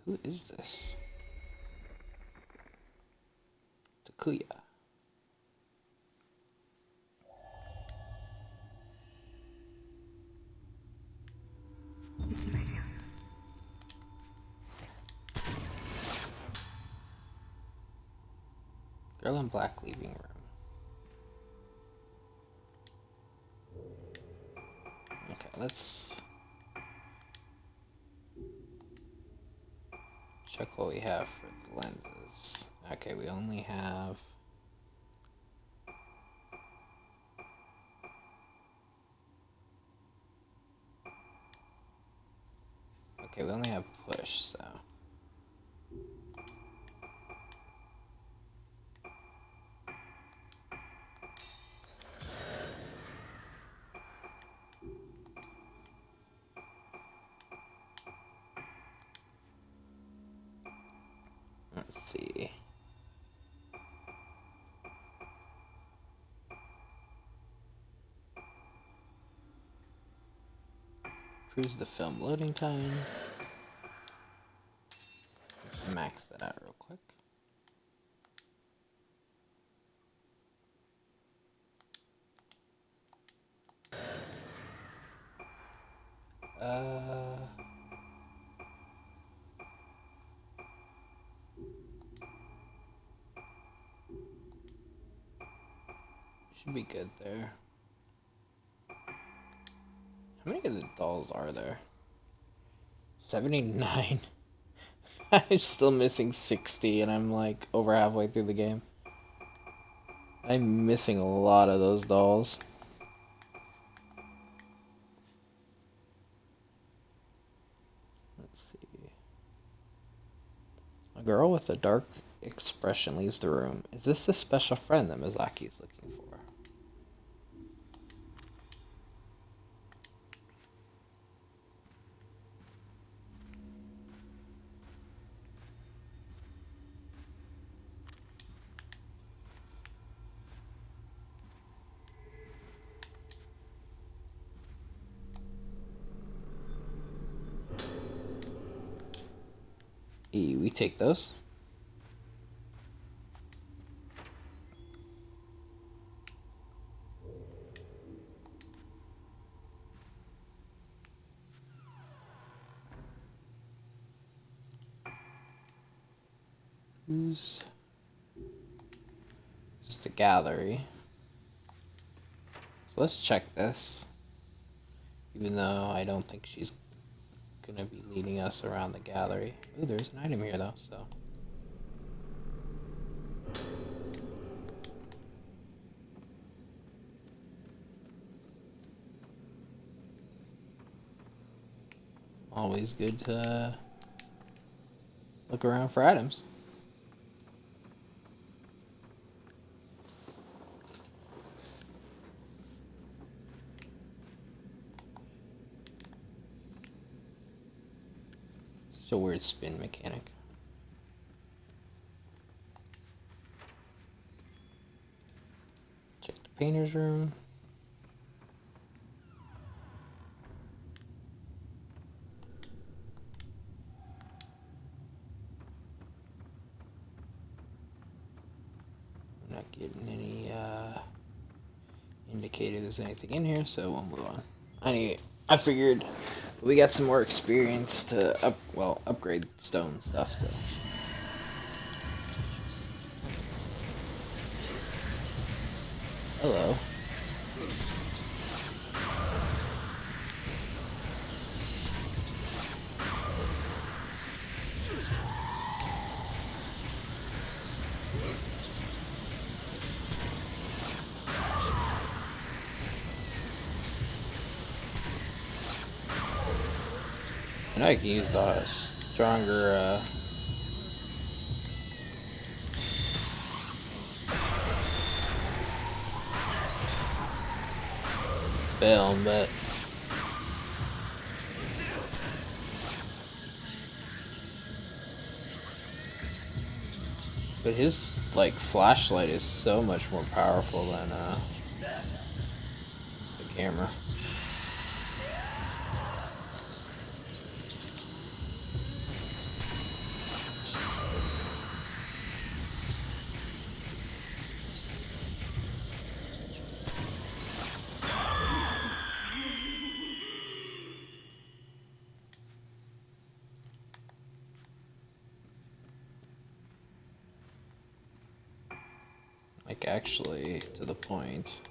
Who is this? Takuya. Girl in black leaving room. Okay, let's check what we have for the lenses. Okay, we only have... Okay, we only have push, so... Let's see. Cruise the film loading time. Let's max that out real quick. Should be good there. How many of the dolls are there? 79. I'm still missing 60 and I'm like over halfway through the game. I'm missing a lot of those dolls. Let's see. A girl with a dark expression leaves the room. Is this the special friend that Mizaki is looking for? We take those. This is the gallery. So let's check this. Even though I don't think she's gonna be leading us around the gallery. Ooh, there's an item here though, so. Always good to look around for items. It's a weird spin mechanic. Check the painter's room. I'm not getting any indicator there's anything in here, so we'll move on. I figured we got some more experience to upgrade stone stuff still. Hello. I know I can use the stronger film, but his like flashlight is so much more powerful than the camera. Like actually to the point.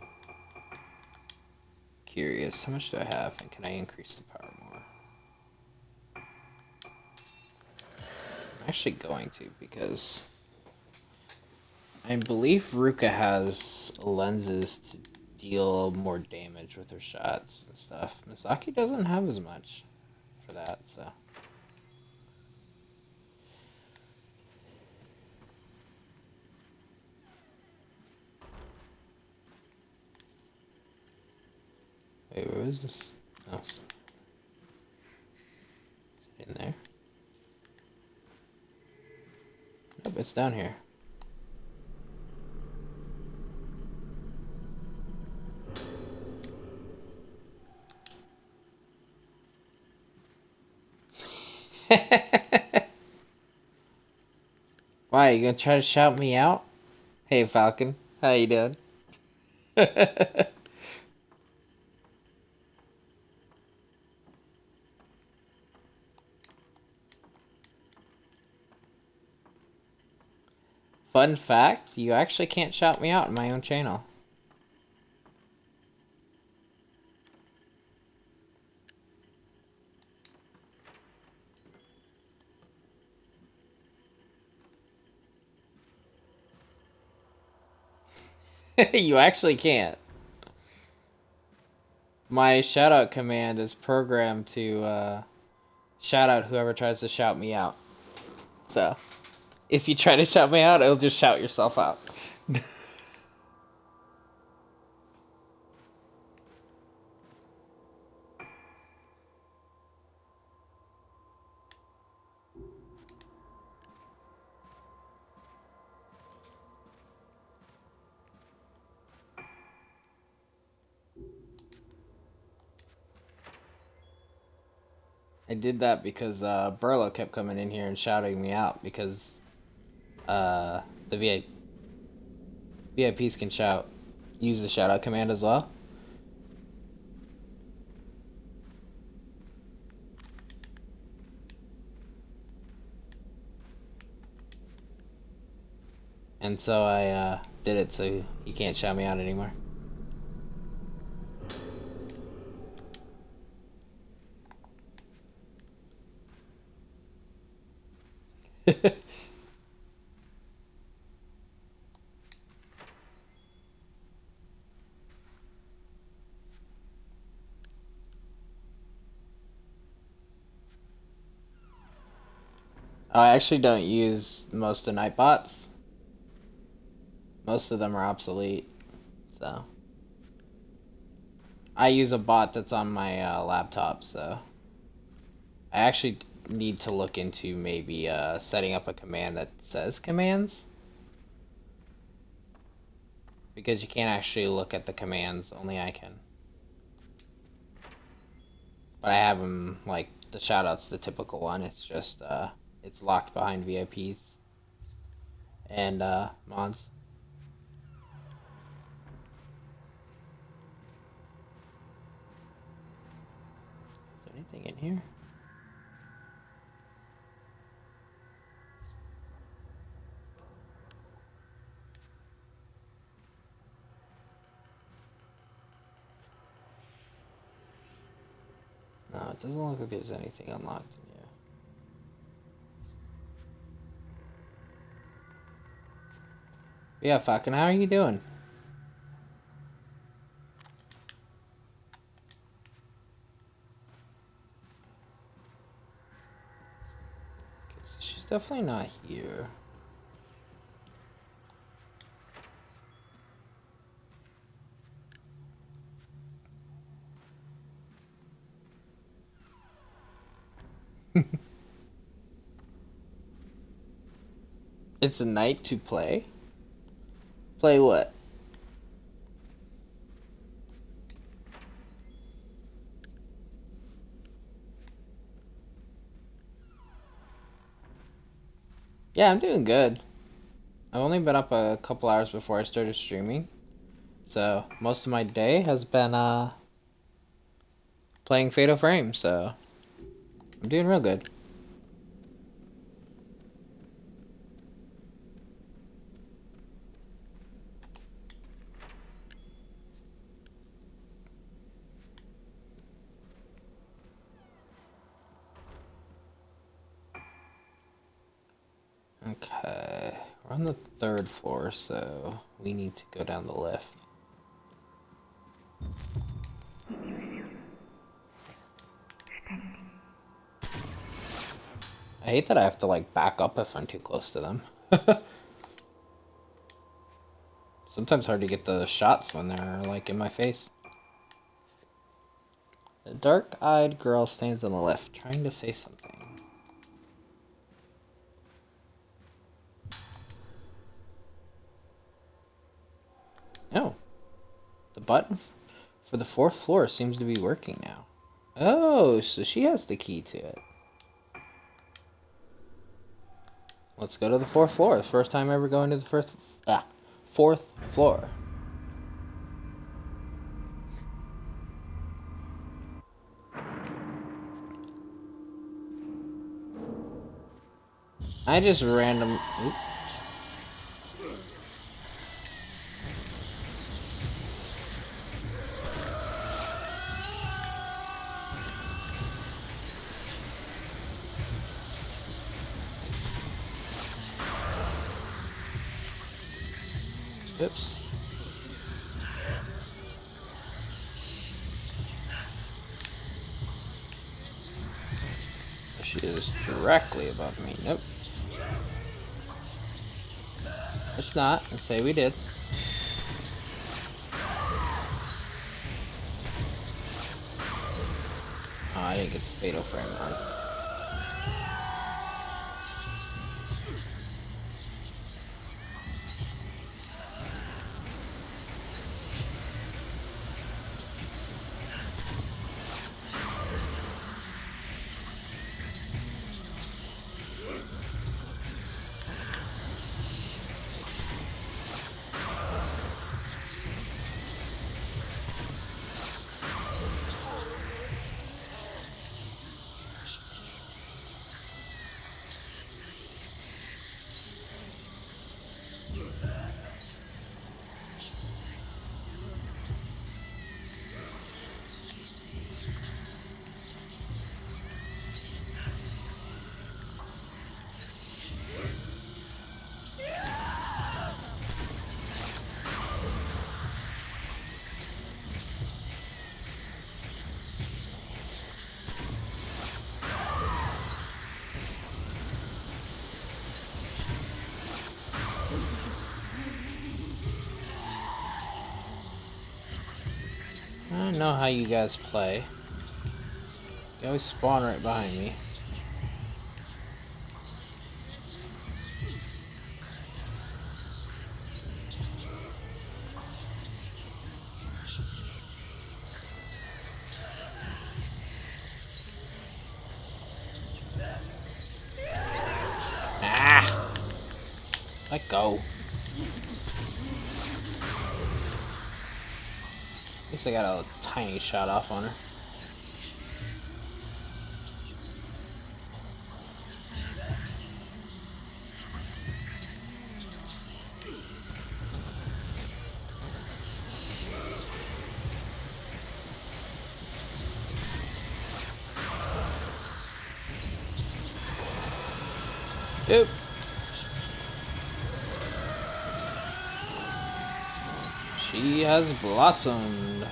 Curious, how much do I have and can I increase the power more? actually going to, because I believe Ruka has lenses to deal more damage with her shots and stuff. Misaki doesn't have as much for that, so. Wait, where is this? Oh, is it in there? Nope, it's down here. Why, you gonna try to shout me out? Hey, Falcon. How you doing? Fun fact, you actually can't shout me out in my own channel. You actually can't. My shoutout command is programmed to shout out whoever tries to shout me out. So, if you try to shout me out, it'll just shout yourself out. I did that because Burlo kept coming in here and shouting me out because the VIPs can use the shout out command as well. And so I did it so he can't shout me out anymore. I actually don't use most of Nightbots. Most of them are obsolete, so I use a bot that's on my laptop. So I actually need to look into maybe setting up a command that says commands, because you can't actually look at the commands. Only I can. But I have them like the shoutouts, the typical one. It's just it's locked behind VIPs and mods. Is there anything in here? No, it doesn't look like there's anything unlocked in here. Yeah, fucking, how are you doing? Okay, so she's definitely not here. It's a night to play? Play what? Yeah, I'm doing good. I've only been up a couple hours before I started streaming. So, most of my day has been playing Fatal Frame, so I'm doing real good. the 3rd floor, so we need to go down the lift. I hate that I have to like back up if I'm too close to them. Sometimes hard to get the shots when they're like in my face. The dark-eyed girl stands on the lift, trying to say something. Oh. The button for the 4th floor seems to be working now. Oh, so she has the key to it. Let's go to the 4th floor. First time ever going to the 4th floor. I just random. Oop. Oops. She is directly above me. Nope. It's not. Let's say we did. Oh, I didn't get the fatal frame on. I don't know how you guys play. You always spawn right behind me. Ah! Let go. At least I got a tiny shot off on her. Yep. She has blossomed.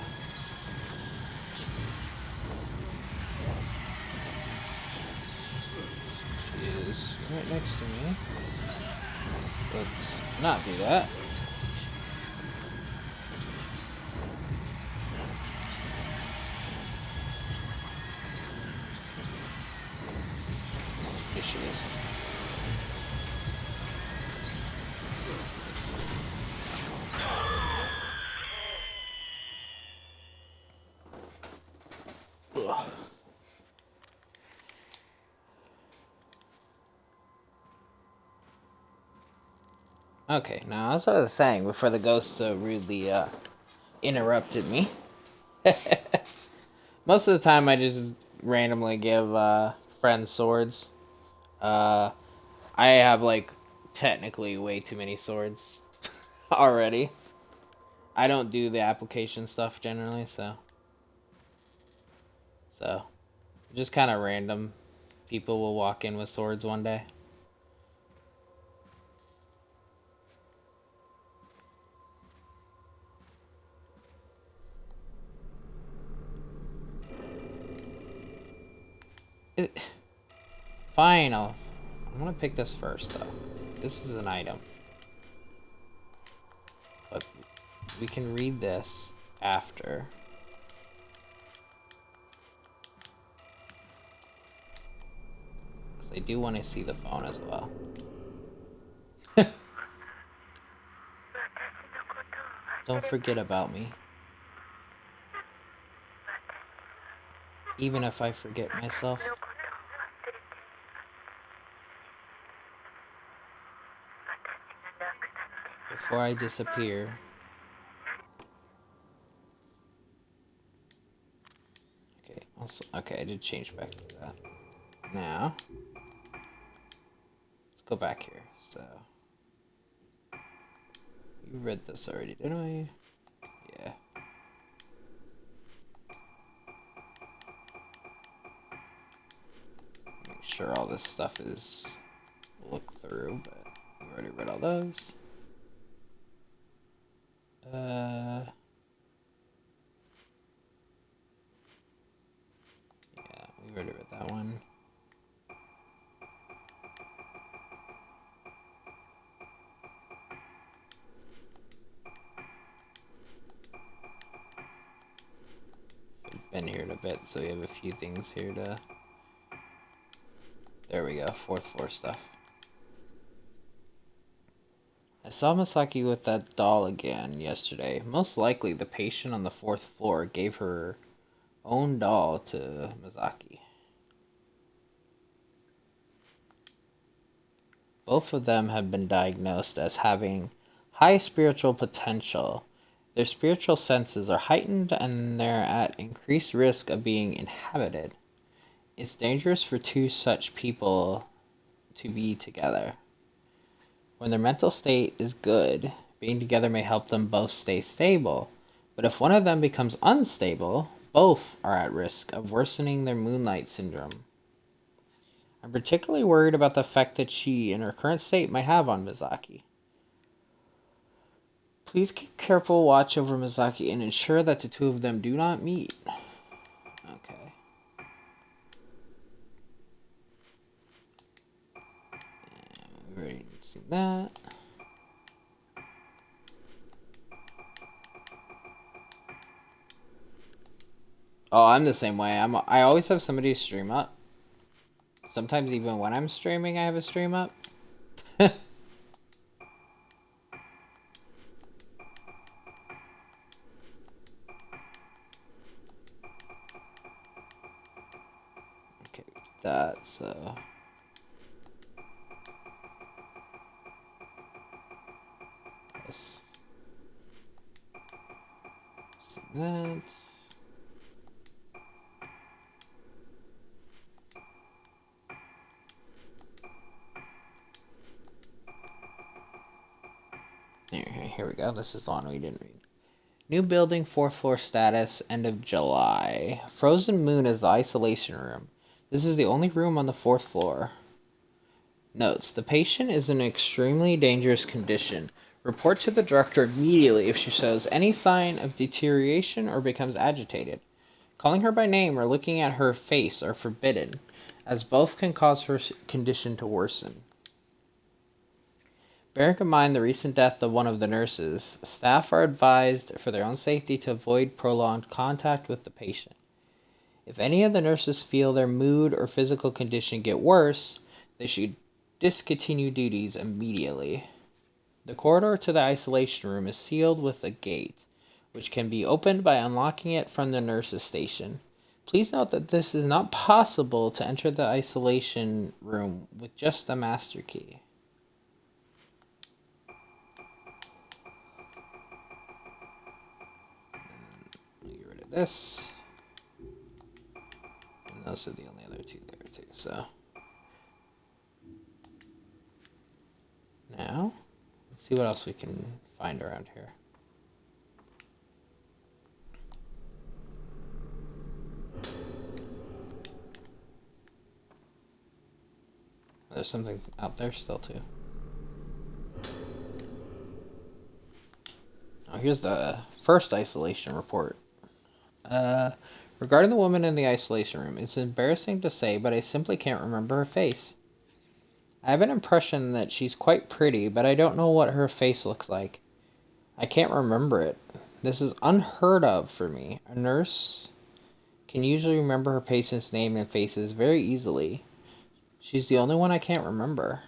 She is right next to me. Let's not do that. Here she is. Ugh. Okay, now as I was saying before the ghost so rudely interrupted me, most of the time I just randomly give friends swords. I have like technically way too many swords already. I don't do the application stuff generally, so just kind of random. People will walk in with swords one day. Fine, I'm gonna pick this first, though. This is an item. But we can read this after. Because I do want to see the phone as well. Don't forget about me. Even if I forget myself. Before I disappear. Okay, also, okay, I did change back to that. Now, let's go back here. So, you read this already, didn't I? Yeah. Make sure all this stuff is look through, but we already read all those. Yeah, we already read that one. We've been here in a bit, so we have a few things here to... There we go, 4th floor stuff. I saw Masaki with that doll again yesterday. Most likely the patient on the 4th floor gave her own doll to Masaki. Both of them have been diagnosed as having high spiritual potential. Their spiritual senses are heightened and they're at increased risk of being inhabited. It's dangerous for two such people to be together. When their mental state is good, being together may help them both stay stable. But if one of them becomes unstable, both are at risk of worsening their moonlight syndrome. I'm particularly worried about the effect that she, in her current state, might have on Mizaki. Please keep careful watch over Mizaki and ensure that the two of them do not meet. Okay. We already seen that. Oh, I'm the same way. I always have somebody stream up. Sometimes even when I'm streaming, I have a stream up. Okay, that, so... Yes. See that. Here we go. This is the one we didn't read. New building, 4th floor status, end of July. Frozen Moon is the isolation room. This is the only room on the 4th floor. Notes, the patient is in an extremely dangerous condition. Report to the director immediately if she shows any sign of deterioration or becomes agitated. Calling her by name or looking at her face are forbidden, as both can cause her condition to worsen. Bearing in mind the recent death of one of the nurses, staff are advised for their own safety to avoid prolonged contact with the patient. If any of the nurses feel their mood or physical condition get worse, they should discontinue duties immediately. The corridor to the isolation room is sealed with a gate, which can be opened by unlocking it from the nurse's station. Please note that this is not possible to enter the isolation room with just the master key. Get rid of this. And those are the only other two there too, so. Now, let's see what else we can find around here. There's something out there still too. Oh, here's the first isolation report. Regarding the woman in the isolation room, it's embarrassing to say, but I simply can't remember her face. I have an impression that she's quite pretty, but I don't know what her face looks like. I can't remember it. This is unheard of for me. A nurse can usually remember her patient's name and faces very easily. She's the only one I can't remember.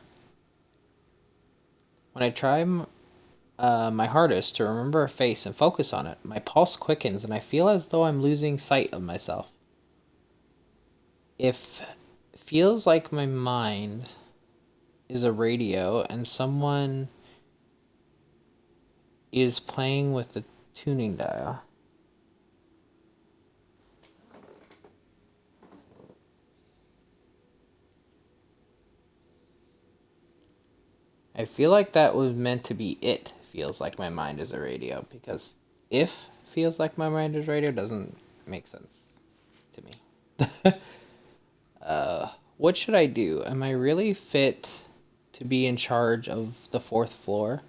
When I try my hardest to remember her face and focus on it, my pulse quickens and I feel as though I'm losing sight of myself. It feels like my mind is a radio and someone is playing with the tuning dial. I feel like that was meant to be it feels like my mind is a radio, because if feels like my mind is radio doesn't make sense to me. What should I do? Am I really fit to be in charge of the fourth floor?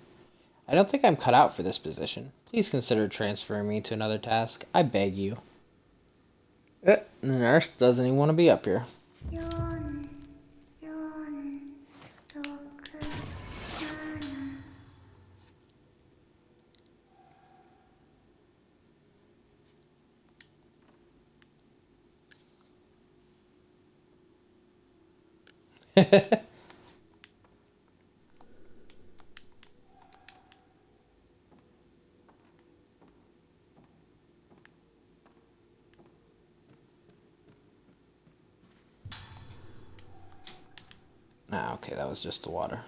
I don't think I'm cut out for this position. Please consider transferring me to another task. I beg you. The nurse doesn't even want to be up here. Okay, that was just the water.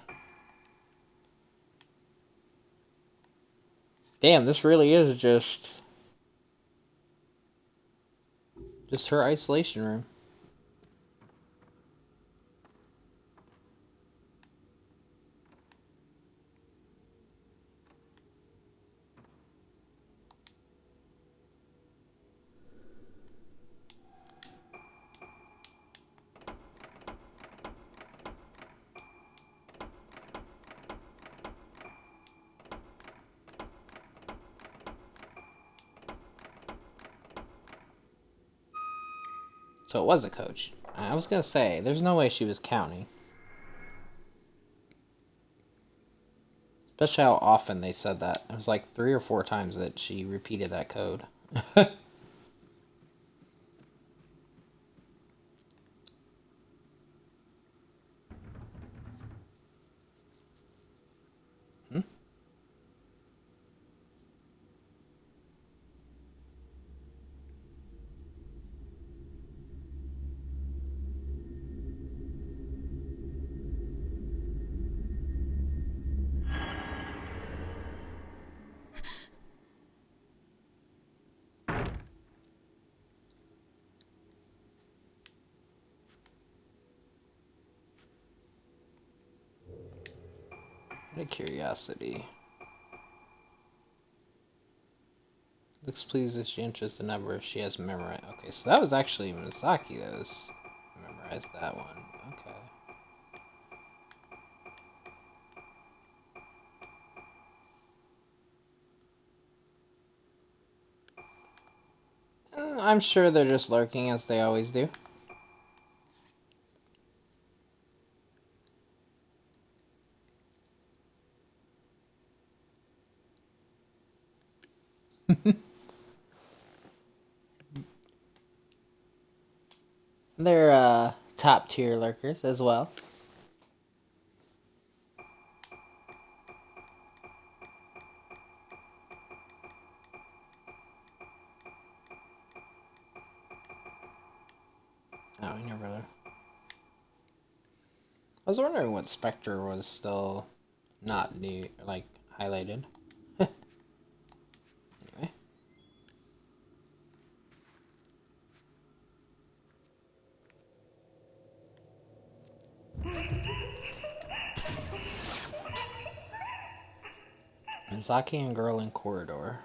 Damn, this really is just her isolation room. So it was a coach. I was gonna say, there's no way she was counting. Especially how often they said that. It was like 3 or 4 times that she repeated that code. Hmm? What a curiosity. Looks pleased that she interested in number she has memorized. Okay, so that was actually Misaki that was memorized that one. Okay. I'm sure they're just lurking as they always do. They're top tier lurkers as well. Oh, we never really. I was wondering what Spectre was still not new, like highlighted. Anyway. Misaki and girl in corridor.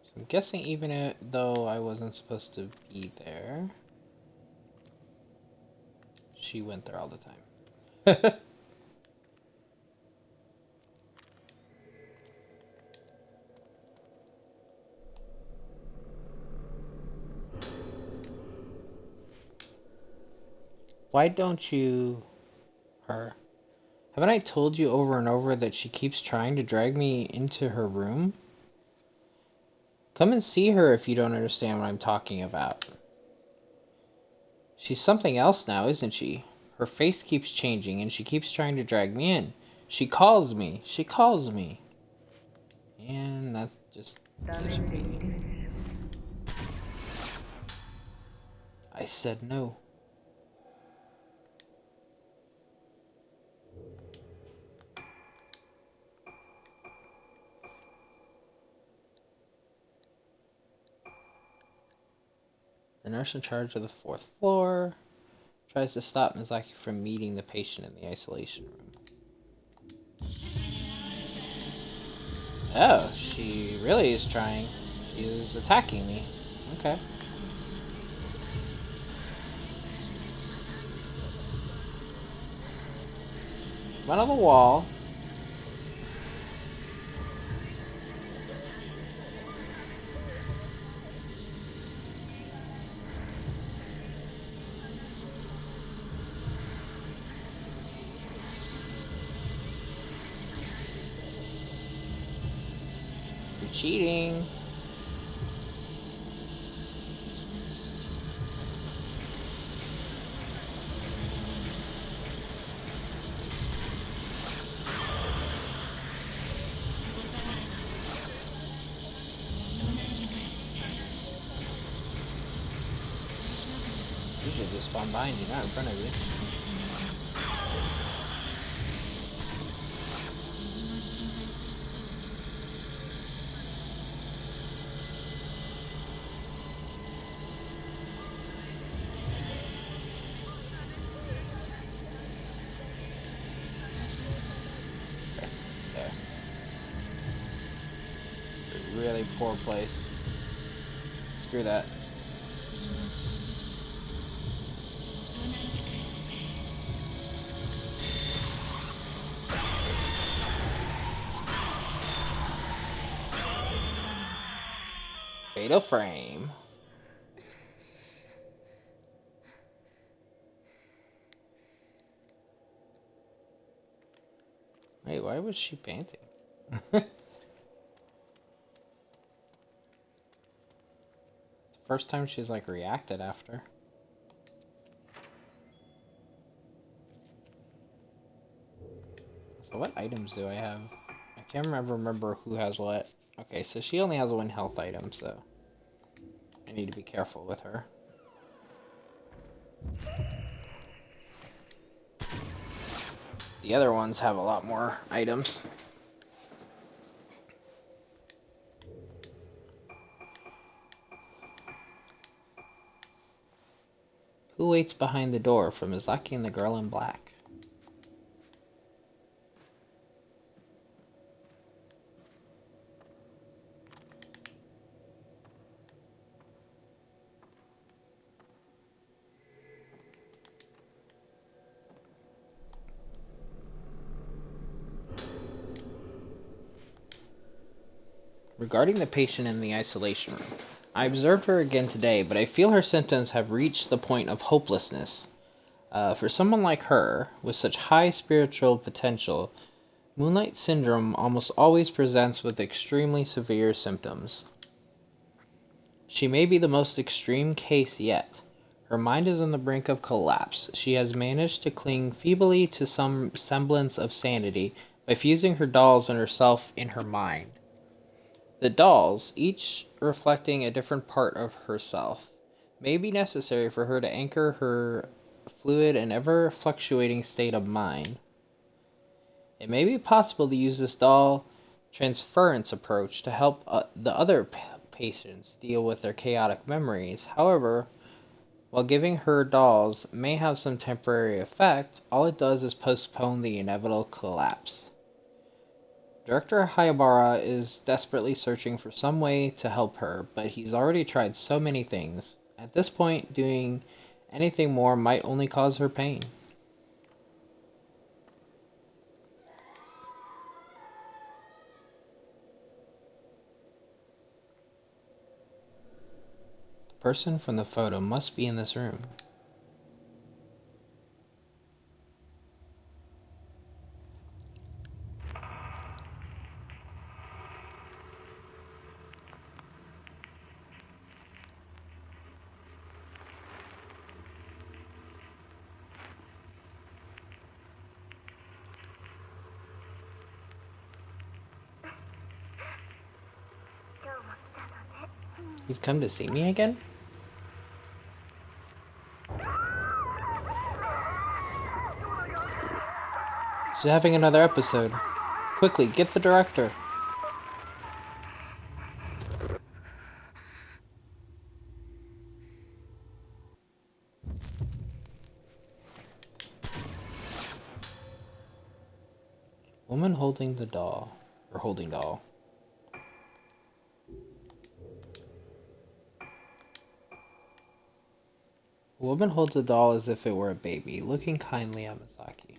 So I'm guessing even though I wasn't supposed to be there, she went there all the time. Why don't you... Her. Haven't I told you over and over that she keeps trying to drag me into her room? Come and see her if you don't understand what I'm talking about. She's something else now, isn't she? Her face keeps changing and she keeps trying to drag me in. She calls me. She calls me. And that just gives me... I said no. The nurse in charge of the 4th floor tries to stop Mizaki from meeting the patient in the isolation room. Oh, she really is trying. She is attacking me. Okay. Run on the wall. You're cheating. You should just spawn behind you, not in front of you. Okay, there. It's a really poor place. Screw that. Fatal frame. Wait, why was she painting? First time she's like reacted after. So what items do I have? I can't remember who has what. Okay, so she only has 1 health item, so I need to be careful with her. The other ones have a lot more items. Who waits behind the door for Mizaki and the girl in black? Regarding the patient in the isolation room, I observed her again today, but I feel her symptoms have reached the point of hopelessness. For someone like her, with such high spiritual potential, Moonlight Syndrome almost always presents with extremely severe symptoms. She may be the most extreme case yet. Her mind is on the brink of collapse. She has managed to cling feebly to some semblance of sanity by fusing her dolls and herself in her mind. The dolls, each reflecting a different part of herself, may be necessary for her to anchor her fluid and ever fluctuating state of mind. It may be possible to use this doll transference approach to help the other patients deal with their chaotic memories. However, while giving her dolls may have some temporary effect, all it does is postpone the inevitable collapse. Director Hayabara is desperately searching for some way to help her, but he's already tried so many things. At this point, doing anything more might only cause her pain. The person from the photo must be in this room. You've come to see me again? She's having another episode. Quickly, get the director. Woman holding the doll. Or holding doll. A woman holds a doll as if it were a baby, looking kindly at Misaki.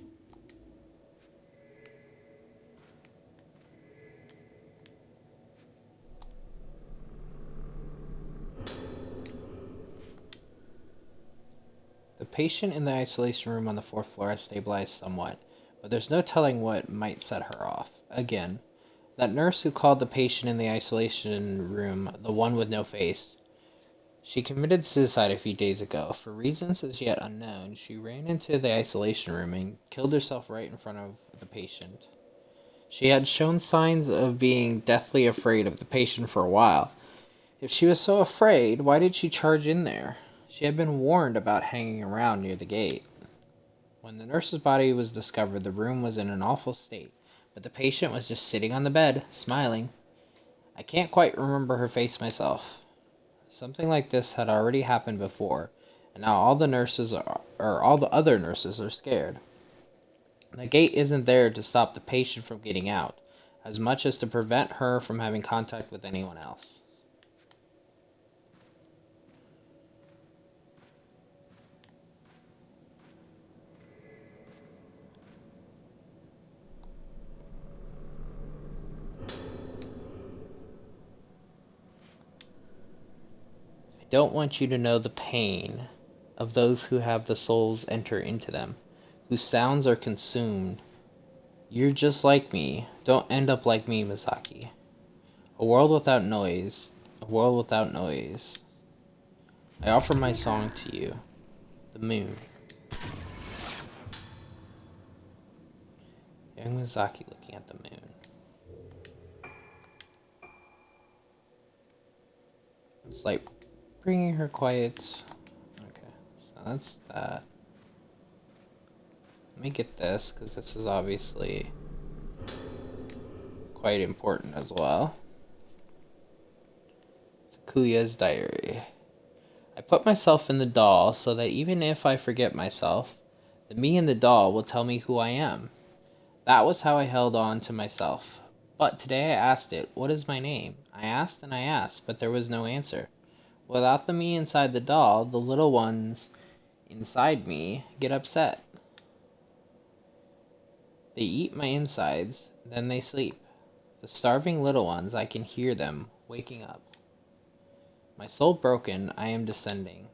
The patient in the isolation room on the 4th floor has stabilized somewhat, but there's no telling what might set her off. Again, that nurse who called the patient in the isolation room the one with no face. She committed suicide a few days ago. For reasons as yet unknown, she ran into the isolation room and killed herself right in front of the patient. She had shown signs of being deathly afraid of the patient for a while. If she was so afraid, why did she charge in there? She had been warned about hanging around near the gate. When the nurse's body was discovered, the room was in an awful state, but the patient was just sitting on the bed, smiling. I can't quite remember her face myself. Something like this had already happened before, and now all the other nurses are scared. The gate isn't there to stop the patient from getting out, as much as to prevent her from having contact with anyone else. I don't want you to know the pain of those who have the souls enter into them, whose sounds are consumed. You're just like me. Don't end up like me, Misaki. A world without noise. A world without noise. I offer my song to you. The moon. Young Misaki looking at the moon. It's like bringing her quiet. Okay, so that's that. Let me get this, because this is obviously quite important as well. Sakuya's diary. I put myself in the doll so that even if I forget myself, the me in the doll will tell me who I am. That was how I held on to myself. But today I asked it, what is my name? I asked and I asked, but there was no answer. Without the me inside the doll, the little ones inside me get upset. They eat my insides, then they sleep. The starving little ones, I can hear them waking up. My soul broken, I am descending.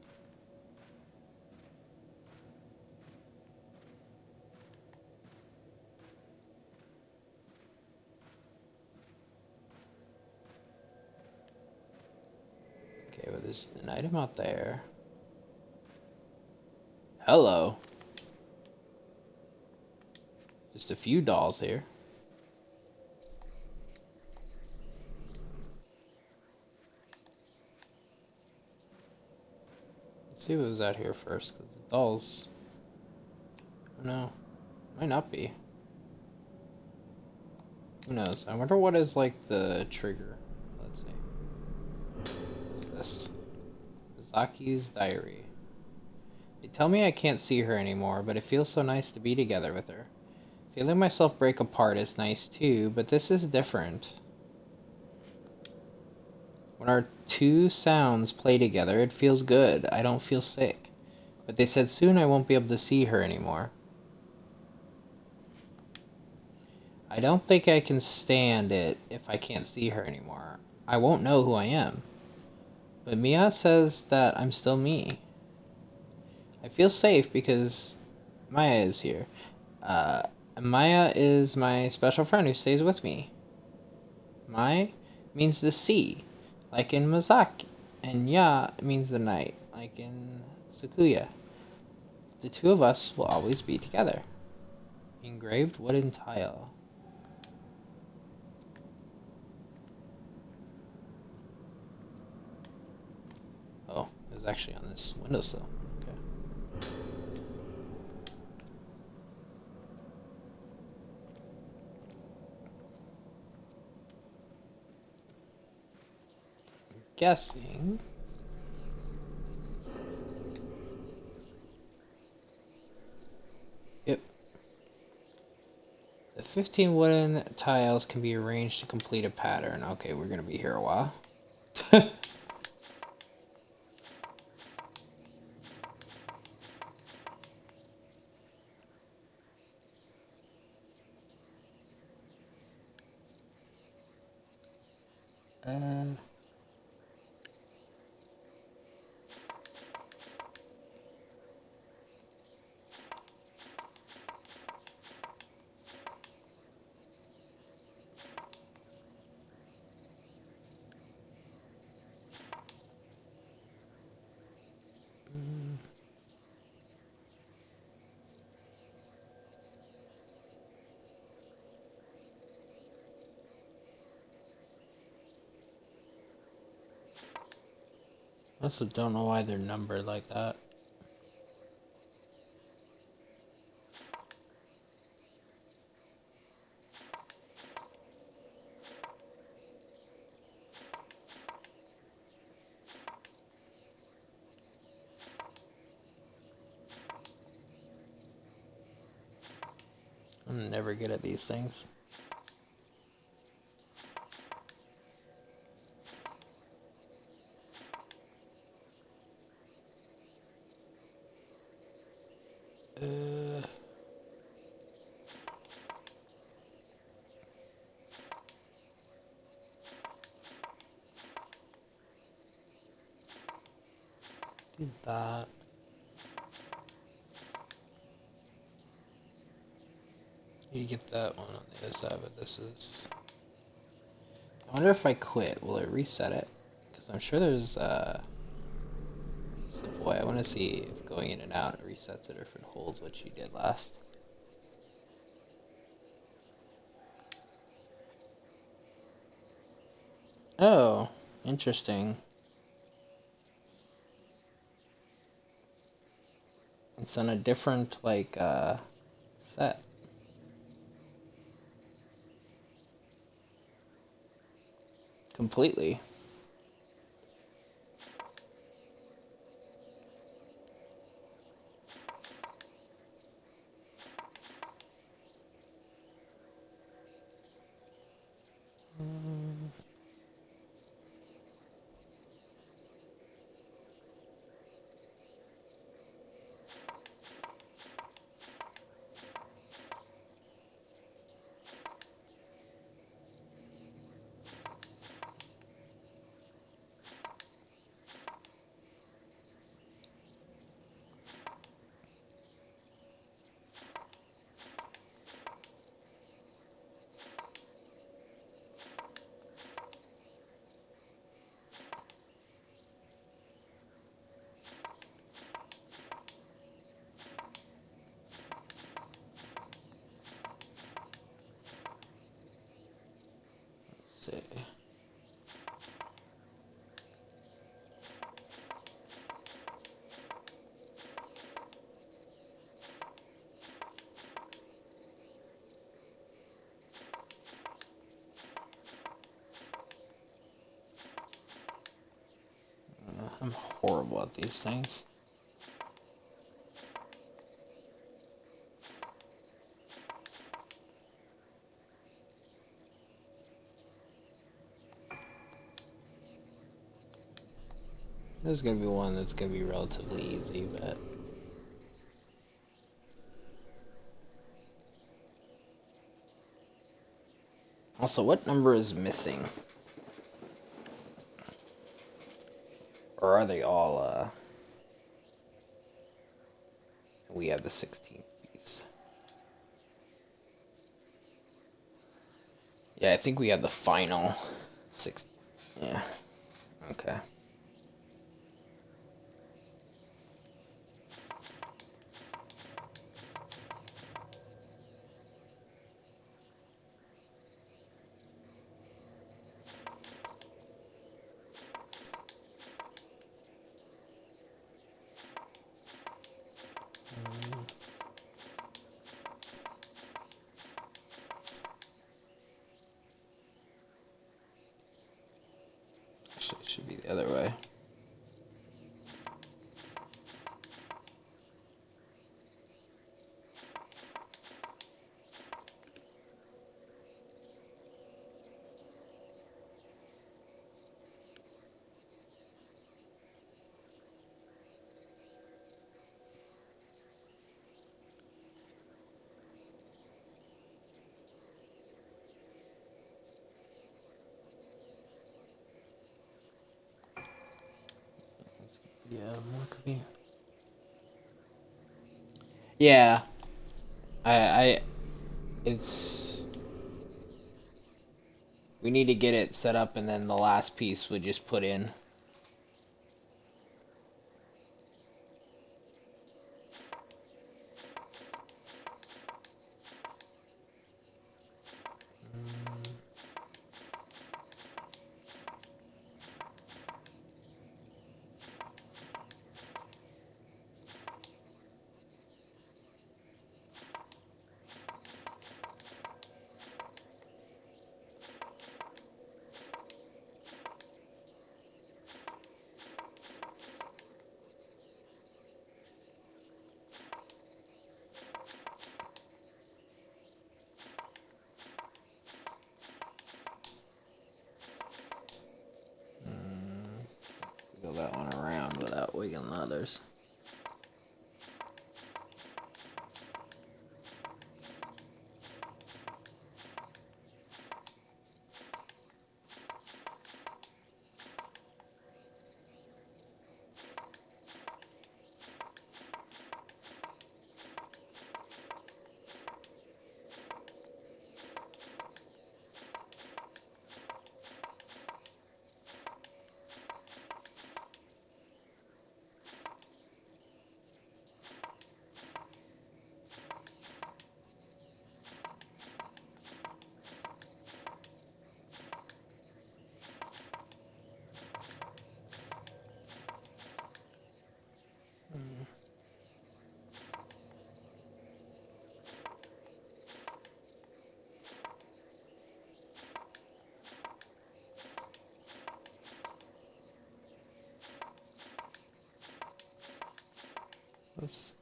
Okay, well there's an item out there. Hello. Just a few dolls here. Let's see what was out here first, because the dolls... Oh no. Might not be. Who knows? I wonder what is like the trigger. Let's see. What's this? Misaki's diary. They tell me I can't see her anymore, but it feels so nice to be together with her. Feeling myself break apart is nice too, but this is different. When our two sounds play together, it feels good. I don't feel sick. But they said soon I won't be able to see her anymore. I don't think I can stand it if I can't see her anymore. I won't know who I am. But Mia says that I'm still me. I feel safe because Maya is here. Maya is my special friend who stays with me. Mai means the sea, like in Mizaki, and Ya means the night, like in Sakuya. The two of us will always be together. Engraved wooden tile. actually on this windowsill. Okay. Guessing. Yep. The 15 wooden tiles can be arranged to complete a pattern. Okay, we're gonna be here a while. uh, I also don't know why they're numbered like that. I'm never good at these things. Uh, did that. You get that one on the other side, but this is. I wonder if I quit, will it reset it? Because I'm sure there's simple way. I want to see if going in and out resets it or if it holds what you did last. Oh, interesting. It's on a different like set. Completely. Let's see. I'm horrible at these things. There's gonna be one that's gonna be relatively easy, but also, what number is missing? Or are they all, we have the 16th piece. Yeah, I think we have the final 6. Yeah. Okay. Should be the other way. Yeah, more convenient. Yeah, it's. We need to get it set up, and then the last piece we just put in. Wiggle that one around without wiggling the others. Oops.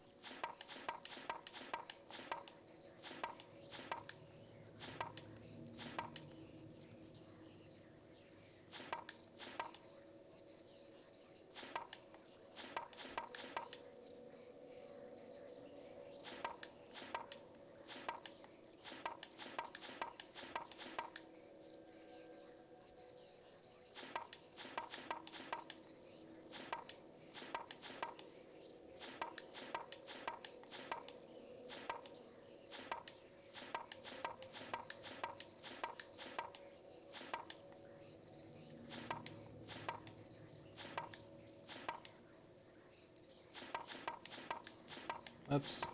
Oops.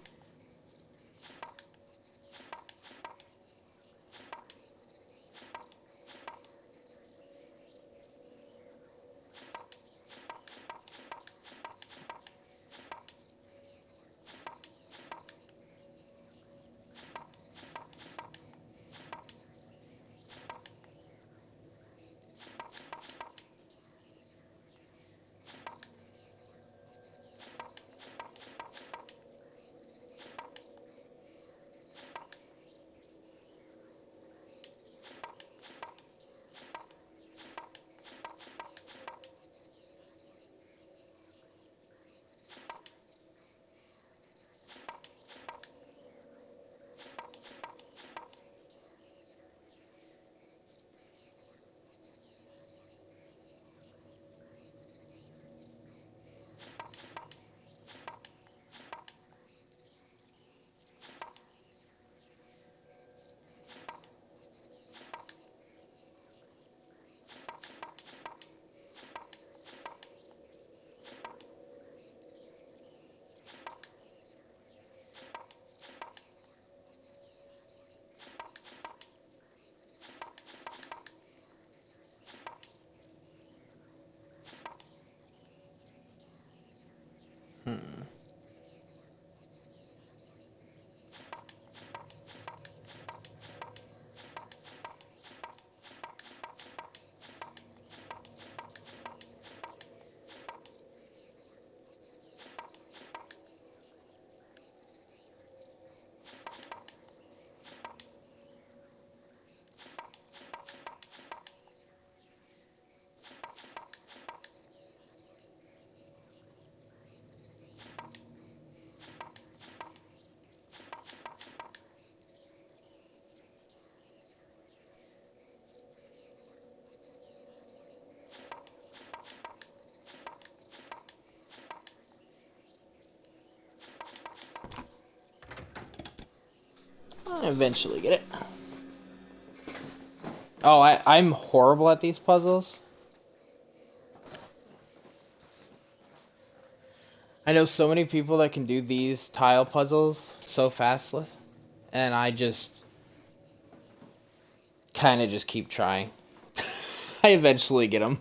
Eventually get it. Oh, I'm horrible at these puzzles. I know so many people that can do these tile puzzles so fast, and I just kind of just keep trying. I eventually get them.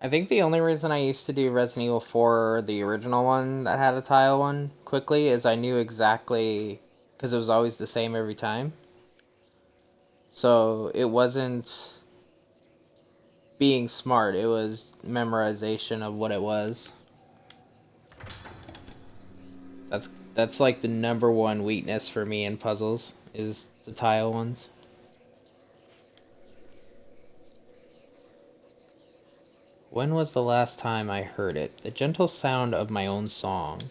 I think the only reason I used to do Resident Evil 4, the original one that had a tile one, quickly is I knew exactly, because it was always the same every time. So it wasn't being smart, it was memorization of what it was. That's like the number one weakness for me in puzzles, is the tile ones. When was the last time I heard it? The gentle sound of my own song.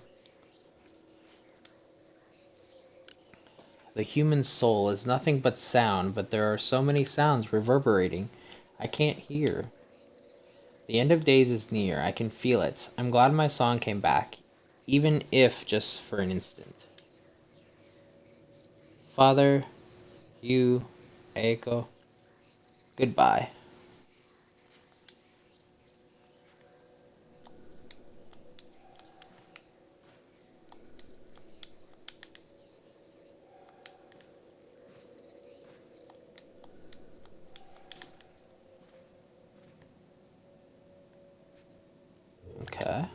The human soul is nothing but sound, but there are so many sounds reverberating. I can't hear. The end of days is near. I can feel it. I'm glad my song came back, even if just for an instant. Father, you, Eiko, goodbye. Okay.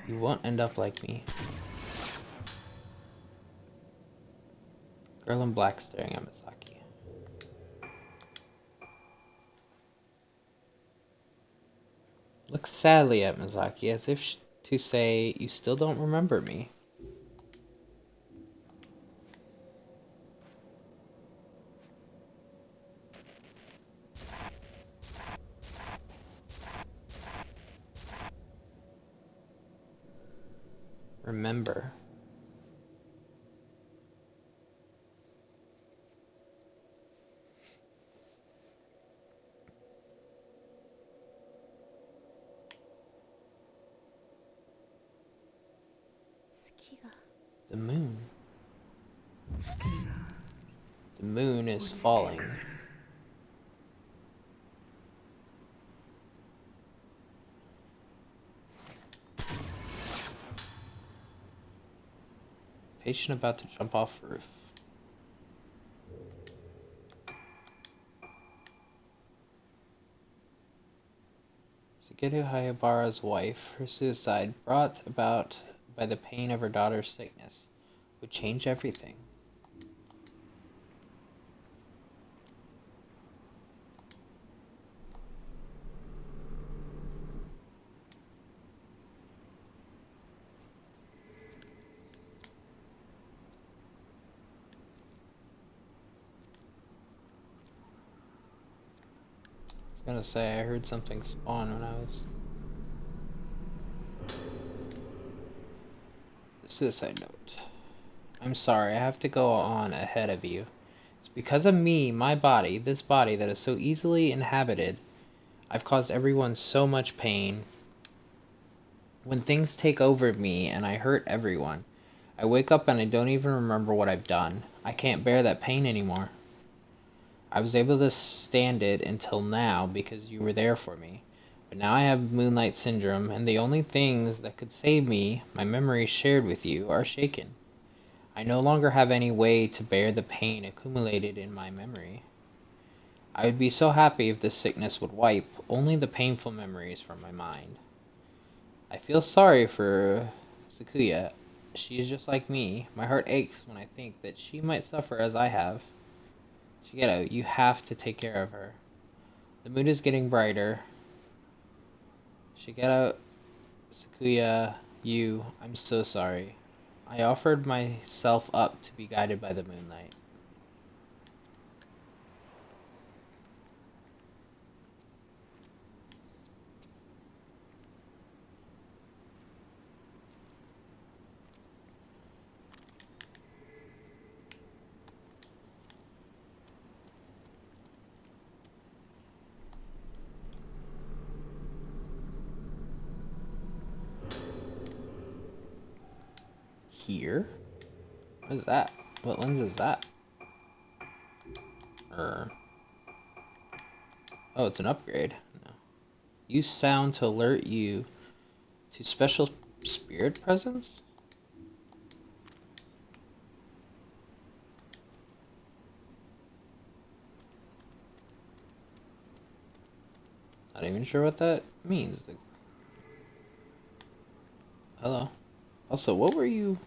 You won't end up like me. Girl in black staring at Misaki. Looks sadly at Misaki as if to say, you still don't remember me. Remember. The moon. The moon is falling. Patient about to jump off roof. Shigeru Hayabara's wife, her suicide, brought about by the pain of her daughter's sickness, would change everything. I was gonna say, I heard something spawn when I was... The suicide note. I'm sorry, I have to go on ahead of you. It's because of me, my body, this body that is so easily inhabited. I've caused everyone so much pain. When things take over me and I hurt everyone, I wake up and I don't even remember what I've done. I can't bear that pain anymore. I was able to stand it until now because you were there for me. But now I have Moonlight Syndrome, and the only things that could save me, my memories shared with you, are shaken. I no longer have any way to bear the pain accumulated in my memory. I would be so happy if this sickness would wipe only the painful memories from my mind. I feel sorry for Sakuya. She is just like me. My heart aches when I think that she might suffer as I have. Shigeru, you have to take care of her. The moon is getting brighter. Shigeru, Sakuya, I'm so sorry. I offered myself up to be guided by the moonlight. here? What is that? What lens is that? Oh, it's an upgrade. No. Use sound to alert you to special spirit presence? Not even sure what that means. Hello. Also, what were you...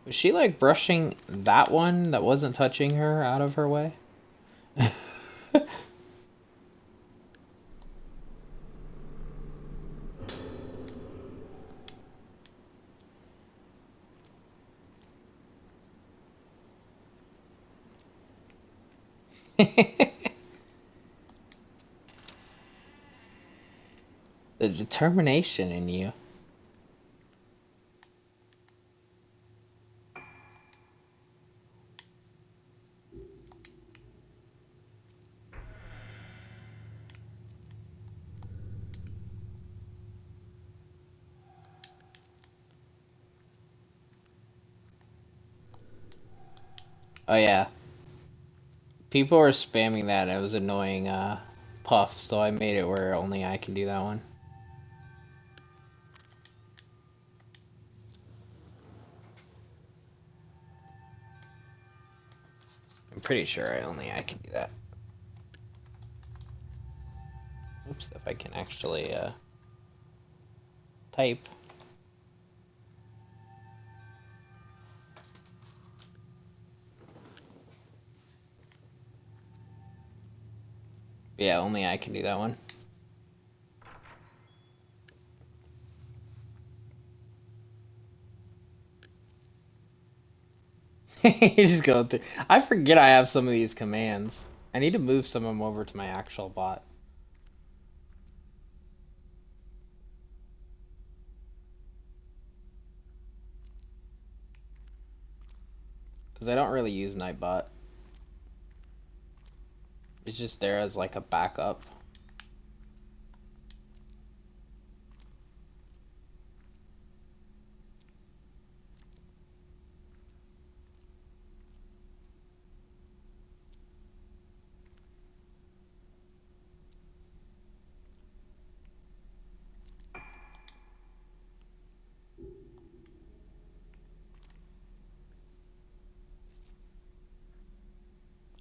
Was she like brushing that one that wasn't touching her out of her way? The determination in you. Oh yeah. People were spamming that and it was annoying Puff, so I made it where only I can do that one. I'm pretty sure only I can do that. Oops, if I can actually type. Yeah, only I can do that one. You just go through. I forget I have some of these commands. I need to move some of them over to my actual bot. Because I don't really use Nightbot. It's just there as like a backup.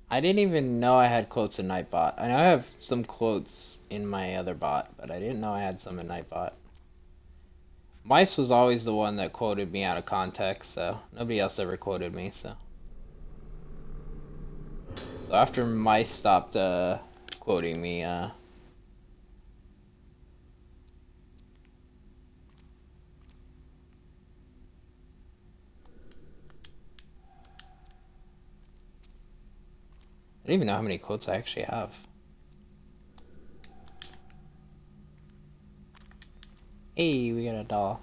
I didn't even know I had quotes in Nightbot. I know I have some quotes in my other bot, but I didn't know I had some in Nightbot. Mice was always the one that quoted me out of context, so nobody else ever quoted me, so. So after Mice stopped quoting me, I don't even know how many quotes I actually have. Hey, we got a doll.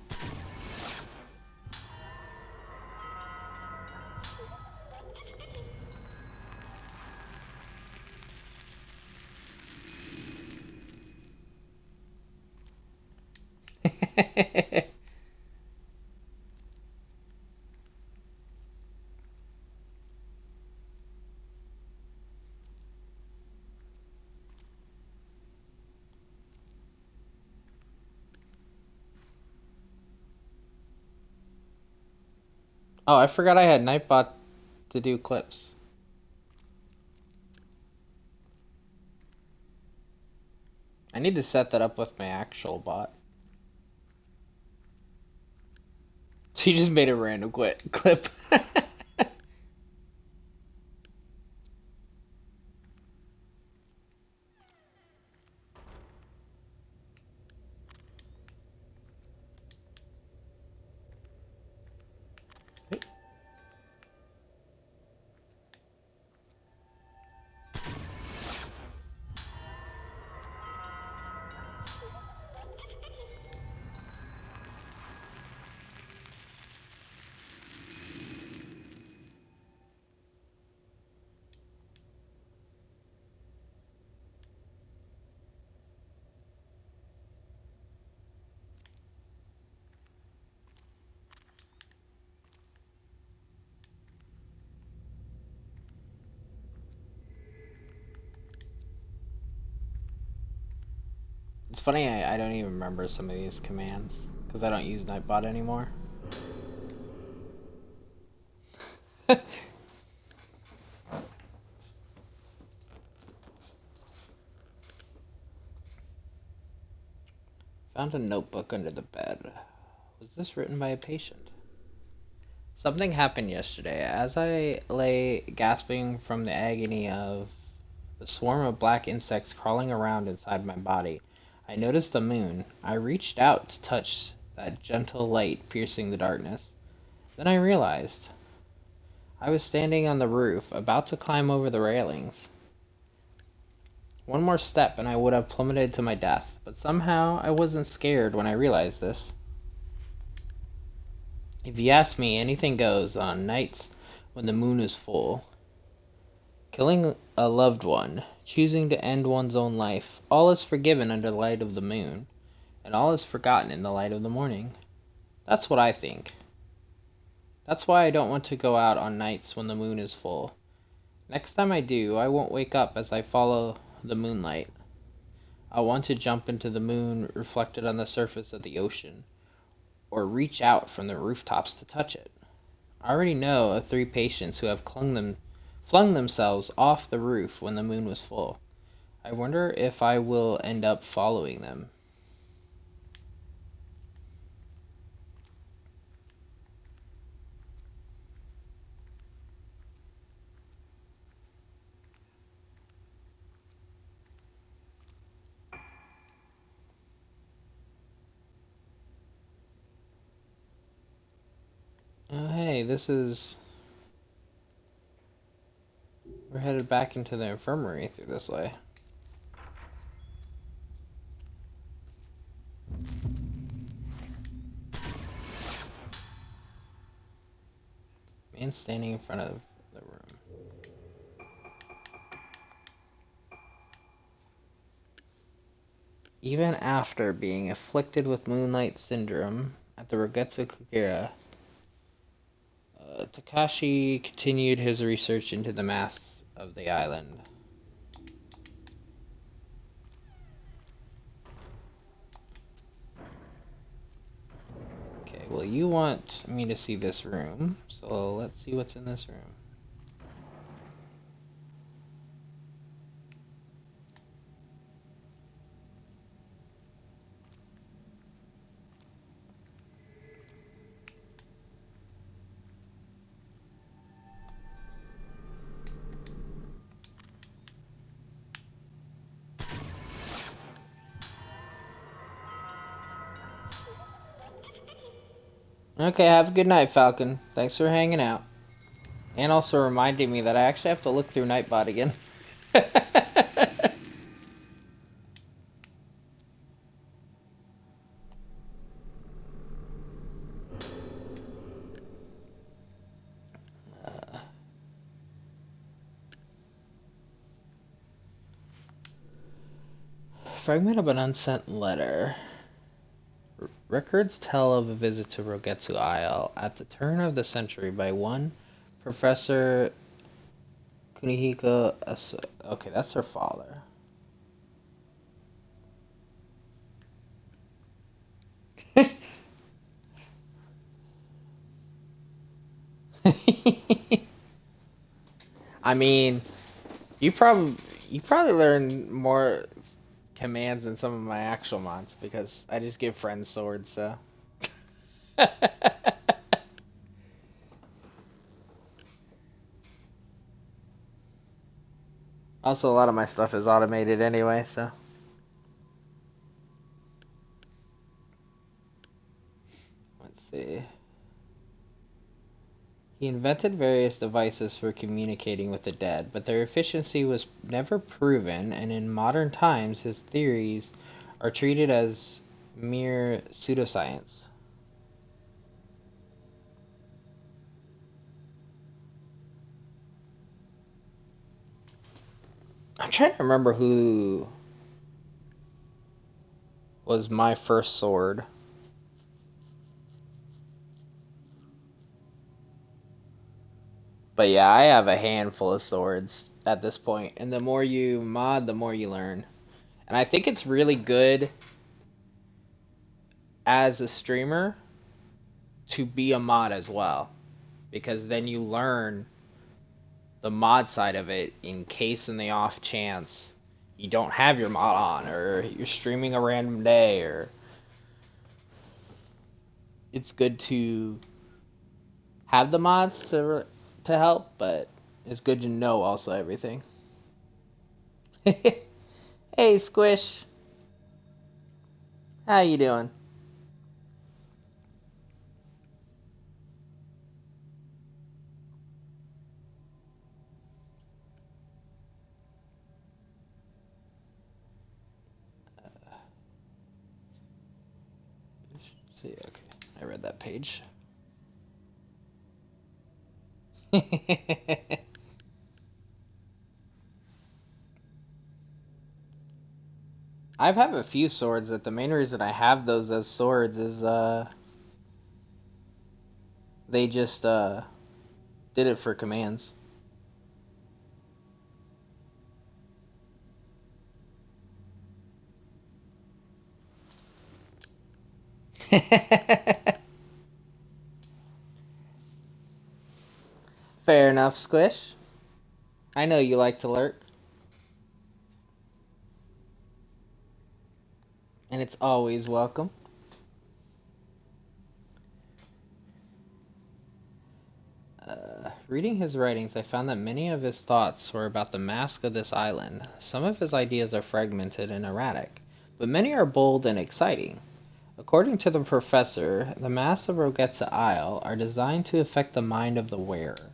Oh, I forgot I had Nightbot to do Eclipse. I need to set that up with my actual bot. She just made a random clip. It's funny, I don't even remember some of these commands because I don't use Nightbot anymore. Found a notebook under the bed. Was this written by a patient? Something happened yesterday. As I lay gasping from the agony of the swarm of black insects crawling around inside my body, I noticed the moon. I reached out to touch that gentle light piercing the darkness. Then I realized I was standing on the roof, about to climb over the railings. One more step and I would have plummeted to my death, but somehow I wasn't scared when I realized this. If you ask me, anything goes on nights when the moon is full. Killing a loved one, choosing to end one's own life, all is forgiven under the light of the moon, and all is forgotten in the light of the morning. That's what I think. That's why I don't want to go out on nights when the moon is full. Next time I do, I won't wake up as I follow the moonlight. I want to jump into the moon reflected on the surface of the ocean, or reach out from the rooftops to touch it. I already know of 3 patients who have flung themselves off the roof when the moon was full. I wonder if I will end up following them. Oh, hey, we're headed back into the infirmary through this way. Man standing in front of the room. Even after being afflicted with moonlight syndrome at the Rogetsu Kagura, Takashi continued his research into the mass of the island. Okay, well, you want me to see this room, so let's see what's in this room. Okay, have a good night, Falcon. Thanks for hanging out. And also reminding me that I actually have to look through Nightbot again. Fragment of an unsent letter. Records tell of a visit to Rogetsu Isle at the turn of the century by one Professor Kunihiko Asa. Okay, that's her father. I mean, you probably learn more commands than some of my actual mods because I just give friends swords, so. Also, a lot of my stuff is automated anyway, so. Let's see. He invented various devices for communicating with the dead, but their efficiency was never proven, and in modern times his theories are treated as mere pseudoscience. I'm trying to remember who was my first sword. But yeah, I have a handful of swords at this point, and the more you mod, the more you learn. And And I think it's really good as a streamer to be a mod as well, because then you learn the mod side of it in case in the off chance you don't have your mod on, or you're streaming a random day, or it's good to have the mods to help, but it's good to know also everything. Hey Squish, how you doing? See, okay, I read that page. I've have a few swords that the main reason I have those as swords is they just did it for commands. Fair enough, Squish. I know you like to lurk. And it's always welcome. Reading his writings, I found that many of his thoughts were about the mask of this island. Some of his ideas are fragmented and erratic, but many are bold and exciting. According to the professor, the masks of Rogetsa Isle are designed to affect the mind of the wearer.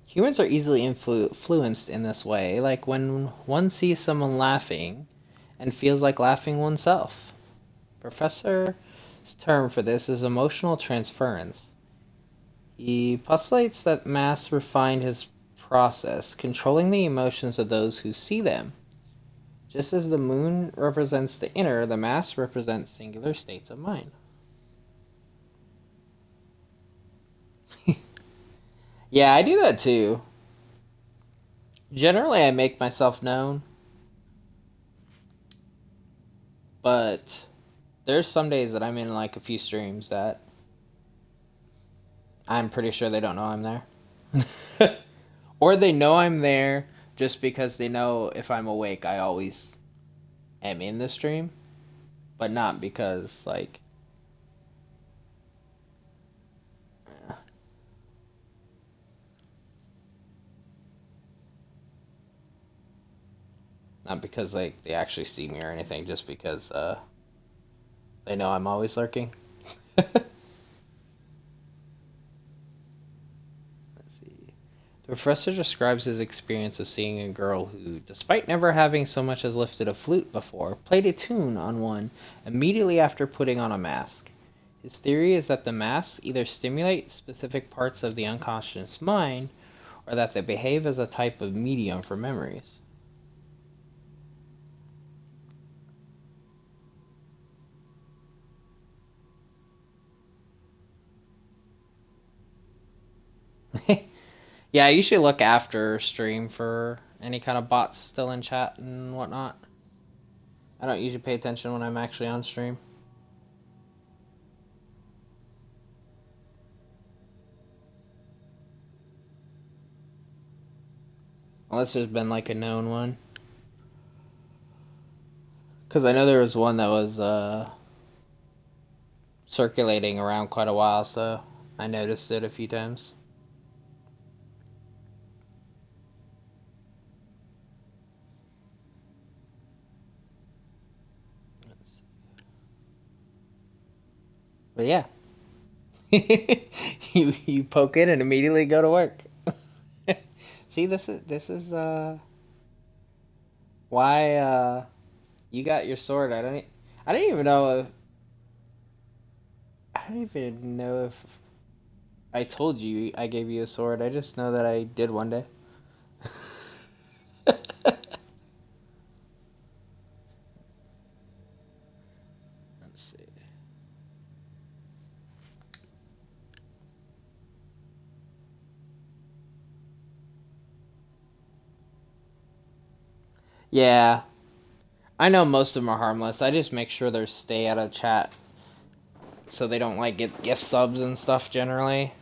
Humans are easily influenced in this way, like when one sees someone laughing and feels like laughing oneself. Professor's term for this is emotional transference. He postulates that masks refine his process, controlling the emotions of those who see them. Just as the moon represents the inner, the mask represents singular states of mind. Yeah, I do that too. Generally, I make myself known, but there's some days that I'm in like a few streams that I'm pretty sure they don't know I'm there. Or they know I'm there just because they know if I'm awake, I always am in the stream, but not because, like, not because, like, they actually see me or anything, just because, they know I'm always lurking. The professor describes his experience of seeing a girl who, despite never having so much as lifted a flute before, played a tune on one immediately after putting on a mask. His theory is that the masks either stimulate specific parts of the unconscious mind, or that they behave as a type of medium for memories. Yeah, I usually look after stream for any kind of bots still in chat and whatnot. I don't usually pay attention when I'm actually on stream. Unless there's been like a known one. Because I know there was one that was circulating around quite a while, so I noticed it a few times. But yeah. you poke it and immediately go to work. See, this is why you got your sword. I don't even know if I don't even know if I told you I gave you a sword. I just know that I did one day. Let's see. Yeah. I know most of them are harmless. I just make sure they stay out of chat so they don't like get gift subs and stuff generally.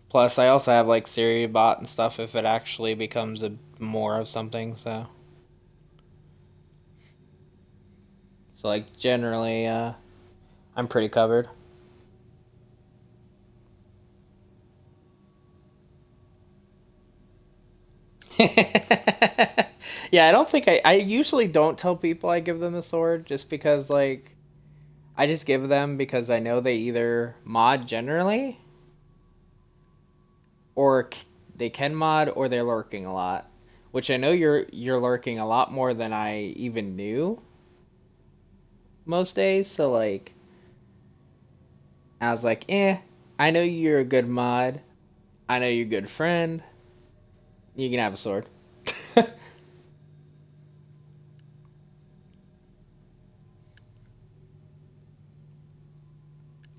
Plus, I also have like Siri bot and stuff if it actually becomes more of something. So like generally, I'm pretty covered. Yeah, I don't think I usually don't tell people I give them a sword just because like I just give them because I know they either mod generally or they can mod or they're lurking a lot, which I know you're lurking a lot more than I even knew most days. So like I was like, I know you're a good mod. I know you're a good friend. You can have a sword.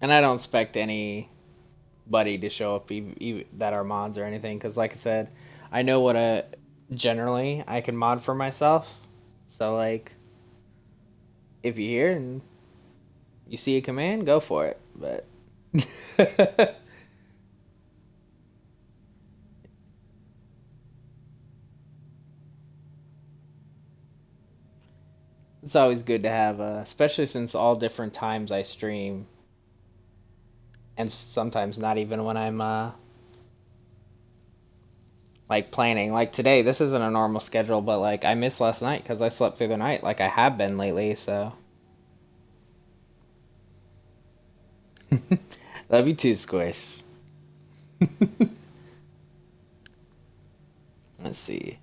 And I don't expect anybody to show up even that are mods or anything because like I said, I know what generally I can mod for myself. So like if you're here and you see a command, go for it. But it's always good to have, especially since all different times I stream, and sometimes not even when I'm like planning. Like today, this isn't a normal schedule, but like I missed last night because I slept through the night, like I have been lately. So love you too, Squish. Let's see.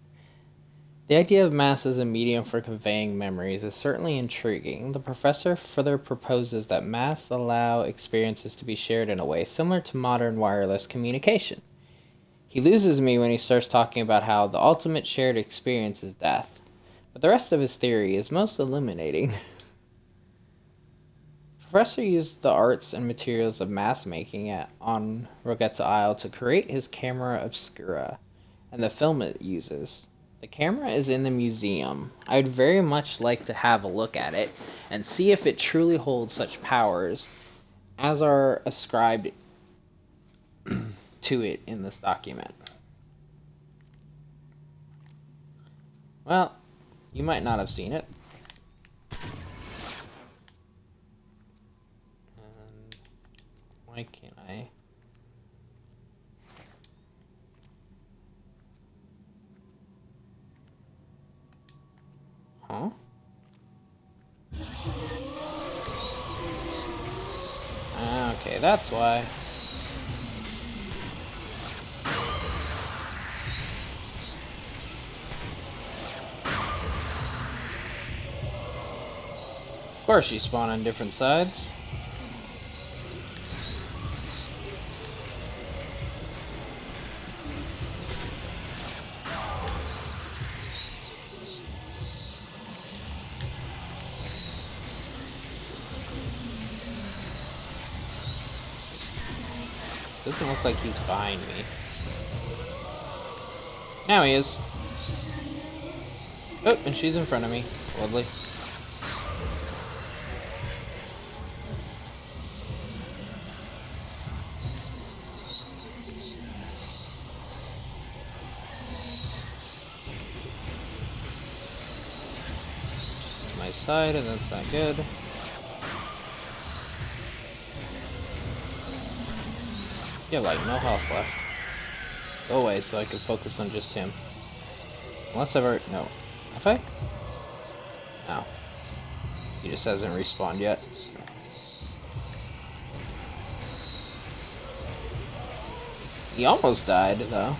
The idea of mass as a medium for conveying memories is certainly intriguing. The professor further proposes that mass allow experiences to be shared in a way similar to modern wireless communication. He loses me when he starts talking about how the ultimate shared experience is death, but the rest of his theory is most illuminating. The professor used the arts and materials of mass making on Rogetta Isle to create his camera obscura and the film it uses. The camera is in the museum. I would very much like to have a look at it and see if it truly holds such powers as are ascribed to it in this document. Well, you might not have seen it. And why can't I? Huh? Okay, that's why. Of course you spawn on different sides. Doesn't look like he's behind me. Now he is. Oh, and she's in front of me. Lovely. To my side, and that's not good. You have like no health left. Go away so I can focus on just him. Unless I've already... No. Have I? No. He just hasn't respawned yet. He almost died, though.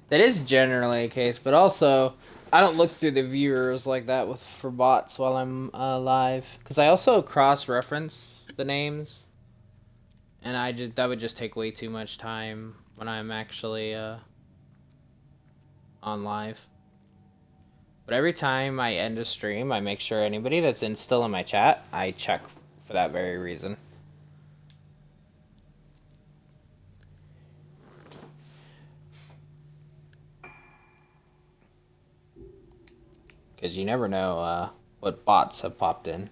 That is generally the case, but also I don't look through the viewers like that with for bots while I'm live, because I also cross-reference the names, and that would just take way too much time when I'm actually on live. But every time I end a stream, I make sure anybody that's still in my chat, I check for that very reason. Because you never know what bots have popped in.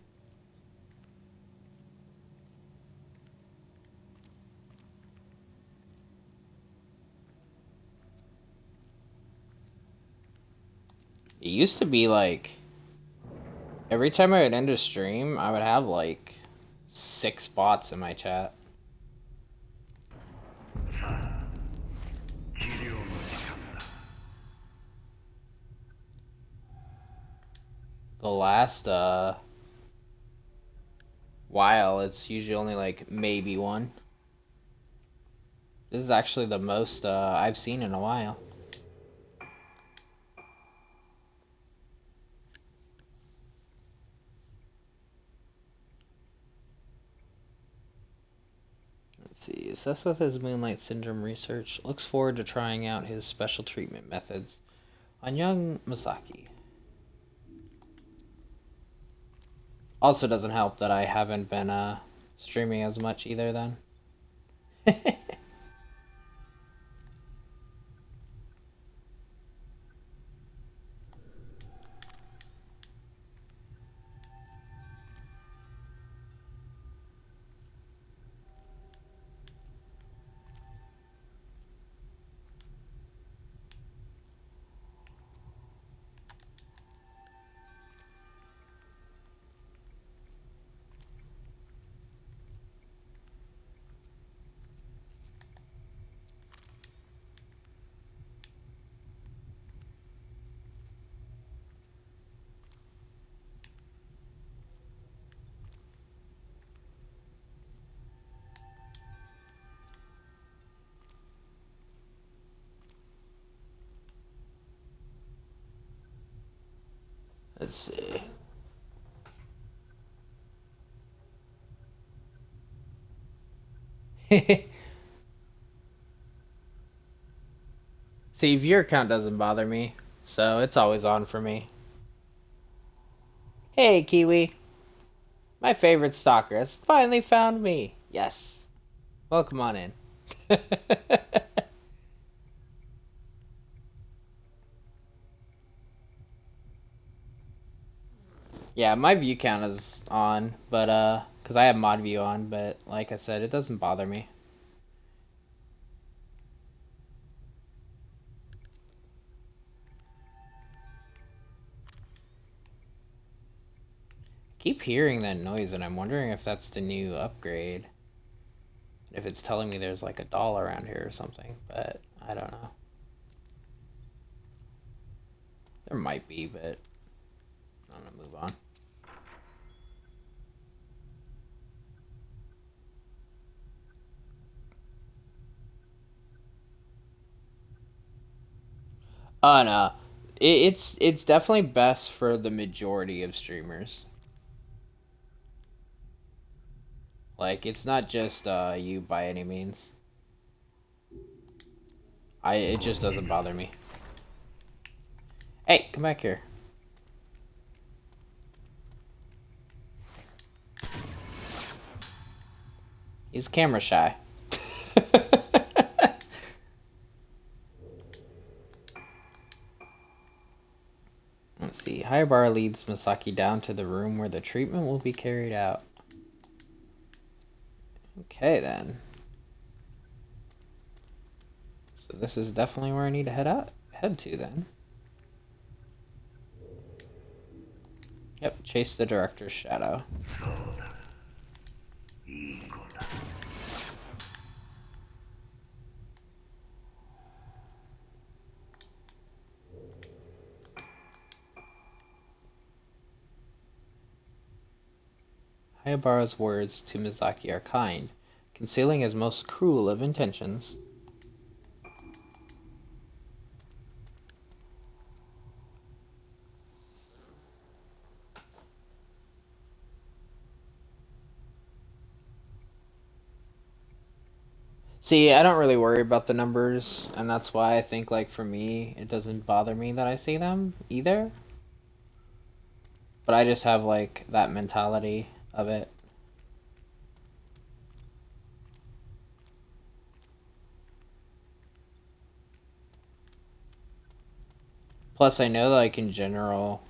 It used to be like every time I would end a stream, I would have like 6 bots in my chat. The last while, it's usually only like maybe 1. This is actually the most I've seen in a while. Let's see. Assessed with his Moonlight Syndrome research, looks forward to trying out his special treatment methods on young Masaki. Also doesn't help that I haven't been streaming as much either then. Let's see. See, viewer count doesn't bother me, so it's always on for me. Hey, Kiwi. My favorite stalker has finally found me. Yes. Welcome on in. Yeah, my view count is on, but because I have mod view on, but like I said, it doesn't bother me. Keep hearing that noise, and I'm wondering if that's the new upgrade. If it's telling me there's like a doll around here or something, but I don't know. There might be, but I'm gonna move on. Oh no, it's definitely best for the majority of streamers. Like, it's not just you by any means. It just doesn't bother me. Hey, come back here. He's camera shy. Let's see. Hayabara leads Masaki down to the room where the treatment will be carried out. Okay, then. So this is definitely where I need to head to then. Yep, chase the director's shadow. Hayabara's words to Mizaki are kind, concealing his most cruel of intentions. See, I don't really worry about the numbers, and that's why I think, like, for me, it doesn't bother me that I see them either. But I just have, like, that mentality of it. Plus, I know, like, in general,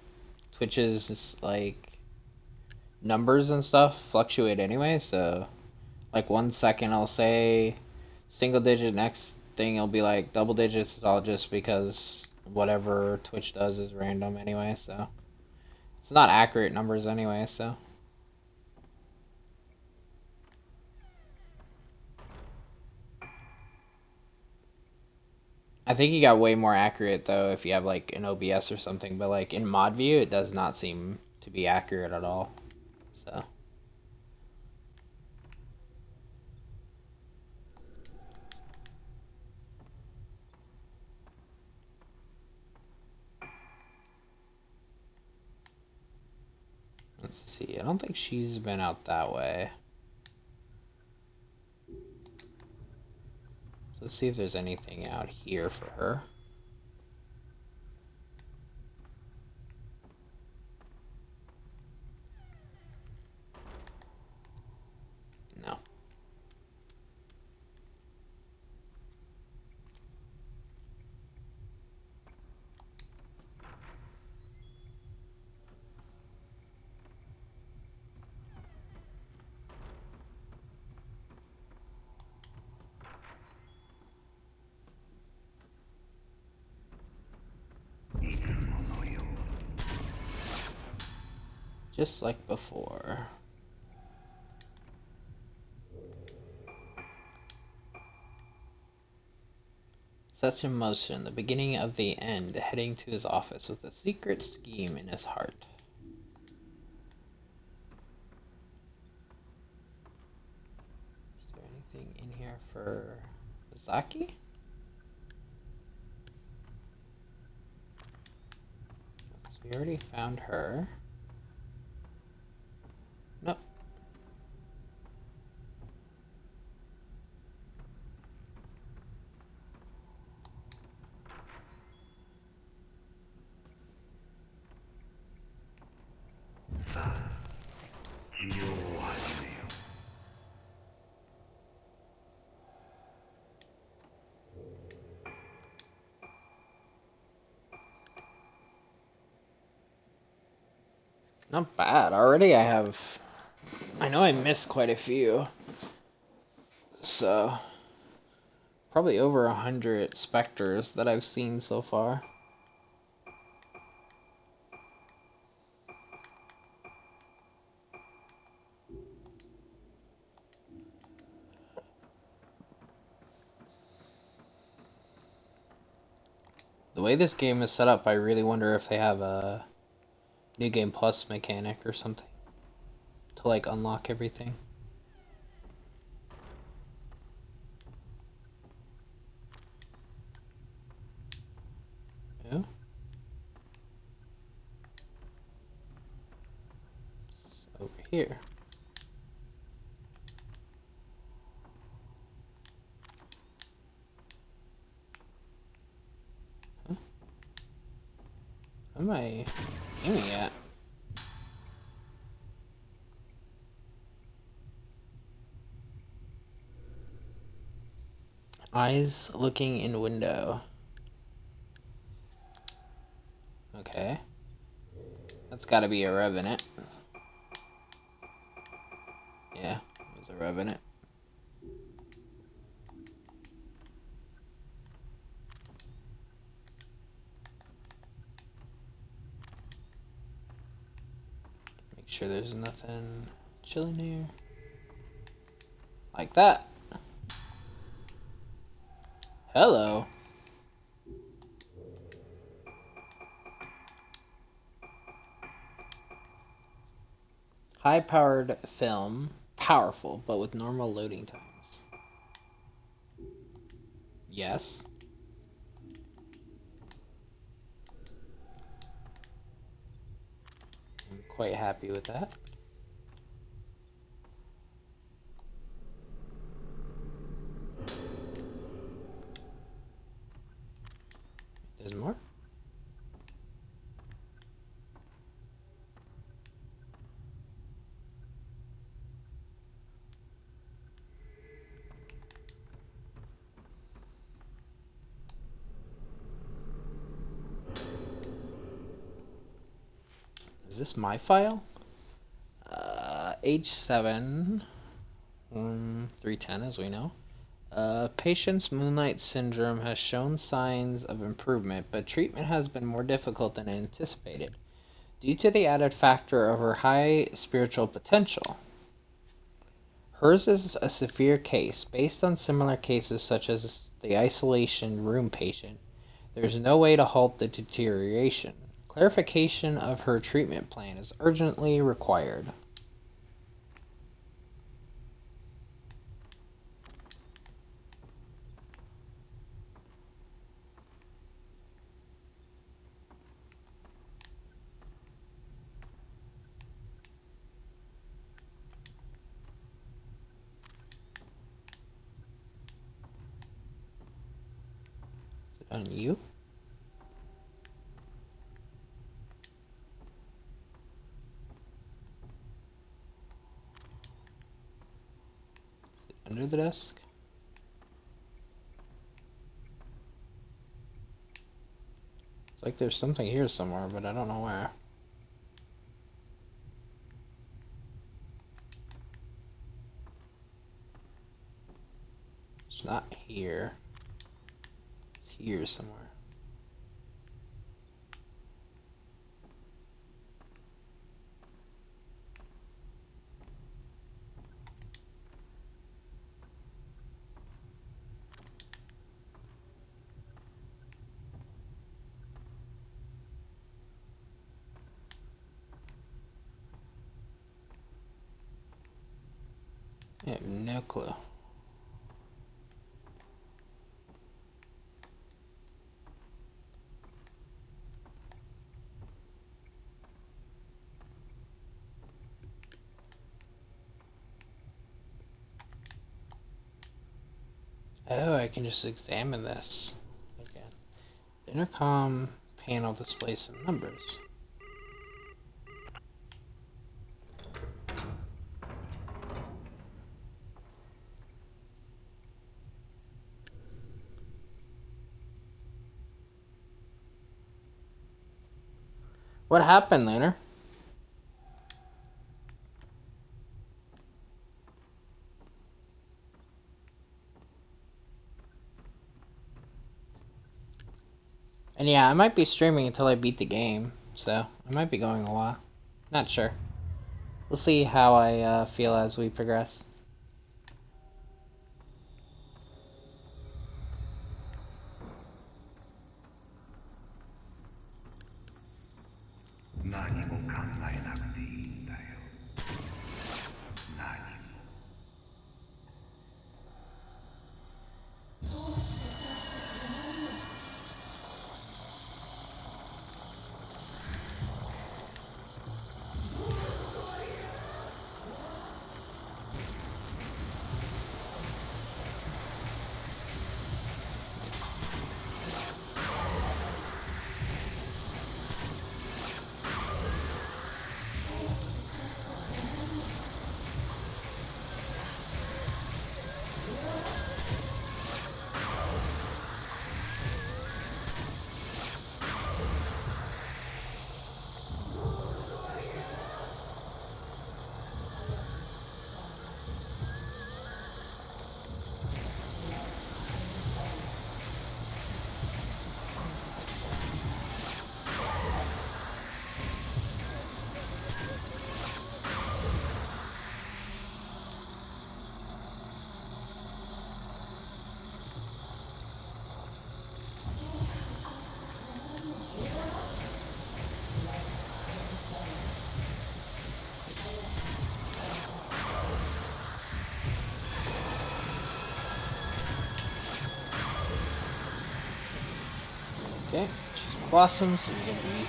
Twitch's, like, numbers and stuff fluctuate anyway, so, like, 1 second I'll say single digit, next thing it'll be, like, double digits, all just because whatever Twitch does is random anyway, so. It's not accurate numbers anyway, so. I think you got way more accurate though if you have like an OBS or something, but like in mod view it does not seem to be accurate at all. So let's see. I don't think she's been out that way. So let's see if there's anything out here for her. No. Just like before. Sets in motion the beginning of the end, heading to his office with a secret scheme in his heart. Is there anything in here for Zaki? We already found her. Nope. Not bad. Already I know I missed quite a few. So, probably over 100 specters that I've seen so far. The way this game is set up, I really wonder if they have a New Game Plus mechanic or something to like unlock everything. Yeah. It's over here. Huh? What am I aiming at? Eyes looking in window. Okay. That's gotta be a revenant. Yeah, it was a revenant. Make sure there's nothing chilling here. Like that. Hello. High-powered film. Powerful, but with normal loading times. Yes. I'm quite happy with that. There's more? Is this my file? H7, 310 as we know. Patient's Moonlight Syndrome has shown signs of improvement, but treatment has been more difficult than anticipated due to the added factor of her high spiritual potential. Hers is a severe case. Based on similar cases such as the isolation room patient, there is no way to halt the deterioration. Clarification of her treatment plan is urgently required. Is it on you? Is it under the desk? It's like there's something here somewhere, but I don't know where. It's not here. It's here somewhere. I have no clue. Oh, I can just examine this again. The intercom panel displays some numbers. What happened, Lunar? And yeah, I might be streaming until I beat the game, so I might be going a while. Not sure. We'll see how I feel as we progress. Okay, she's blossoms, so we're gonna be.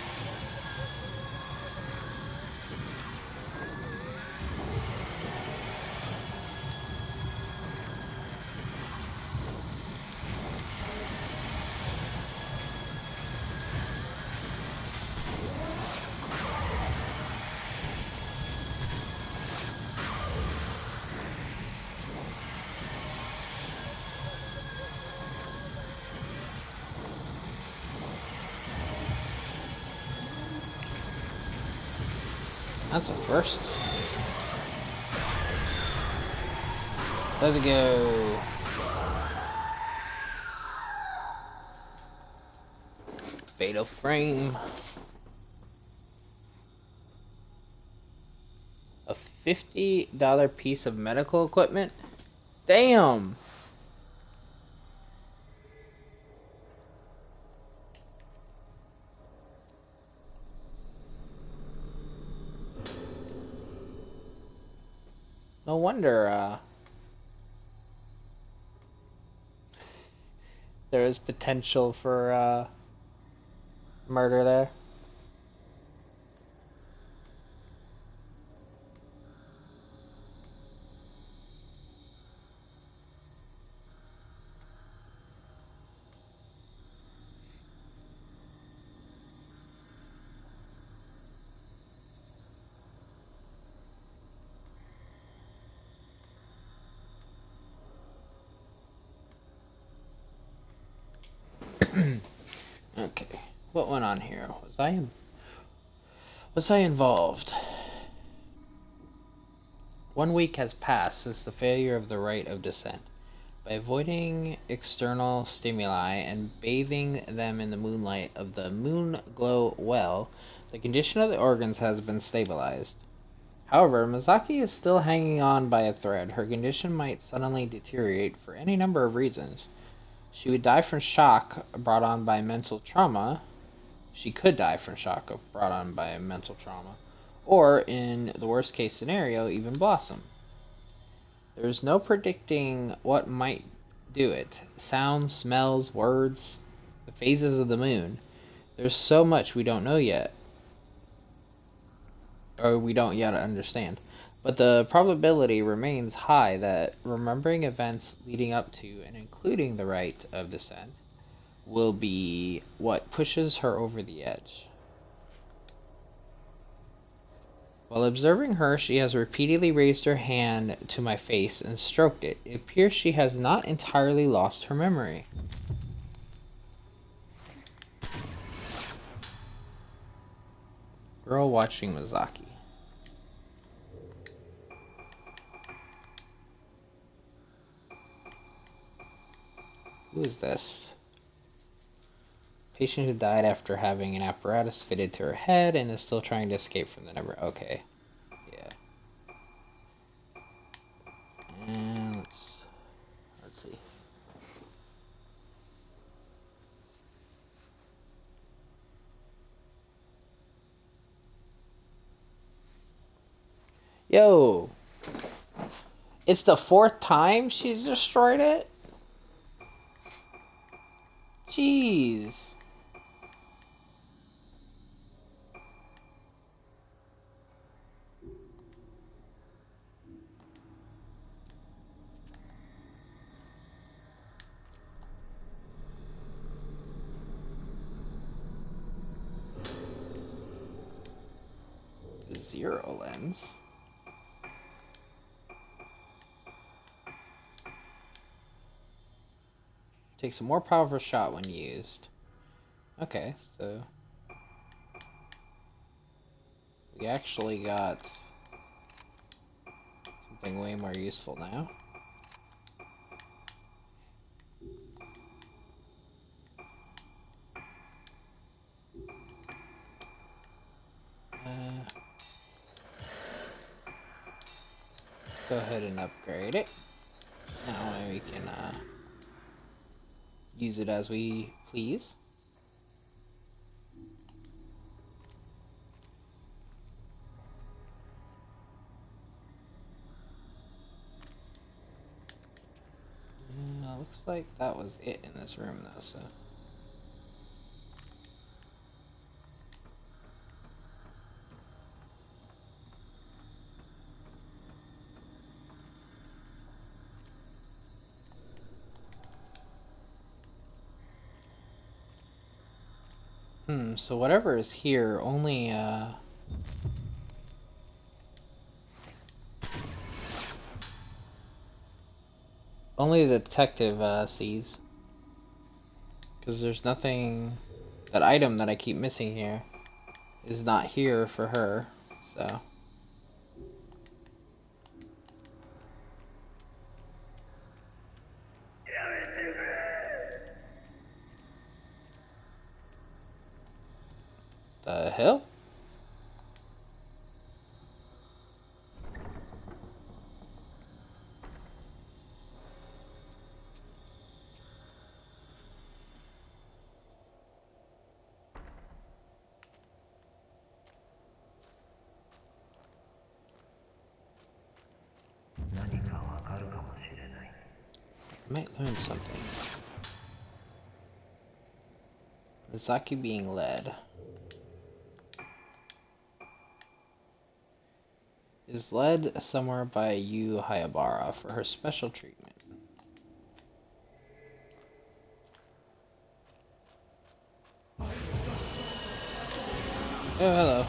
That's a first. Let's go. Fatal frame. A $50 piece of medical equipment? Damn! No wonder, there is potential for, murder there. Okay, what went on here? Was I involved? 1 week has passed since the failure of the rite of descent. By avoiding external stimuli and bathing them in the moonlight of the moon glow well, the condition of the organs has been stabilized. However, Mizaki is still hanging on by a thread. Her condition might suddenly deteriorate for any number of reasons. She would die from shock brought on by mental trauma. She could die from shock brought on by mental trauma. Or, in the worst case scenario, even blossom. There is no predicting what might do it. Sounds, smells, words, the phases of the moon. There's so much we don't know yet. Or we don't yet understand. But the probability remains high that remembering events leading up to and including the rite of descent will be what pushes her over the edge. While observing her, she has repeatedly raised her hand to my face and stroked it. It appears she has not entirely lost her memory. Girl watching Mizaki. Who is this? Patient who died after having an apparatus fitted to her head and is still trying to escape from the number. Okay. Yeah. And let's see. Yo. It's the 4th time she's destroyed it? Jeez. Zero lens. Takes a more powerful shot when used. Okay, so we actually got something way more useful now. Go ahead and upgrade it. Now we can use it as we please. Looks like that was it in this room though, so. So whatever is here only the detective sees. Because there's nothing, that item that I keep missing here is not here for her, so. hell? I might learn something. Misaki being led. Is led somewhere by Yu Hayabara for her special treatment. Oh, hello.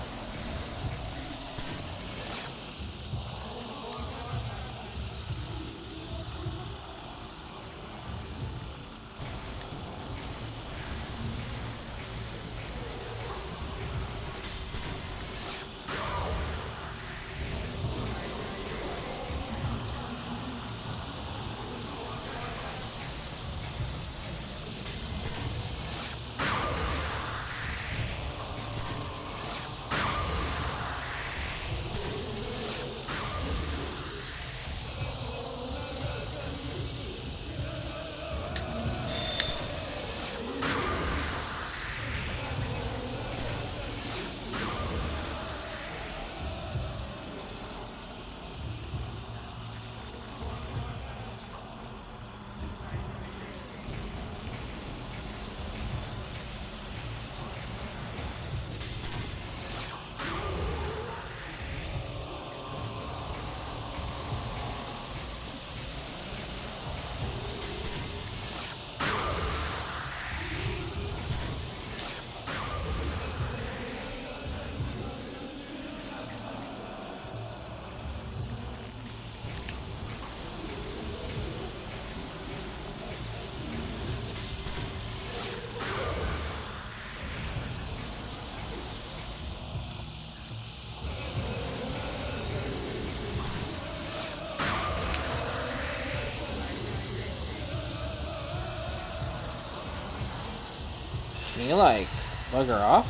Can you, like, bug her off?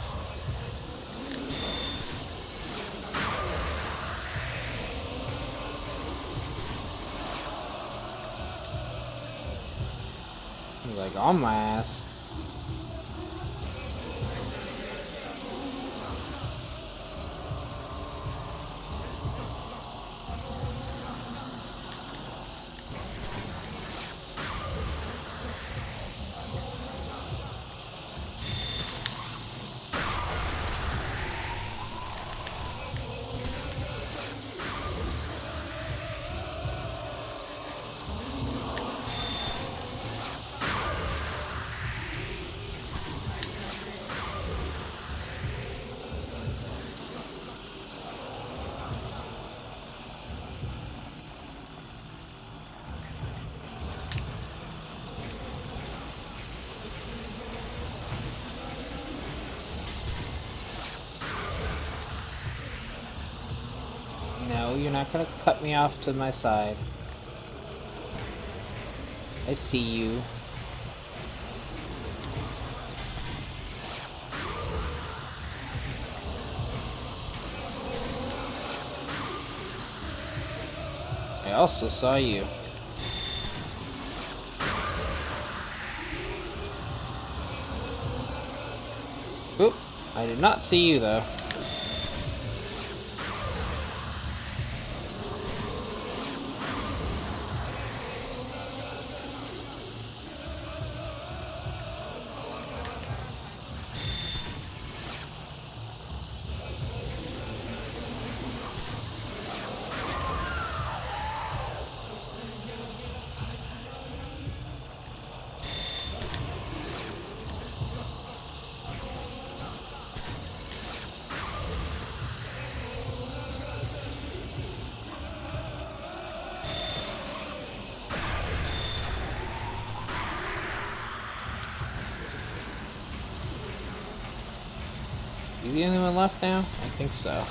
He's like, on my ass. No, you're not gonna cut me off to my side. I see you. I also saw you. Oop, I did not see you though. You the only one left now? I think so.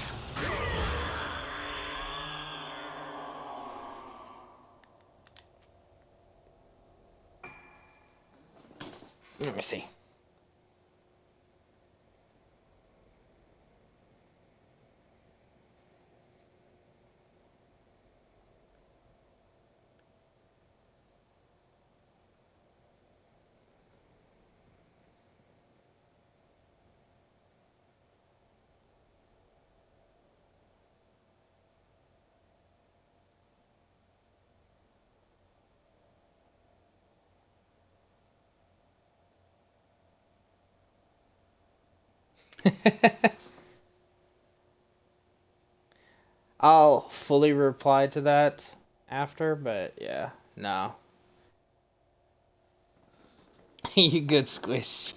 Let me see. I'll fully reply to that after, but yeah, no. You good squish.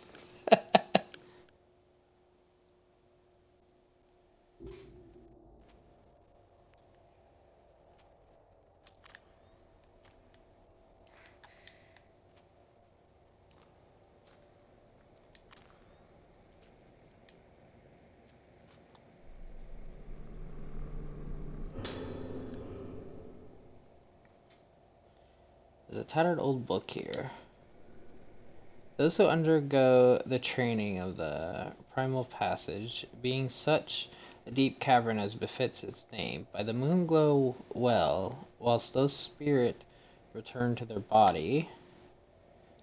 There's a tattered old book here. Those who undergo the training of the primal passage, being such a deep cavern as befits its name, by the moonglow well, whilst those spirit return to their body,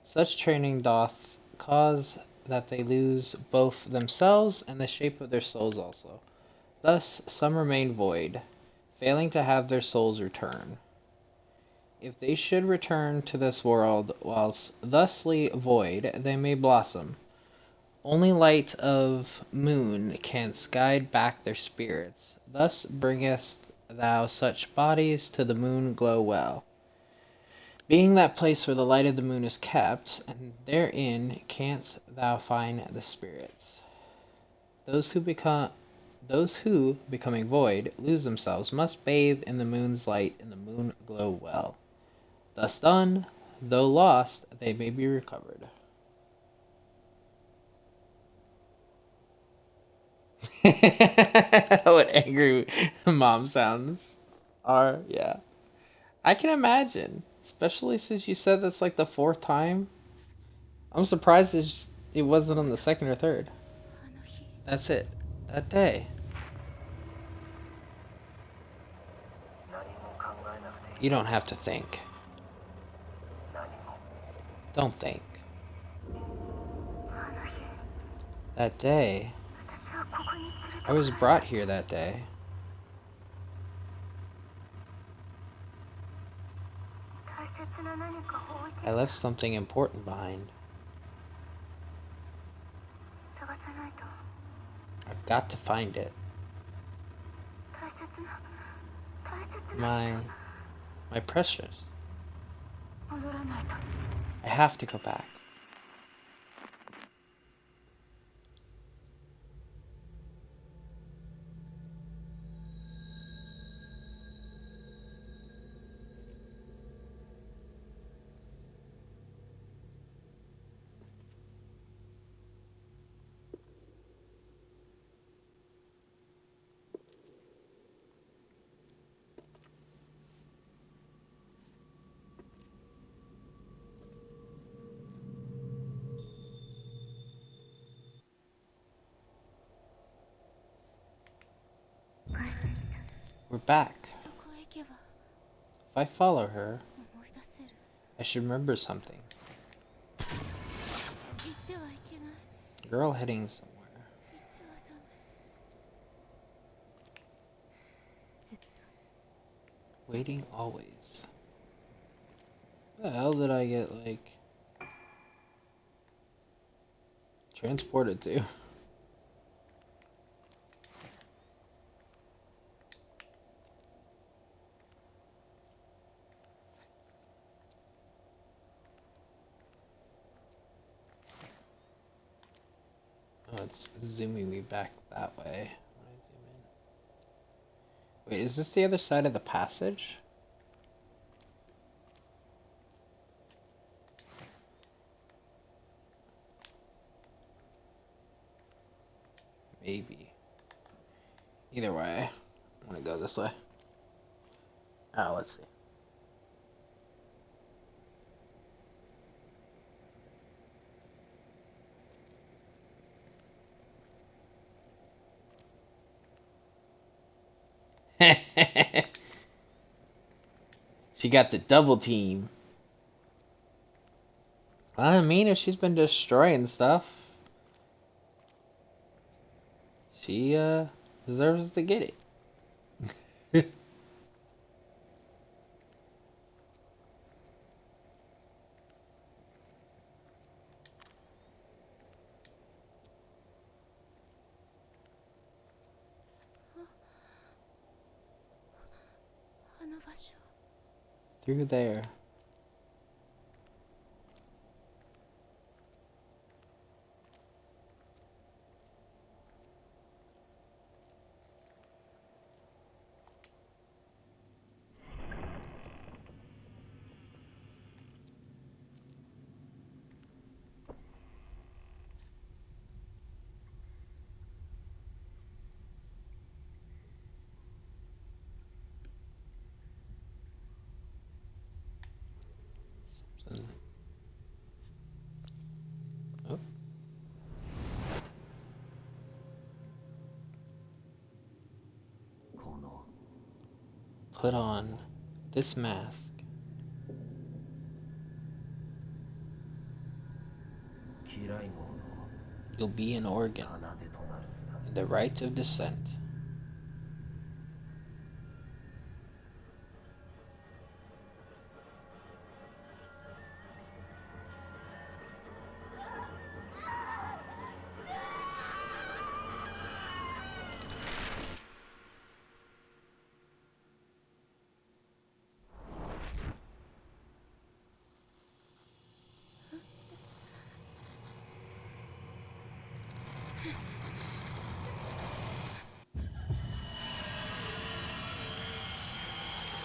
such training doth cause that they lose both themselves and the shape of their souls also. Thus some remain void, failing to have their souls return. If they should return to this world whilst thusly void, they may blossom. Only light of moon canst guide back their spirits. Thus bringest thou such bodies to the moon glow well, being that place where the light of the moon is kept, and therein canst thou find the spirits. Those who, becoming void, lose themselves, must bathe in the moon's light in the moon glow well. Thus done, though lost, they may be recovered. What angry mom sounds are, yeah. I can imagine, especially since you said that's like the fourth time. I'm surprised it wasn't on the second or third. あの日 That's it. That day. 何も考えなくていい You don't have to think. 何も Don't think. あの日 That day. 私はここに連れて I was brought here that day. 大切な何かを置いて I left something important behind. 探さないと I've got to find it. 大切な My precious. 戻らないと I have to go back. We're back. そこへ行けば If I follow her, 思い出せる I should remember something. 行ってはいけない Girl heading somewhere. 行ってはダメずっと Waiting always. Where the hell did I get, like, transported to? Oh, it's zooming me back that way. When I zoom in. Wait, is this the other side of the passage? Maybe. Either way, I'm gonna go this way. Oh, let's see. She got the double team. I mean, if she's been destroying stuff, she deserves to get it. Through there. Something. Oh. Put on this mask. You'll be an organ in the rite of descent.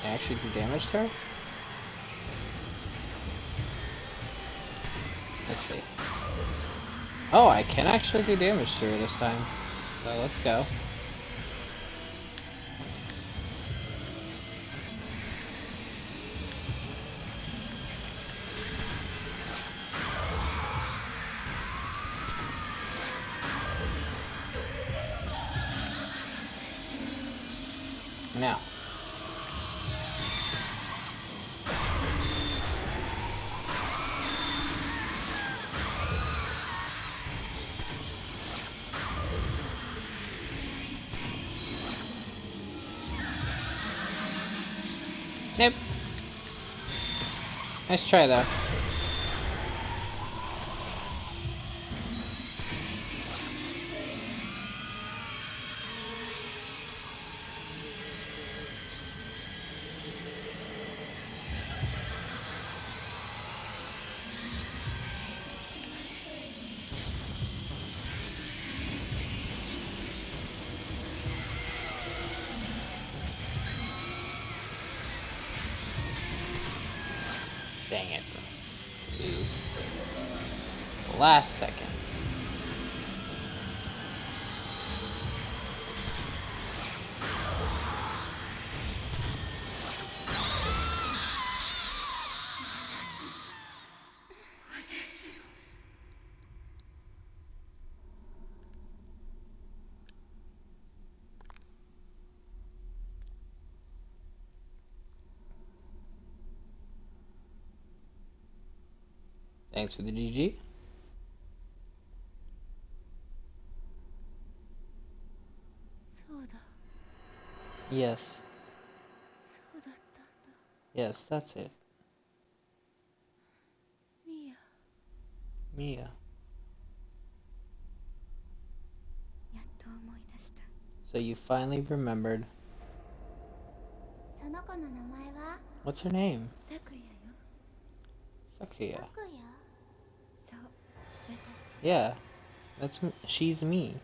It actually damaged her? Let's see. Oh, I can actually do damage to her this time. So let's go. Now. Nope. Nice try though. Dang it. Ooh. Last second. Thanks for the GG. そうだ Yes. そうだったんだ Yes, that's it. ミア Mia. やっと思い出した So you finally remembered. その子の名前は What's her name? サクヤよ Sakuya. サクヤそう私 Yeah. She's me.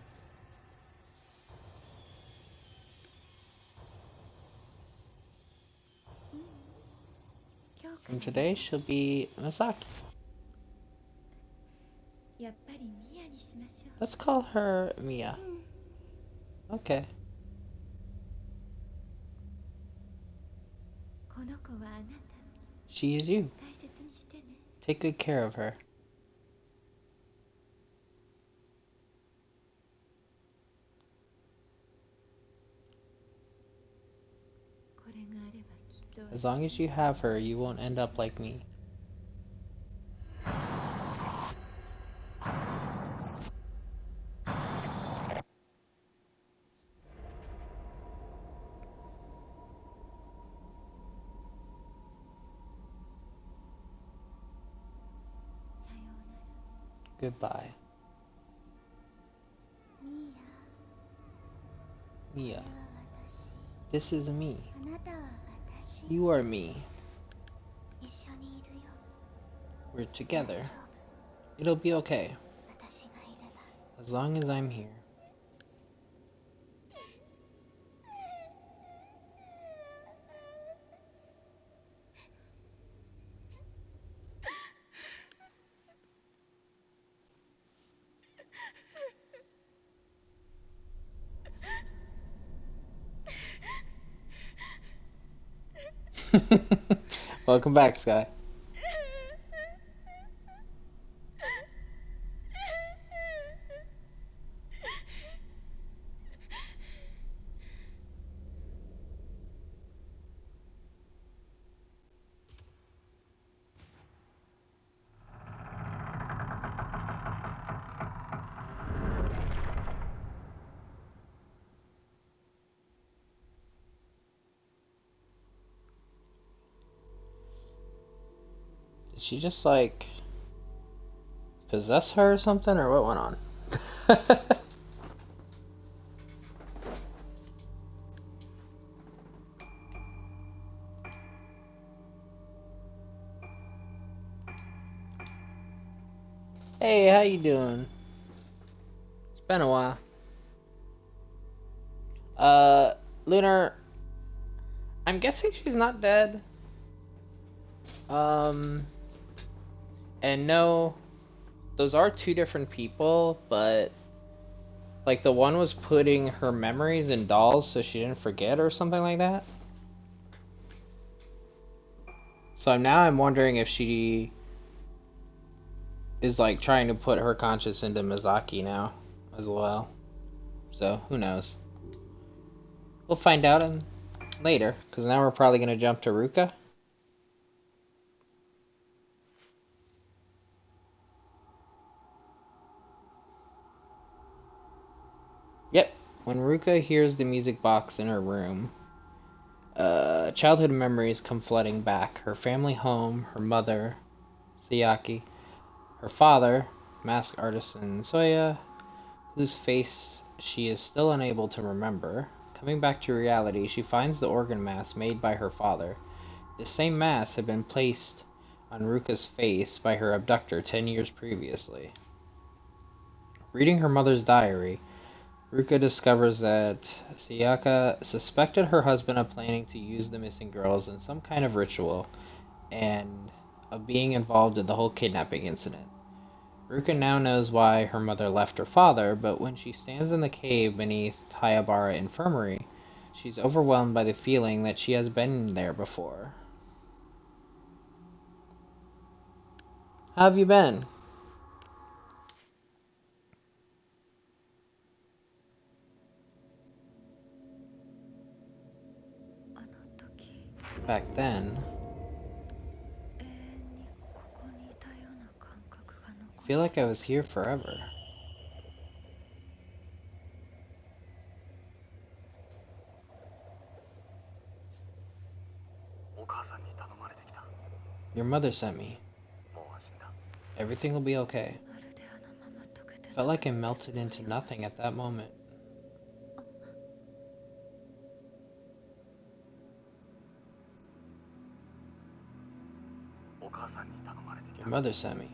今日か And ら today she'll be Misaki. やっぱりミアにしましょ Let's call her Mia. う、うん、 Okay. この子はあなた She is you. 大切にしてね Take good care of her. これがあればきっと As long as you have her, you won't end up like me. Goodbye. ミア Mia. これは私 This is me. あなたは私 You are me. 一緒にいるよ We're together. 大丈 It'll be okay. 夫私がいれば As long as I'm here. Welcome back, Sky. Did she just, like, possess her or something, or what went on? Hey, how you doing? It's been a while. Lunar, I'm guessing she's not dead. And no, those are two different people, but like the one was putting her memories in dolls so she didn't forget or something like that. So now I'm wondering if she is like trying to put her conscience into Mizaki now as well. So who knows? We'll find out later, because now we're probably going to jump to Ruka. Yep, when Ruka hears the music box in her room, childhood memories come flooding back. Her family home, her mother, Sayaki, her father, masked artisan Soya, whose face she is still unable to remember. Coming back to reality, she finds the organ mask made by her father. The same mask had been placed on Ruka's face by her abductor 10 years previously. Reading her mother's diary, Ruka discovers that Sayaka suspected her husband of planning to use the missing girls in some kind of ritual and of being involved in the whole kidnapping incident. Ruka now knows why her mother left her father, but when she stands in the cave beneath Hayabara Infirmary, she's overwhelmed by the feeling that she has been there before. How have you been? Back then, I feel like I was here forever. Your mother sent me. Everything will be okay. Felt like I melted into nothing at that moment. Your mother sent me.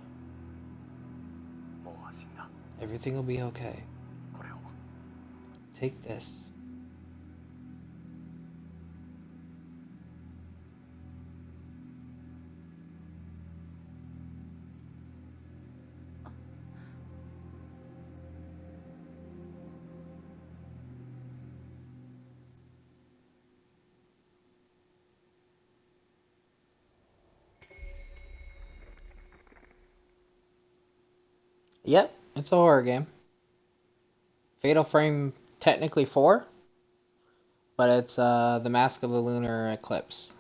Everything will be okay. Take this. Yep, it's a horror game. Fatal Frame technically 4, but it's the Mask of the Lunar Eclipse.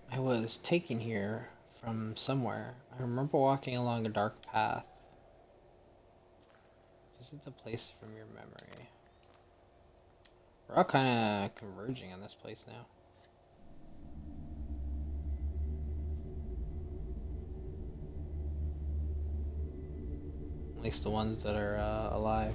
I was taken here from somewhere. I remember walking along a dark path. Visit the place from your memory. We're all kind of converging on this place now. At least the ones that are alive.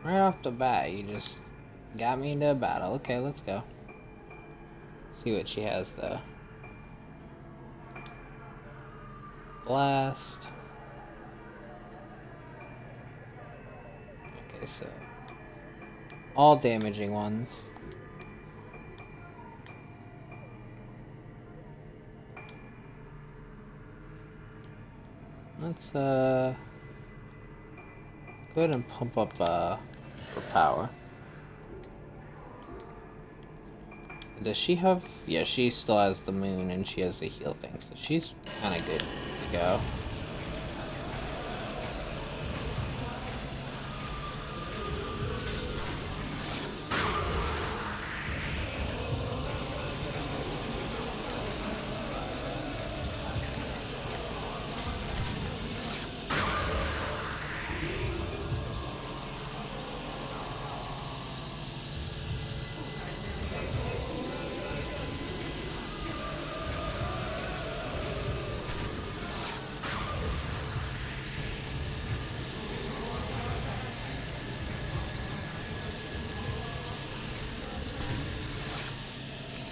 Right off the bat, you just got me into a battle. Okay, let's go. See what she has, though. Blast. Okay, so all damaging ones. Let's go ahead and pump up her power. Does she have? Yeah, she still has the moon and she has the heal thing, so she's kind of good to go.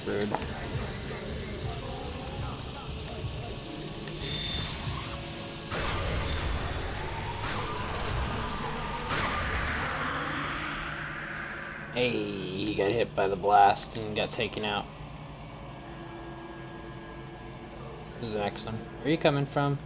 Rude. Hey, he got hit by the blast and got taken out. Who's the next one? Where are you coming from?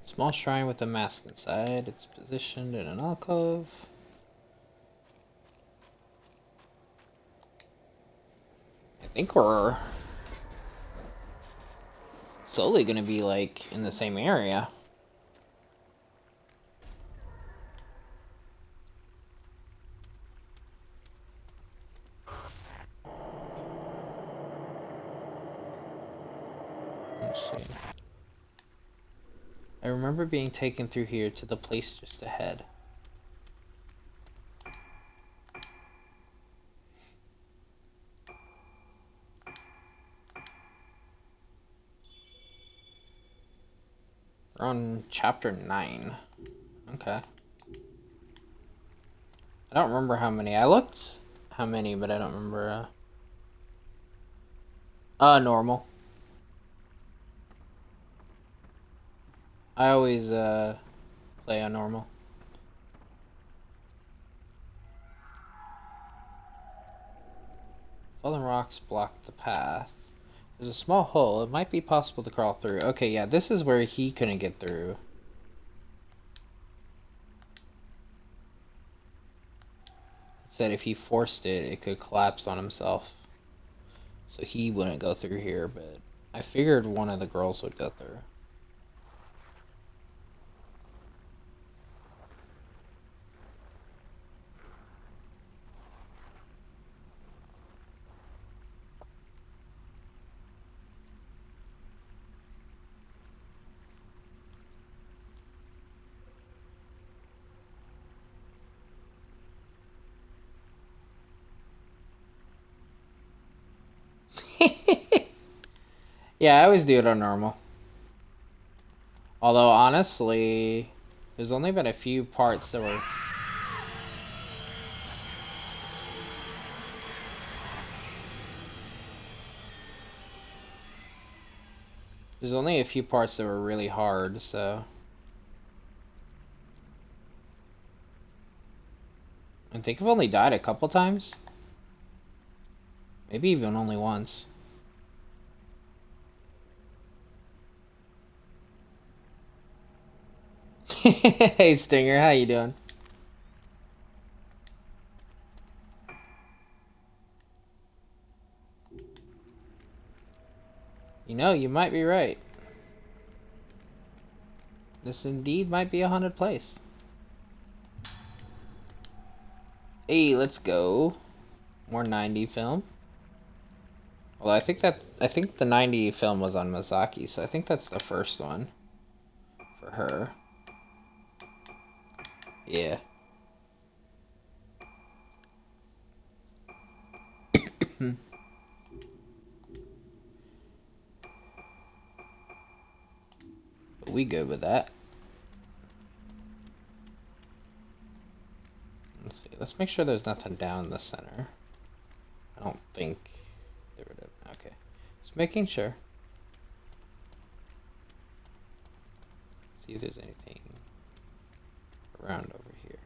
Small shrine with a mask inside. It's positioned in an alcove. I think we're slowly gonna be like in the same area. Let's see. I remember being taken through here to the place just ahead. We're on chapter 9. Okay. I don't remember how many. I looked how many, but I don't remember. Normal. I always play on normal. Fallen rocks block the path. There's a small hole. It might be possible to crawl through. Okay, yeah, this is where he couldn't get through. It said if he forced it, it could collapse on himself. So he wouldn't go through here, but I figured one of the girls would go through. Yeah, I always do it on normal. Although, honestly, there's only been a few parts that were... There's only a few parts that were really hard, so... I think I've only died a couple times. Maybe even only once. Hey Stinger, how you doing? You know, you might be right. This indeed might be a haunted place. Hey, let's go. More 90 film. Well, I think the 90 film was on Masaki, so I think that's the first one for her. Yeah. But we good with that. Let's see. Let's make sure there's nothing down the center. I don't think there would have. Okay. Just making sure. See if there's anything around over here.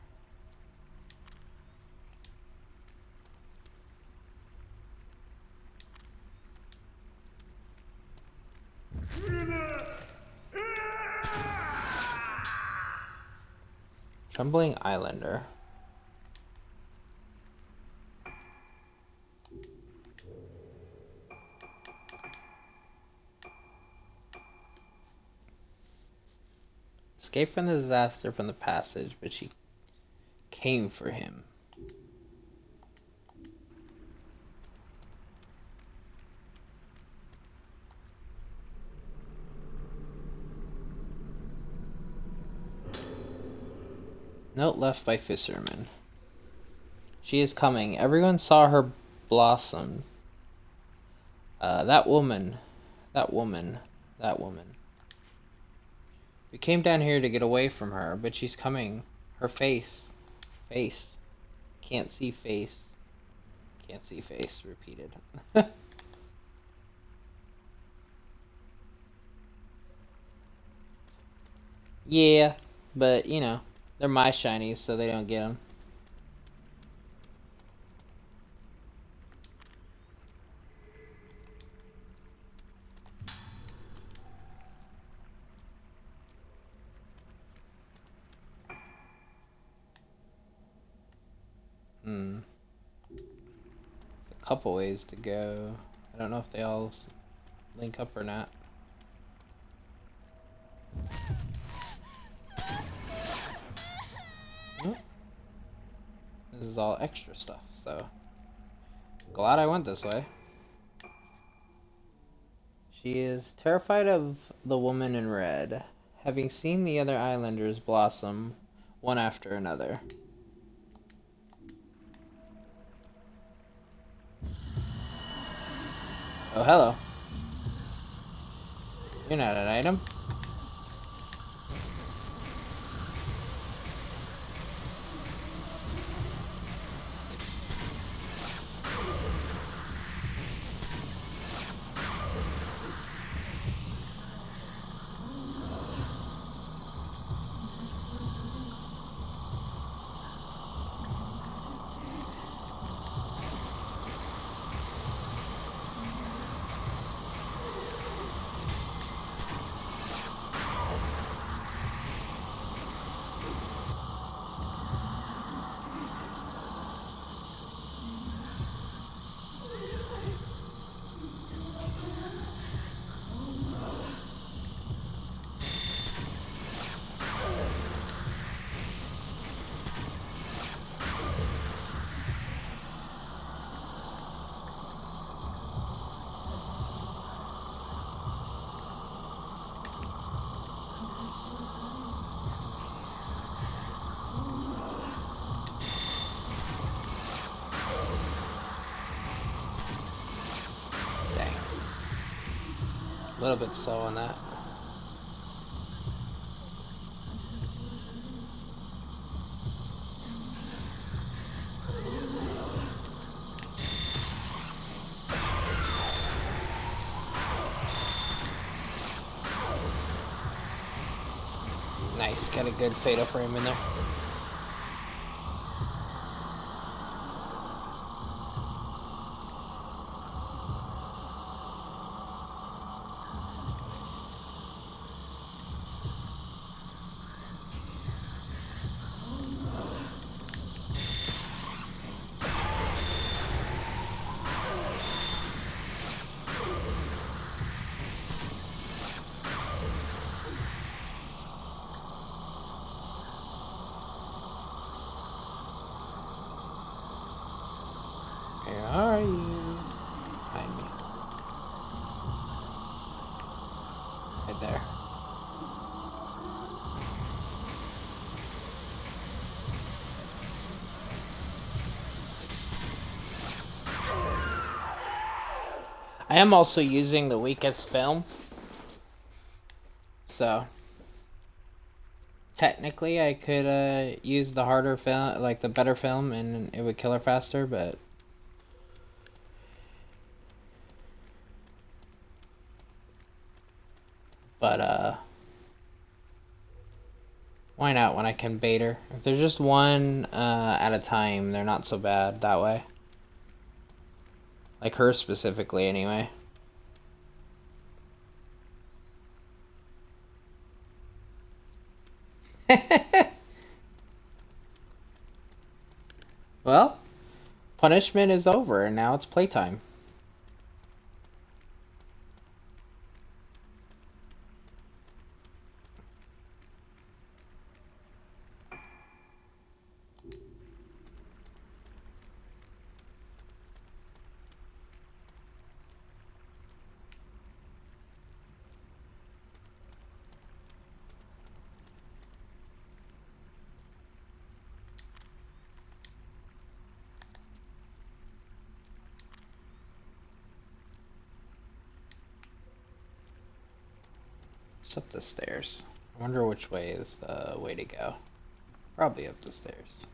Trembling Islander. Escaped from the disaster from the passage, but she came for him. Note left by fisherman. She is coming. Everyone saw her blossom. That woman. We came down here to get away from her, but she's coming. Her face. Can't see face. Can't see face. Repeated. Yeah, but, you know, they're my shinies, so they don't get them. There's a couple ways to go. I don't know if they all link up or not. This is all extra stuff, so glad I went this way. She is terrified of the woman in red, having seen the other islanders blossom one after another. Oh, hello. You're not an item. A little bit slow on that. Nice, got a good fatal frame in there. Where are you? Behind me. Right there. I am also using the weakest film. So technically I could use the harder film, like the better film, and it would kill her faster, but why not when I can bait her? If there's just one at a time, they're not so bad that way. Like her specifically, anyway. Well, punishment is over, and now it's playtime. It's up the stairs. I wonder which way is the way to go. Probably up the stairs.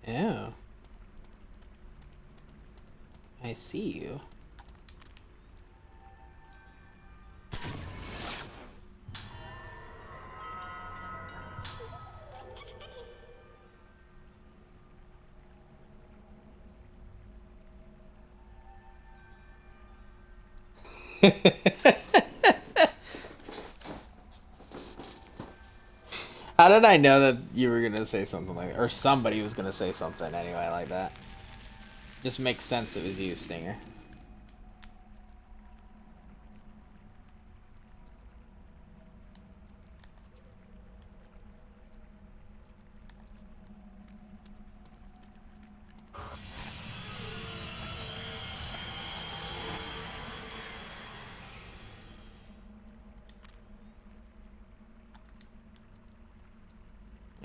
Yeah. I see you. How did I know that you were gonna say something like that? Or somebody was gonna say something anyway like that? Just makes sense it was you, Stinger.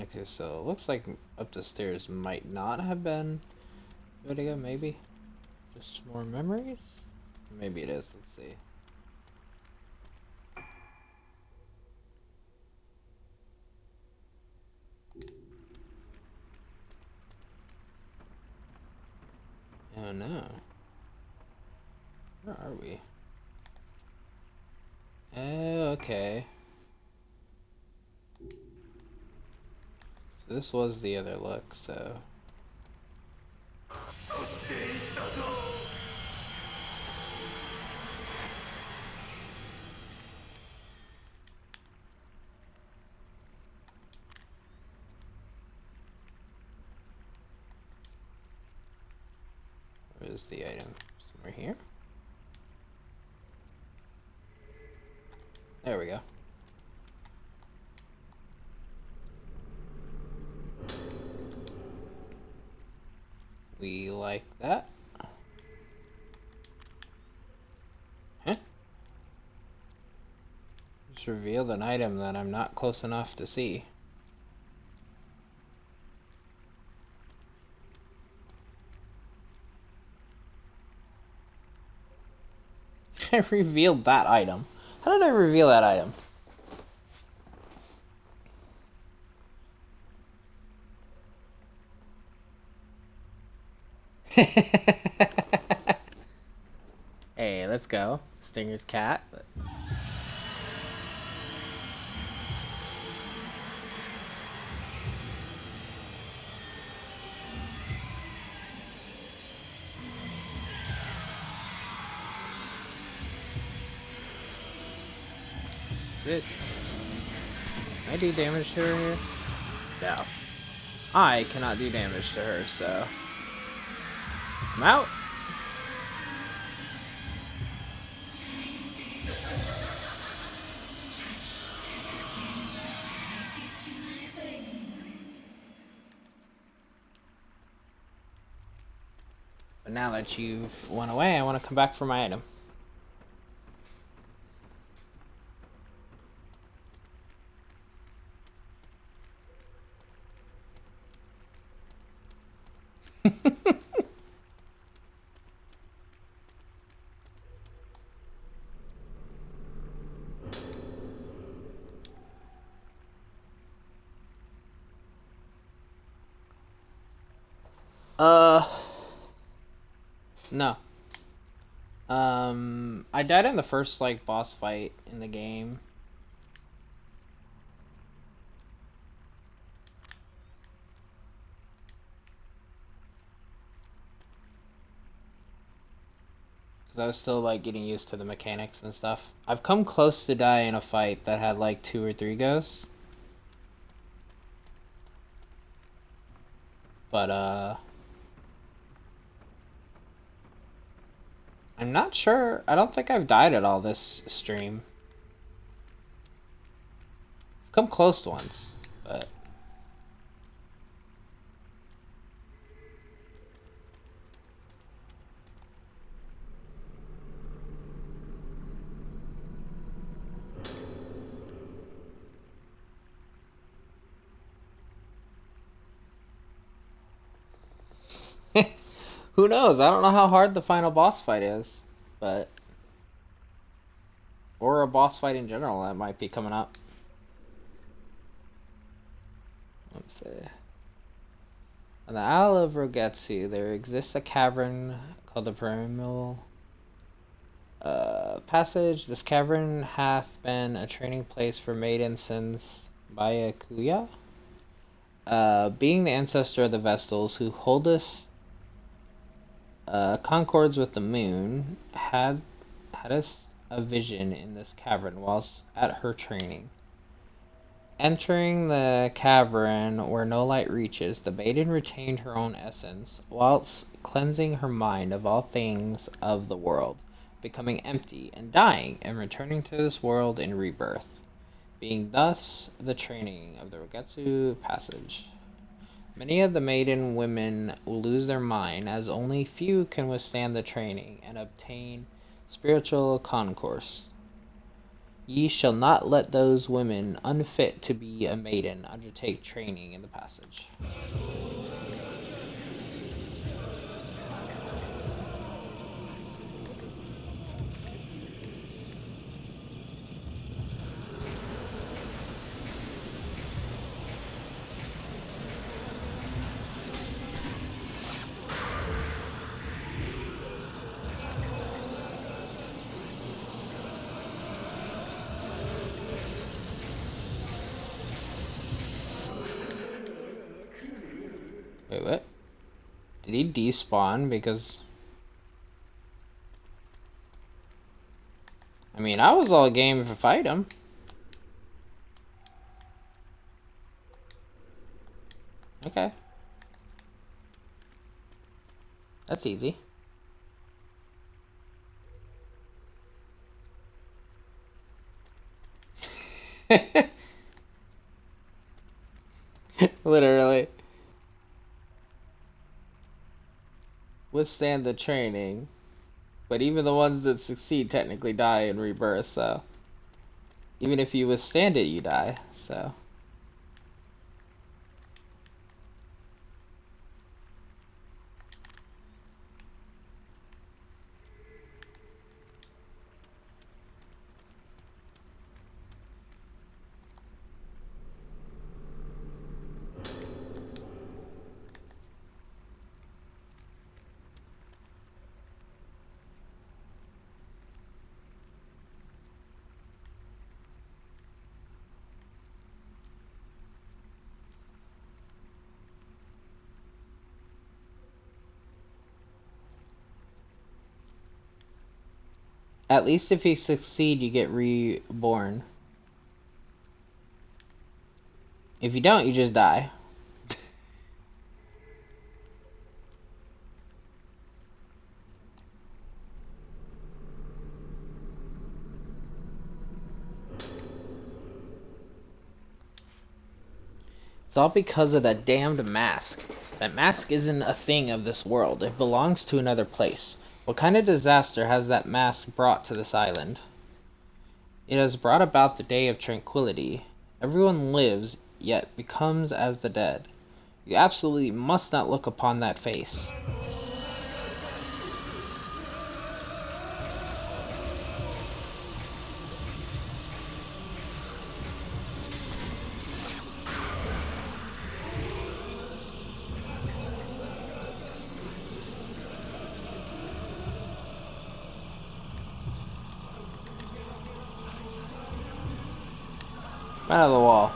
Okay, so it looks like up the stairs might not have been the way to go, maybe? Just more memories? Maybe it is, let's see. Oh no. Where are we? Oh, okay. So this was the other look, so... Where's the item? Somewhere here? There we go. We like that. Huh? Just revealed an item that I'm not close enough to see. I revealed that item? How did I reveal that item? Hey, let's go. Stinger's cat. Shit. Can I do damage to her here? No. I cannot do damage to her, so... I'm out! But now that you've went away, I want to come back for my item. No. I died in the first, like, boss fight in the game. Because I was still, like, getting used to the mechanics and stuff. I've come close to die in a fight that had, like, 2 or 3 ghosts. But, I'm not sure. I don't think I've died at all this stream. I've come close once, but... Who knows? I don't know how hard the final boss fight is, but... Or a boss fight in general that might be coming up. Let's see. On the Isle of Rogetsu, there exists a cavern called the Primal Passage. This cavern hath been a training place for maidens since Byakuya. Being the ancestor of the Vestals who hold us concords with the moon, had us a vision in this cavern whilst at her training. Entering the cavern where no light reaches, the maiden retained her own essence, whilst cleansing her mind of all things of the world, becoming empty and dying, and returning to this world in rebirth, being thus the training of the Rogetsu Passage. Many of the maiden women will lose their mind, as only few can withstand the training and obtain spiritual concourse. Ye shall not let those women unfit to be a maiden undertake training in the passage. Wait, what? Did he despawn because... I mean, I was all game to fight him. Okay. That's easy. Literally. Withstand the training. But even the ones that succeed technically die in rebirth, so... Even if you withstand it, you die, so... At least if you succeed, you get reborn. If you don't, you just die. It's all because of that damned mask. That mask isn't a thing of this world. It belongs to another place. What kind of disaster has that mask brought to this island? It has brought about the day of tranquility. Everyone lives, yet becomes as the dead. You absolutely must not look upon that face. Out of the wall.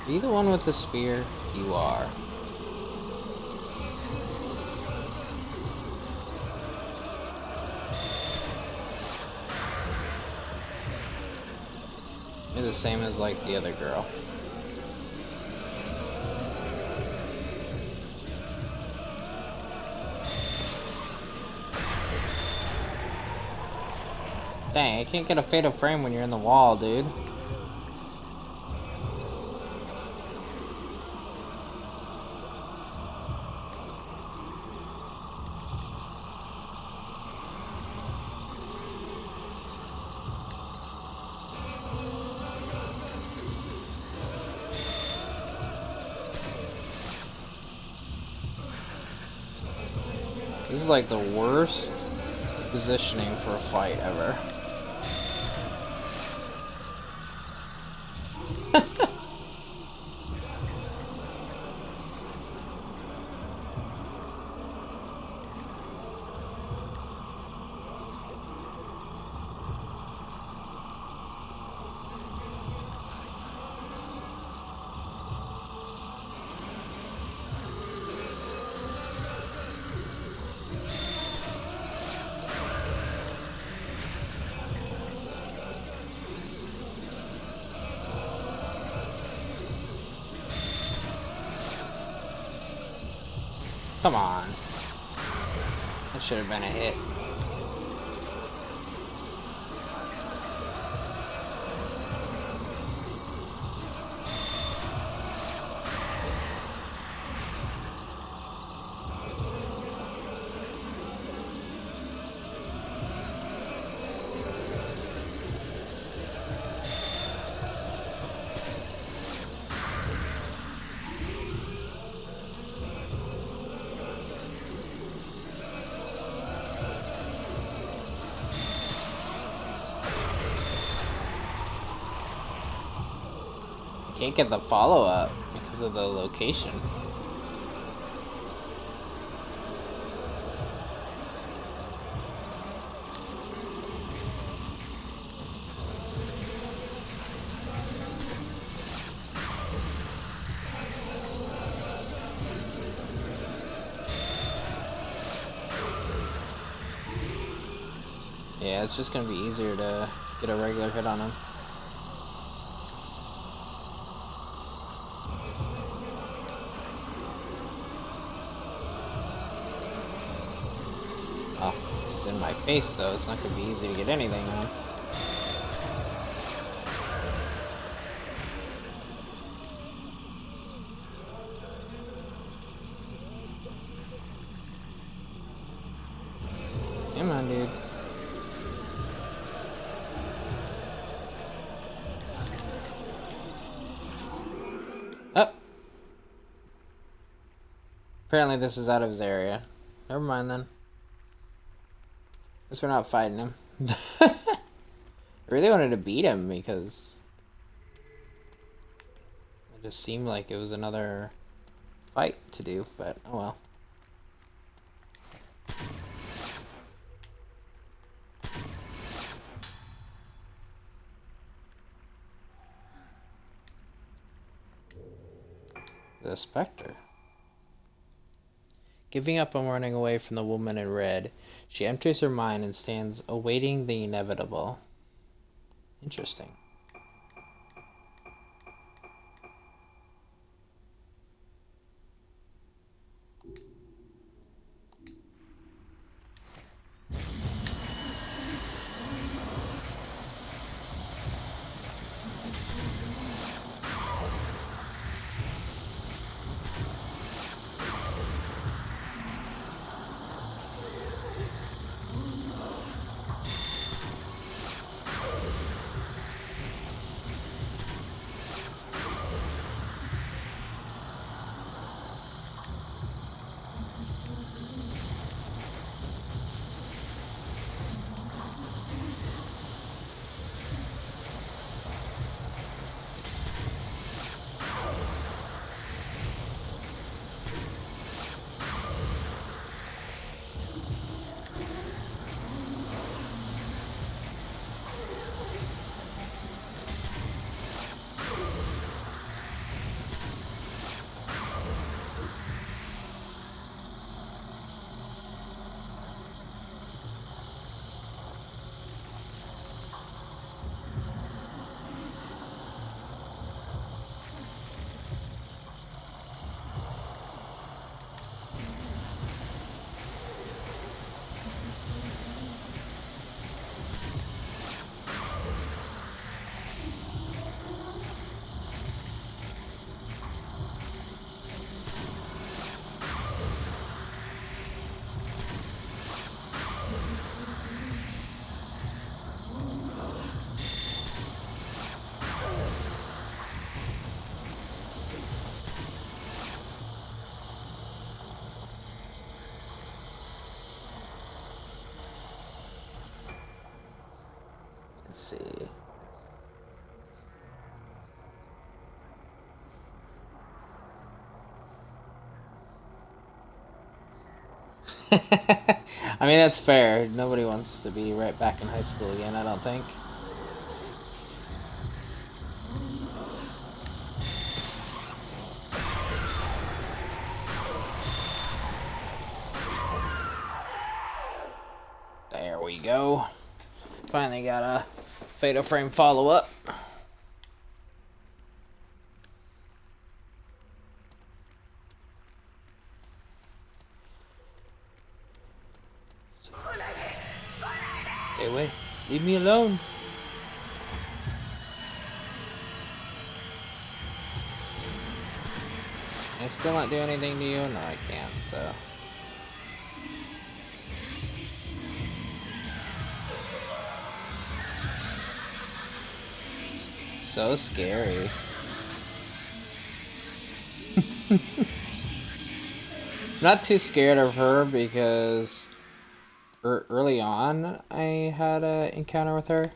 Are you the one with the spear? You are. You're the same as like the other girl. Dang, I can't get a fatal frame when you're in the wall, dude. This is like the worst positioning for a fight ever. Come on. That should have been a hit. Can't get the follow-up because of the location. Yeah, it's just gonna be easier to get a regular hit on him. Oh, he's in my face though, it's not gonna be easy to get anything on. Come on, dude. Oh! Apparently this is out of his area. Never mind then. Guess we're not fighting him. I really wanted to beat him because it just seemed like it was another fight to do, but oh well. The Spectre. Giving up on running away from the woman in red, she empties her mind and stands awaiting the inevitable. Interesting. Let's see. I mean, that's fair. Nobody wants to be right back in high school again, I don't think. There we go. Finally got a Fatal Frame follow-up. Stay away. Leave me alone. Can I still not do anything to you? No, I can't, so. So scary. Not too scared of her because early on I had an encounter with her.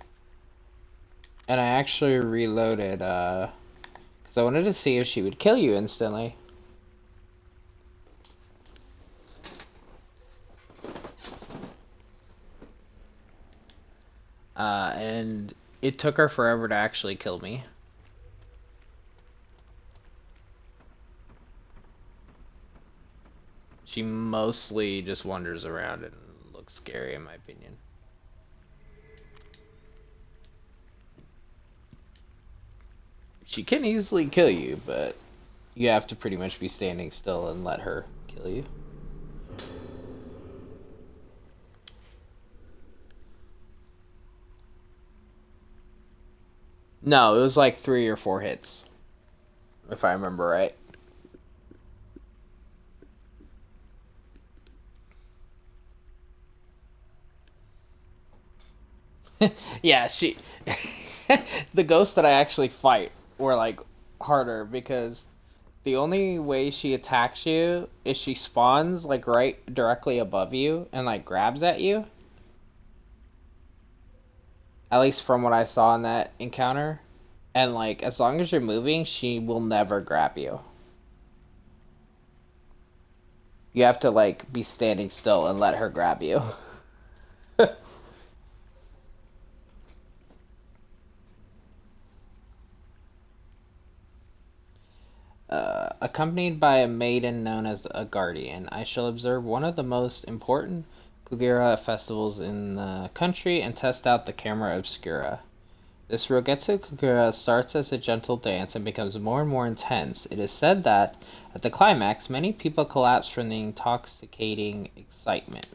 And I actually reloaded because I wanted to see if she would kill you instantly. And it took her forever to actually kill me. She mostly just wanders around and looks scary, in my opinion. She can easily kill you, but you have to pretty much be standing still and let her kill you. No, it was like 3 or 4 hits, if I remember right. Yeah, she... the ghosts that I actually fight were, like, harder, because the only way she attacks you is she spawns, like, right directly above you and, like, grabs at you. At least from what I saw in that encounter. And, like, as long as you're moving, she will never grab you. You have to, like, be standing still and let her grab you. accompanied by a maiden known as a guardian. I shall observe one of the most important Kugura festivals in the country and test out the camera obscura. This Rogetsu Kugura starts as a gentle dance and becomes more and more intense. It is said that, at the climax, many people collapse from the intoxicating excitement.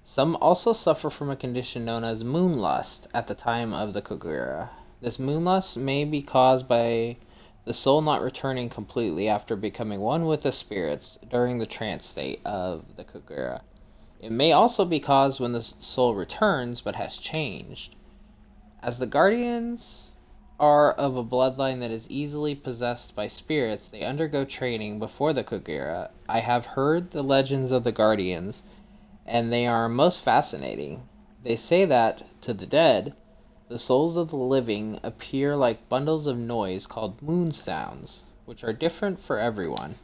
Some also suffer from a condition known as moonlust at the time of the Kugura. This moonlust may be caused by the soul not returning completely after becoming one with the spirits during the trance state of the Kugura. It may also be caused when the soul returns but has changed. As the guardians are of a bloodline that is easily possessed by spirits, they undergo training before the Kugura. I have heard the legends of the guardians, and they are most fascinating. They say that, to the dead, the souls of the living appear like bundles of noise called moon sounds, which are different for everyone.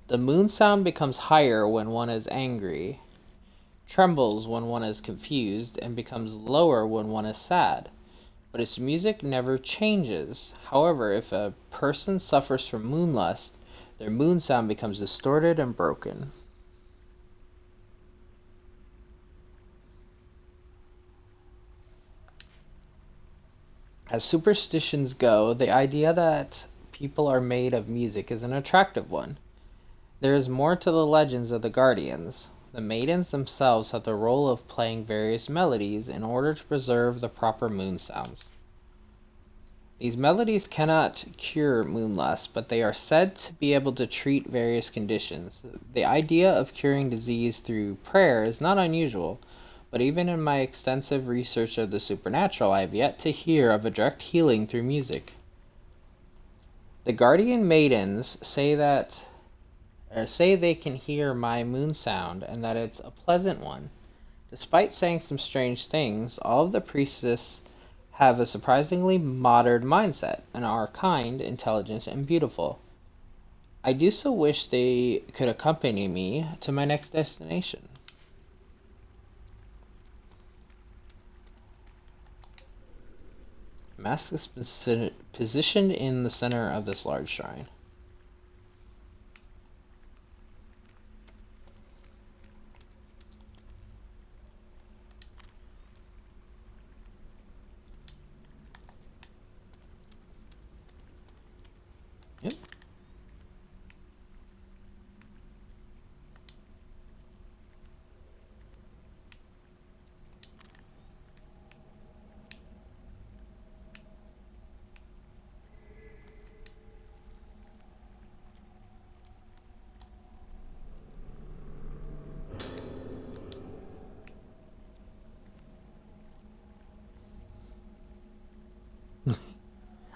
The moon sound becomes higher when one is angry, trembles when one is confused, and becomes lower when one is sad. But its music never changes. However, if a person suffers from moonlust, their moon sound becomes distorted and broken. As superstitions go, the idea that people are made of music is an attractive one. There is more to the legends of the guardians. The maidens themselves have the role of playing various melodies in order to preserve the proper moon sounds. These melodies cannot cure moonlust, but they are said to be able to treat various conditions. The idea of curing disease through prayer is not unusual, but even in my extensive research of the supernatural, I have yet to hear of a direct healing through music. The guardian maidens say they can hear my moon sound and that it's a pleasant one. Despite saying some strange things, all of the priestesses have a surprisingly modern mindset and are kind, intelligent, and beautiful. I do so wish they could accompany me to my next destination. Mask is positioned in the center of this large shrine. Yep.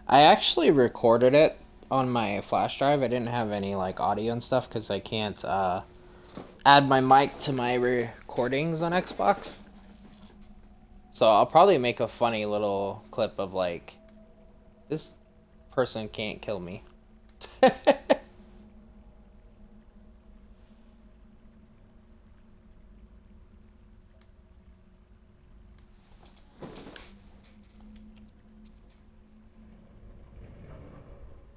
I actually recorded it on my flash drive. I didn't have any audio and stuff because I can't add my mic to my recordings on Xbox. So I'll probably make a funny little clip of this person can't kill me.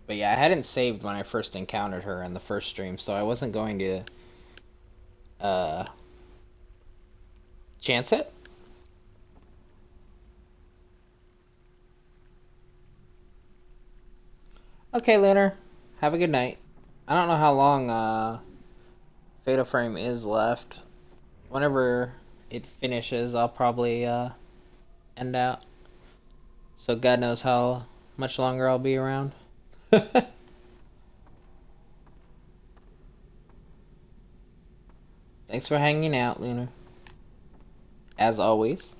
But yeah, I hadn't saved when I first encountered her in the first stream, so I wasn't going to chance it. Okay, Lunar. Have a good night. I don't know how long Fatal Frame is left. Whenever it finishes, I'll probably end out. So God knows how much longer I'll be around. Thanks for hanging out, Lunar. As always.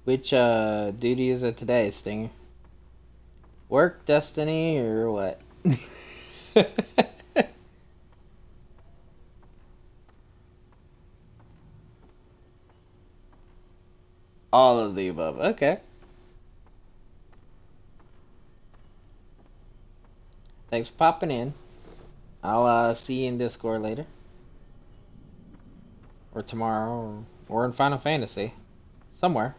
Which duty is it today, Stinger? Work, Destiny, or what? All of the above. Okay. Thanks for popping in. I'll see you in Discord later. Or tomorrow. Or in Final Fantasy. Somewhere.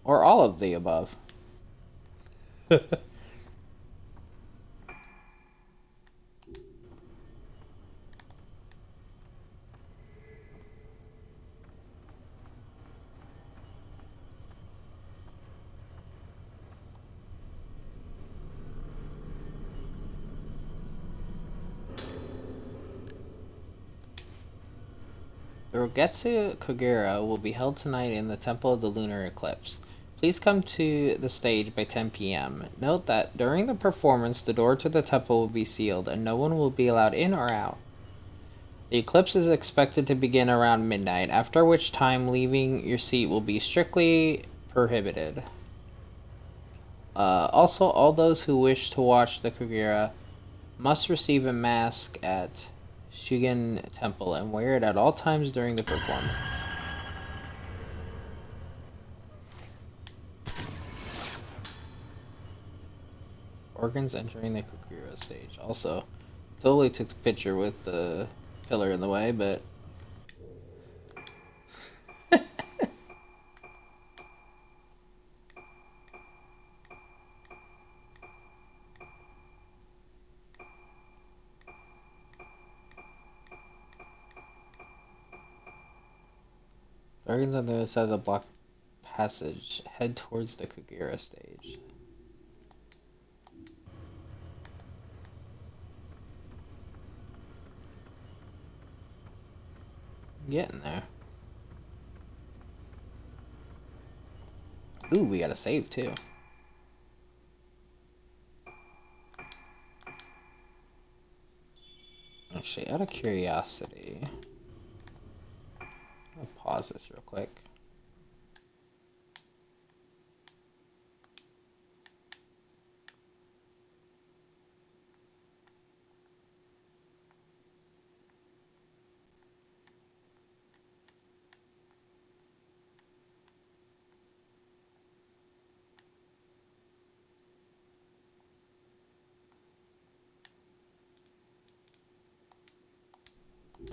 Or all of the above. The Rogetsu Kagura will be held tonight in the Temple of the Lunar Eclipse. Please come to the stage by 10 p.m. Note that during the performance, the door to the temple will be sealed and no one will be allowed in or out. The eclipse is expected to begin around midnight, after which time leaving your seat will be strictly prohibited. Also, all those who wish to watch the Kagura must receive a mask at Shugen Temple and wear it at all times during the performance. Organs entering the Kagura stage. Also, totally took the picture with the pillar in the way, but organs on the other side of the block passage. Head towards the Kagura stage. Getting there. Ooh, we got a save too. Actually, out of curiosity, I'll pause this real quick.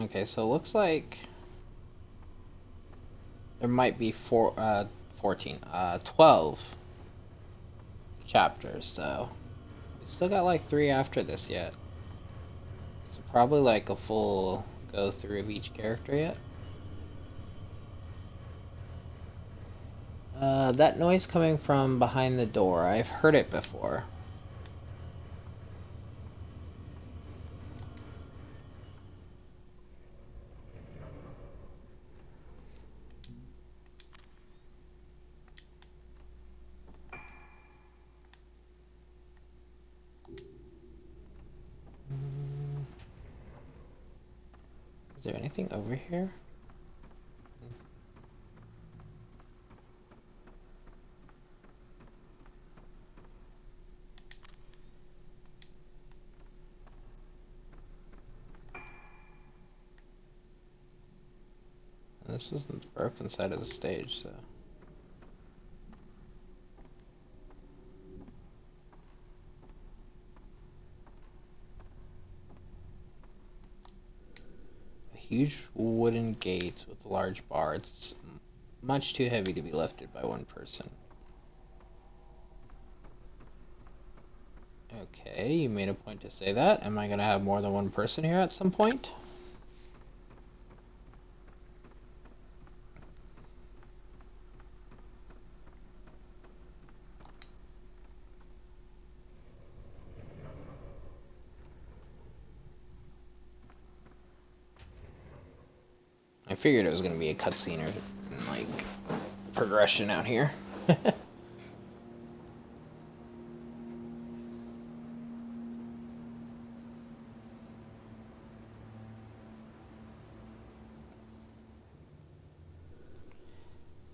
Okay, so it looks like there might be 12 chapters, so we still got like 3 after this yet. So probably like a full go through of each character yet. That noise coming from behind the door, I've heard it before. Is there anything over here? This isn't the broken side of the stage, so. A huge wooden gate with a large bar. It's much too heavy to be lifted by one person. Okay, you made a point to say that. Am I gonna have more than one person here at some point? I figured it was gonna be a cutscene or like progression out here.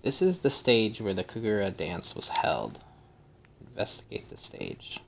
This is the stage where the Kagura dance was held. Investigate the stage.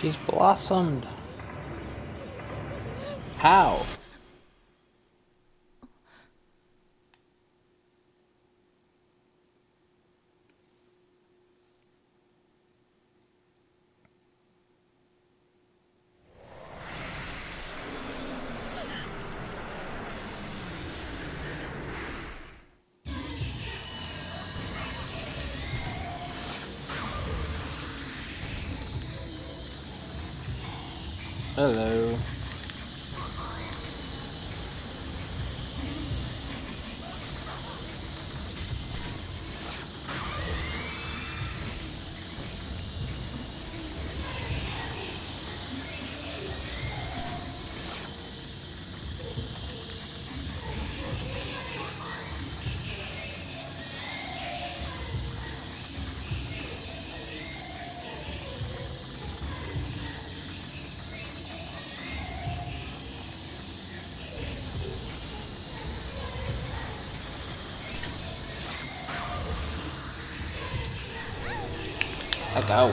She's blossomed. How? Hello. Let go.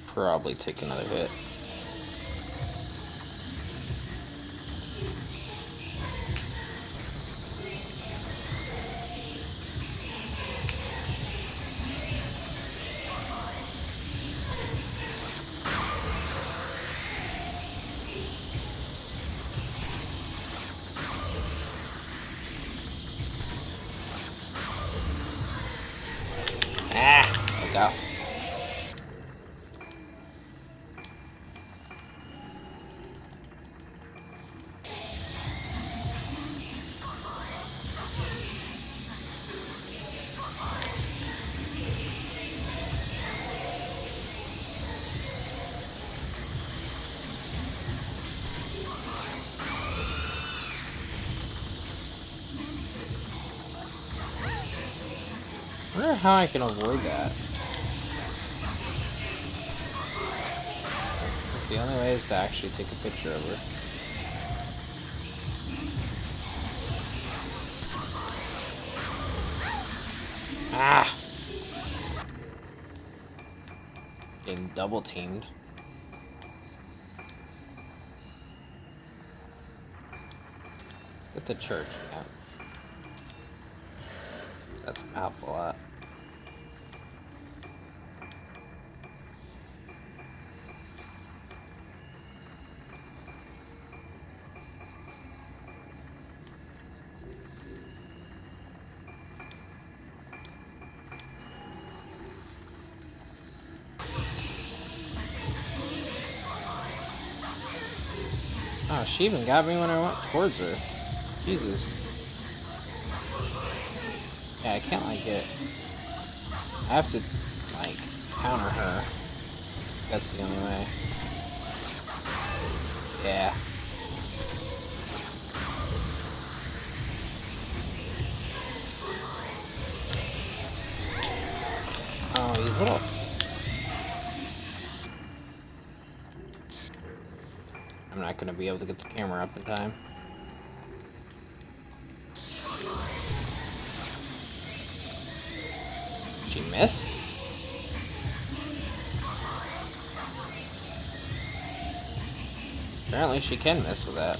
Probably take another hit. Let go. I wonder how I can avoid that. The only way is to actually take a picture of her. Ah! Getting double teamed. Get the church, yeah. That's gonna help a lot. Oh, she even got me when I went towards her. Jesus. Yeah, I can't like it. I have to like counter her. That's the only way. Yeah. Oh, he's little. I'm not gonna be able to get the camera up in time. She missed? Apparently she can miss with that.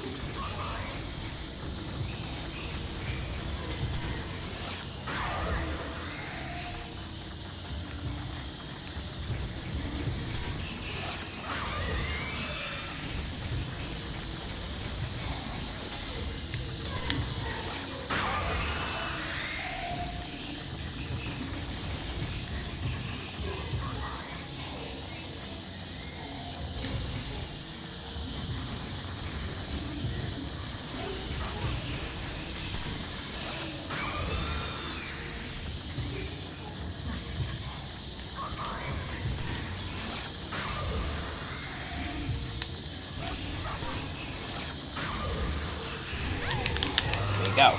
There you go.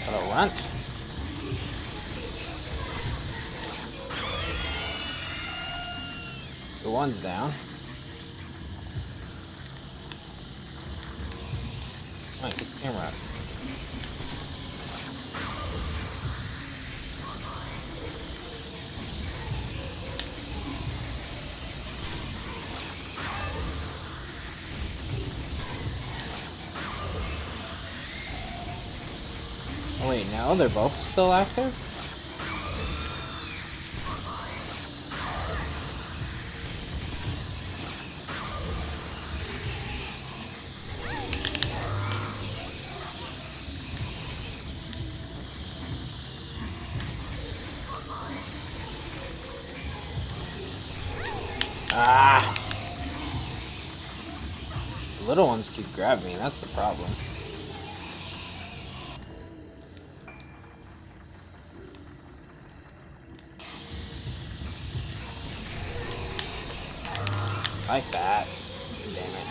Little runt. So one's down. Come on, get the camera up. Oh wait, no, they're both still active? Ah! The little ones keep grabbing me, that's the problem. Like that. Damn it.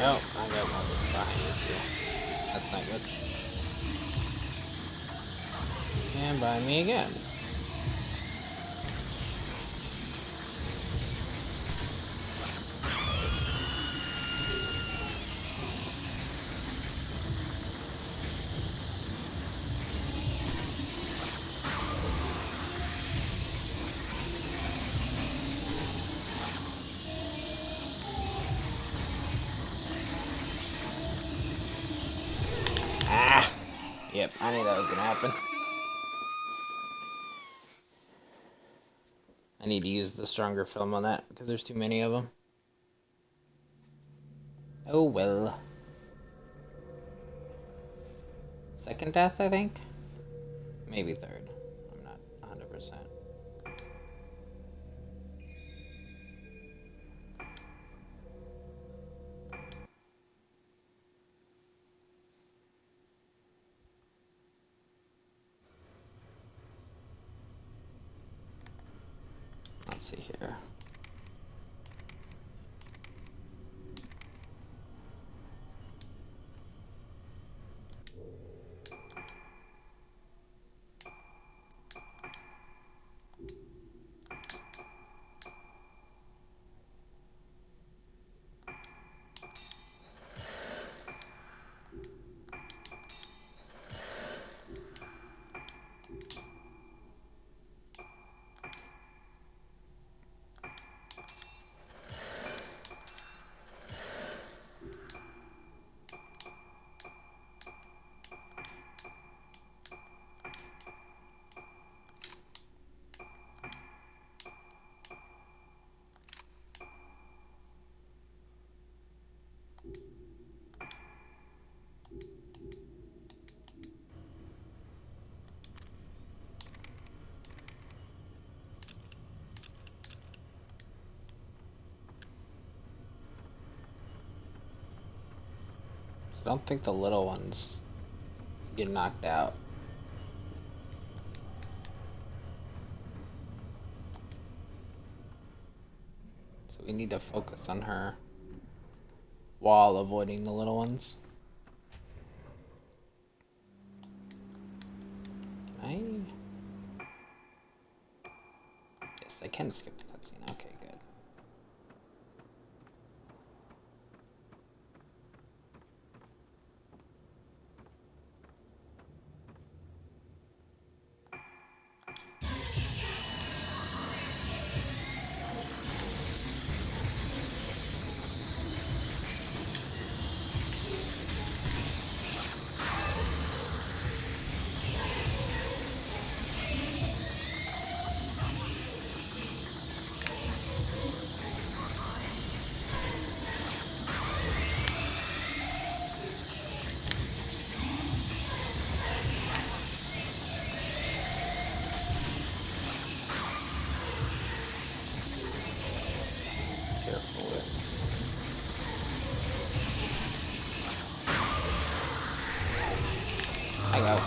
Oh, I got one behind me too. That's not good. And by me again. Ah! Yep, I knew that was gonna happen. I need to use the stronger film on that because there's too many of them. Oh well. Second death, I think? Maybe third. I'm not 100%. Let's see here. I don't think the little ones get knocked out. So we need to focus on her while avoiding the little ones. Can I? Yes, I can skip the cutscene. Okay, good. out.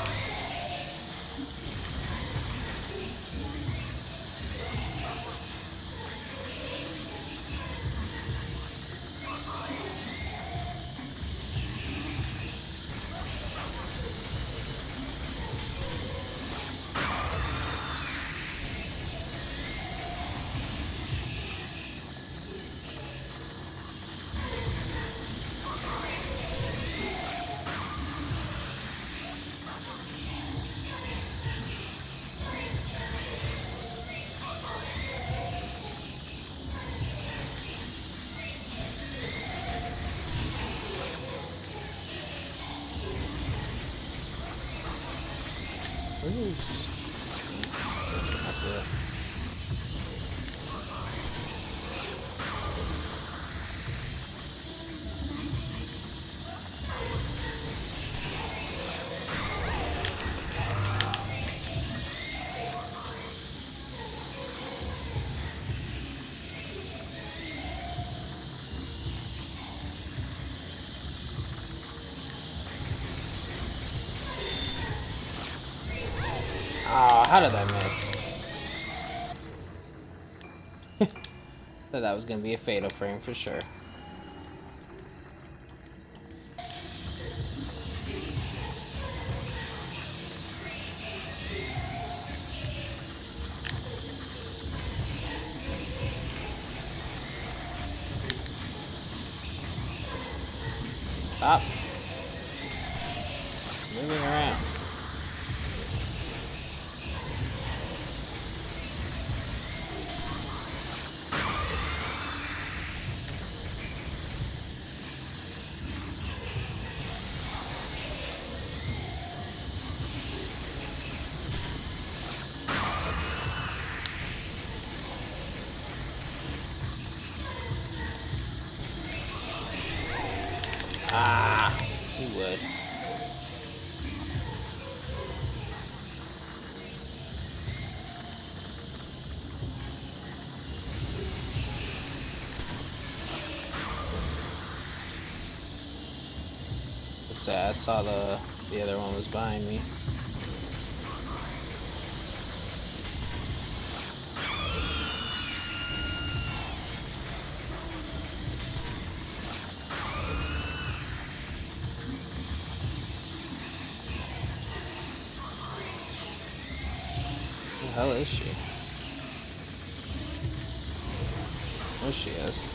Where is... That's it. Oh, how did I miss? Thought that was gonna be a fatal frame for sure. Stop moving around. Ah, he would. I saw the other one was behind me. Who the hell is she? There she is.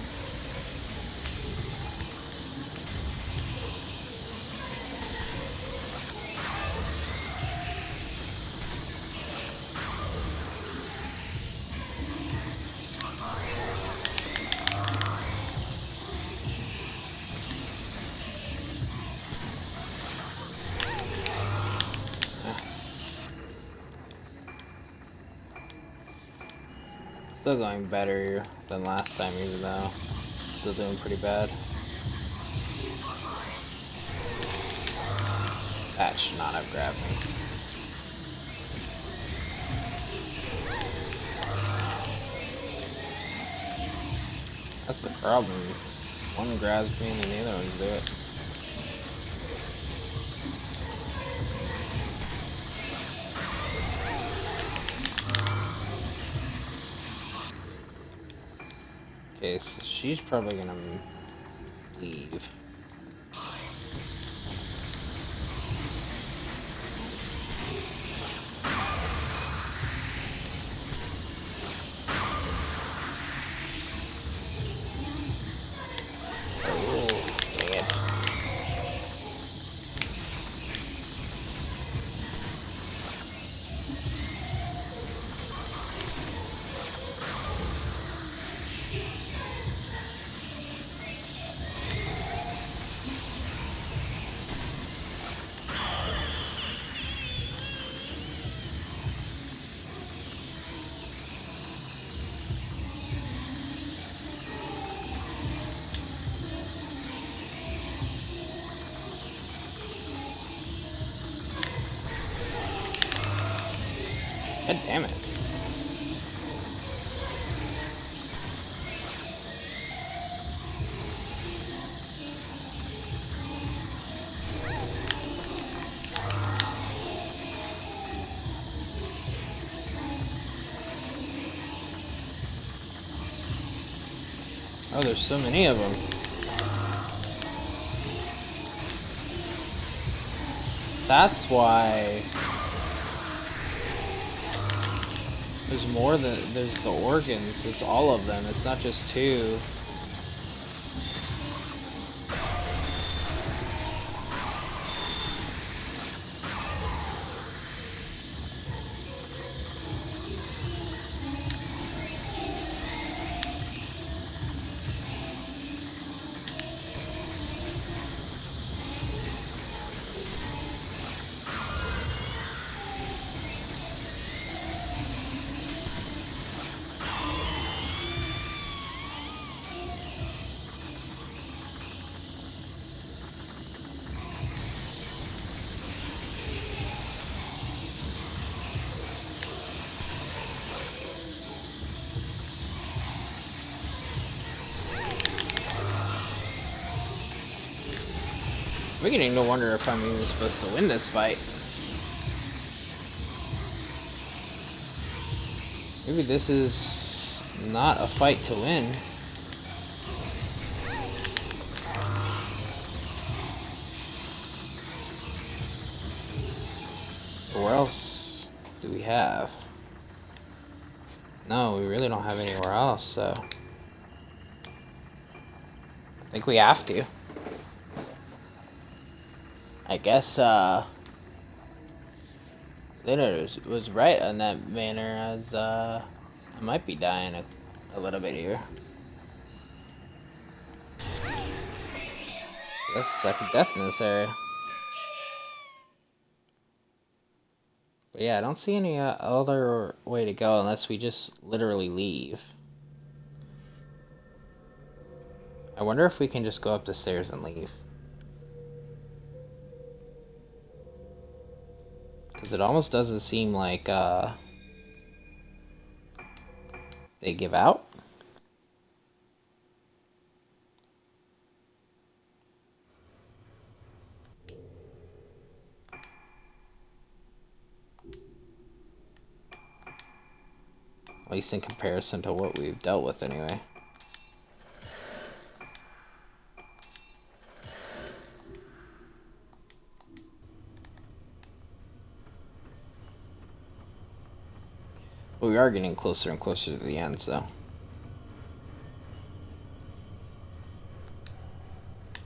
Still going better than last time, even though still doing pretty bad. That should not have grabbed me. That's the problem. One grabs me and then the other ones do it. Okay, so she's probably gonna leave. Oh, dang it. God damn it. Oh, there's so many of them. That's why there's more than there's the organs. It's all of them. It's not just two. I'm beginning to wonder if I'm even supposed to win this fight. Maybe this is not a fight to win. Where else do we have? No, we really don't have anywhere else, so I think we have to. I guess Lunar was right on that manner, as I might be dying a little bit here. That's the second death in this area. But yeah, I don't see any other way to go unless we just literally leave. I wonder if we can just go up the stairs and leave. Because it almost doesn't seem like they give out. At least in comparison to what we've dealt with anyway. But we are getting closer and closer to the end, so.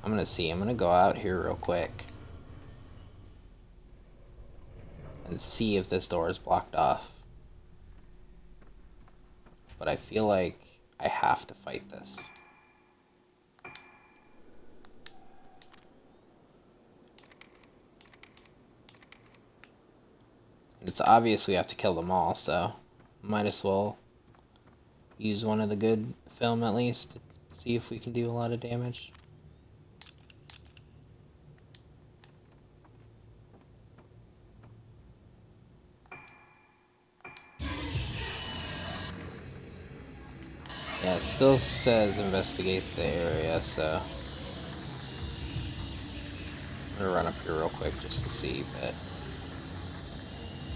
I'm gonna go out here real quick. And see if this door is blocked off. But I feel like I have to fight this. It's obvious we have to kill them all, so might as well use one of the good film at least to see if we can do a lot of damage. Yeah, it still says investigate the area, so I'm gonna run up here real quick just to see, but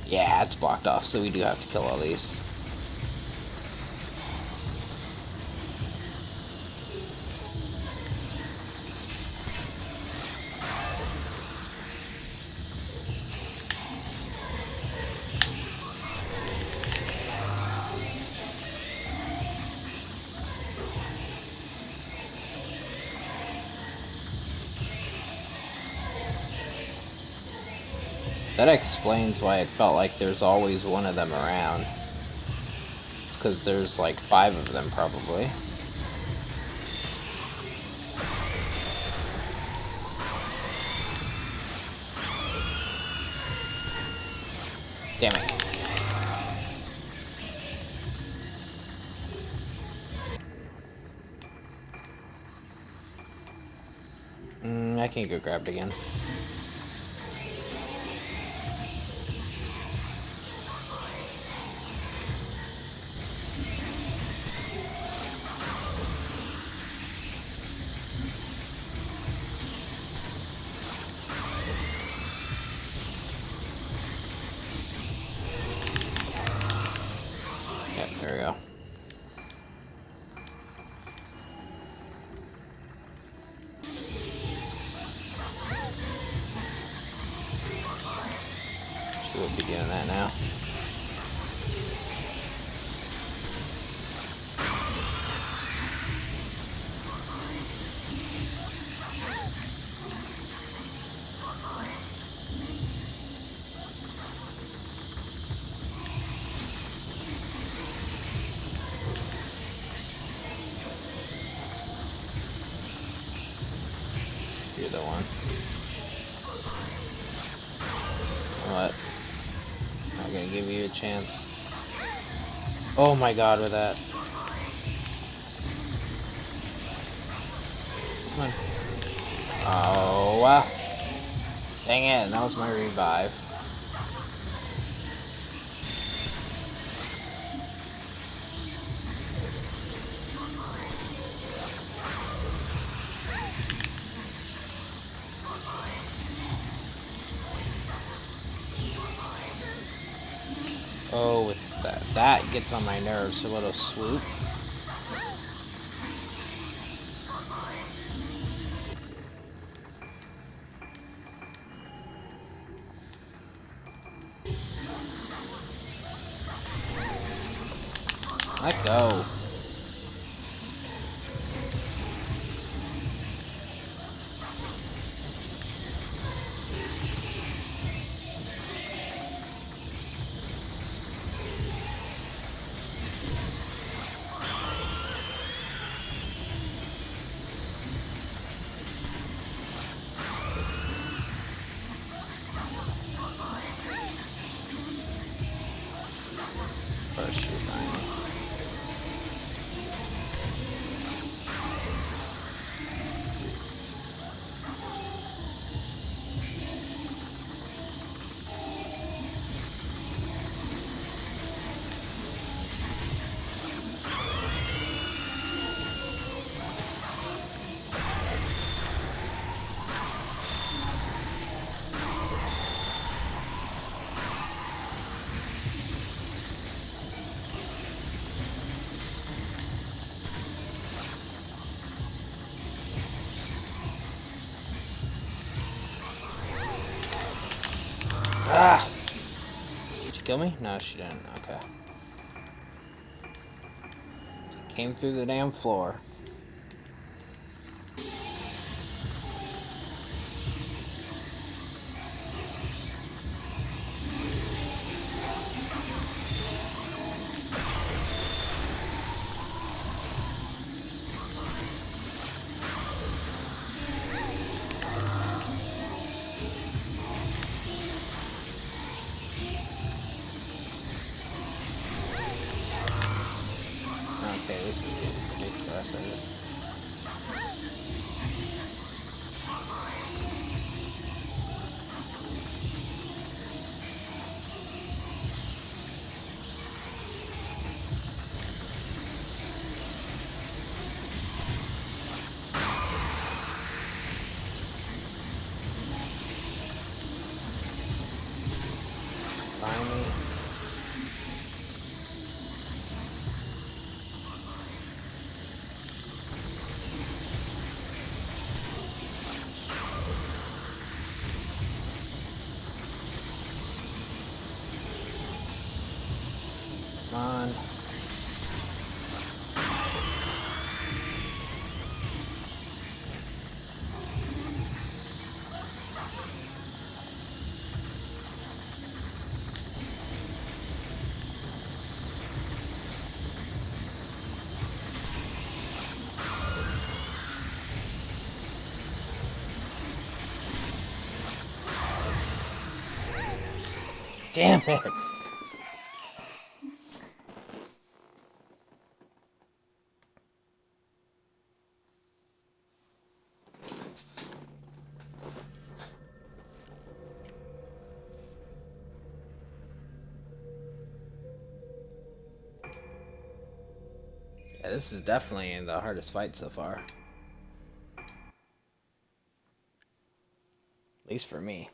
yeah, it's blocked off, so we do have to kill all these. That explains why it felt like there's always one of them around. It's because there's like 5 of them, probably. Damn it. I can go grab it again. Yep, there we go. We'll be doing that now. You're the one. What? Not gonna give you a chance. Oh my god, with that. Come on. Oh, wow. Dang it, that was my revive. Oh, with that. That gets on my nerves, a little swoop. Let go. First shoot, fine. Ah! Did she kill me? No, she didn't. Okay. She came through the damn floor. Okay, this is getting ridiculous. I just... Finally. Come on. Damn it! Yeah, this is definitely the hardest fight so far. At least for me.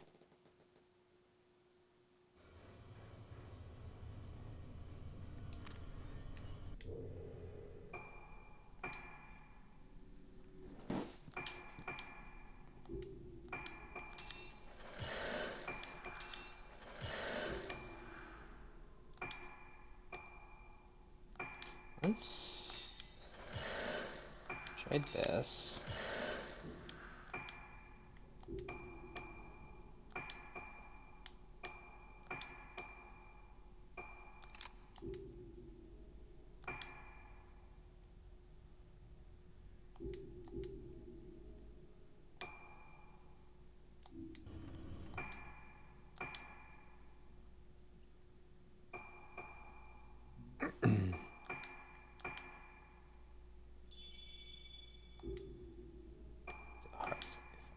Let's try this.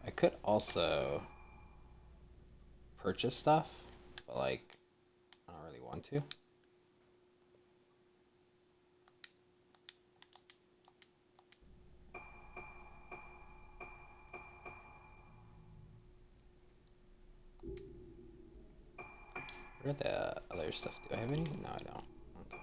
I could also purchase stuff, but like, I don't really want to. What are the other stuff? Do I have any? No, I don't. Okay.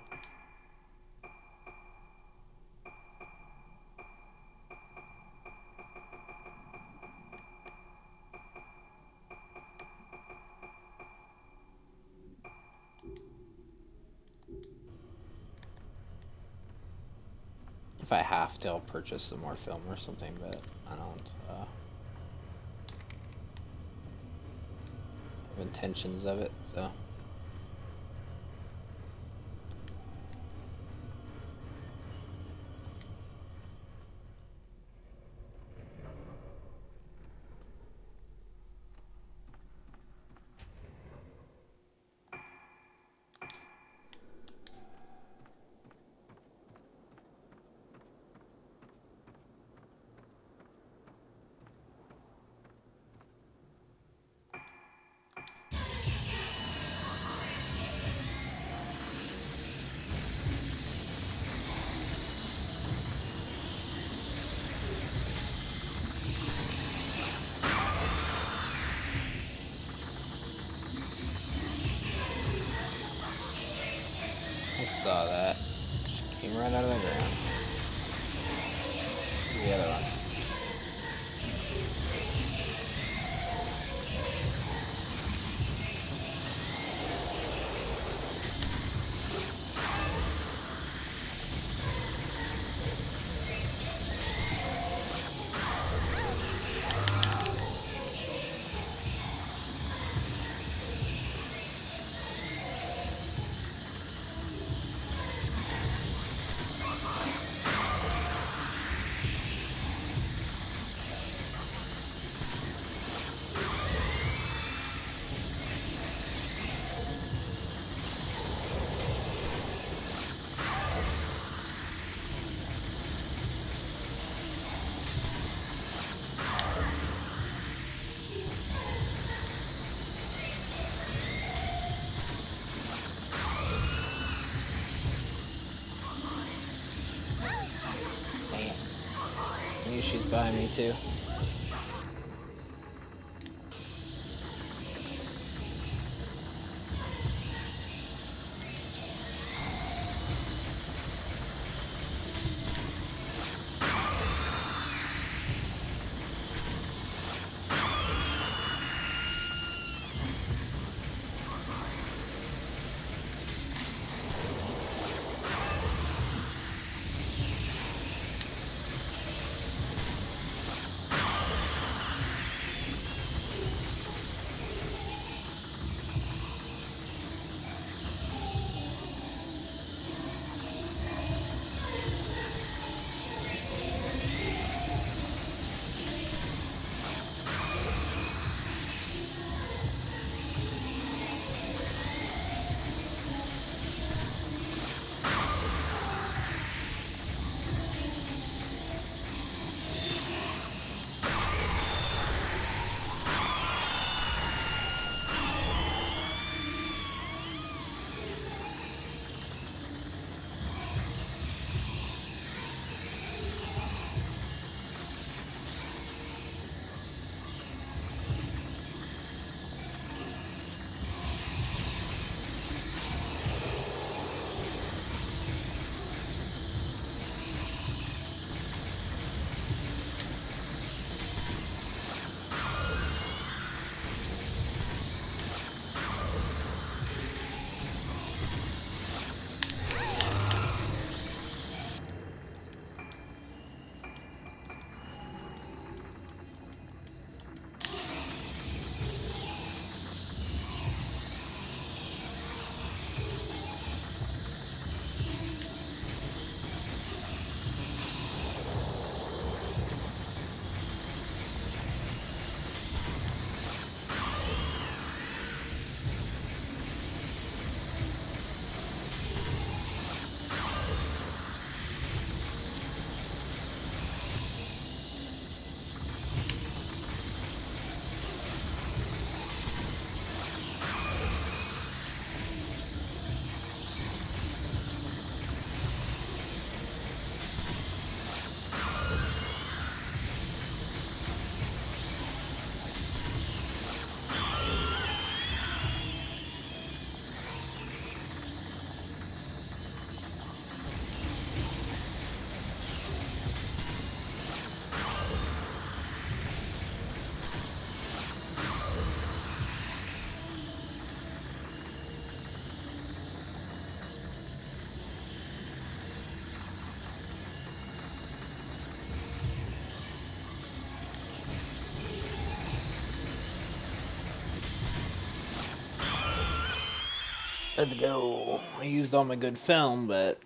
If I have to, I'll purchase some more film or something, but I don't have intentions of it, so. I saw that. Just came right out of the ground. The other one. Dang it. I knew she's behind me too. Let's go. I used all my good film, but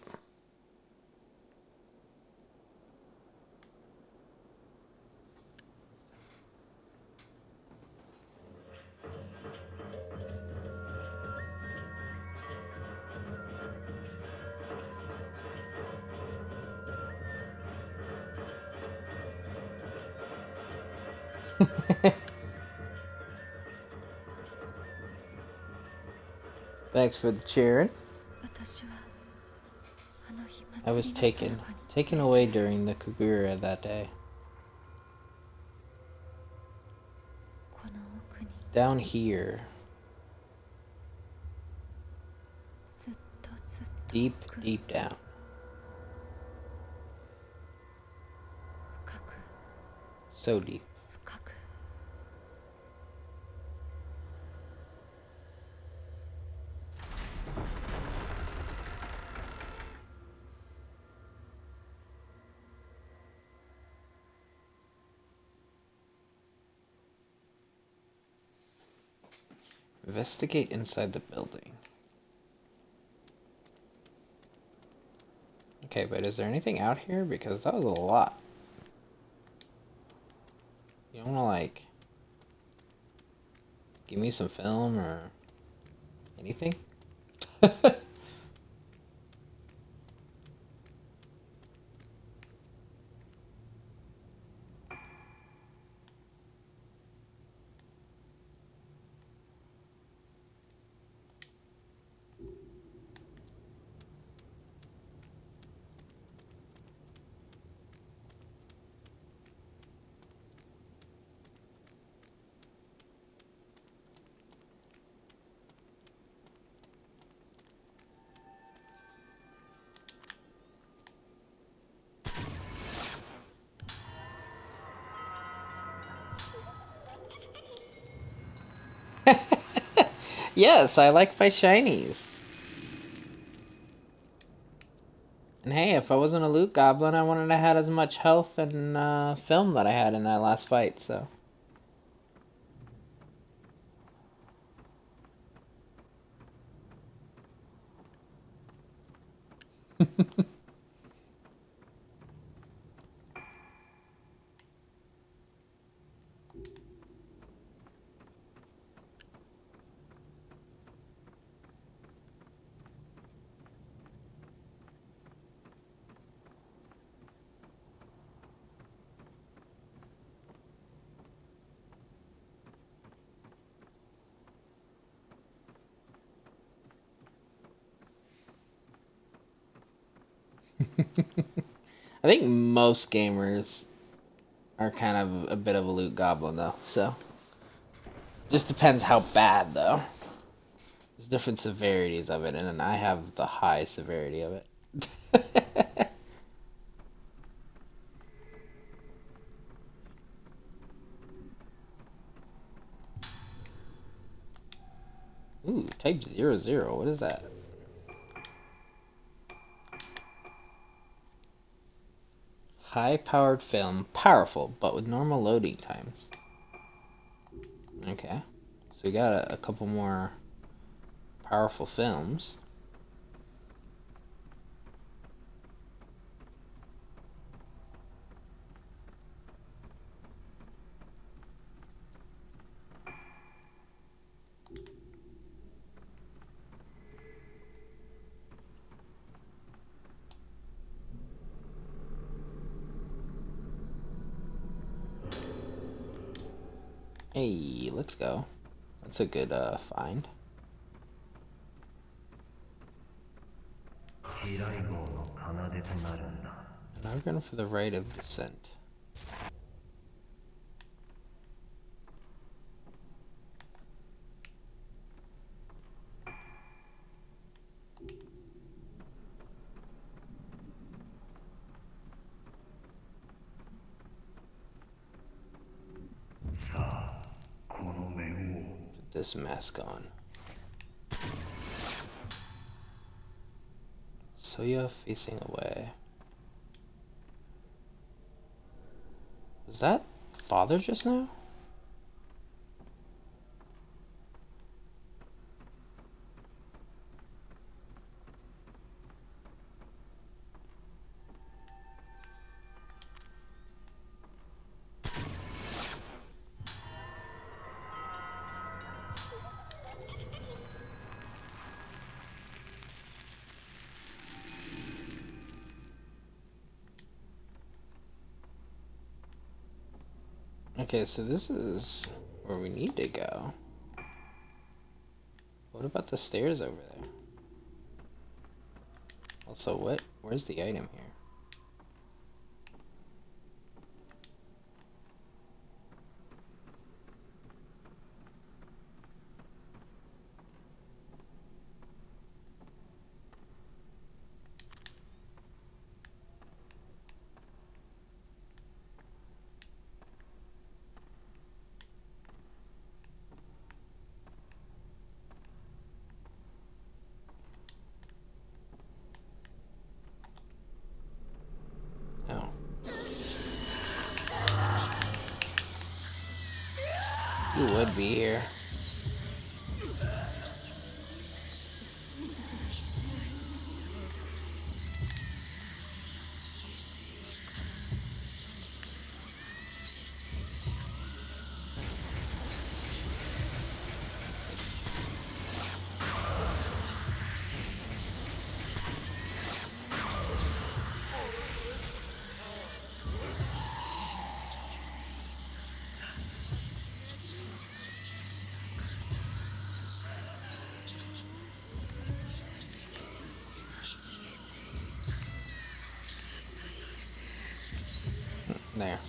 thanks for the cheering. 私はあの日 I was 祭りの taken さらばに taken away during the Kagura that day. この奥に Down here, ずっとずっと deep, 奥 deep down. 深く So deep. 深く Investigate inside the building. Okay, but is there anything out here? Because that was a lot. You don't wanna, like, give me some film or anything? Yes, I like my shinies. And hey, if I wasn't a loot goblin, I wouldn't have had as much health and film that I had in that last fight, so. I think most gamers are kind of a bit of a loot goblin, though, so. Just depends how bad, though. There's different severities of it, and I have the high severity of it. Ooh, type 00. What is that? High-powered film. Powerful, but with normal loading times. Okay. So we got a couple more powerful films. Hey, let's go. That's a good find. 依頼号の奏でとなるんだ。 And now we're going for the right of descent. Put this mask on. So you're facing away. Was that father just now? Okay, so this is where we need to go. What about the stairs over there? Also, where's the item here? Oh. You would be here. There.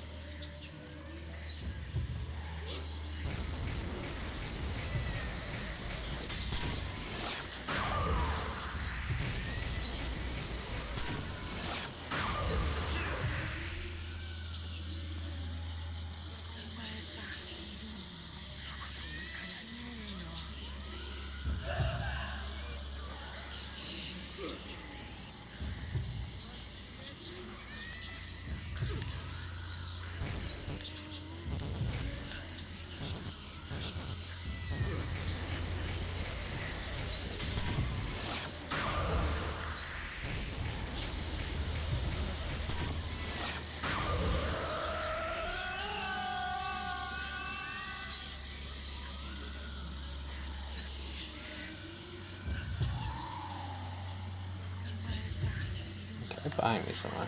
Okay, behind me somewhere.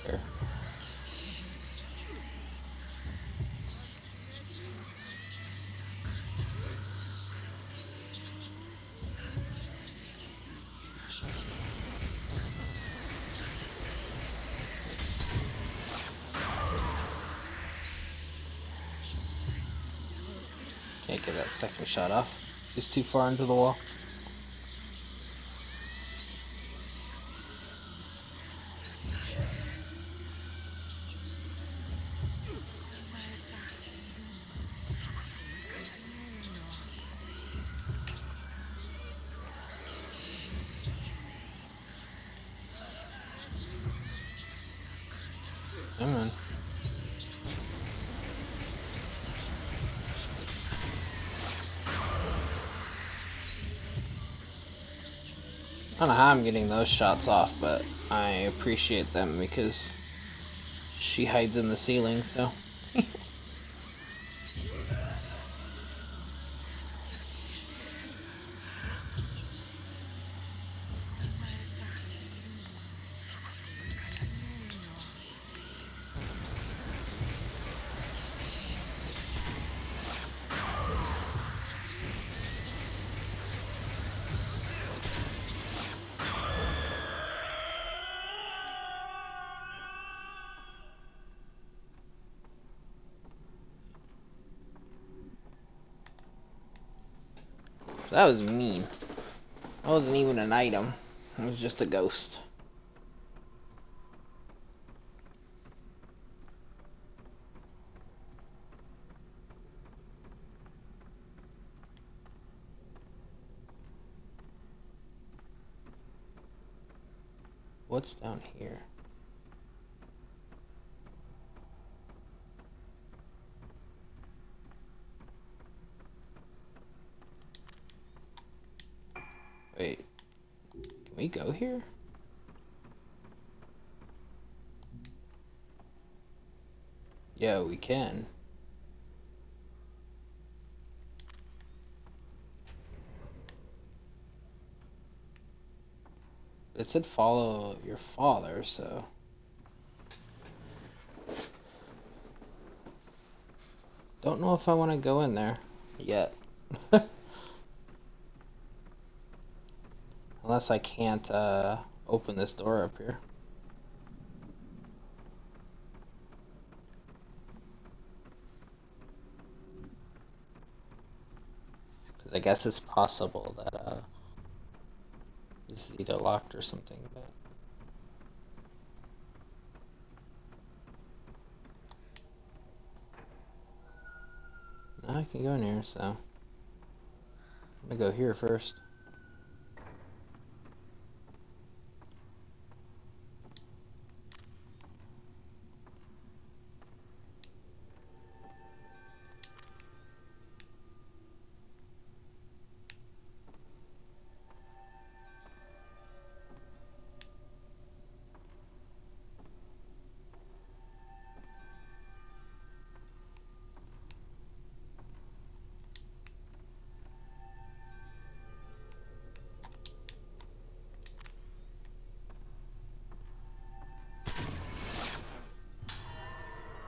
There. Can't get that second shot off. Just too far into the wall. Come on. I don't know how I'm getting those shots off, but I appreciate them because she hides in the ceiling, so. That was mean. That wasn't even an item. It was just a ghost. What's down here? Wait. Can we go here? Yeah, we can. It said follow your father, so. don't know if I want to go in there yet. Unless I can't open this door up here. Because I guess it's possible that this is either locked or something, but... No, I can go in here, so... I'm gonna go here first.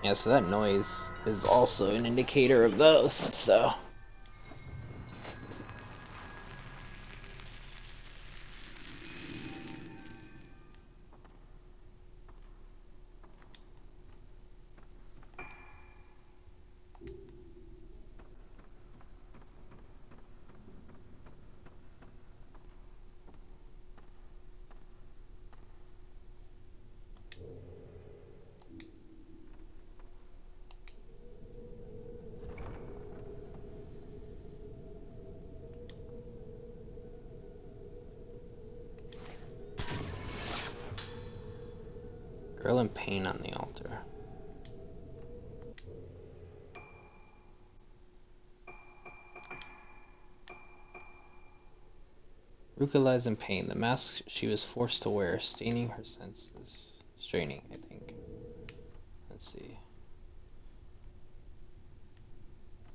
Yeah, so that noise is also an indicator of those, so... Girl in pain on the altar. Ruka lies in pain. The mask she was forced to wear, staining her senses. Straining, I think. Let's see.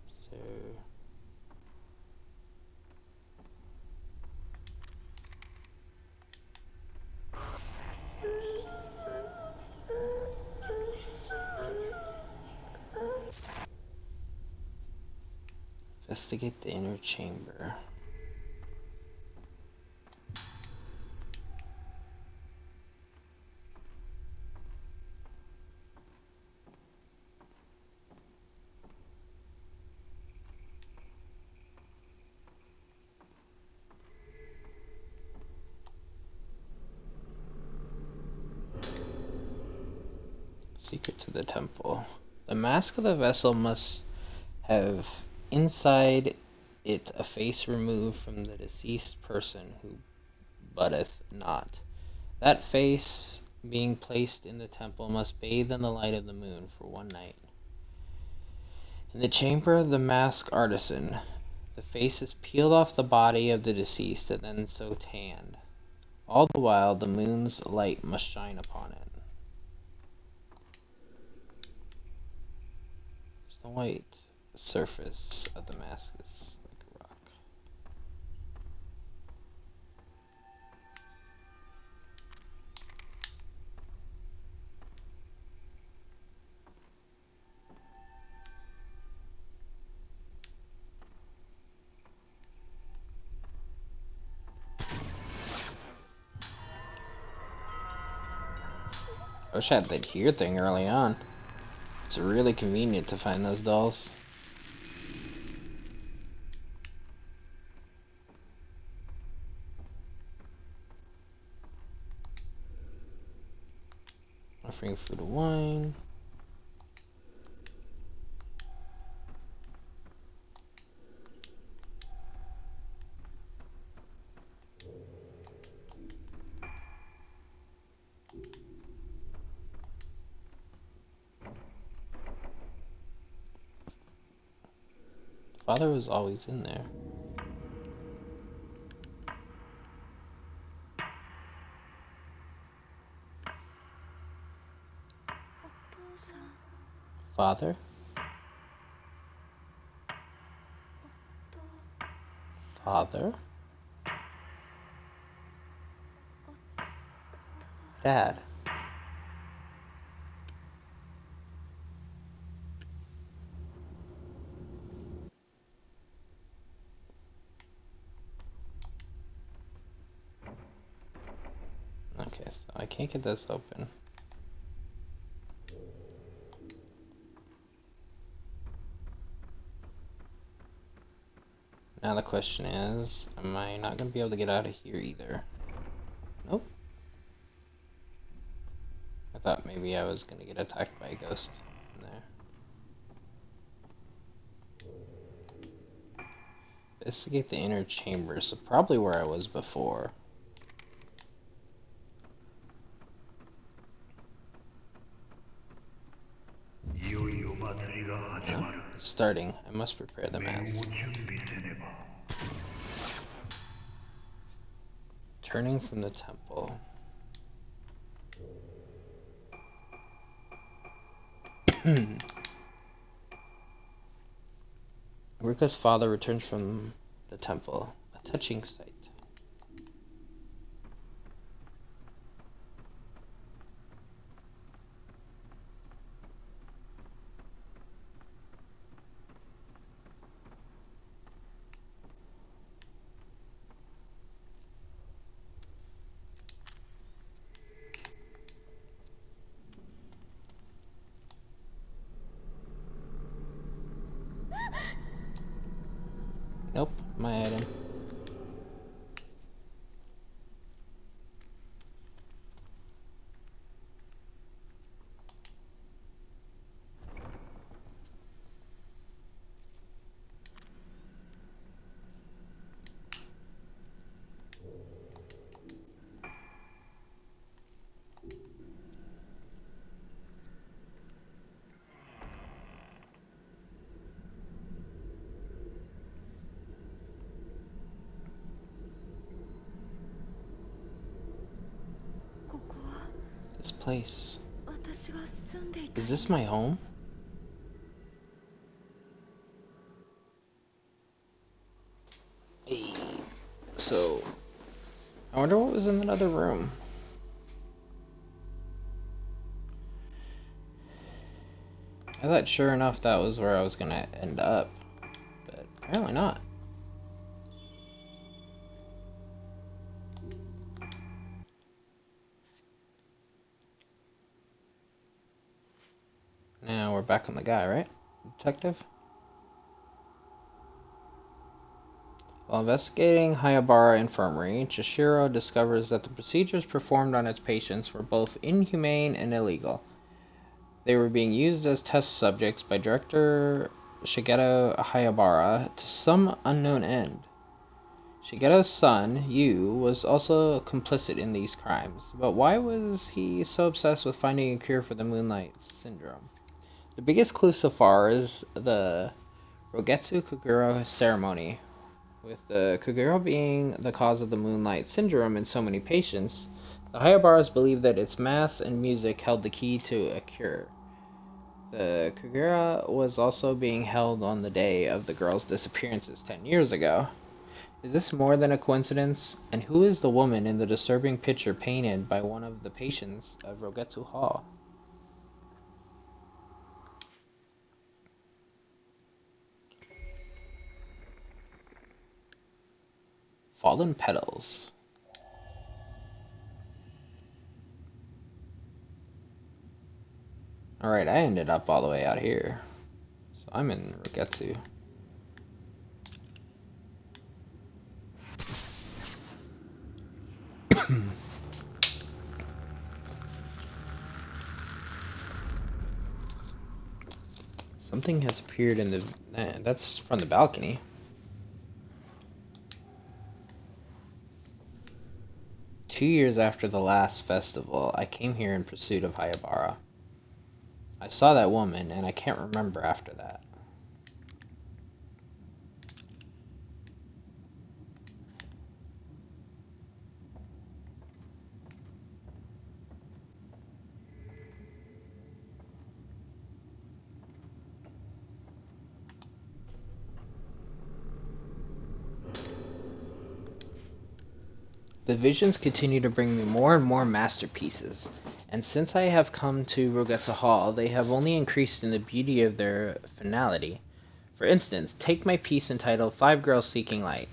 So... Investigate the inner chamber. Secret to the temple. The mask of the vessel must have inside it a face removed from the deceased person who butteth not. That face, being placed in the temple, must bathe in the light of the moon for one night. In the chamber of the mask artisan, the face is peeled off the body of the deceased and then so tanned. All the while, the moon's light must shine upon it. The white surface of the mask is like a rock. I wish I had that here thing early on. It's really convenient to find those dolls. Offering food and wine. Father was always in there. Father? Father? Dad? I can't get this open. Now the question is, am I not going to be able to get out of here either? Nope. I thought maybe I was going to get attacked by a ghost in there. Investigate the inner chamber, so probably where I was before. No, it's starting. I must prepare the mass. Turning from the temple. Rika's father returns from the temple. A touching sight. Nope, my item. This place. 私が住んでいた Is this my home? Hey. So, I wonder what was in that other room. I thought sure enough that was where I was gonna end up, but apparently not. Now we're back on the guy, right? Detective? While investigating Hayabara Infirmary, Chishiro discovers that the procedures performed on its patients were both inhumane and illegal. They were being used as test subjects by Director Shigeru Hayabara to some unknown end. Shigeru's son, Yu, was also complicit in these crimes, but why was he so obsessed with finding a cure for the Moonlight Syndrome? The biggest clue so far is the Rogetsu Kuguro ceremony. With the Kuguro being the cause of the Moonlight Syndrome in so many patients, the Hayabaras believed that its mass and music held the key to a cure. The Kugura was also being held on the day of the girl's disappearances 10 years ago. Is this more than a coincidence? And who is the woman in the disturbing picture painted by one of the patients of Rogetsu Hall? Fallen petals. Alright, I ended up all the way out here. So I'm in Rogetsu. Something has appeared in the... that's from the balcony. Two years after the last festival, I came here in pursuit of Hayabara. I saw that woman, and I can't remember after that. The visions continue to bring me more and more masterpieces, and since I have come to Rogetsu Hall, they have only increased in the beauty of their finality. For instance, take my piece entitled 5 Girls Seeking Light.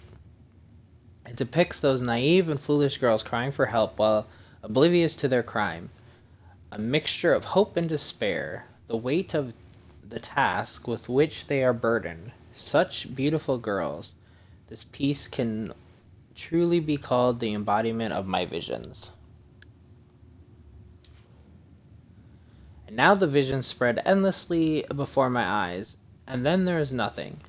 It depicts those naive and foolish girls crying for help while oblivious to their crime. A mixture of hope and despair, the weight of the task with which they are burdened. Such beautiful girls. This piece can truly be called the embodiment of my visions. And now the visions spread endlessly before my eyes, and then there is nothing.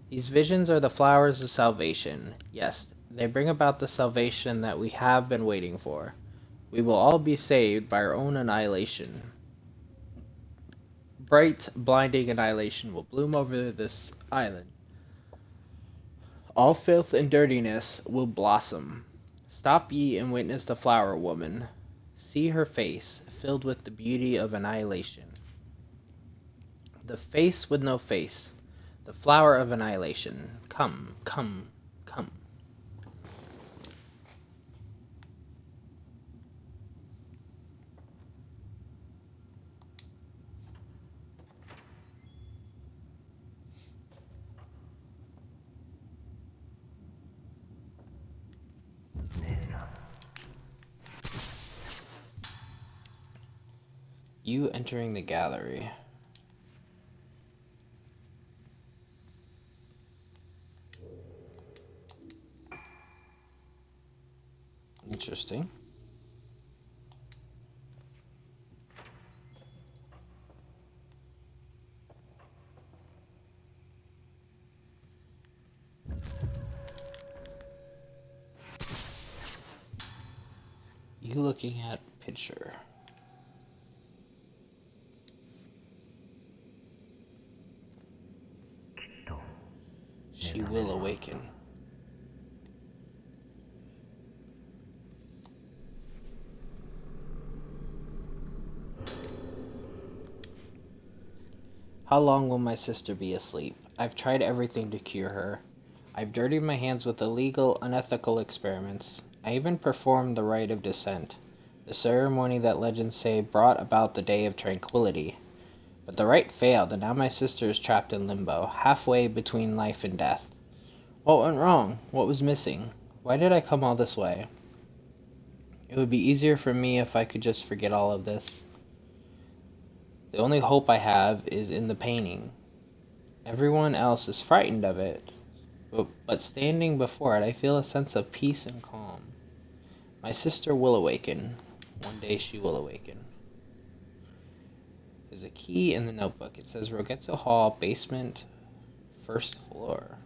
These visions are the flowers of salvation. Yes, they bring about the salvation that we have been waiting for. We will all be saved by our own annihilation. Bright, blinding annihilation will bloom over this island. All filth and dirtiness will blossom. Stop ye and witness the flower woman. See her face, filled with the beauty of annihilation. The face with no face. The flower of annihilation. Come, come, come. You entering the gallery. Interesting. You looking at picture. She will awaken. How long will my sister be asleep? I've tried everything to cure her. I've dirtied my hands with illegal, unethical experiments. I even performed the rite of descent, the ceremony that legends say brought about the day of tranquility. But the rite failed, and now my sister is trapped in limbo, halfway between life and death. What went wrong? What was missing? Why did I come all this way? It would be easier for me if I could just forget all of this. The only hope I have is in the painting. Everyone else is frightened of it, but standing before it, I feel a sense of peace and calm. My sister will awaken. One day she will awaken. There's a key in the notebook. It says Rogetsu Hall, basement, first floor.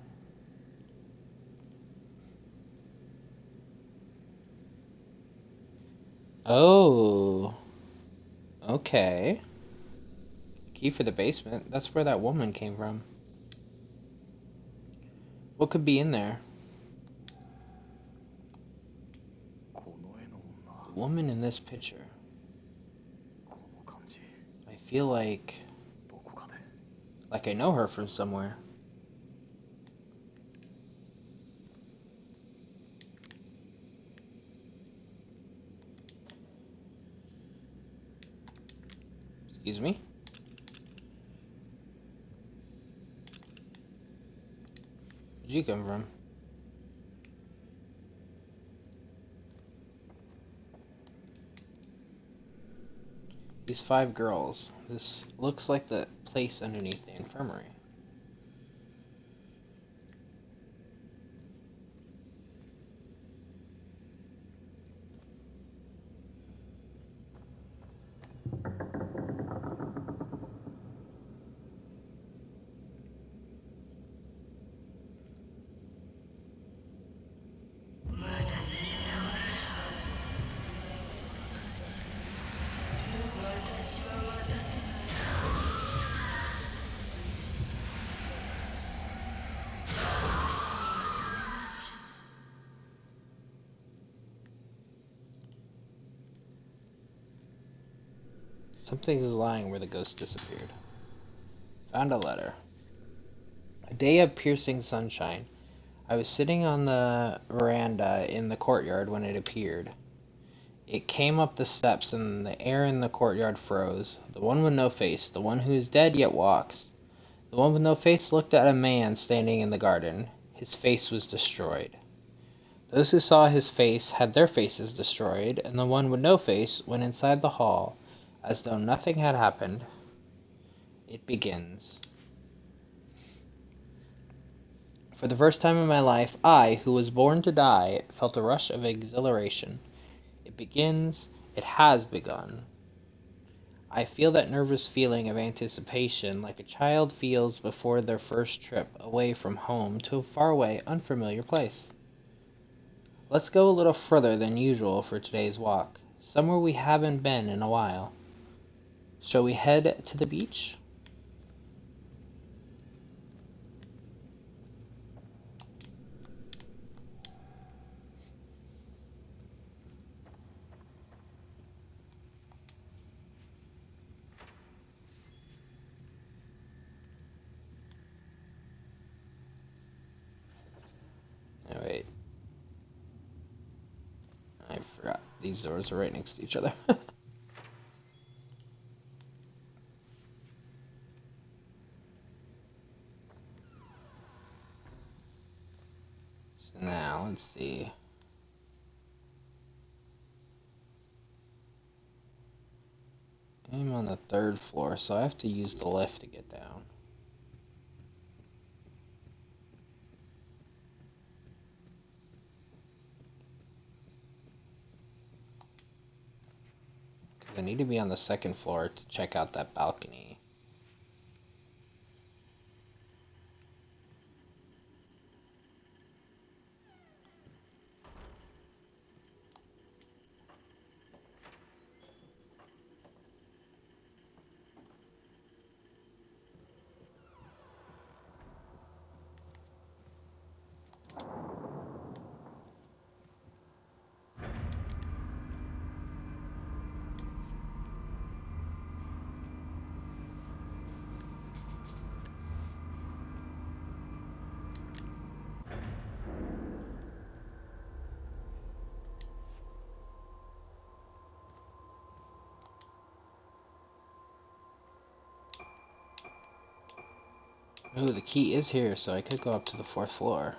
Oh. Okay. Key for the basement. That's where that woman came from. What could be in there? この絵の The woman in this picture. 女この感じ I feel like どこかで I know her from somewhere. Excuse me? Where'd you come from? These 5 girls. This looks like the place underneath the infirmary. Something is lying where the ghost disappeared. Found a letter. A day of piercing sunshine. I was sitting on the veranda in the courtyard when it appeared. It came up the steps and the air in the courtyard froze. The one with no face, the one who is dead yet walks. The one with no face looked at a man standing in the garden. His face was destroyed. Those who saw his face had their faces destroyed, and the one with no face went inside the hall as though nothing had happened. It begins. For the first time in my life, I, who was born to die, felt a rush of exhilaration. It begins. It has begun. I feel that nervous feeling of anticipation like a child feels before their first trip away from home to a faraway, unfamiliar place. Let's go a little further than usual for today's walk, somewhere we haven't been in a while. Shall we head to the beach? Oh, wait. I forgot. These doors are right next to each other. So now, let's see. I'm on the 3rd floor, so I have to use the lift to get down. Because I need to be on the 2nd floor to check out that balcony. Ooh, the key is here, so I could go up to the 4th floor.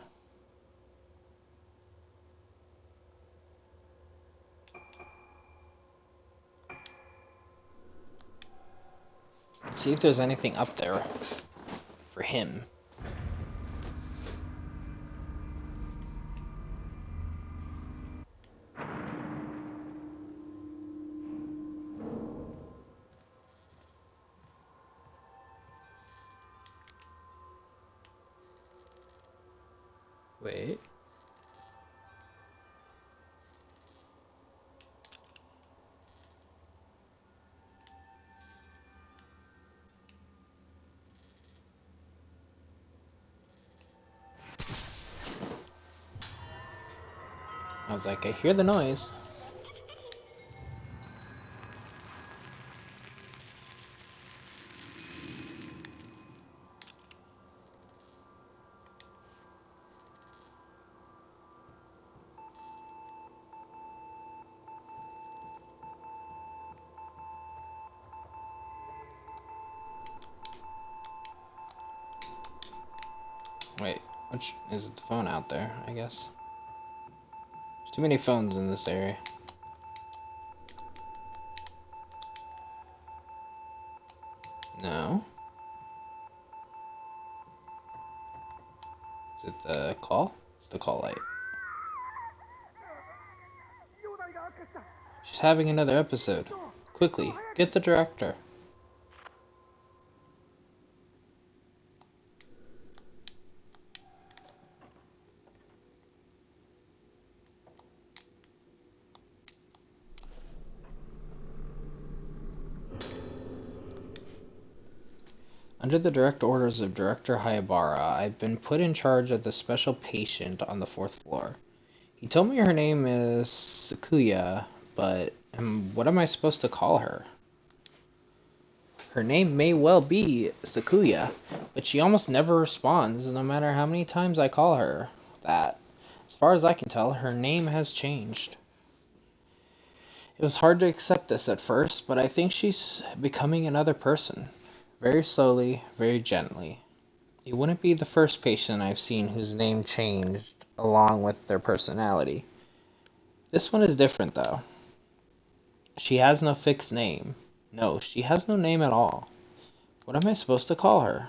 Let's see if there's anything up there for him. Wait. I was like, I hear the noise. Wait, which is the phone out there, I guess? There's too many phones in this area. No. Is it the call? It's the call light. She's having another episode. Quickly, get the director. Under the direct orders of Director Hayabara, I've been put in charge of the special patient on the 4th floor. He told me her name is Sakuya, but what am I supposed to call her? Her name may well be Sakuya, but she almost never responds, no matter how many times I call her that. As far as I can tell, her name has changed. It was hard to accept this at first, but I think she's becoming another person. Very slowly, very gently. You wouldn't be the first patient I've seen whose name changed along with their personality. This one is different, though. She has no fixed name. No, she has no name at all. What am I supposed to call her?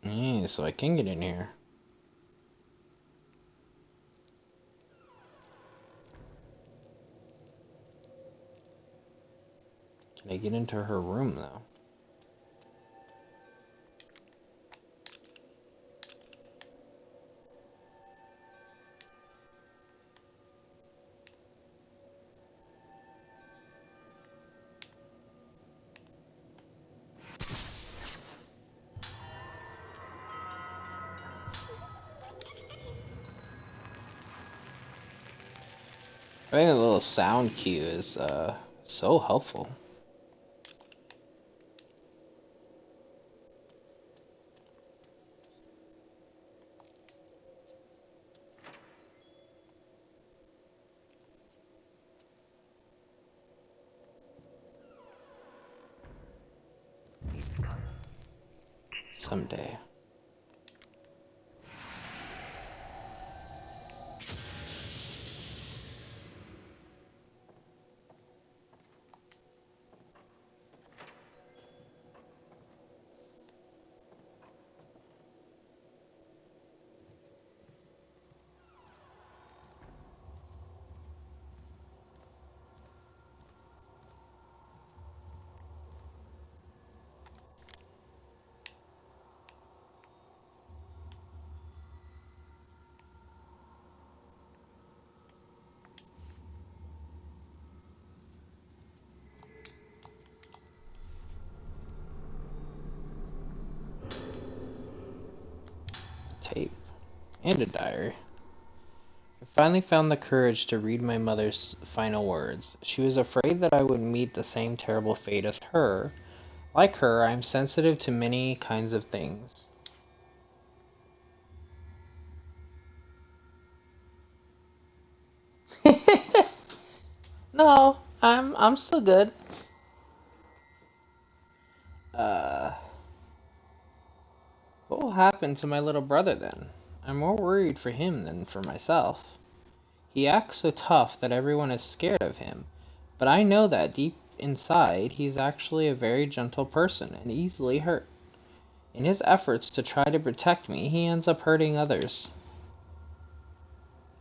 Yeah, so I can get in here. Can I get into her room, though? I think a little sound cue is so helpful. Someday. Tape. And a diary. I finally found the courage to read my mother's final words. She was afraid that I would meet the same terrible fate as her. Like her, I am sensitive to many kinds of things. No, I'm still good. What will happen to my little brother then? I'm more worried for him than for myself. He acts so tough that everyone is scared of him, but I know that deep inside he's actually a very gentle person and easily hurt. In his efforts to try to protect me, he ends up hurting others.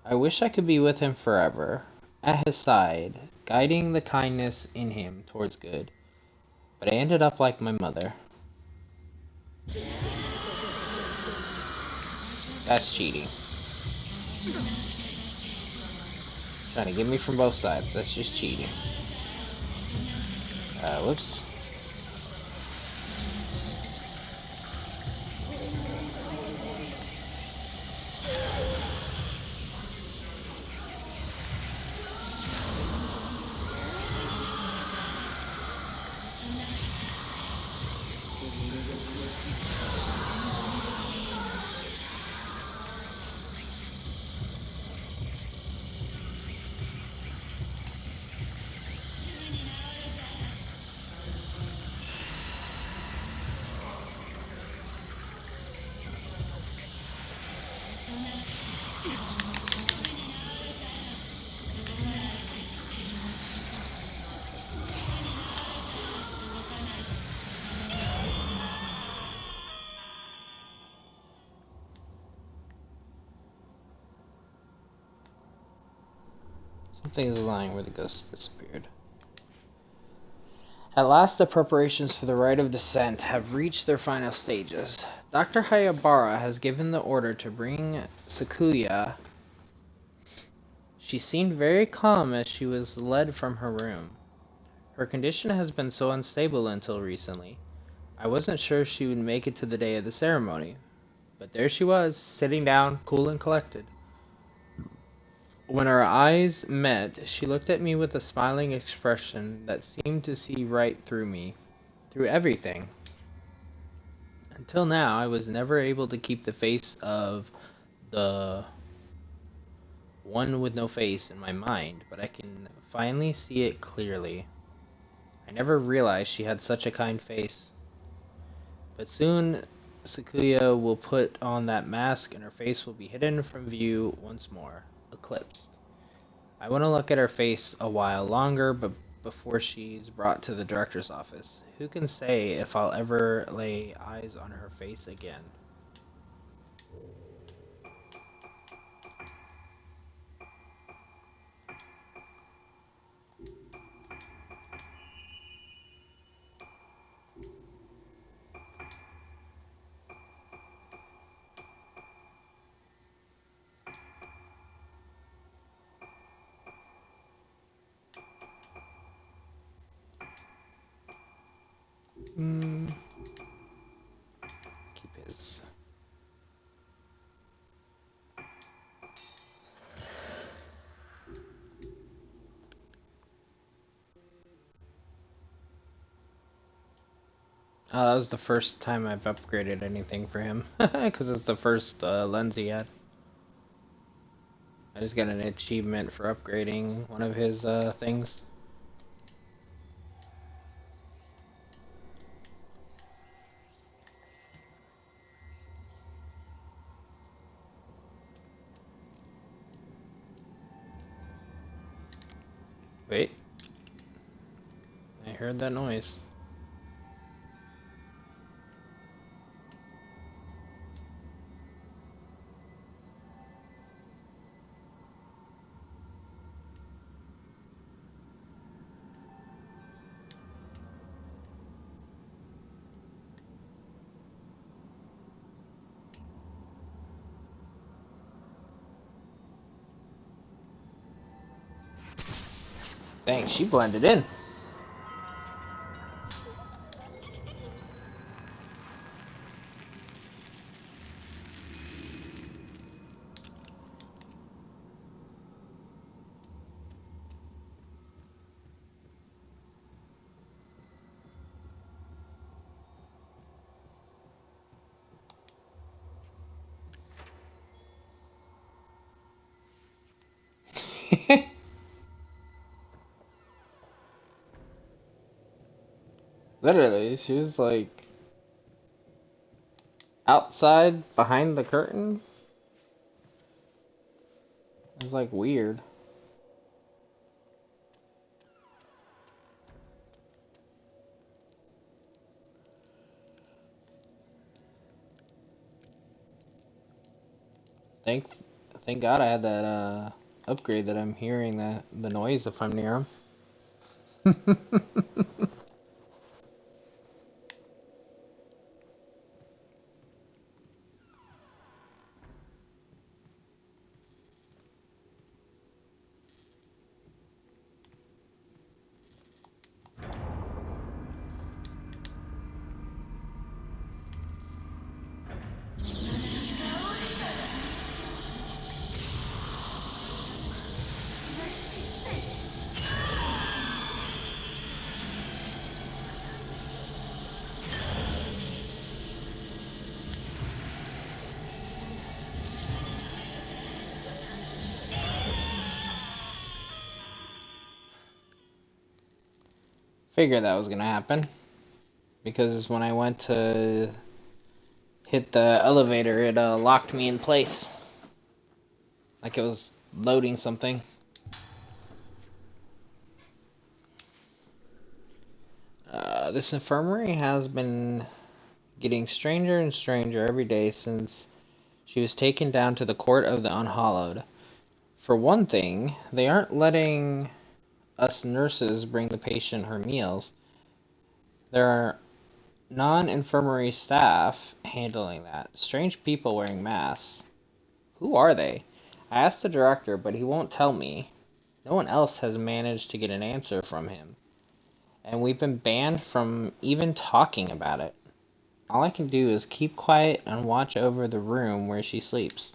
I wish I could be with him forever, at his side, guiding the kindness in him towards good. But I ended up like my mother. That's cheating. Trying to get me from both sides. That's just cheating. Whoops. Something's lying where the ghost disappeared. At last, the preparations for the rite of descent have reached their final stages. Dr. Hayabara has given the order to bring Sakuya. She seemed very calm as she was led from her room. Her condition has been so unstable until recently. I wasn't sure she would make it to the day of the ceremony. But there she was, sitting down, cool and collected. When our eyes met, she looked at me with a smiling expression that seemed to see right through me, through everything. Until now, I was never able to keep the face of the one with no face in my mind, but I can finally see it clearly. I never realized she had such a kind face. But soon, Sakuya will put on that mask and her face will be hidden from view once more, eclipsed. I want to look at her face a while longer, but before she's brought to the director's office. Who can say if I'll ever lay eyes on her face again? Keep his. That was the first time I've upgraded anything for him, because it's the first lens he had. I just got an achievement for upgrading one of his things. Wait. I heard that noise. Dang, she blended in. Literally, she was like outside behind the curtain. It was like weird. Thank thank God I had that upgrade that I'm hearing the noise if I'm near him. Figured that was gonna happen. Because when I went to hit the elevator, it locked me in place. Like it was loading something. This infirmary has been getting stranger and stranger every day since she was taken down to the Court of the Unhallowed. For one thing, they aren't letting us nurses bring the patient her meals. There are non-infirmary staff handling that. Strange people wearing masks. Who are they? I asked the director, but he won't tell me. No one else has managed to get an answer from him. And we've been banned from even talking about it. All I can do is keep quiet and watch over the room where she sleeps.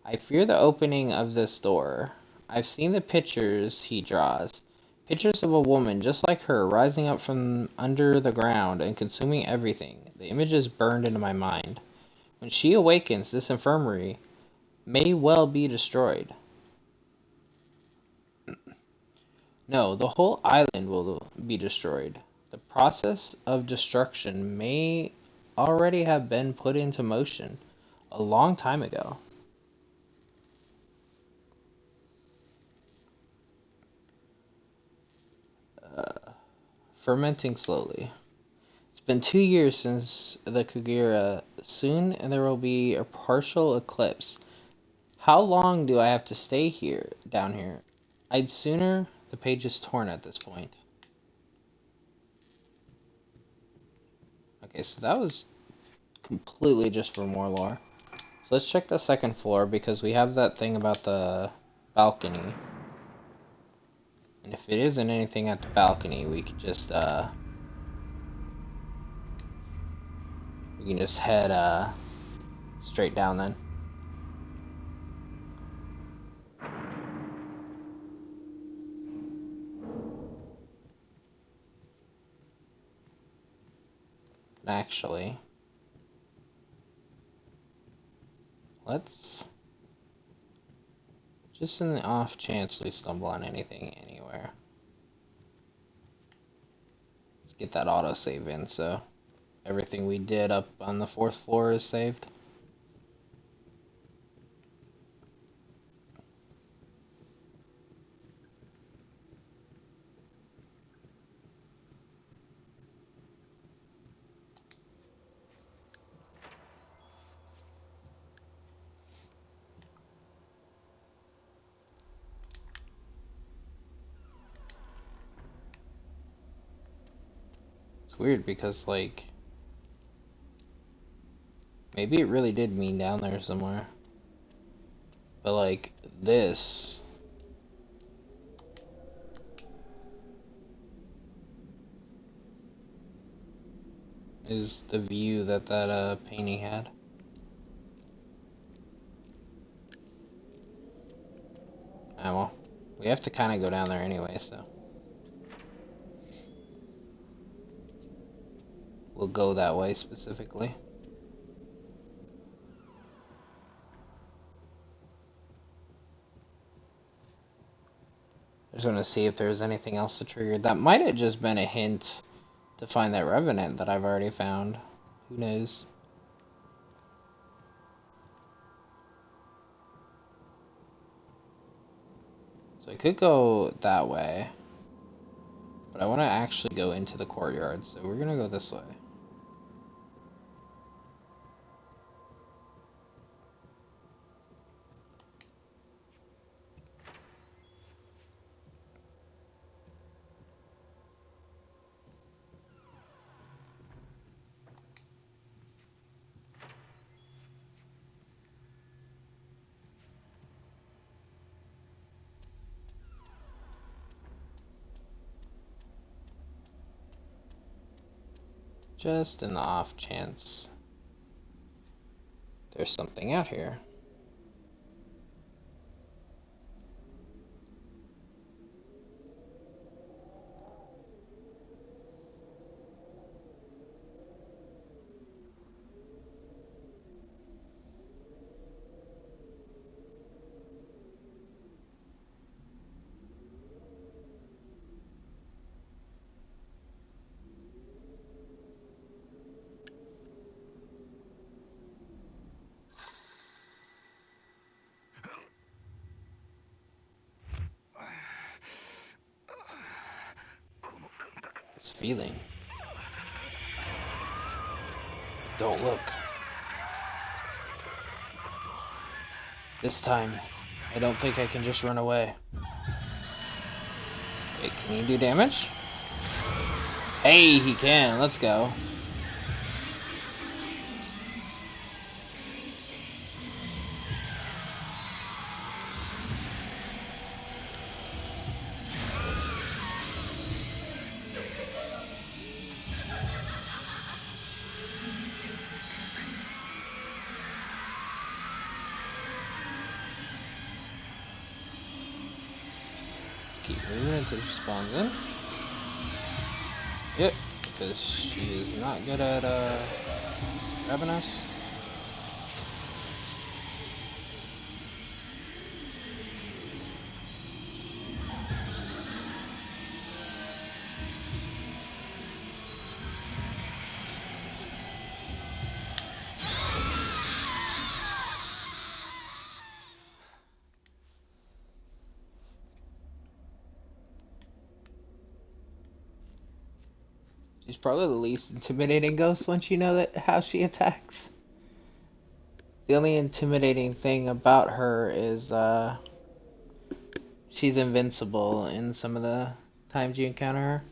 I fear the opening of this door. I've seen the pictures he draws. Pictures of a woman just like her rising up from under the ground and consuming everything. The image is burned into my mind. When she awakens, this infirmary may well be destroyed. No, the whole island will be destroyed. The process of destruction may already have been put into motion a long time ago. Fermenting slowly. It's been 2 years since the Kugura. Soon there will be a partial eclipse. How long do I have to stay here, down here? I'd sooner... The page is torn at this point. Okay, so that was completely just for more lore. So let's check the second floor, because we have that thing about the balcony. And if it isn't anything at the balcony, we could just, we can just head, straight down then. Actually, let's, just in the off chance we stumble on anything anywhere, let's get that autosave in so everything we did up on the 4th floor is saved. It's weird because, like, maybe it really did mean down there somewhere. But, like, this is the view that painting had. Ah, well, we have to kind of go down there anyway, so we'll go that way specifically. I just want to see if there's anything else to trigger. That might have just been a hint to find that revenant that I've already found. Who knows? So I could go that way, but I want to actually go into the courtyard, so we're gonna go this way. Just in the off chance there's something out here. This feeling. Don't look. This time, I don't think I can just run away. Wait, can he do damage? Hey, he can. Let's go. Keep moving until she spawns in. Yep, because she is not good at grabbing us. She's probably the least intimidating ghost once you know that how she attacks. The only intimidating thing about her is she's invincible in some of the times you encounter her.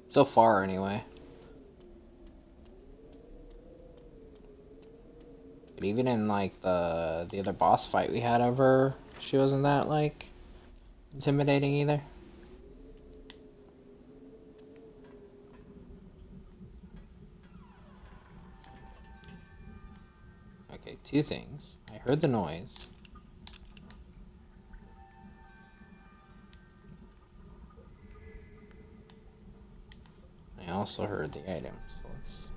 So far, anyway. But even in like the other boss fight we had of her, she wasn't that like intimidating either. Okay, two things. I heard the noise. I also heard the item, so let's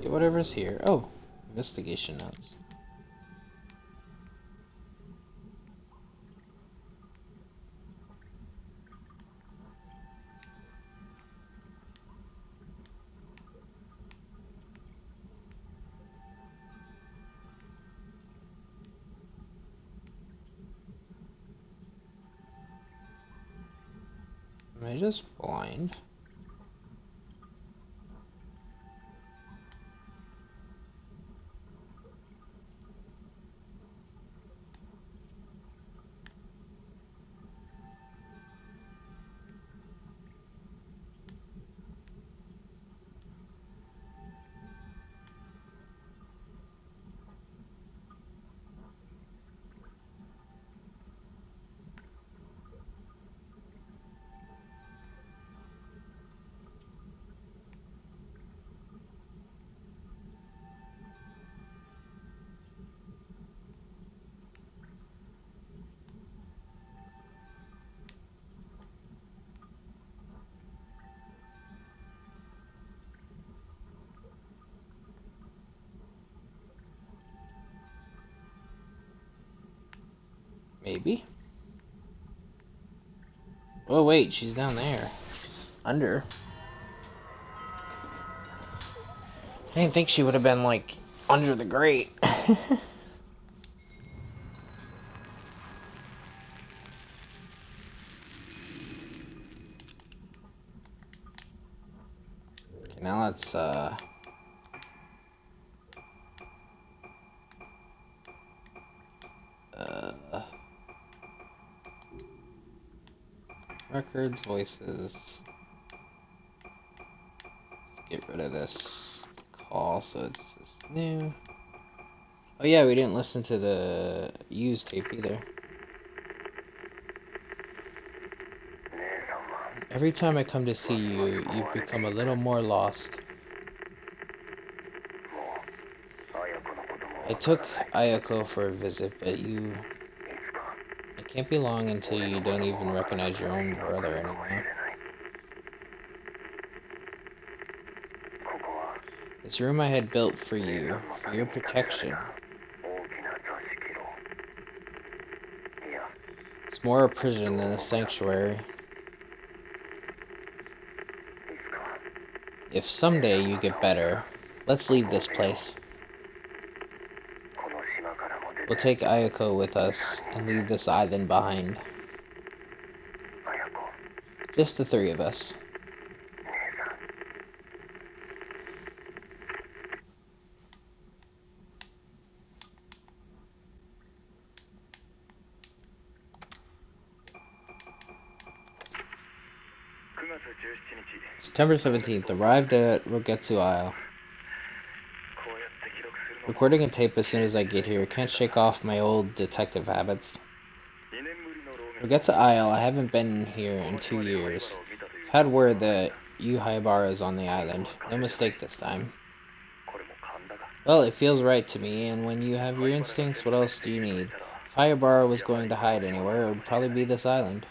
get whatever's here. Oh, investigation notes. Am I just blind? Maybe. Oh wait, she's down there. She's under. I didn't think she would have been like under the grate. Okay, now let's records, voices. Let's get rid of this call so it's just new. Oh yeah, we didn't listen to the used tape either. Every time I come to see you, you've become a little more lost. I took Ayako for a visit, but it can't be long until you don't even recognize your own brother anymore. This room I had built for you, for your protection. It's more a prison than a sanctuary. If someday you get better, let's leave this place. We'll take Ayako with us and leave this island behind. Just the three of us. September 17th, arrived at Rogetsu Isle. Recording a tape as soon as I get here. Can't shake off my old detective habits. Rogetsu Isle, I haven't been here in 2 years. I've had word that Yu Haibara is on the island. No mistake this time. Well, it feels right to me, and when you have your instincts, what else do you need? If Haibara was going to hide anywhere, it would probably be this island.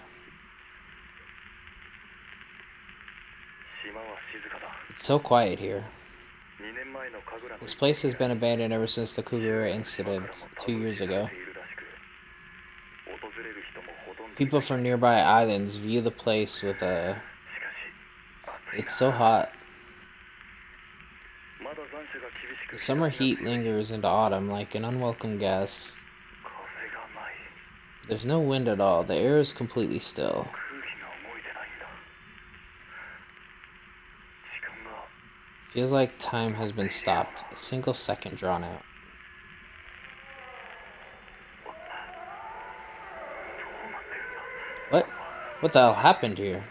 It's so quiet here. This place has been abandoned ever since the Kugura incident 2 years ago. People from nearby islands view the place with a... It's so hot. The summer heat lingers into autumn like an unwelcome guest. There's no wind at all. The air is completely still. Feels like time has been stopped, a single second drawn out. What? What the hell happened here?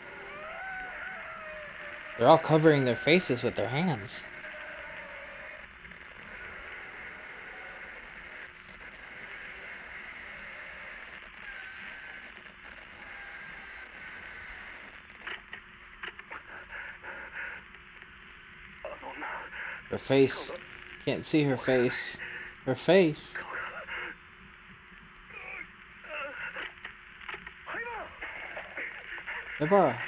They're all covering their faces with their hands. Her face. Can't see her face. Her face. Deborah.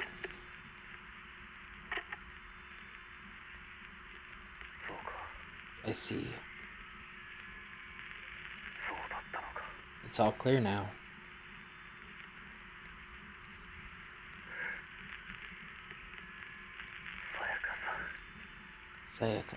I see. It's all clear now. Sayaka.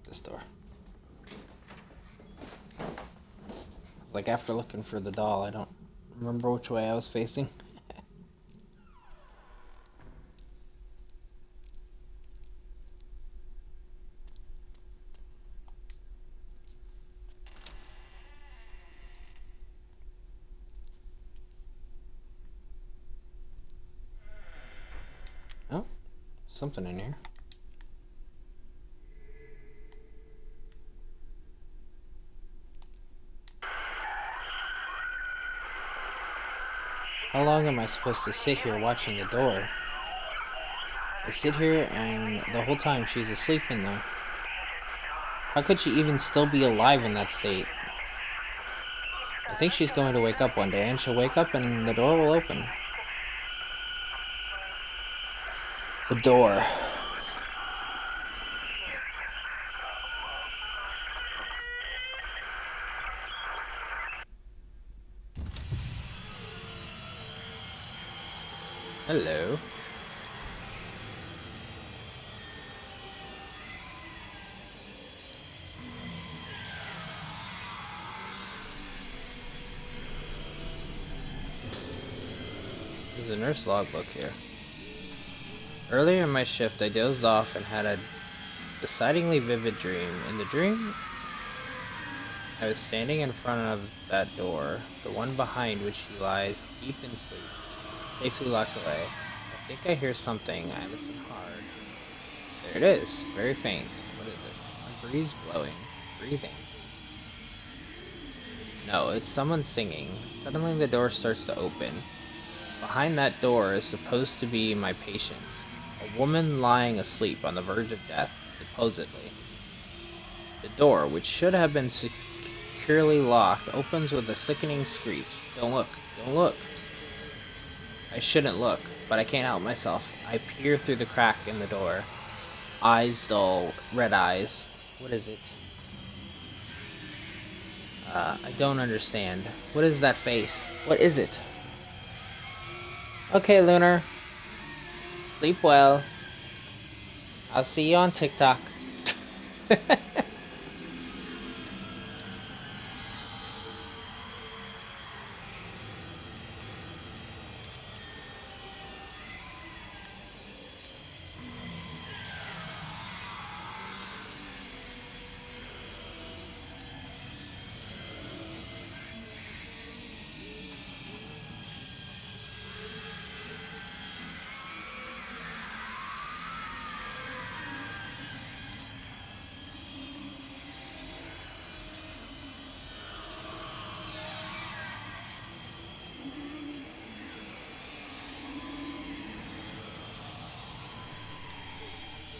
This door. Like after looking for the doll, I don't remember which way I was facing. Oh, something in here. How long am I supposed to sit here watching the door? I sit here and the whole time she's asleep in there. How could she even still be alive in that state? I think she's going to wake up one day and she'll wake up and the door will open. The door. Hello. There's a nurse logbook here. Earlier in my shift, I dozed off and had a decidedly vivid dream. In the dream, I was standing in front of that door, the one behind which he lies deep in sleep, safely locked away. I think I hear something. I listen hard. There it is, very faint. What is it? A breeze blowing, breathing. No, it's someone singing. Suddenly the door starts to open. Behind that door is supposed to be my patient, a woman lying asleep on the verge of death, supposedly. The door, which should have been securely locked, opens with a sickening screech. Don't look, don't look. I shouldn't look, but I can't help myself. I peer through the crack in the door. Eyes dull, red eyes. What is it? I don't understand. What is that face? What is it? Okay, Lunar. Sleep well. I'll see you on TikTok.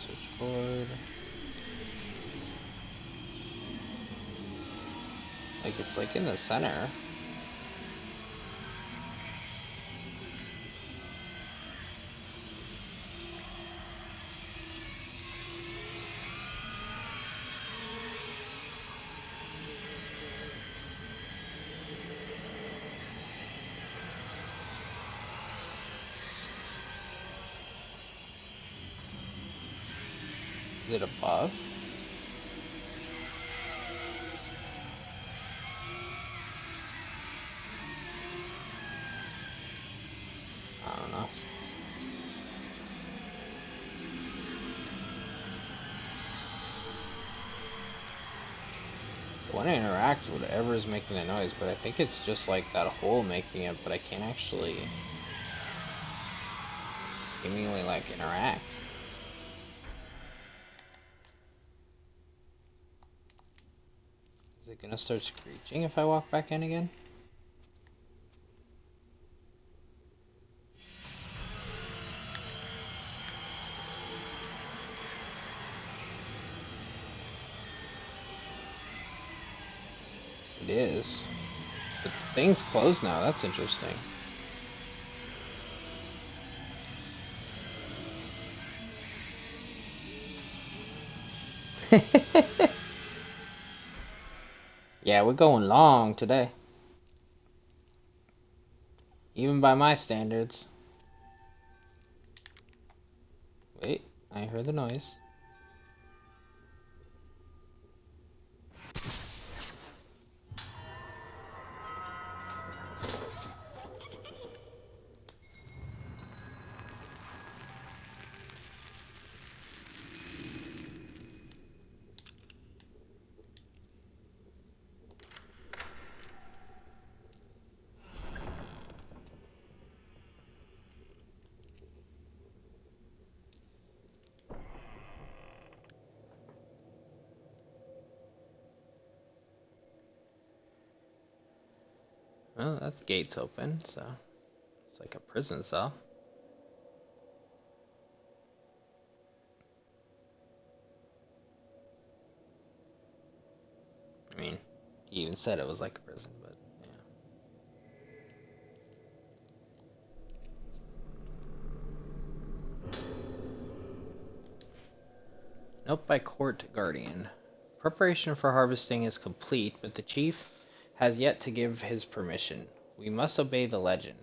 Switchboard. Like it's like in the center. Is it above? I don't know. I want to interact with whatever is making the noise, but I think it's just like that hole making it, but I can't actually seemingly like interact. Is it gonna start screeching if I walk back in again? It is. The thing's closed now, that's interesting. Yeah, we're going long today. Even by my standards. Wait, I heard the noise. Well, that gate's open, so it's like a prison cell. I mean, he even said it was like a prison, but yeah. Note by Court Guardian. Preparation for harvesting is complete, but the chief has yet to give his permission. We must obey the legend.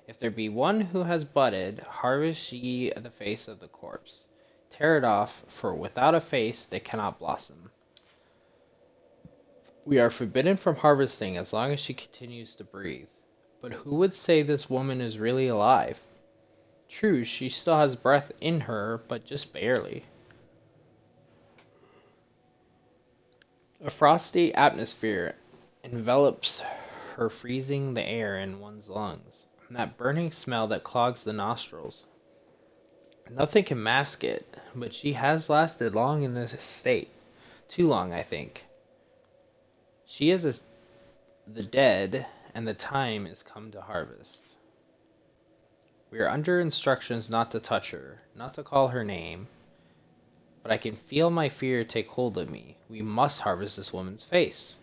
If there be one who has budded, harvest ye the face of the corpse. Tear it off, for without a face they cannot blossom. We are forbidden from harvesting as long as she continues to breathe. But who would say this woman is really alive? True, she still has breath in her, but just barely. A frosty atmosphere envelops her, freezing the air in one's lungs, and that burning smell that clogs the nostrils. Nothing can mask it, but she has lasted long in this state. Too long, I think. She is the dead, and the time is come to harvest. We are under instructions not to touch her, not to call her name, but I can feel my fear take hold of me. We must harvest this woman's face.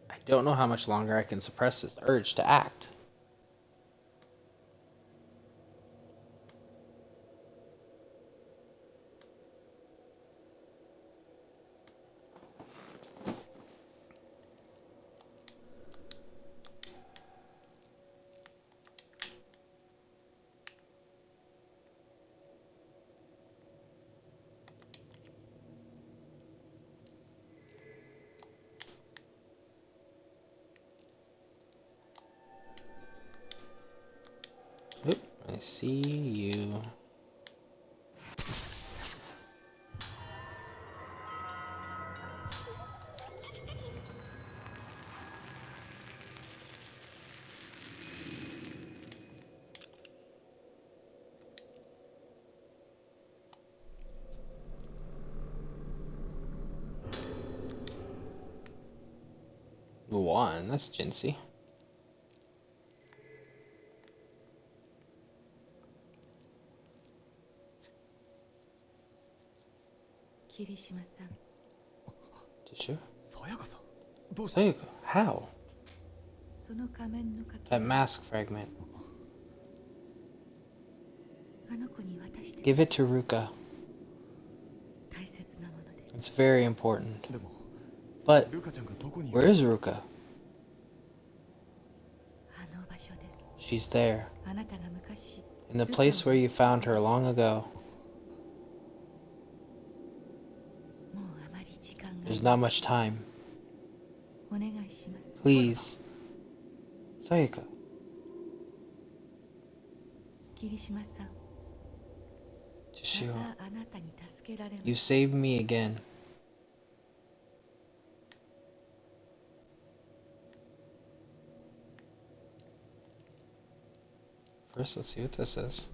I don't know how much longer I can suppress this urge to act. Oop, I see you. One, that's Jinsey. Kirishima-san. Tissue? さやかさんどうした Sayaka, how? その仮面のかけ That mask fragment. あの子に渡して Give it to Ruka. 大切なものです。 It's very important. でも But ルカちゃんがどこに where is Ruka? あの場所です。 She's there. あなたが昔 In the place where you found her long ago. There's not much time. お願いします。 Please. Sayaka. 霧島さん、 Chishio. またあなたに助けられま You す。 saved me again. First, let's see what this is.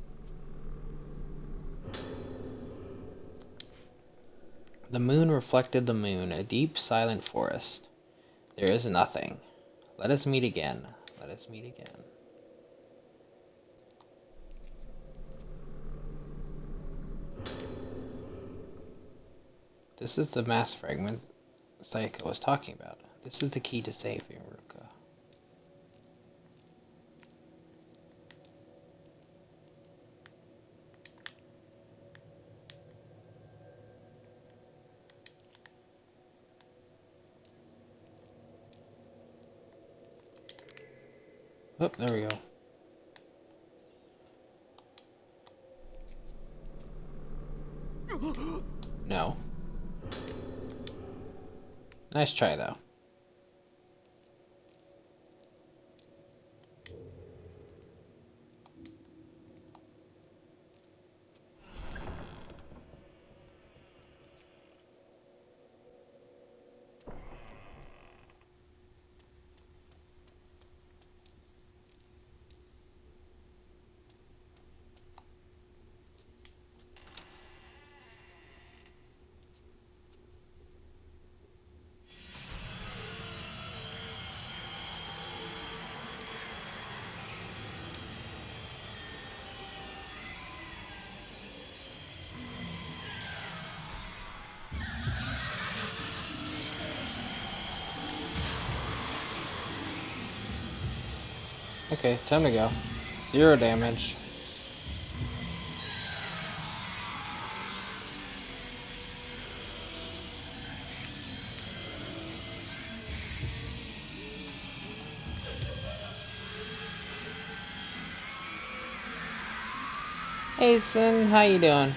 The moon reflected the moon, a deep, silent forest. There is nothing. Let us meet again. Let us meet again. This is the mass fragment Sayaka was talking about. This is the key to saving Ruka. Oh, there we go. No. Nice try, though. Okay, time to go. 0 damage. Hey, Sin, how you doing?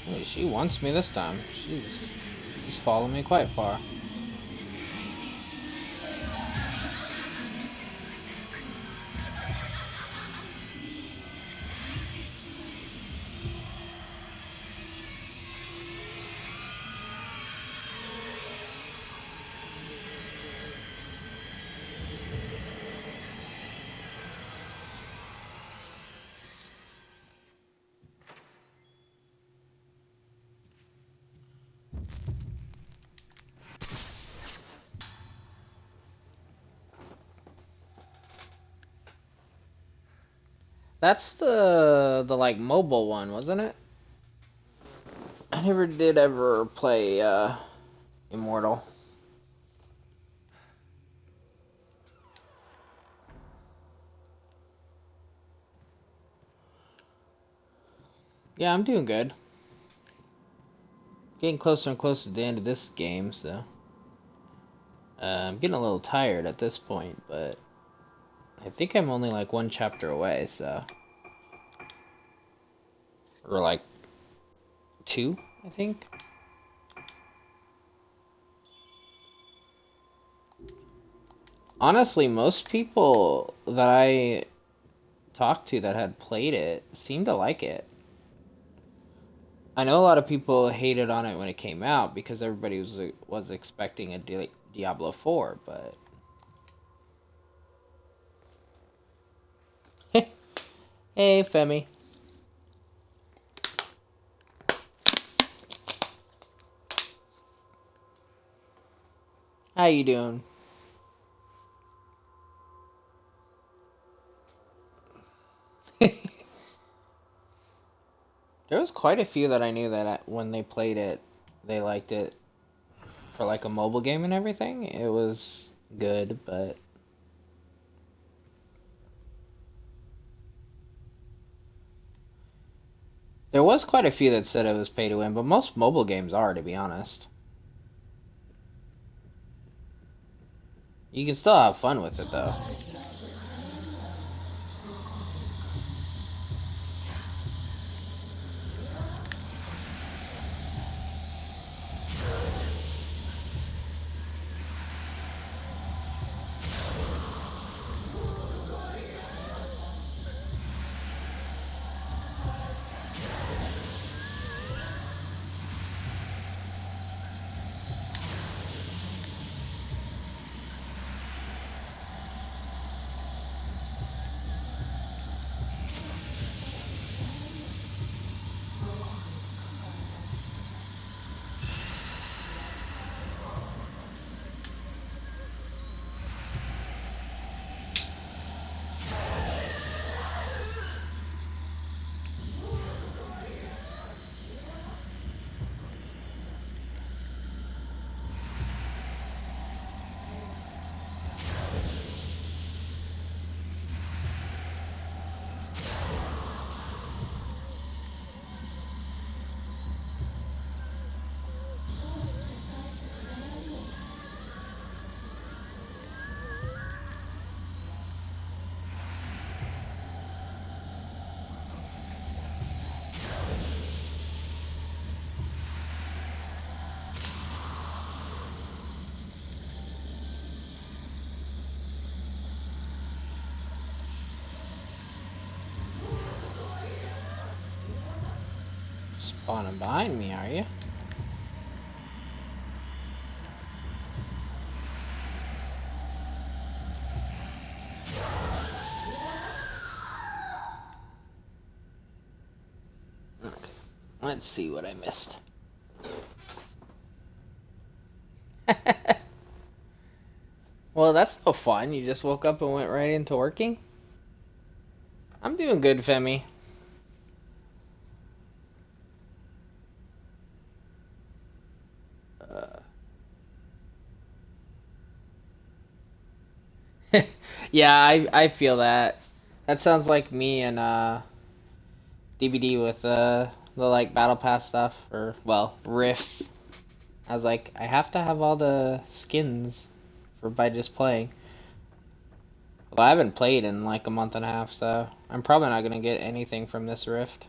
Hey, she wants me this time. She's following me quite far. That's the like mobile one, wasn't it? I never did ever play Immortal. Yeah, I'm doing good. Getting closer and closer to the end of this game, so I'm getting a little tired at this point, but I think I'm only like 1 chapter away, so or like 2, I think. Honestly, most people that I talked to that had played it seemed to like it. I know a lot of people hated on it when it came out because everybody was expecting a Diablo 4, but hey, Femi. How you doing? There was quite a few that I knew that when they played it, they liked it for like a mobile game and everything. It was good, but there was quite a few that said it was pay to win, but most mobile games are, to be honest. You can still have fun with it though. Spawning behind me, are you? Okay, let's see what I missed. Well, that's no fun. You just woke up and went right into working? I'm doing good, Femi. Yeah, I feel that. That sounds like me and DVD with the like battle pass stuff or well rifts. I was like, I have to have all the skins for by just playing. Well, I haven't played in like a month and a half, so I'm probably not gonna get anything from this rift.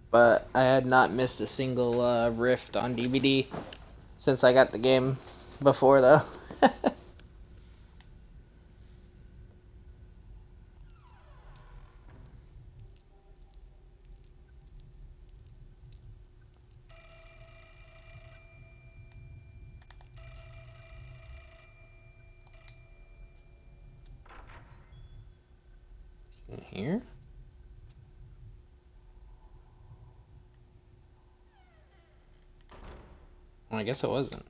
But I had not missed a single rift on DVD since I got the game before, though. In here? Well, I guess it wasn't.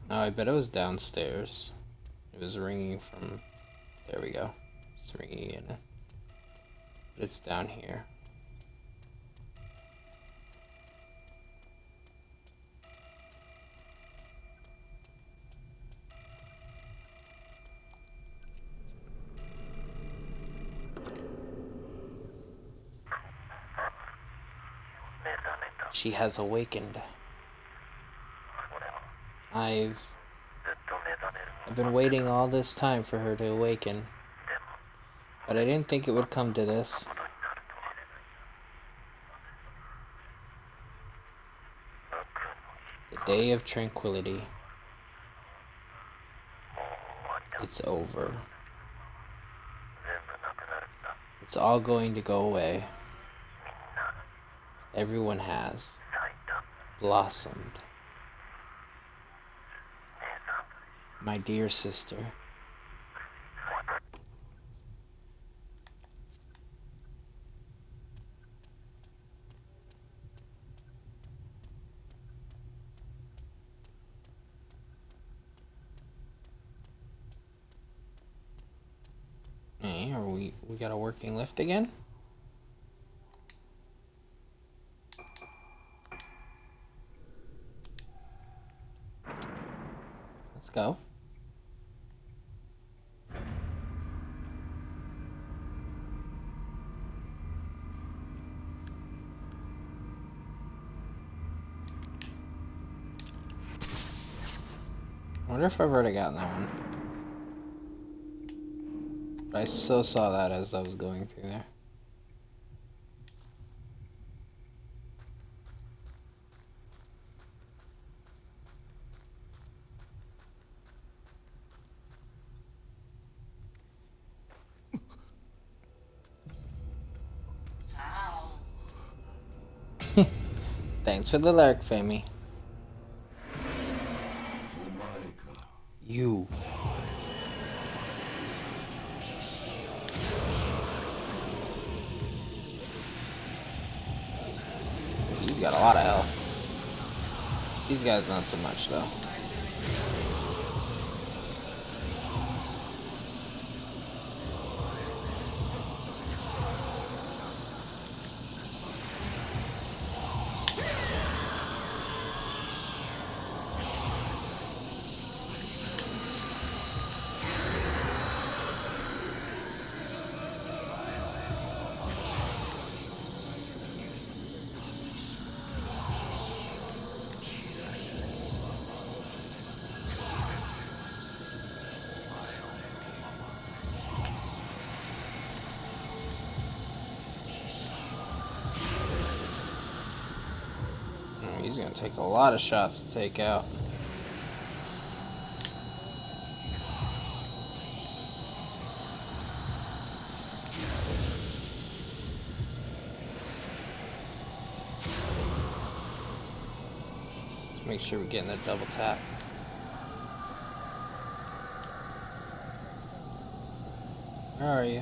Oh, I bet it was downstairs. It was ringing from... There we go. It's ringing in. But it's down here. She has awakened. I've been waiting all this time for her to awaken. But I didn't think it would come to this. The day of tranquility. It's over. It's all going to go away. Everyone has blossomed. My dear sister. Hey, are we got a working lift again? Let's go. wonder if I've already gotten that one. But I still saw that as I was going through there. Thanks for the lurk, Femi. You. He's got a lot of health. These guys not so much though. He's gonna take a lot of shots to take out. Let's make sure we're getting that double tap. Where are you?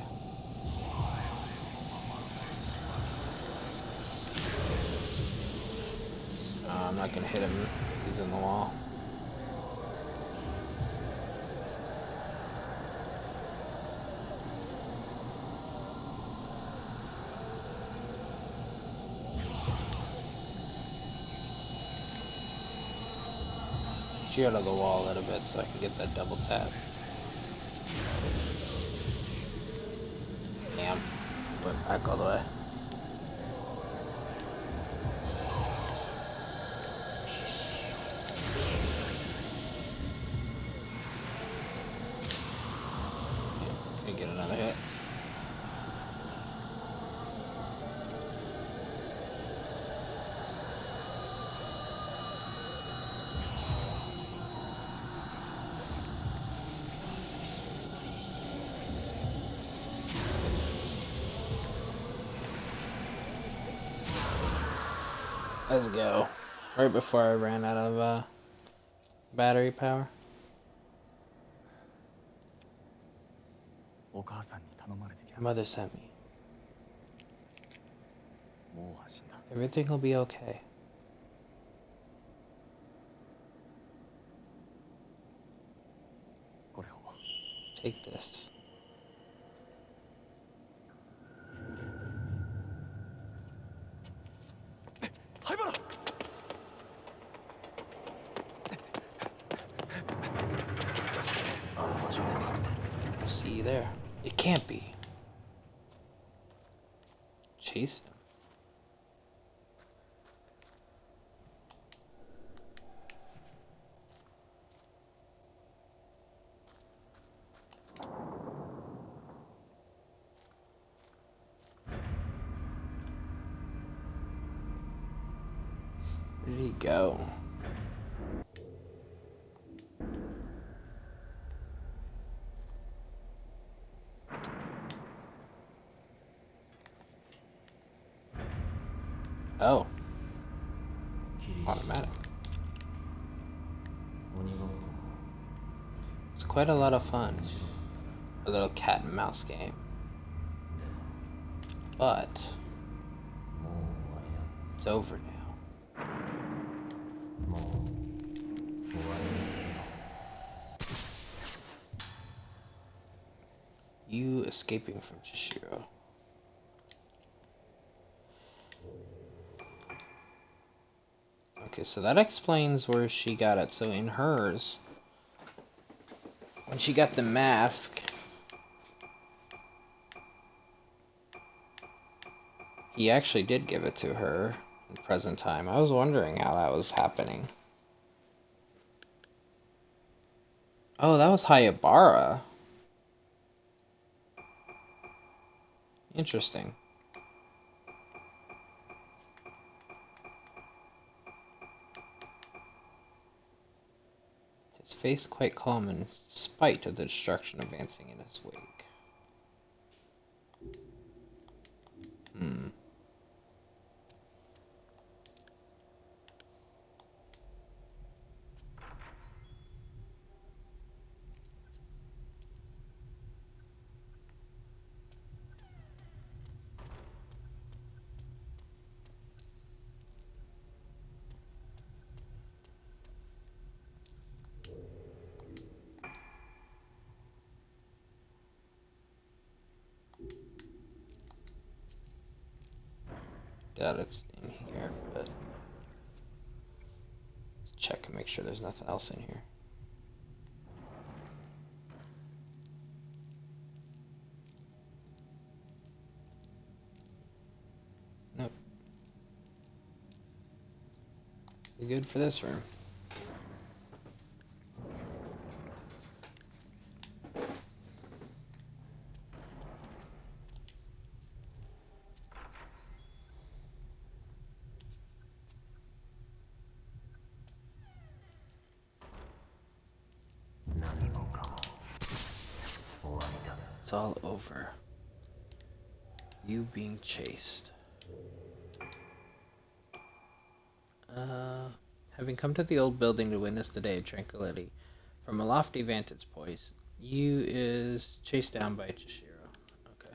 I'm not gonna hit him. He's in the wall. Shoot out of the wall a little bit so I can get that double tap. Damn. Went back all the way. Gonna get another hit. Let's go. Right before I ran out of battery power. お母さんに頼まれてきた。 Mother sent me. もう安心だ。 Everything will be okay. これを。 Take this. See you there. It can't be. Chase him. Where did he go? Oh. Automatic. It's quite a lot of fun. A little cat and mouse game. But it's over now. You escaping from Chishiro. Okay, so that explains where she got it. So in hers, when she got the mask, he actually did give it to her in present time. I was wondering how that was happening. Oh, that was Hayabara. Interesting. His face quite calm in spite of the destruction advancing in his wake. Hmm. Doubt it's in here, but let's check and make sure there's nothing else in here. Nope. We're good for this room. It's all over. You being chased. Having come to the old building to witness the day of tranquility, from a lofty vantage point, you is chased down by Chishiro. Okay.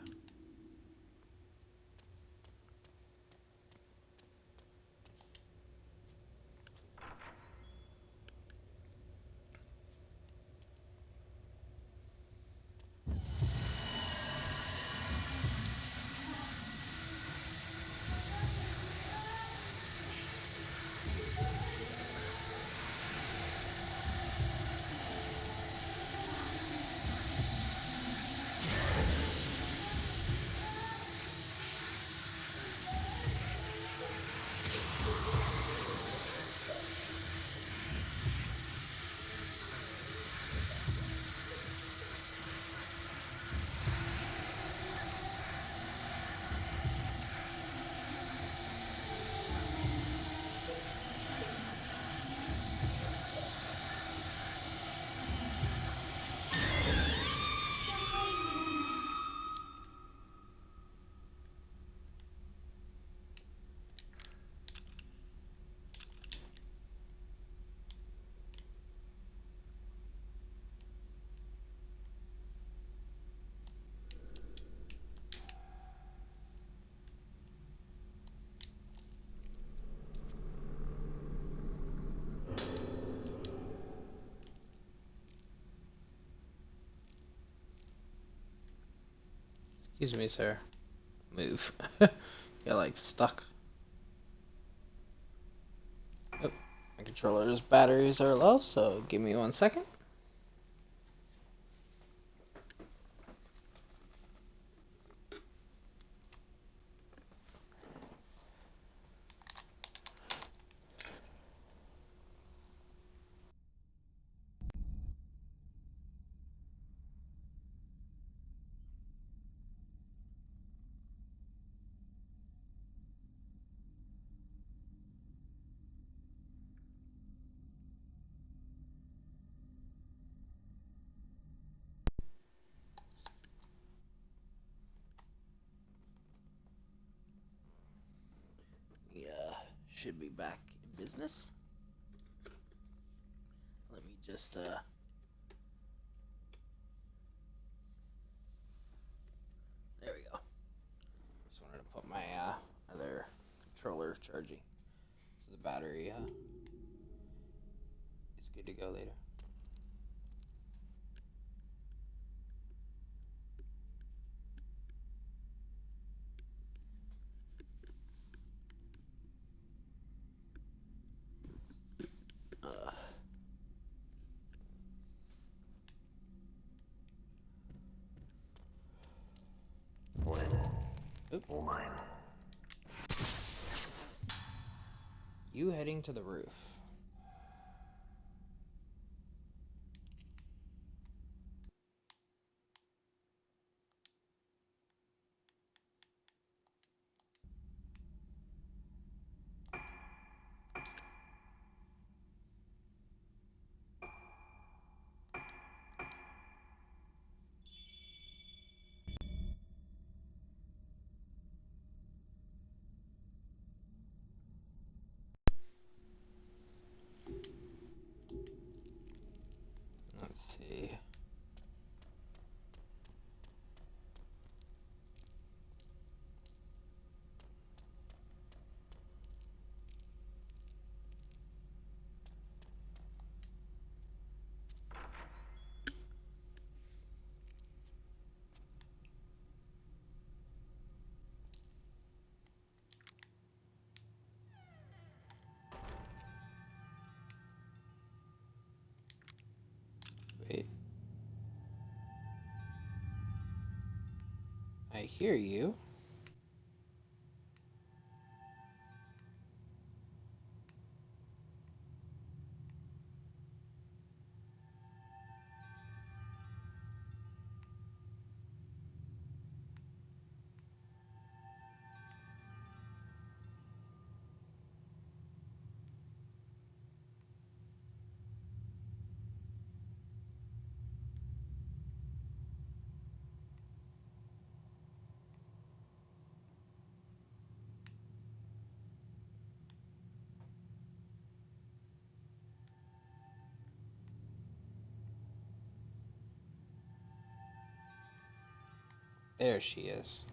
Excuse me, sir. Move. You're like stuck. Oh, my controller's batteries are low, so give me 1 second. Yeah, should be back in business. Let me just there we go. Just wanted to put my other controller charging, so the battery is good to go later. Uh, oop. You heading to the roof. I hear you. There she is.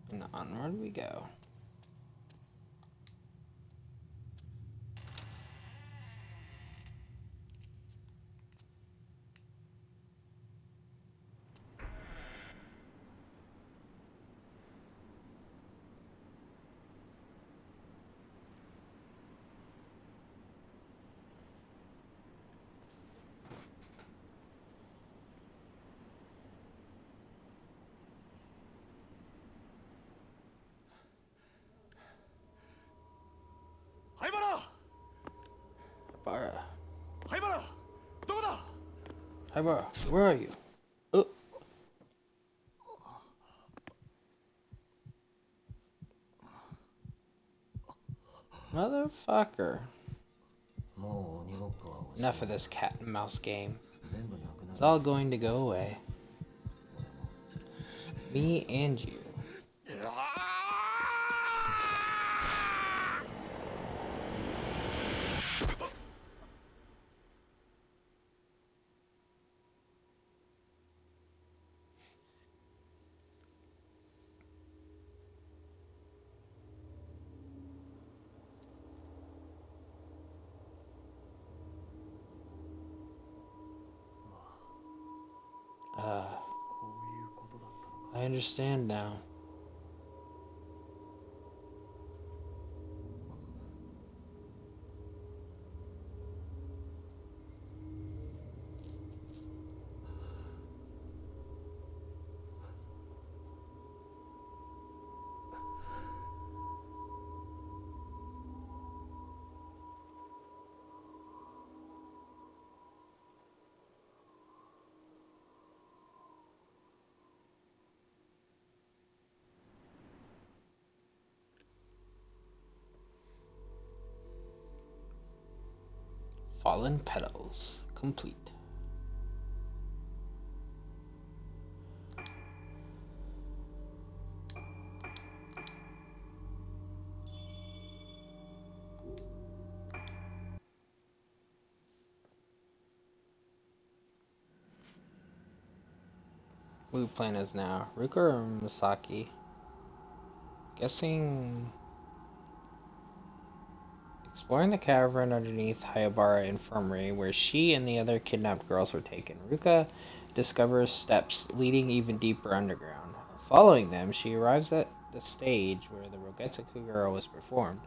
And onward we go. Haibara. Haibara, where are you? Oh. Motherfucker. Enough of this cat and mouse game. It's all going to go away. Me and you. I understand now. Fallen petals. Complete. What plan is now? Ruka or Misaki? Guessing... Exploring the cavern underneath Hayabara Infirmary, where she and the other kidnapped girls were taken, Ruka discovers steps leading even deeper underground. Following them, she arrives at the stage where the Rogetsu girl was performed,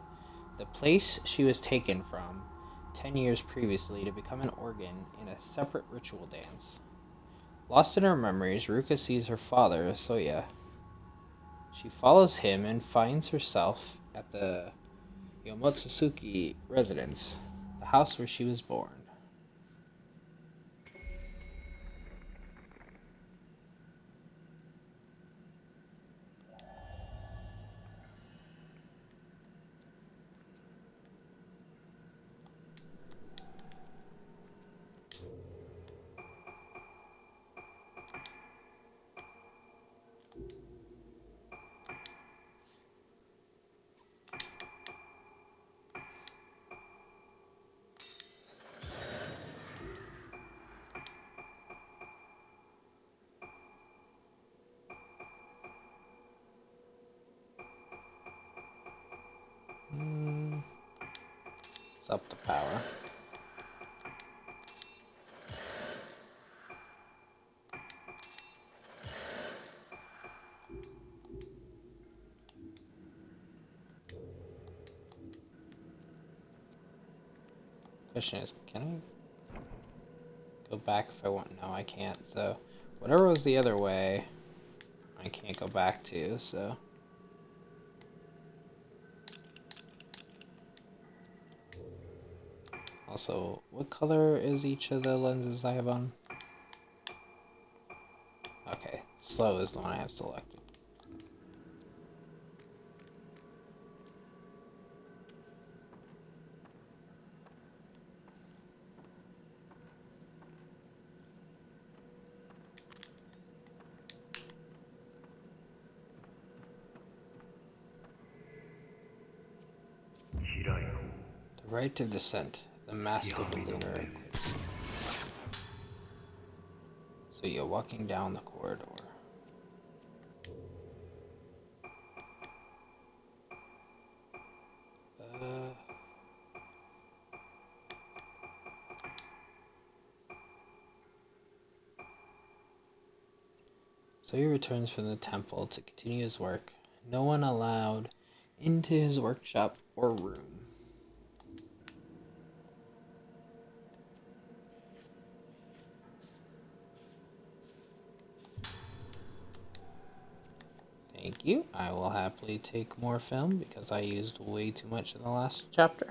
the place she was taken from 10 years previously to become an organ in a separate ritual dance. Lost in her memories, Ruka sees her father, Soya. She follows him and finds herself at the Yomotsusuki residence, the house where she was born. It's up to power. Question is, can I go back if I want? No, I can't. So, whatever was the other way, I can't go back to, so. Also, what color is each of the lenses I have on? Okay, slow is the one I have selected. The rite of descent, the mask of the lunar eclipse. So you're walking down the corridor. So he returns from the temple to continue his work. No one allowed into his workshop or room. Thank you. I will happily take more film because I used way too much in the last chapter.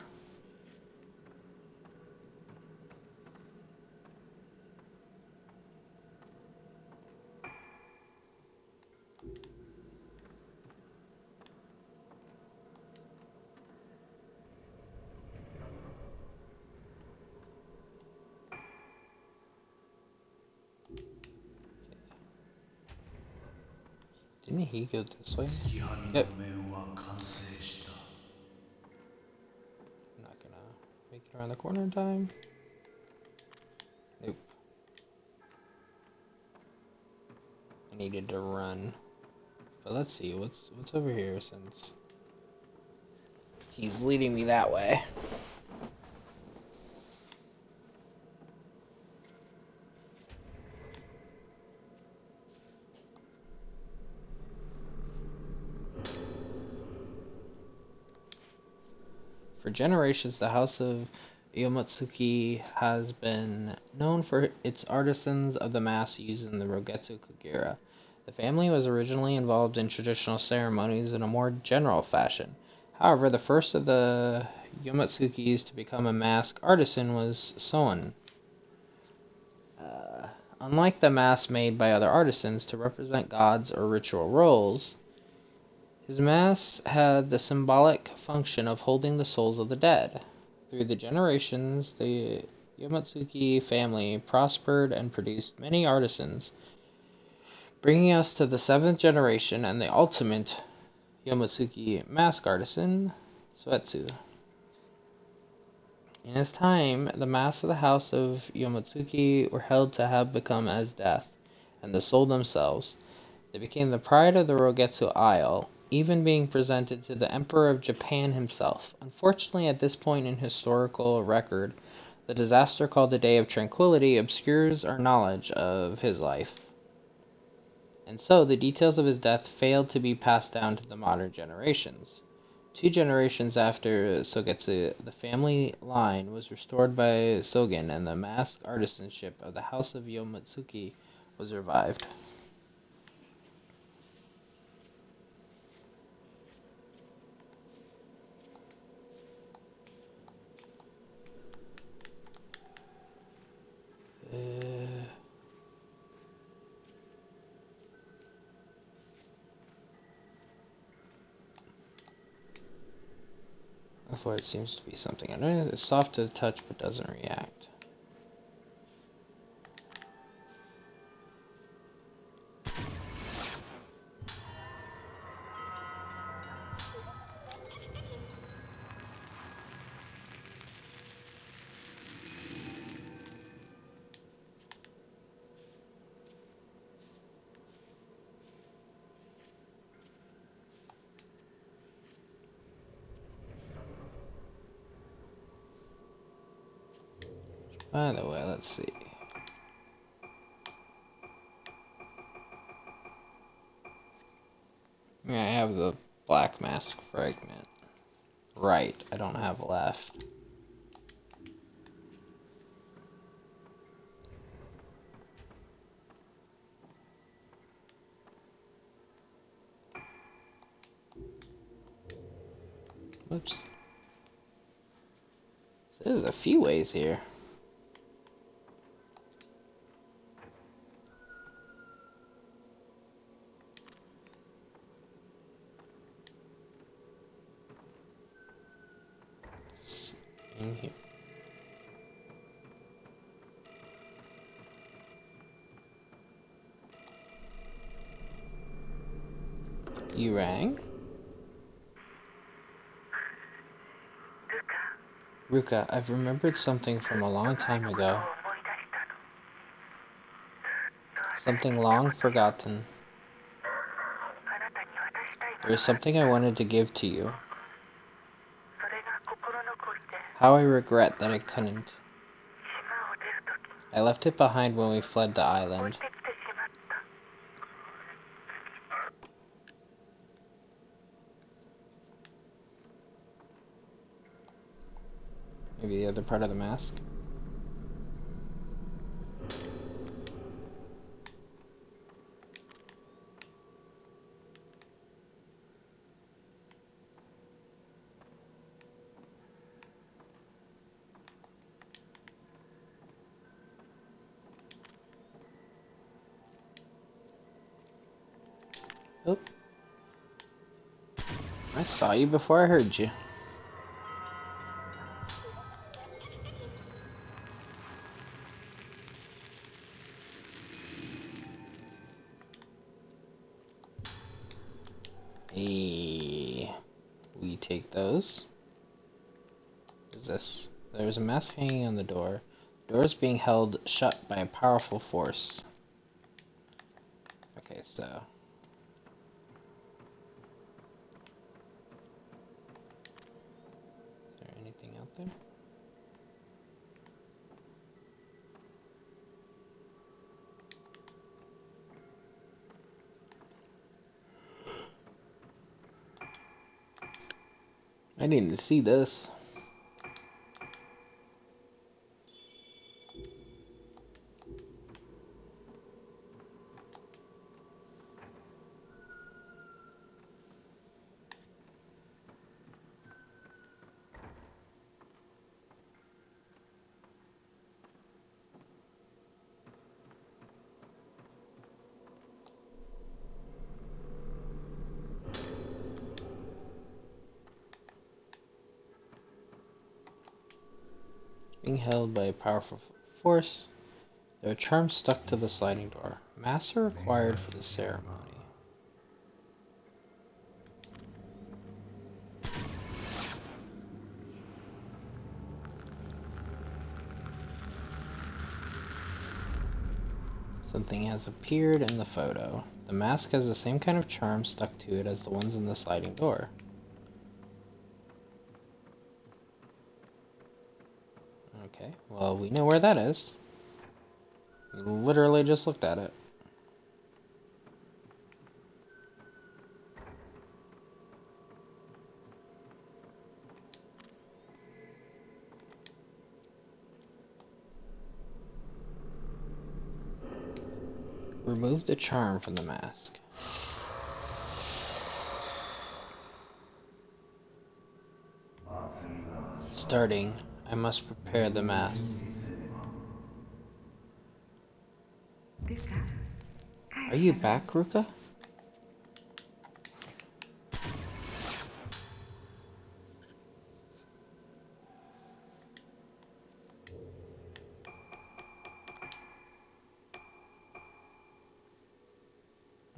Didn't he go this way? Yep. Not gonna make it around the corner in time. Nope. I needed to run. But let's see, what's over here since he's leading me that way. For generations, the House of Yomotsuki has been known for its artisans of the mask used in the Rogetsu Kagura. The family was originally involved in traditional ceremonies in a more general fashion. However, the first of the Yomotsukis to become a mask artisan was Soen. Unlike the masks made by other artisans to represent gods or ritual roles, his masks had the symbolic function of holding the souls of the dead. Through the generations, the Yomotsuki family prospered and produced many artisans, bringing us to the 7th generation and the ultimate Yomotsuki mask artisan, Suetsu. In his time, the masks of the House of Yomotsuki were held to have become as death, and the soul themselves. They became the pride of the Rogetsu Isle, even being presented to the Emperor of Japan himself. Unfortunately, at this point in historical record, the disaster called the Day of Tranquility obscures our knowledge of his life. And so, the details of his death failed to be passed down to the modern generations. 2 generations after Sogetsu, the family line was restored by Sogen, and the mask artisanship of the House of Yomotsuki was revived. Before it seems to be something underneath. It's soft to the touch but doesn't react. By the way, let's see. Yeah, I have the black mask fragment. Right, I don't have left. Whoops. There's a few ways here. In here. You rang? Ruka, I've remembered something from a long time ago. Something long forgotten. There is something I wanted to give to you. How I regret that I couldn't. I left it behind when we fled the island. Maybe the other part of the mask? Oh. I saw you before I heard you. Hey, we take those. What is this? There's a mask hanging on the door. The door is being held shut by a powerful force. Okay, so... Is there anything out there? I need to see this. Being held by a powerful force. There are charms stuck to the sliding door. Masks are required for the ceremony. Something has appeared in the photo. The mask has the same kind of charm stuck to it as the ones in the sliding door. Okay, well, we know where that is. We literally just looked at it. Remove the charm from the mask. Starting, I must prepare the mask. Are you back, Ruka?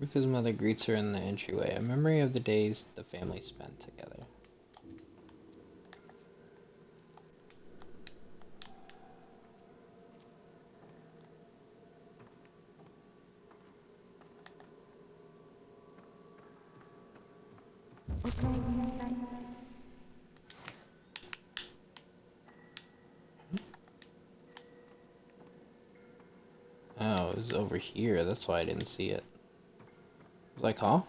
Ruka's mother greets her in the entryway, a memory of the days the family spent together. Oh, it was over here, that's why I didn't see it. I was like, huh?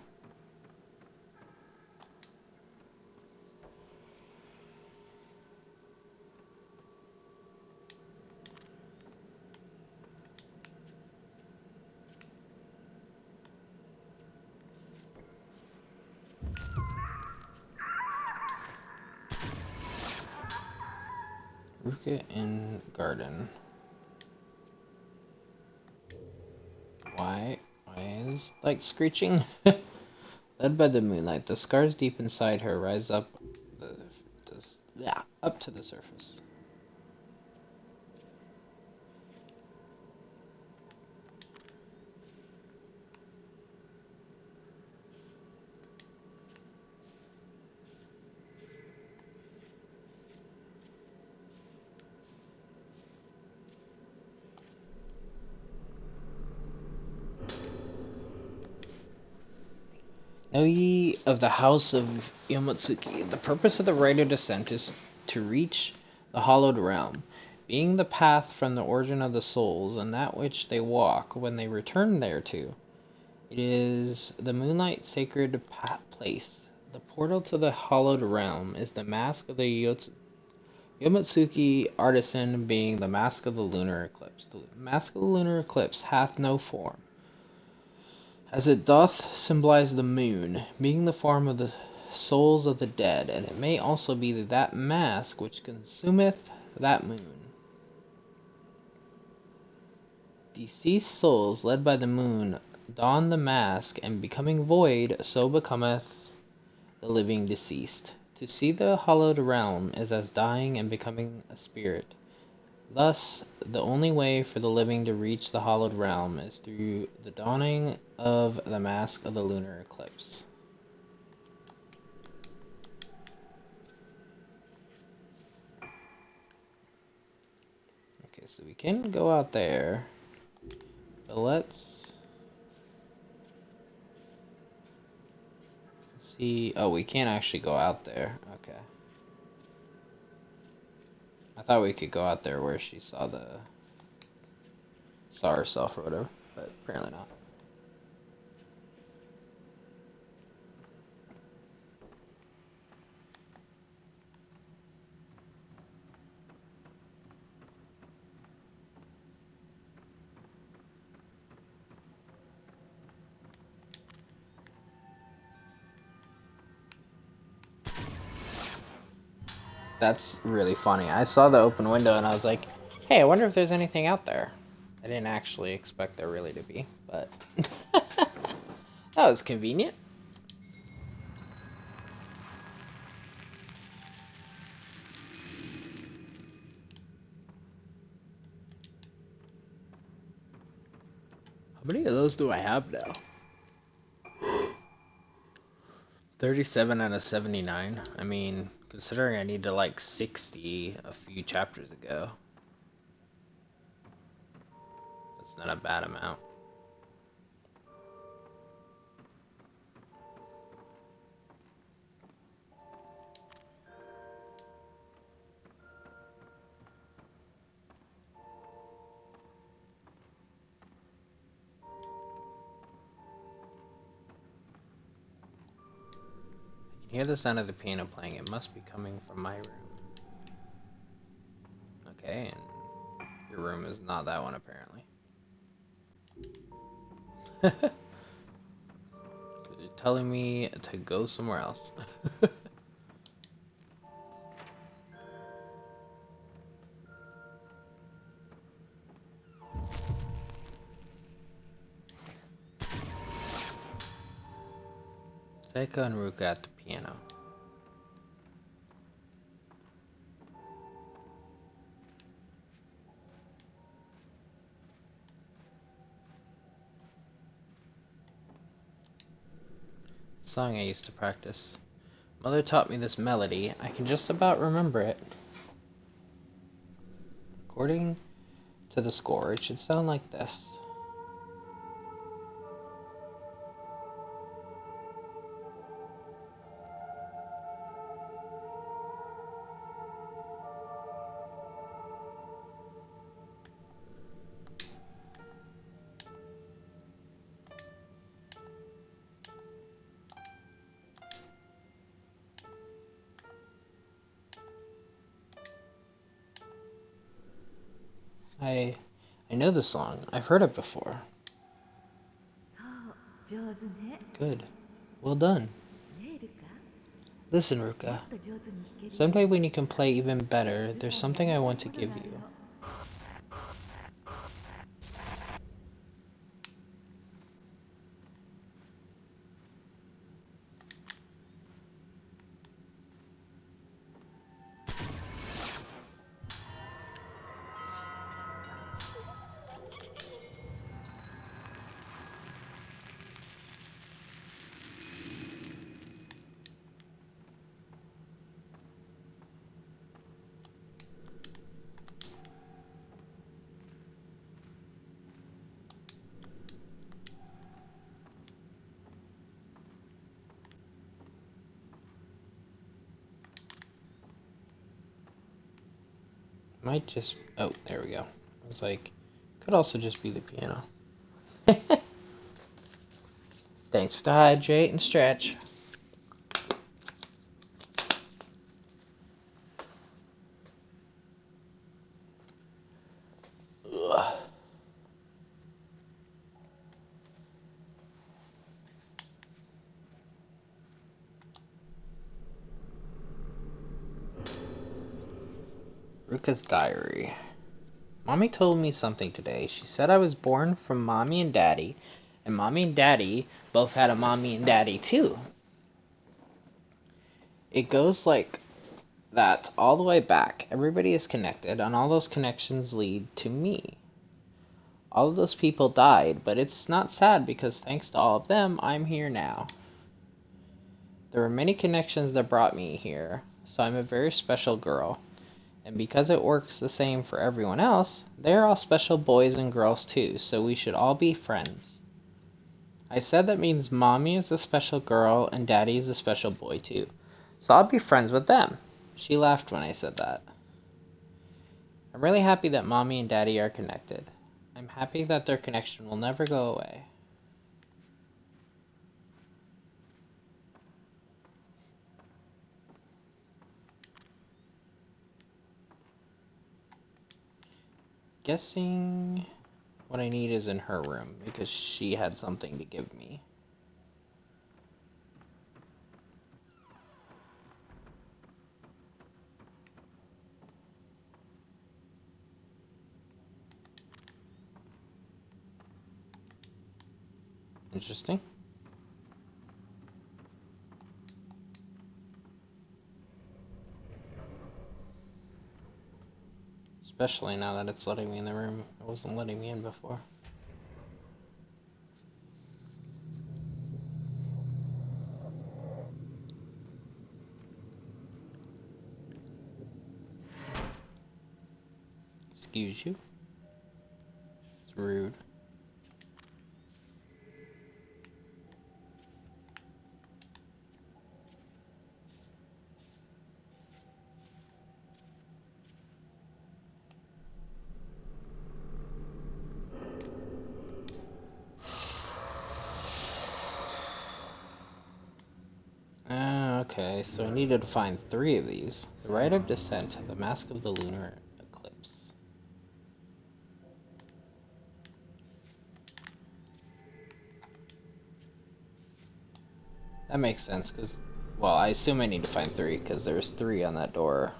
Ruka in garden. Why is like screeching? Led by the moonlight, the scars deep inside her rise up to the surface. Know ye of the house of Yomotsuki, the purpose of the rite of descent is to reach the hallowed realm, being the path from the origin of the souls, and that which they walk when they return thereto. It is the moonlight sacred place. The portal to the hallowed realm is the mask of the Yomotsuki artisan, being the mask of the lunar eclipse. The mask of the lunar eclipse hath no form, as it doth symbolize the moon, being the form of the souls of the dead, and it may also be that mask which consumeth that moon. Deceased souls, led by the moon, don the mask, and becoming void, so becometh the living deceased. To see the hallowed realm is as dying and becoming a spirit. Thus, the only way for the living to reach the hallowed realm is through the donning of the mask of the lunar eclipse. Okay, so we can go out there, but let's see. Oh, we can't actually go out there. Okay. I thought we could go out there where she saw herself or whatever, but apparently not. That's really funny. I saw the open window and I was like, hey, I wonder if there's anything out there. I didn't actually expect there really to be, but that was convenient. How many of those do I have now? 37 out of 79. I mean, considering I need to like 60 a few chapters ago, that's not a bad amount. I can hear the sound of the piano playing. It must be coming from my room. Okay, and your room is not that one apparently. You're telling me to go somewhere else. Seika and Ruka at the piano. Song I used to practice. Mother taught me this melody. I can just about remember it. According to the score, it should sound like this. I know the song. I've heard it before. そう上手ね Good. Well done. ねえルカ Listen, Ruka. Someday when you can play even better, there's something I want to give you. Might just... Oh, there we go. I was like, could also just be the piano. Thanks to hydrate and stretch. Ugh. Ruka's diary. Mommy told me something today. She said I was born from Mommy and Daddy, and Mommy and Daddy both had a Mommy and Daddy too. It goes like that all the way back. Everybody is connected, and all those connections lead to me. All of those people died, but it's not sad because thanks to all of them, I'm here now. There were many connections that brought me here, so I'm a very special girl. And because it works the same for everyone else, they're all special boys and girls too, so we should all be friends. I said that means Mommy is a special girl and Daddy is a special boy too, so I'll be friends with them. She laughed when I said that. I'm really happy that Mommy and Daddy are connected. I'm happy that their connection will never go away. Guessing what I need is in her room, because she had something to give me. Interesting. Especially now that it's letting me in the room. It wasn't letting me in before. Excuse you. It's rude. Okay, so I needed to find 3 of these. The Rite of Descent, the Mask of the Lunar Eclipse. That makes sense, because, well, I assume I need to find 3, because there's 3 on that door.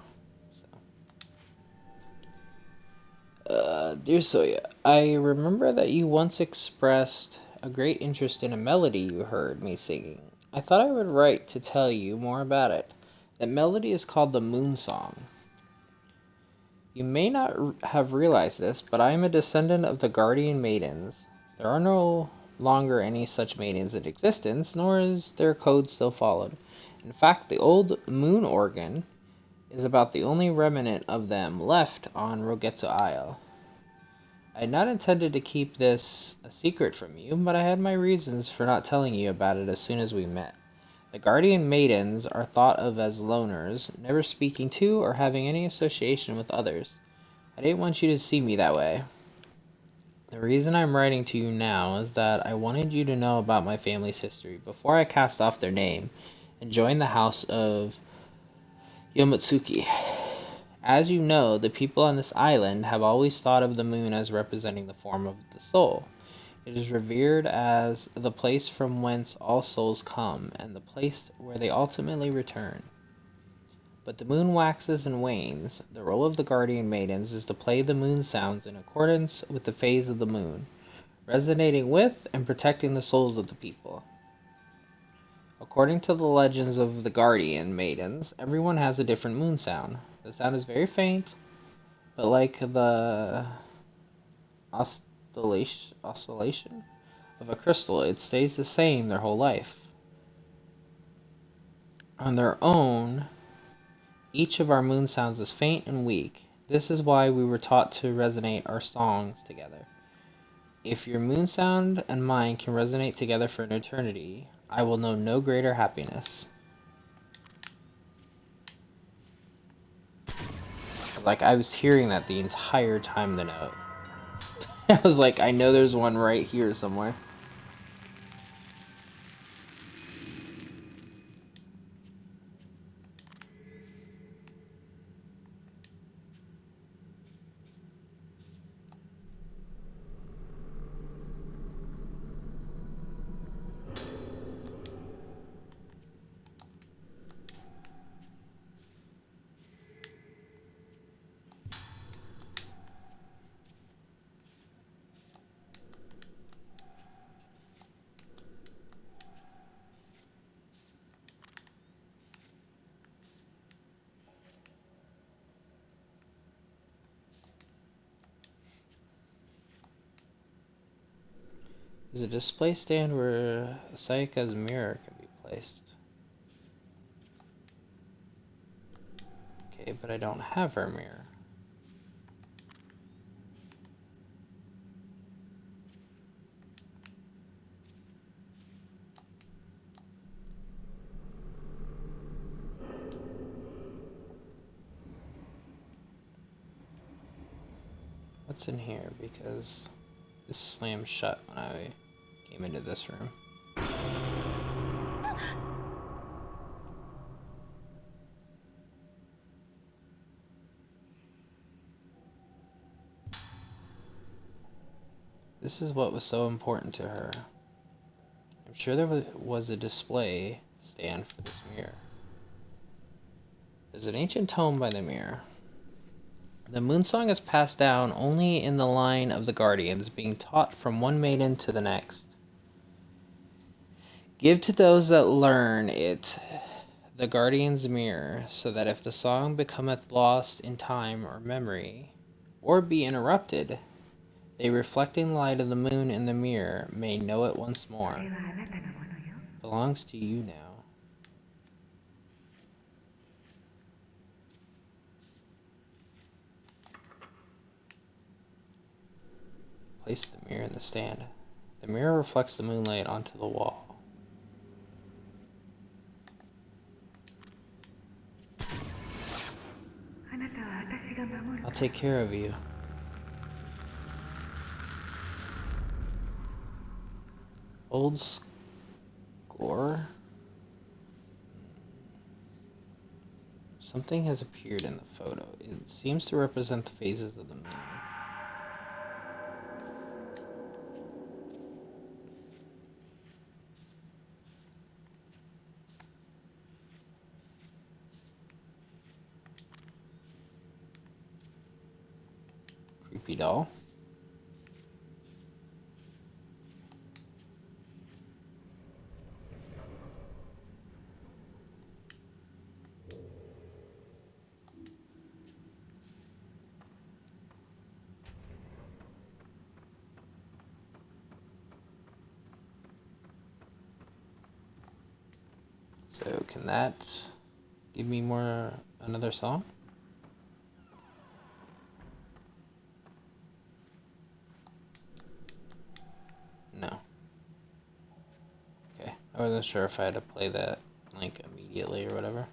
Dear Soya, I remember that you once expressed a great interest in a melody you heard me singing. I thought I would write to tell you more about it. That melody is called the Moon Song. You may not have realized this, but I am a descendant of the Guardian Maidens. There are no longer any such maidens in existence, nor is their code still followed. In fact, the old moon organ is about the only remnant of them left on Rogetsu Isle. I had not intended to keep this a secret from you, but I had my reasons for not telling you about it as soon as we met. The Guardian Maidens are thought of as loners, never speaking to or having any association with others. I didn't want you to see me that way. The reason I'm writing to you now is that I wanted you to know about my family's history before I cast off their name and joined the house of Yomotsuki. As you know, the people on this island have always thought of the moon as representing the form of the soul. It is revered as the place from whence all souls come, and the place where they ultimately return. But the moon waxes and wanes. The role of the guardian maidens is to play the moon sounds in accordance with the phase of the moon, resonating with and protecting the souls of the people. According to the legends of the guardian maidens, everyone has a different moon sound. The sound is very faint, but like the oscillation of a crystal, it stays the same their whole life. On their own, each of our moon sounds is faint and weak. This is why we were taught to resonate our songs together. If your moon sound and mine can resonate together for an eternity, I will know no greater happiness. Like, I was hearing that the entire time the note. I was like, I know there's one right here somewhere. There's a display stand where Sayaka's mirror can be placed. Okay, but I don't have her mirror. What's in here? Because this slammed shut when I came into this room. This is what was so important to her. I'm sure there was a display stand for this mirror. There's an ancient tome by the mirror. The moon song is passed down only in the line of the guardians, being taught from one maiden to the next. Give to those that learn it the guardian's mirror, so that if the song becometh lost in time or memory, or be interrupted, they reflecting the light of the moon in the mirror may know it once more. Belongs to you now. Place the mirror in the stand. The mirror reflects the moonlight onto the wall. I'll take care of you. Old score? Something has appeared in the photo. It seems to represent the phases of the moon. Creepy doll. So can that give me another song? No. Okay, I wasn't sure if I had to play that like immediately or whatever.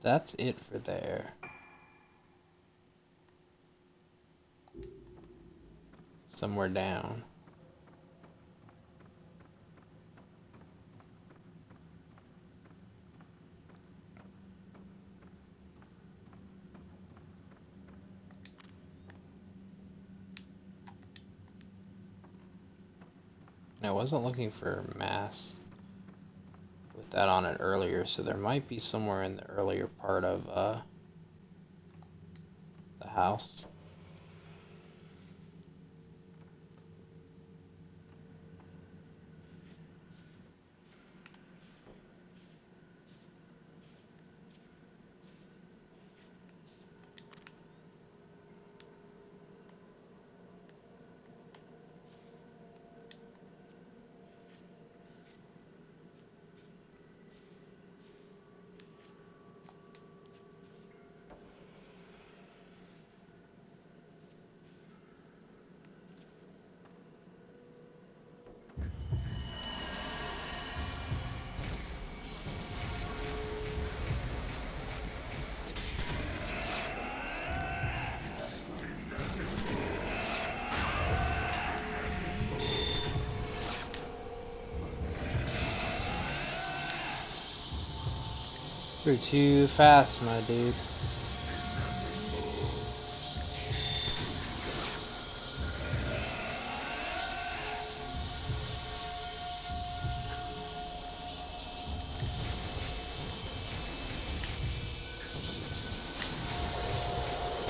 That's it for there. Somewhere down. I wasn't looking for mass with that on it earlier, so there might be somewhere in the earlier part of the house. You're too fast, my dude.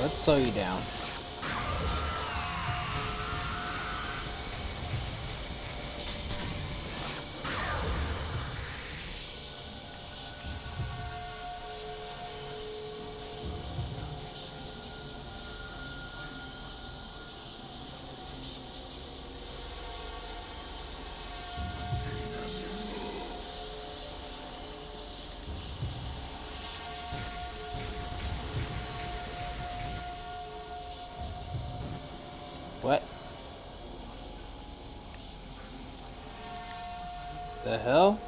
Let's slow you down. What? The hell?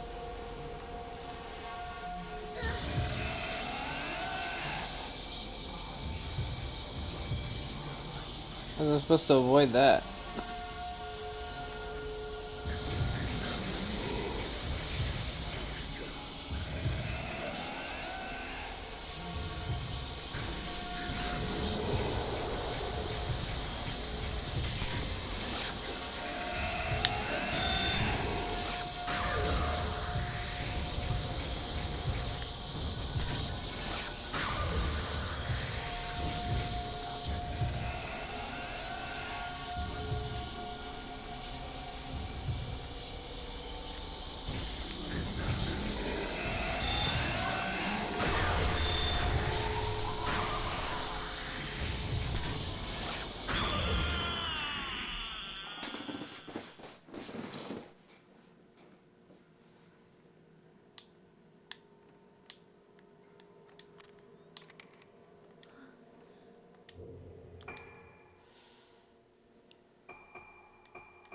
How was I supposed to avoid that?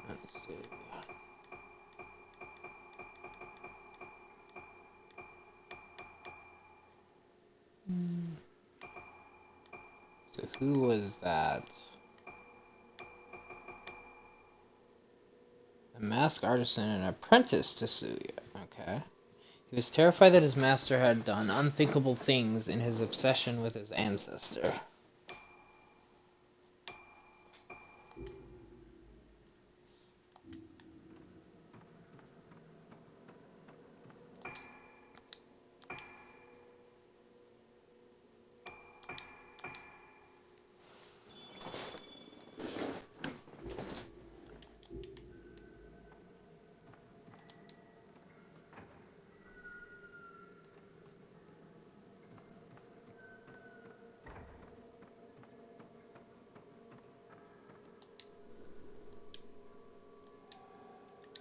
Let's see. So who was that? A mask artisan and apprentice to Suya. Okay. He was terrified that his master had done unthinkable things in his obsession with his ancestor.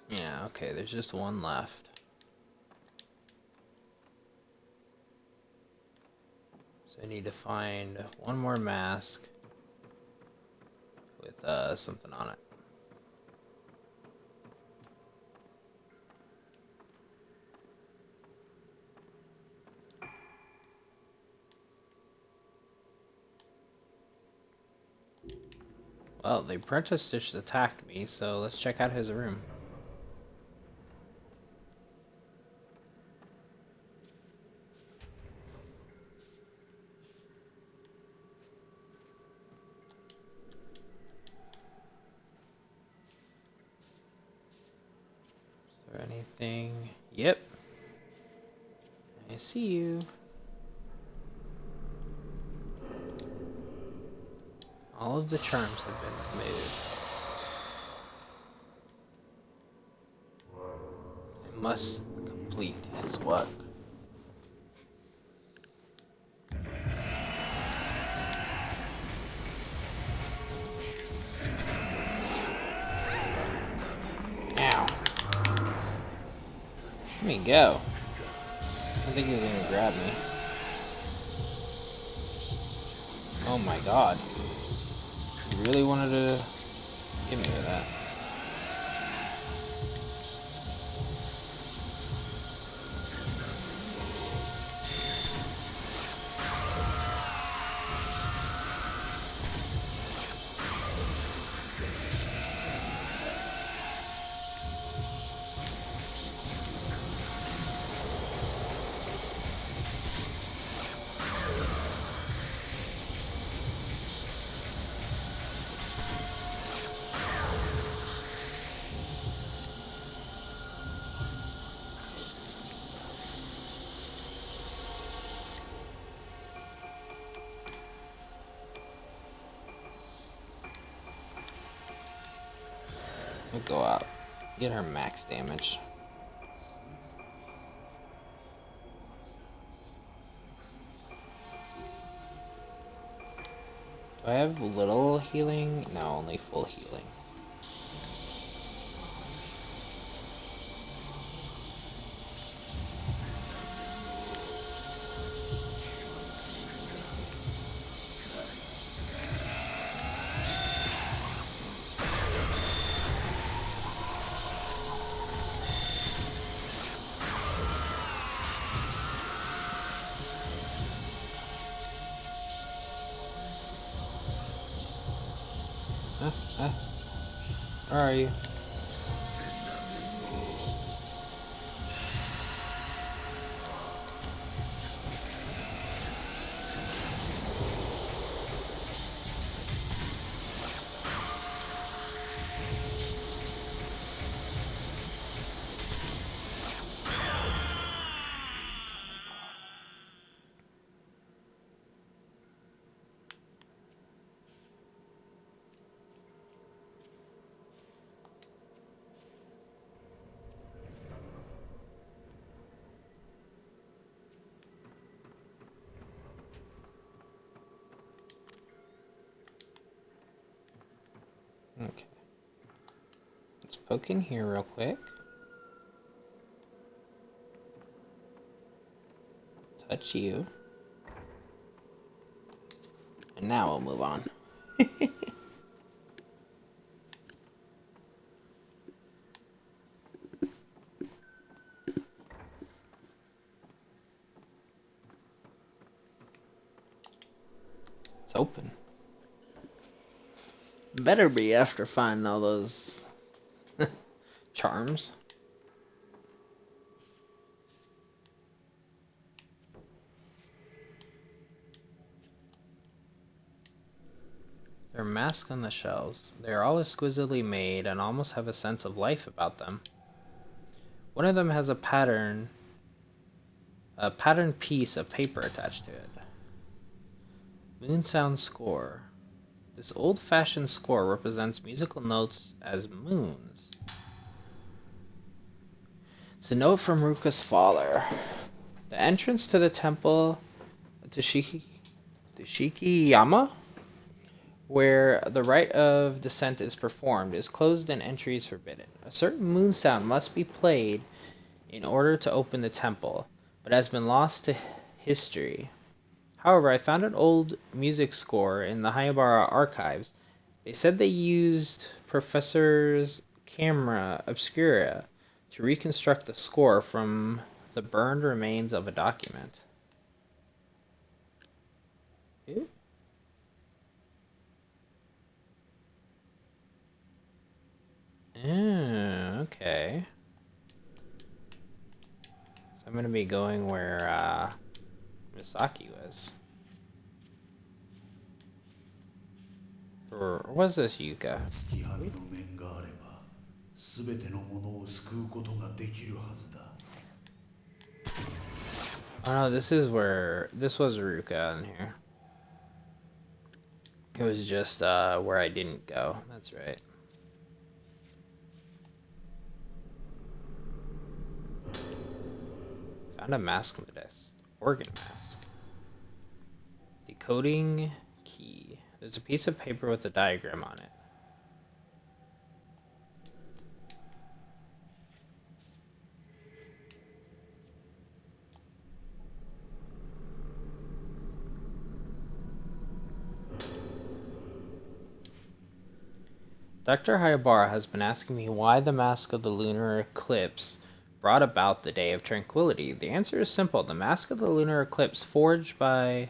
Yeah, okay, there's just one left. So I need to find one more mask with something on it. Well, the apprentice just attacked me, so let's check out his room. I see you. All of the charms have been removed. I must complete his work. Ow. Let me go. I think he's gonna grab me. Oh my god. He really wanted to get me with that. We'll go out. Get her max damage. Do I have little healing? No, only full healing. Where are you? Okay. Let's poke in here real quick. Touch you. And now we'll move on. It's open. Better be after finding all those charms. There are masks on the shelves. They are all exquisitely made and almost have a sense of life about them. One of them has a patterned piece of paper attached to it. Moon Sound Score. This old-fashioned score represents musical notes as moons. It's a note from Ruka's father. The entrance to the temple Tushikiyama, where the rite of descent is performed, is closed and entry is forbidden. A certain moon sound must be played in order to open the temple, but has been lost to history. However, I found an old music score in the Hayabara archives. They said they used Professor's camera obscura to reconstruct the score from the burned remains of a document. Ew. Okay. So I'm gonna be going where Misaki was. Or was this Yuka? 月春の面があれば全てのものを救うことができるはずだ。Oh no, this is where this was Ruka in here. It was just where I didn't go. That's right. Found a mask on the desk. Organ mask. Decoding key. There's a piece of paper with a diagram on it. Dr. Hayabara has been asking me why the mask of the lunar eclipse brought about the Day of Tranquility. The answer is simple. The mask of the lunar eclipse forged by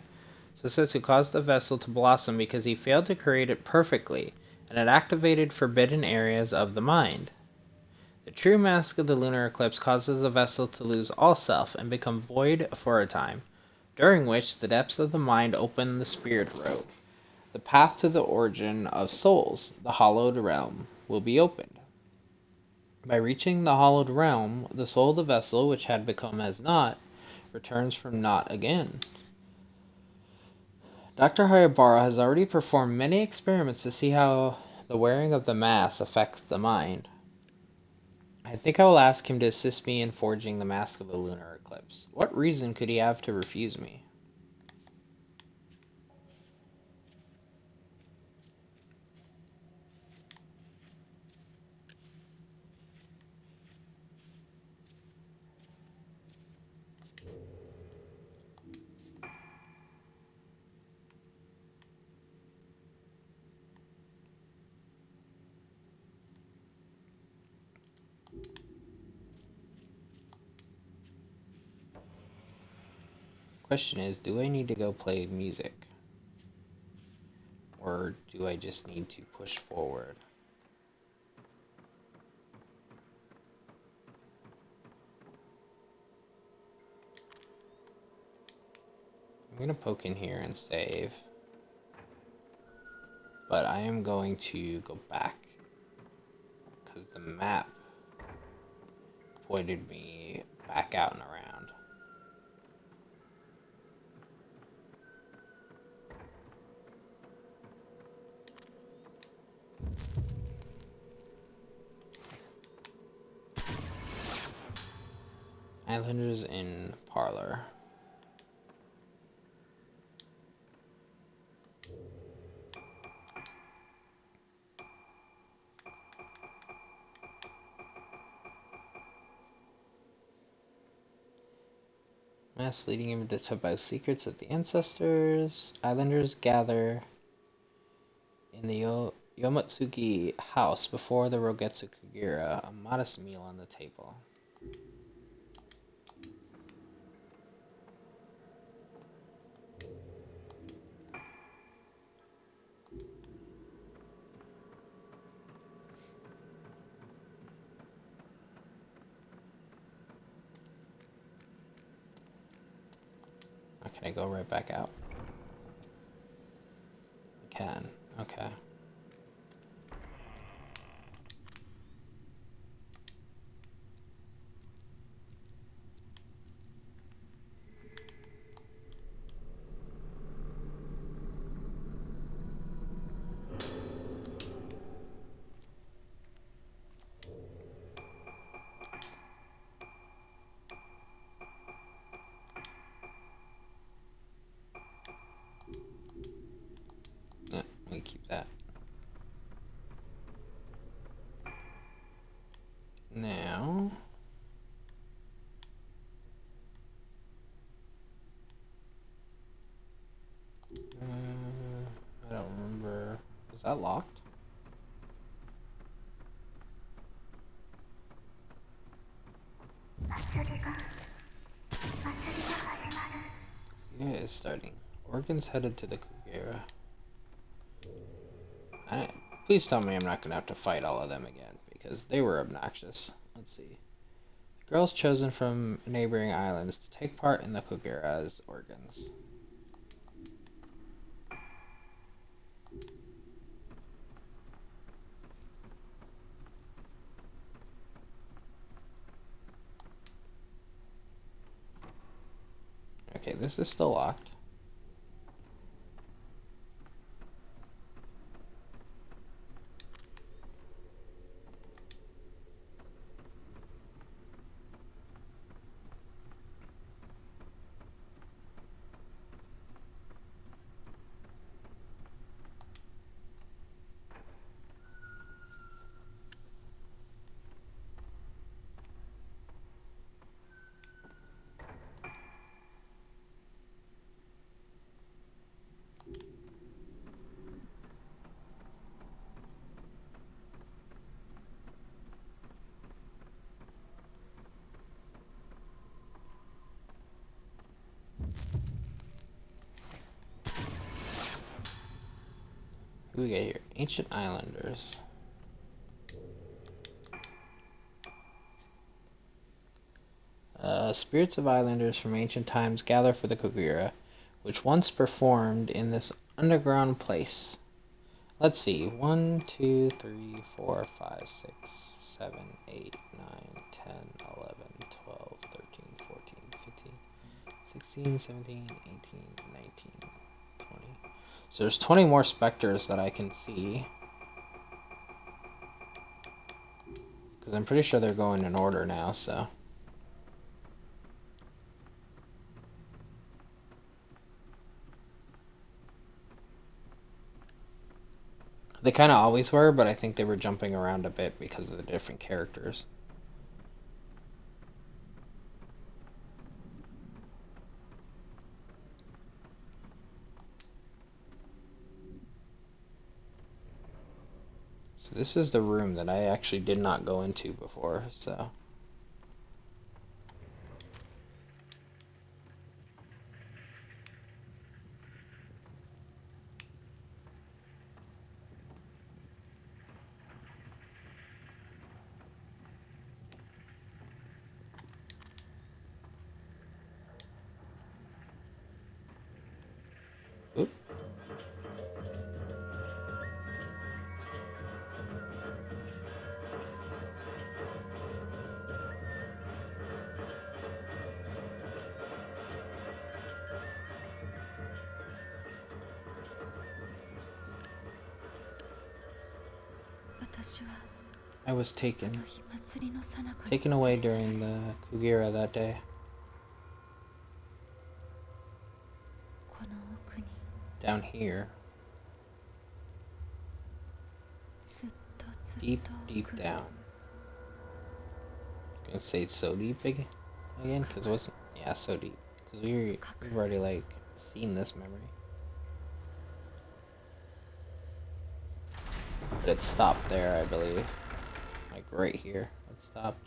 Susetsu caused the vessel to blossom because he failed to create it perfectly, and it activated forbidden areas of the mind. The true mask of the lunar eclipse causes the vessel to lose all self and become void for a time, during which the depths of the mind open the spirit road. The path to the origin of souls, the hallowed realm, will be opened. By reaching the hallowed realm, the soul of the vessel, which had become as naught, returns from naught again. Dr. Hayabara has already performed many experiments to see how the wearing of the mask affects the mind. I think I will ask him to assist me in forging the mask of the lunar eclipse. What reason could he have to refuse me? Question is, do I need to go play music? Or do I just need to push forward? I'm going to poke in here and save. But I am going to go back. Because the map pointed me back out and around. Islanders in parlor. Mass leading him to talk about secrets of the ancestors. Islanders gather in the Yomotsuki house before the Rogetsu Kagira, a modest meal on the table. Oh, can I go right back out? I can. Okay. Yeah, we keep that. Now, I don't remember. Is that locked? Yeah, it's starting. Organs headed to the Kugera. Please tell me I'm not gonna have to fight all of them again, because they were obnoxious. Let's see. Girls chosen from neighboring islands to take part in the Kugera's organs. this is still locked. Who we got here? Ancient Islanders. Spirits of islanders from ancient times gather for the Kogura, which once performed in this underground place. Let's see. 1, 2, 3, 4, 5, 6, 7, 8, 9, 10, 11, 12, 13, 14, 15, 16, 17, 18, 19, 20. So there's 20 more specters that I can see. Because I'm pretty sure they're going in order now, so. They kind of always were, but I think they were jumping around a bit because of the different characters. So this is the room that I actually did not go into before, so. Oop. I was taken away during the Kugura that day. Down here. Deep, deep down. I'm gonna say it's so deep again, because it wasn't. Yeah, so deep. Because we've already like seen this memory. But it stopped there, I believe. Like right here, it stopped.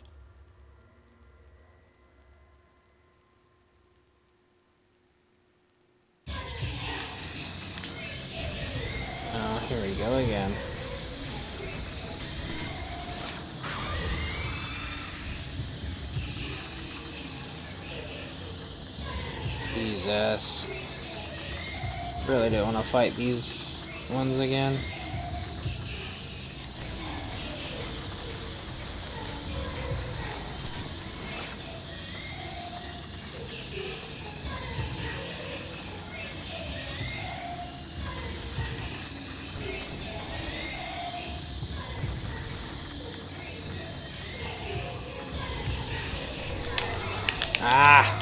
Oh, here we go again. Jesus. Really don't want to fight these ones again. Ah!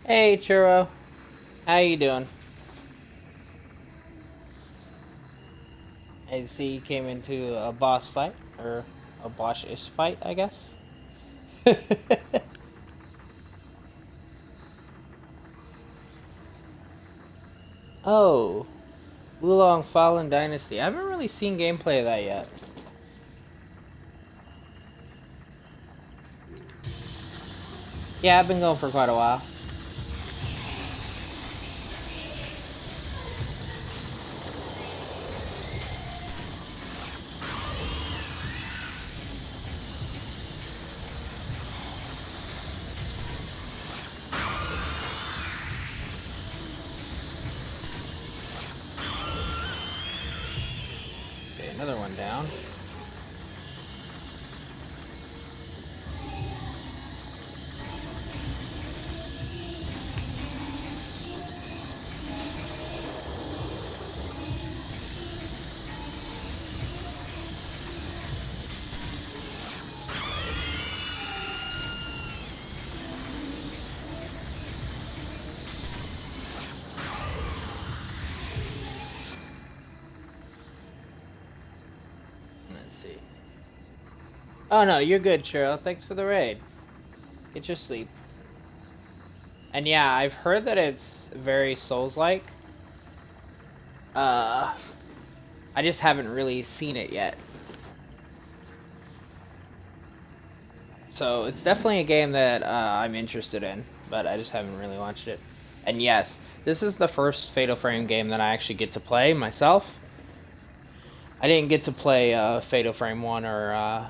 Hey, Churro. How you doing? I see you came into a boss fight, or a boss-ish fight, I guess. Oh, Wulong Fallen Dynasty. I haven't really seen gameplay of that yet. Yeah, I've been going for quite a while. Okay, another one down. Let's see. Oh no, you're good, Churro. Thanks for the raid. Get your sleep. And yeah, I've heard that it's very Souls-like. I just haven't really seen it yet. So it's definitely a game that I'm interested in, but I just haven't really watched it. And yes, this is the first Fatal Frame game that I actually get to play myself. I didn't get to play Fatal Frame 1 or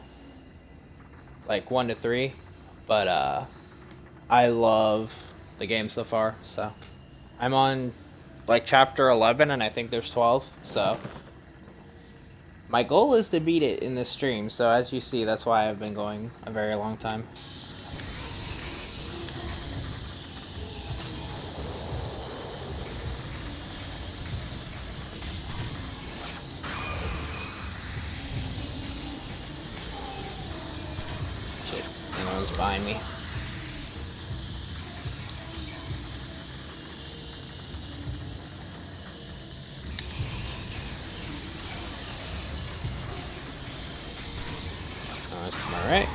like 1 to 3, but I love the game so far. So I'm on like chapter 11 and I think there's 12. So my goal is to beat it in this stream. So as you see, that's why I've been going a very long time. Shit, anyone's behind me. Oh, that's to my right.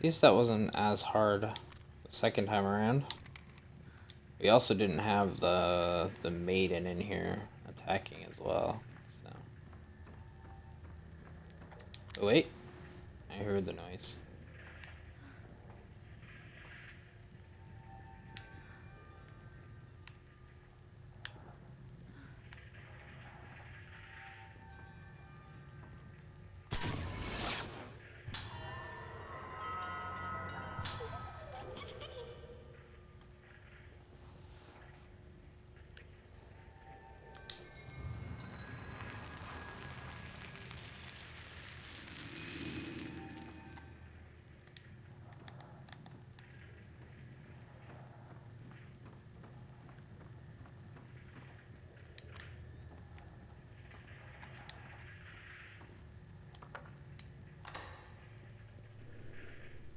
At least that wasn't as hard the second time around. We also didn't have the maiden in here attacking as well. So. Oh, wait, I heard the noise.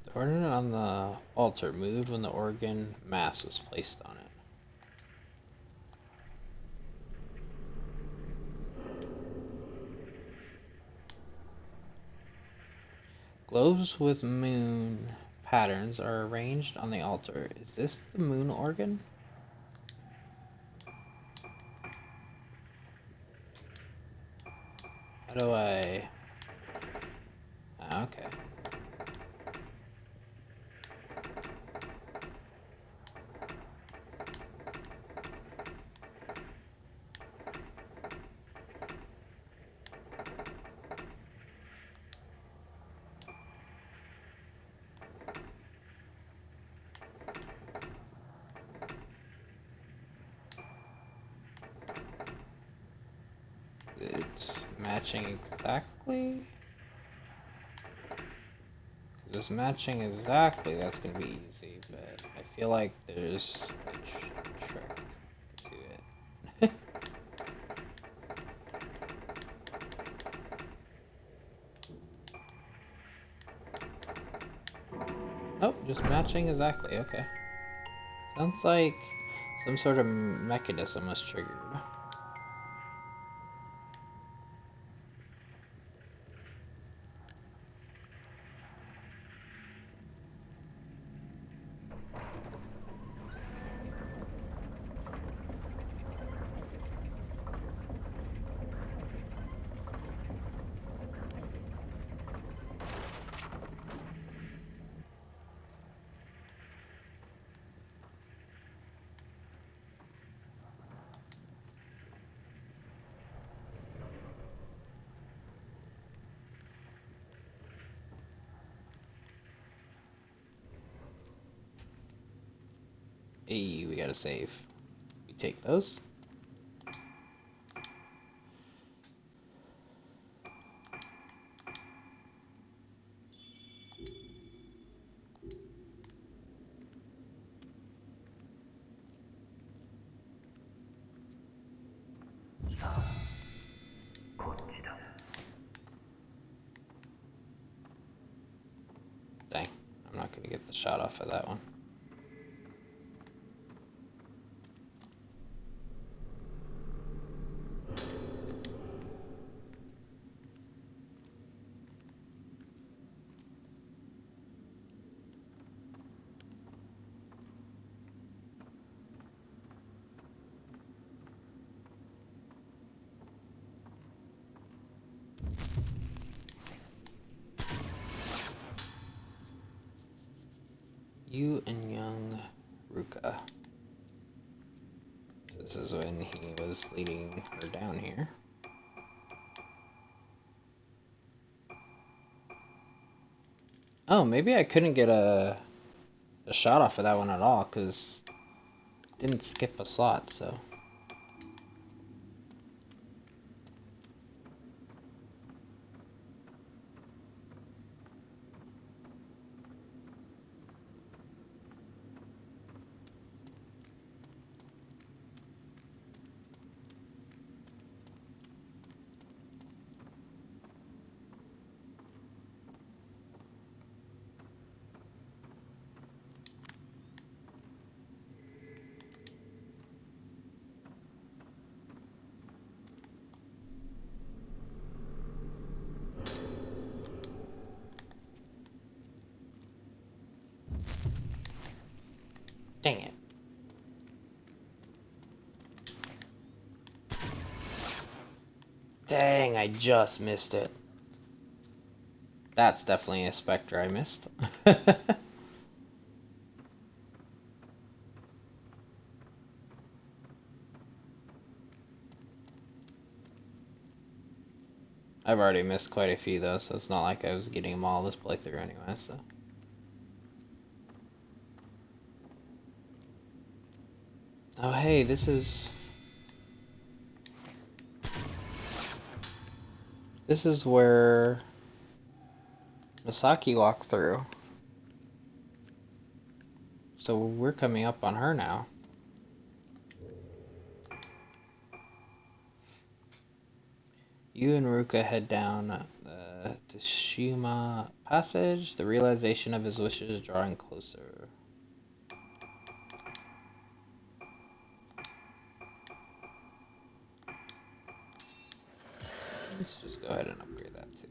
The ornament on the altar moved when the organ mass was placed on it. Globes with moon patterns are arranged on the altar. Is this the moon organ? How do I... Okay. matching exactly? Just matching exactly, that's gonna be easy, but I feel like there's a trick to it. Oh, just matching exactly, okay. Sounds like some sort of mechanism was triggered. Hey, we gotta save. We take those. Dang, I'm not gonna get the shot off of that one. You and young Ruka. This is when he was leading her down here. Oh, maybe I couldn't get a shot off of that one at all, because it didn't skip a slot, so. Dang it. Dang, I just missed it. That's definitely a Spectre I missed. I've already missed quite a few though, so it's not like I was getting them all this playthrough anyway, so. Oh hey, this is where Misaki walked through. So we're coming up on her now. You and Ruka head down the Tsushima passage, the realization of his wishes drawing closer. Let's just go ahead and upgrade that too.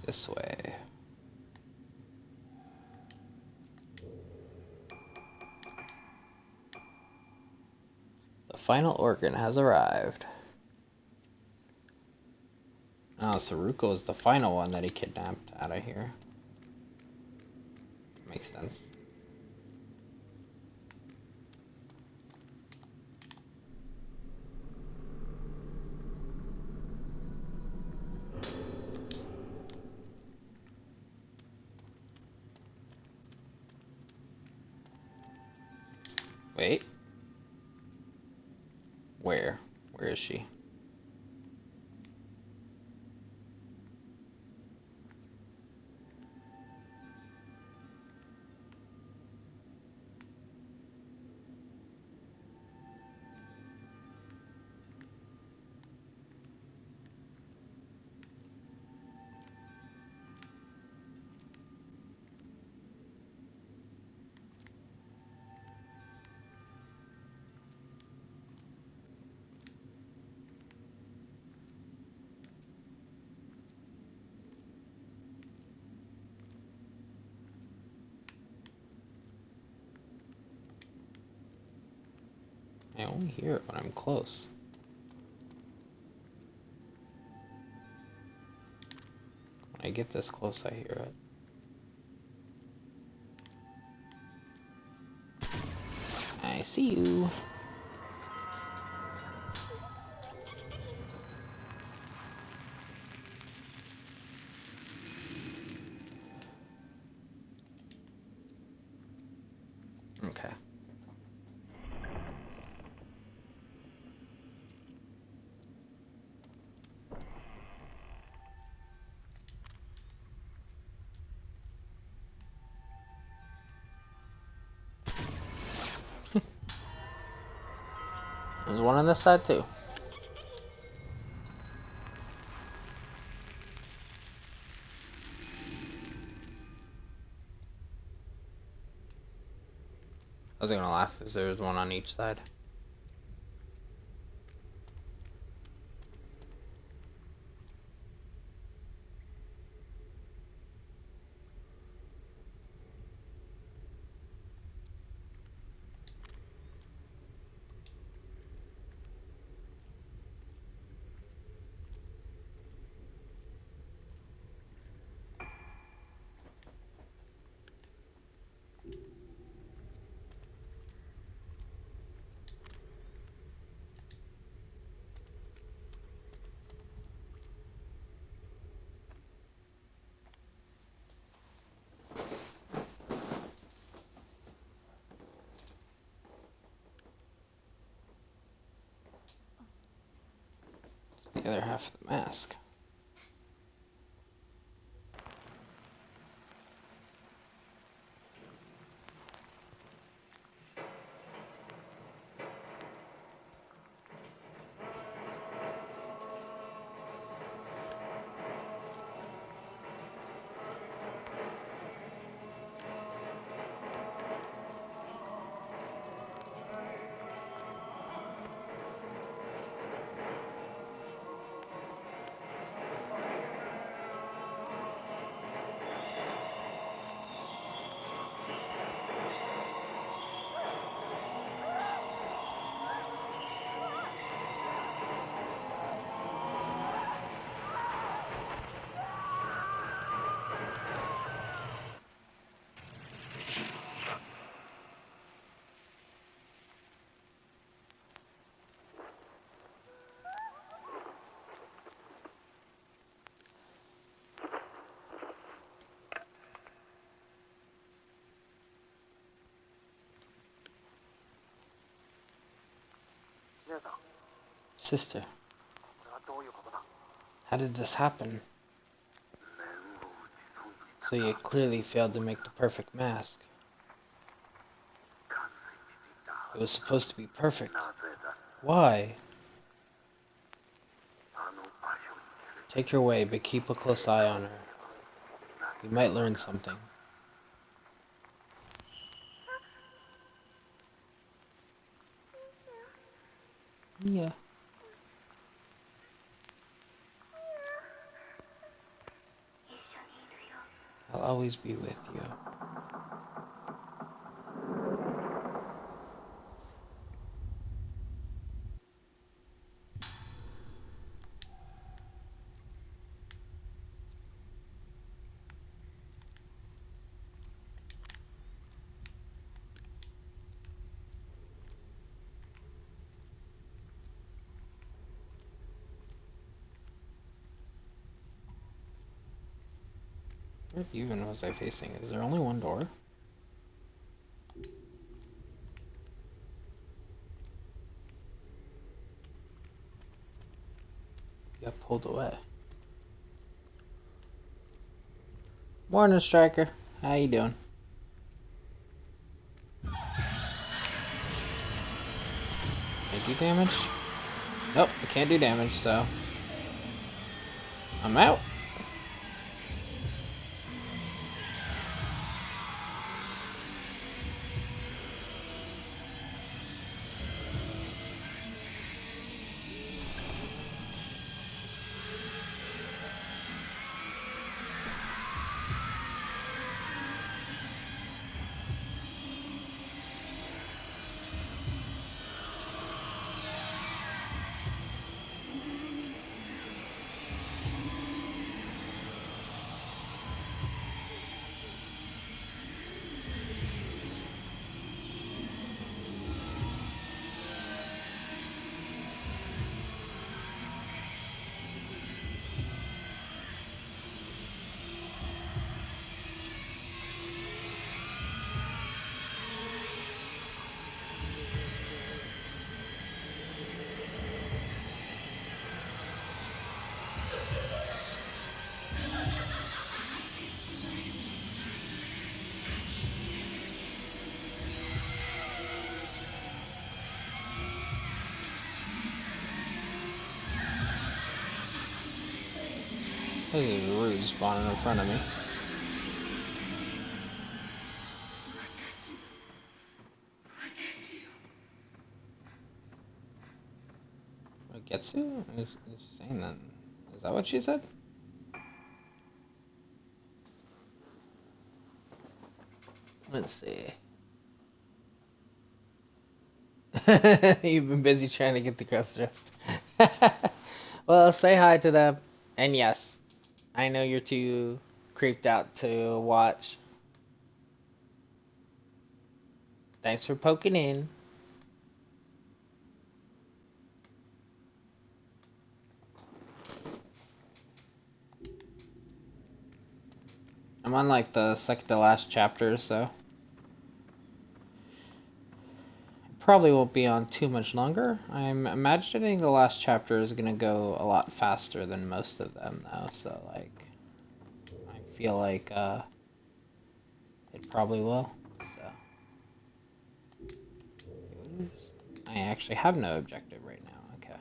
This way. The final organ has arrived. Oh, so Ruka was the final one that he kidnapped out of here. Makes sense. Wait. Where? Where is she? I only hear it when I'm close. When I get this close, I hear it. I see you. Okay. There's one on this side too. I was gonna laugh if there was one on each side. The other half of the mask. Sister, how did this happen? So you clearly failed to make the perfect mask. It was supposed to be perfect. Why? Take her away, but keep a close eye on her. You might learn something. Yeah. I'll always be with you. Where even was I facing? Is there only one door? Got pulled away. Morning, Striker. How you doing? Can I do damage? Nope, I can't do damage, so I'm out. This is rude spawning in front of me. Getsu? Is saying that? Is that what she said? Let's see. You've been busy trying to get the girls dressed. Well, say hi to them. And yes, I know you're too creeped out to watch. Thanks for poking in. I'm on like the second to last chapter, so probably won't be on too much longer. I'm imagining the last chapter is gonna go a lot faster than most of them, though. So like, I feel like it probably will. So I actually have no objective right now. Okay.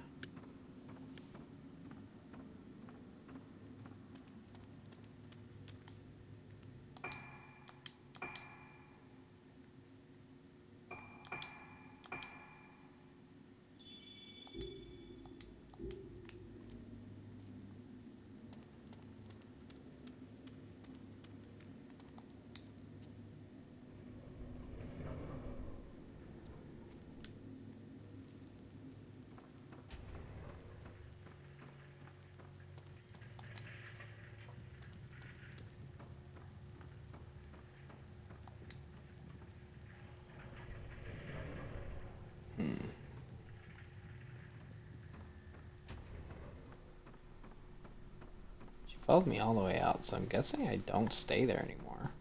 She followed me all the way out, so I'm guessing I don't stay there anymore.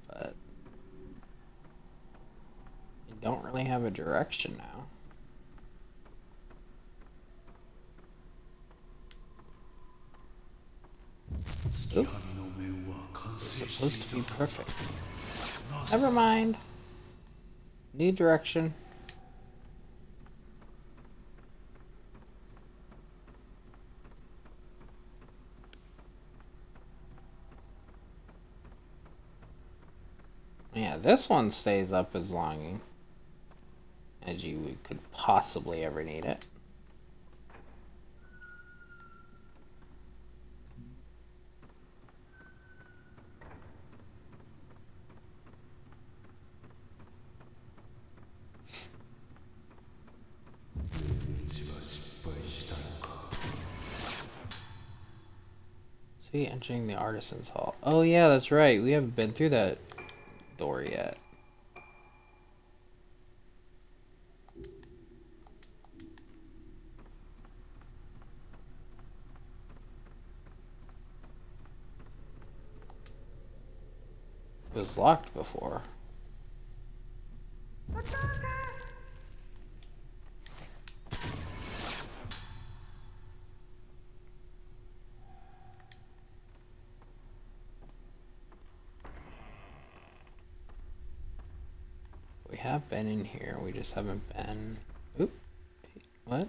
But I don't really have a direction now. Oop. It's supposed to be perfect. Never mind. New direction. Yeah, this one stays up as long as you could possibly ever need it. See, entering the Artisan's Hall. Oh yeah, that's right. We haven't been through that door yet. It was locked before. have been in here. We just haven't been... Oop. What?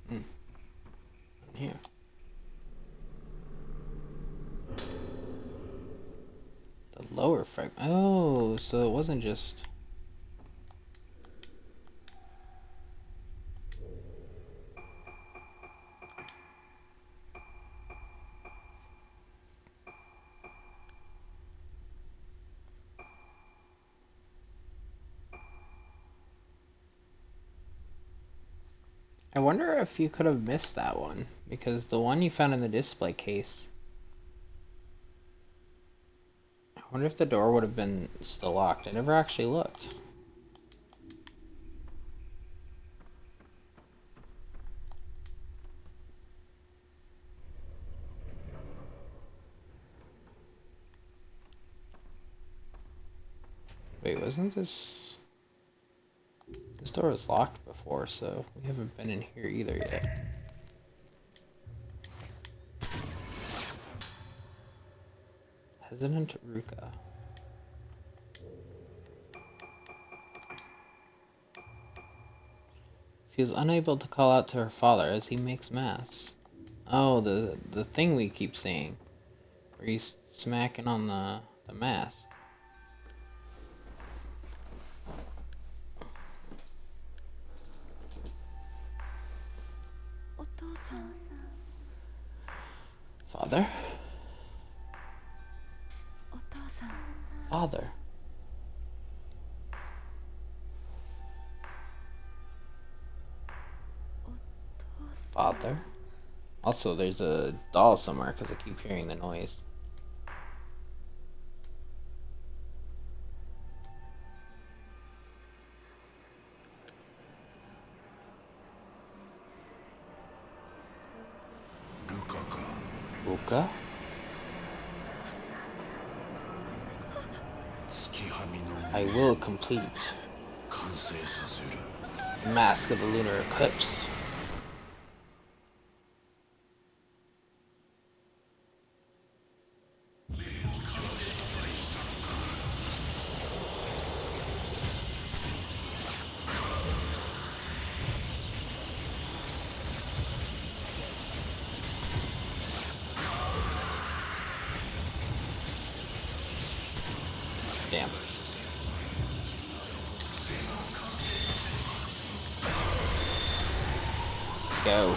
In here. The lower fragment. Oh, so it wasn't just... I wonder if you could have missed that one, because the one you found in the display case... I wonder if the door would have been still locked. I never actually looked. Wait, wasn't this... This door was locked before, so we haven't been in here either yet. Hesitant Ruka. Feels unable to call out to her father as he makes mass. Oh, the thing we keep seeing. Where he's smacking on the mass. Father? Father. Father? Also, there's a doll somewhere because I keep hearing the noise. Ruka? I will complete the Mask of the Lunar Eclipse. Damn. Go.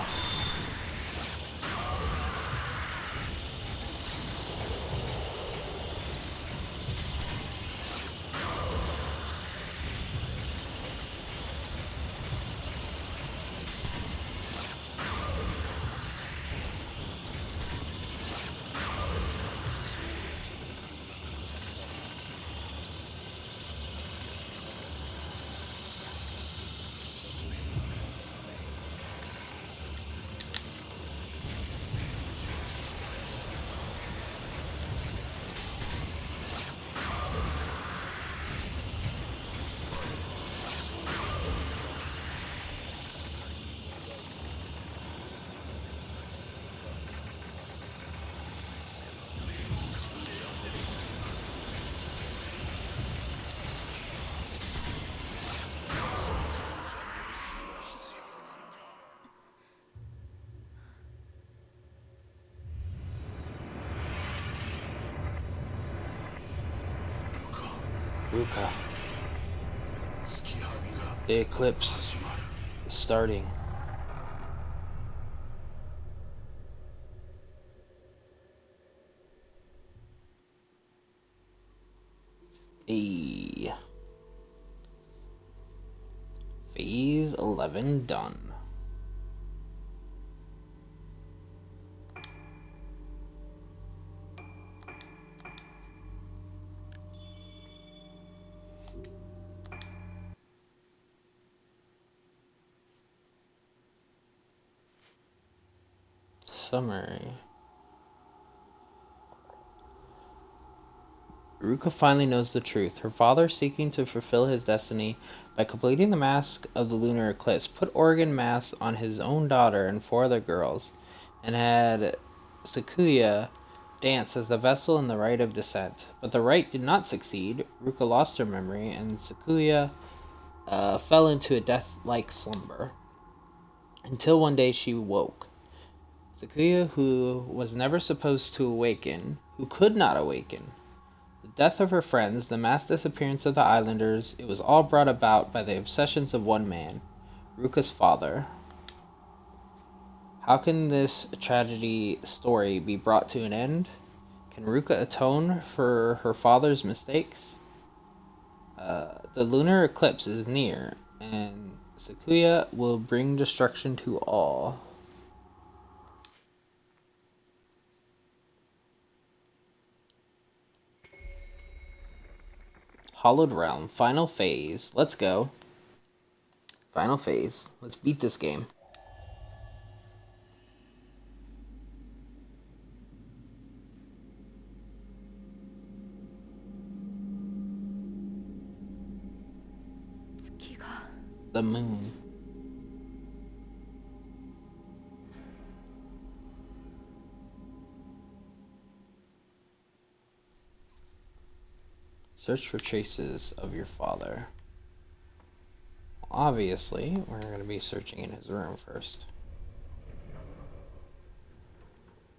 Ruka. The eclipse is starting. A phase 11 done. Summary. Ruka finally knows the truth. Her father, seeking to fulfill his destiny by completing the mask of the lunar eclipse, put organ masks on his own daughter and 4 other girls, and had Sakuya dance as the vessel in the rite of descent. But the rite did not succeed. Ruka lost her memory, and Sakuya fell into a death-like slumber. Until one day she woke. Sakuya, who was never supposed to awaken, who could not awaken. The death of her friends, the mass disappearance of the islanders, it was all brought about by the obsessions of one man, Ruka's father. How can this tragedy story be brought to an end? Can Ruka atone for her father's mistakes? The lunar eclipse is near, and Sakuya will bring destruction to all. Hollowed Realm, final phase. Let's go. Final phase. Let's beat this game. The moon. Search for traces of your father. Obviously, we're going to be searching in his room first.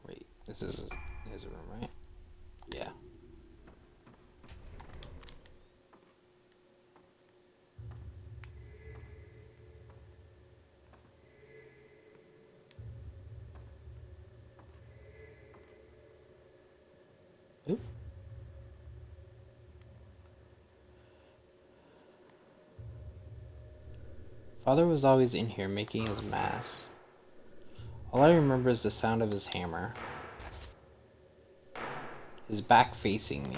Wait, this is his room, right? Yeah. Oop. Father was always in here making his mass. All I remember is the sound of his hammer. His back facing me.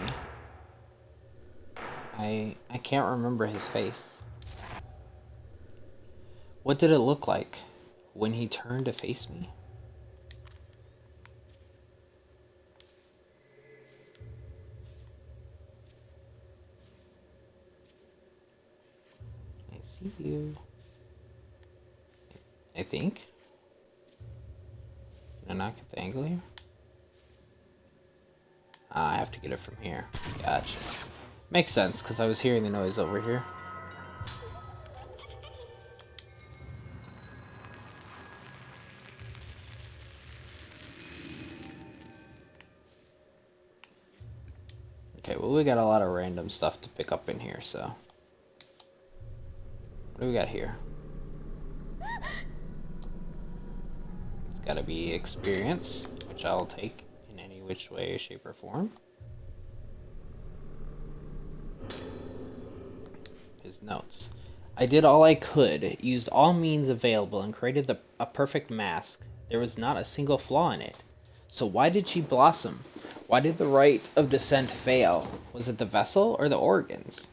I can't remember his face. What did it look like when he turned to face me? I see you. I think. Can I not get the angle here? I have to get it from here. Gotcha. Makes sense, because I was hearing the noise over here. Okay, well, we got a lot of random stuff to pick up in here, so. What do we got here? It's gotta be experience, which I'll take in any which way, shape, or form. His notes. I did all I could, used all means available, and created a perfect mask. There was not a single flaw in it. So why did she blossom? Why did the rite of descent fail? Was it the vessel or the organs?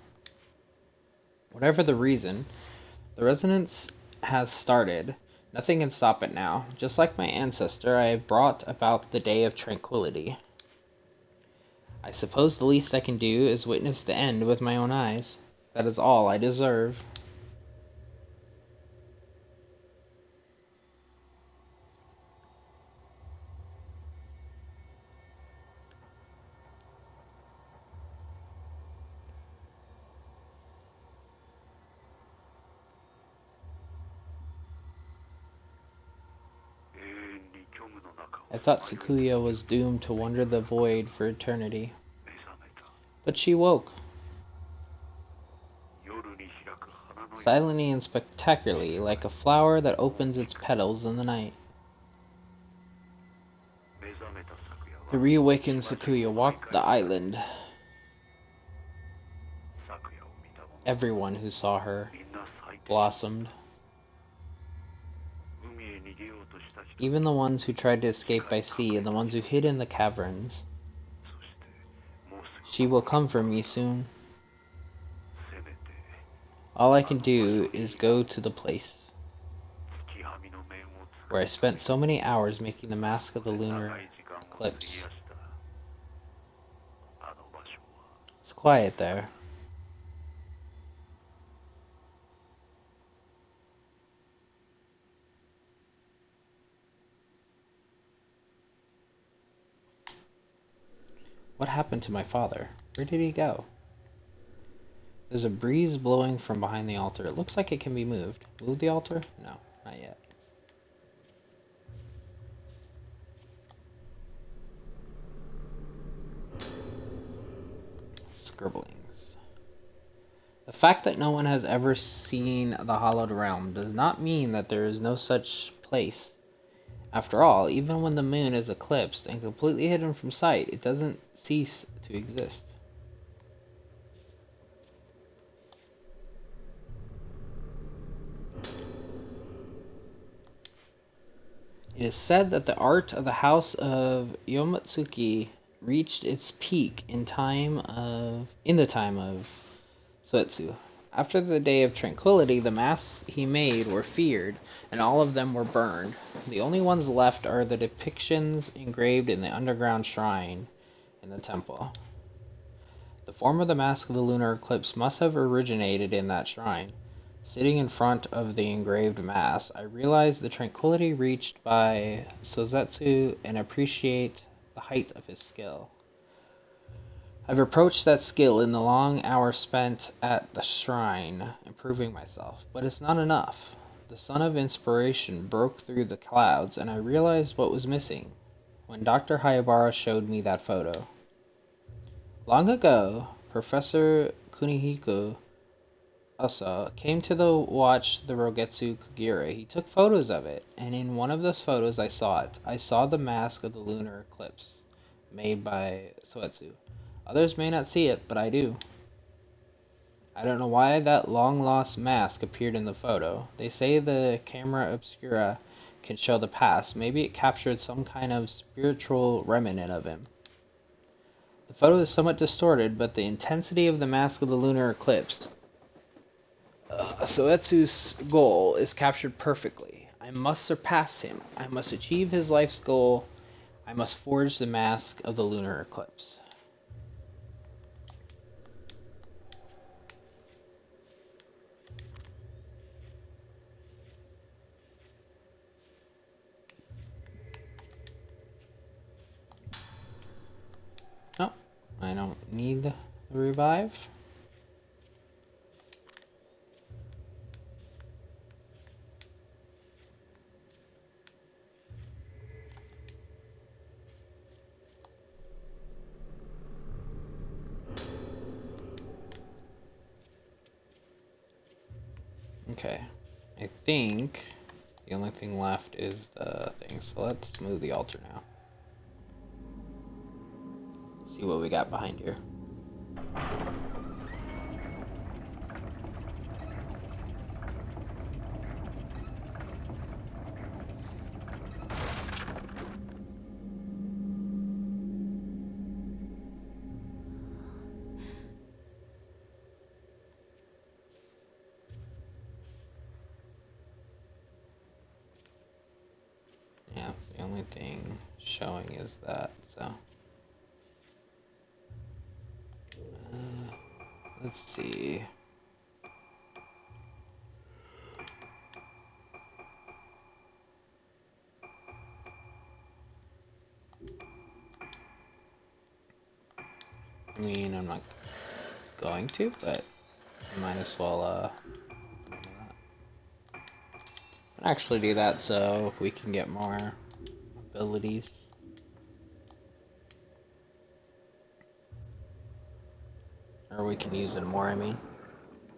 Whatever the reason, the resonance has started. Nothing can stop it now. Just like my ancestor, I have brought about the day of tranquility. I suppose the least I can do is witness the end with my own eyes. That is all I deserve. I thought Sakuya was doomed to wander the void for eternity. But she woke. Silently and spectacularly, like a flower that opens its petals in the night. The reawakened Sakuya walked the island. Everyone who saw her blossomed. Even the ones who tried to escape by sea and the ones who hid in the caverns. She will come for me soon. All I can do is go to the place where I spent so many hours making the mask of the lunar eclipse. It's quiet there. What happened to my father? Where did he go? There's a breeze blowing from behind the altar. It looks like it can be moved. Move the altar? No, not yet. Scribblings. The fact that no one has ever seen the Hallowed Realm does not mean that there is no such place. After all, even when the moon is eclipsed and completely hidden from sight, it doesn't cease to exist. It is said that the art of the House of Yomotsuki reached its peak in the time of Suetsu. After the Day of Tranquility, the masks he made were feared, and all of them were burned. The only ones left are the depictions engraved in the underground shrine in the temple. The form of the mask of the lunar eclipse must have originated in that shrine. Sitting in front of the engraved mask, I realized the tranquility reached by Sozetsu and appreciate the height of his skill. I've approached that skill in the long hours spent at the shrine, improving myself, but it's not enough. The sun of inspiration broke through the clouds, and I realized what was missing when Dr. Hayabara showed me that photo. Long ago, Professor Kunihiko Asa came to watch the Rogetsu Kagura. He took photos of it, and in one of those photos I saw it. I saw the mask of the lunar eclipse, made by Soetsu. Others may not see it, but I do. I don't know why that long-lost mask appeared in the photo. They say the camera obscura can show the past. Maybe it captured some kind of spiritual remnant of him. The photo is somewhat distorted, but the intensity of the mask of the lunar eclipse, Soetsu's goal, is captured perfectly. I must surpass him. I must achieve his life's goal. I must forge the mask of the lunar eclipse. Oh, I don't need the revive. Okay, I think the only thing left is the thing, so let's move the altar now. See what we got behind here. Yeah, the only thing showing is that, so. Let's see. I mean, I'm not going to, but I might as well, actually do that so we can get more abilities. Or we can use it more, I mean.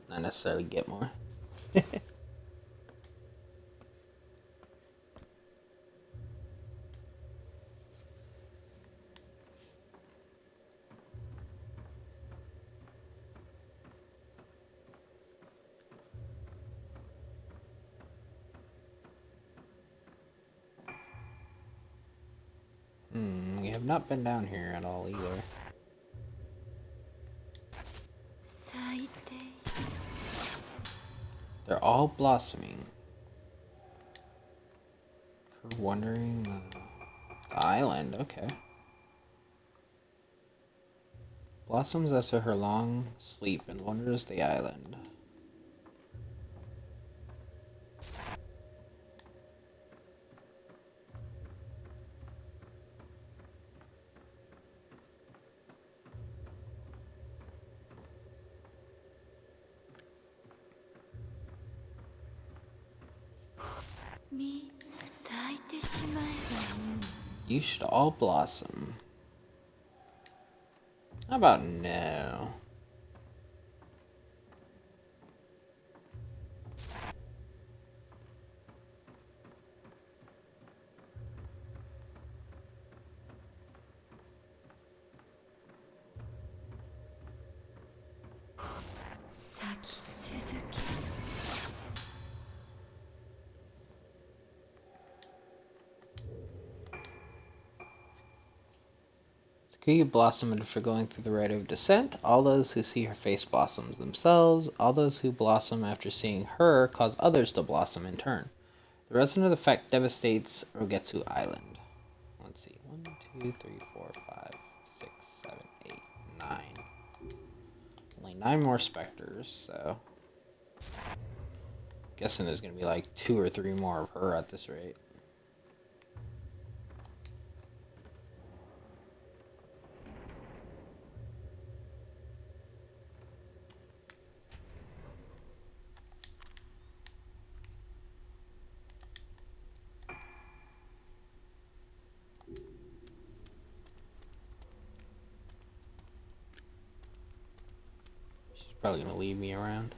Not necessarily get more. We have not been down here at all either. They're all blossoming. For wandering the island, okay. blossoms after her long sleep and wanders the island. You should all blossom. How about no? Sakura blossomed after going through the rite of descent. All those who see her face blossoms themselves. All those who blossom after seeing her cause others to blossom in turn. The resonant effect devastates Rogetsu Island. Let's see. 1, 2, 3, 4, 5, 6, 7, 8, 9. Only 9 more specters, so guessing there's gonna be like 2 or 3 more of her at this rate. She's probably gonna leave me around.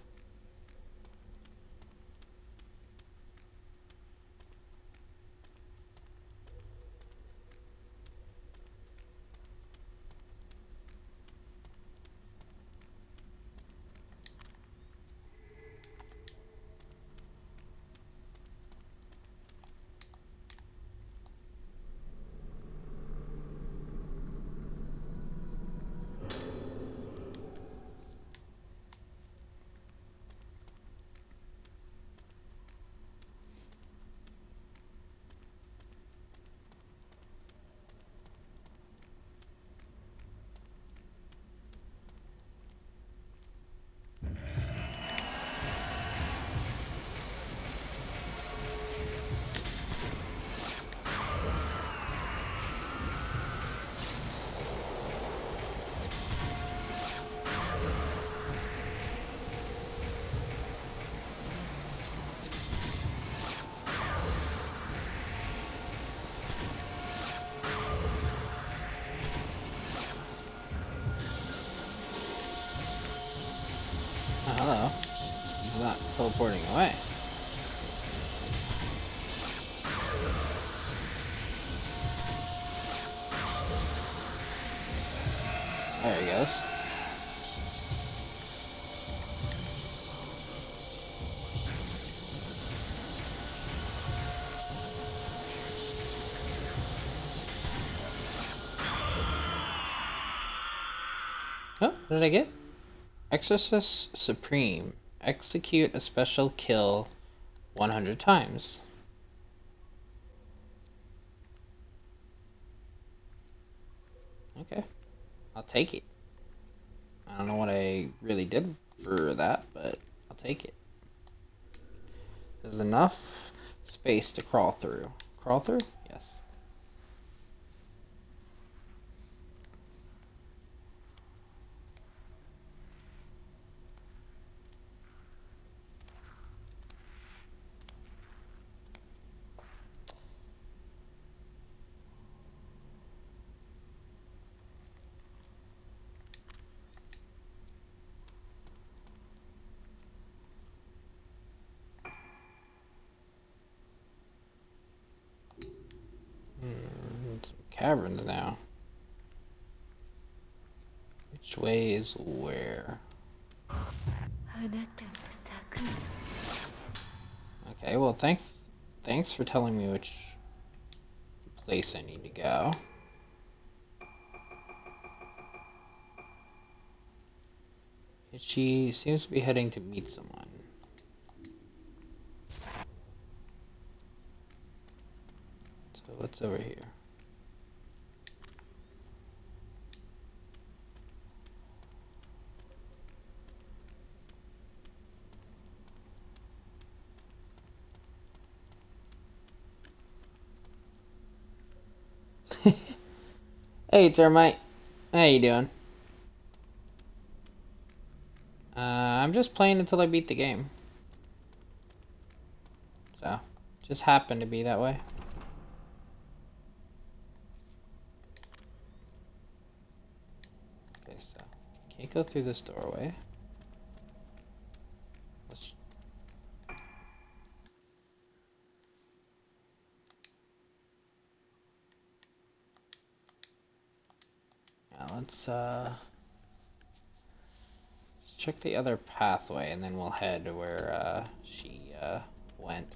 Oh, hello. He's not teleporting away. There he goes. Oh, what did I get? Exorcist Supreme. Execute a special kill 100 times. Okay. I'll take it. I don't know what I really did for that, but I'll take it. There's enough space to crawl through. Crawl through? Yes. Some caverns now. Which way is where? Okay, well thanks for telling me which place I need to go. She seems to be heading to meet someone. So what's over here? Hey, termite. How you doing? I'm just playing until I beat the game. So, just happened to be that way. Okay, so can't go through this doorway. Let's. Yeah, let's check the other pathway, and then we'll head where she went.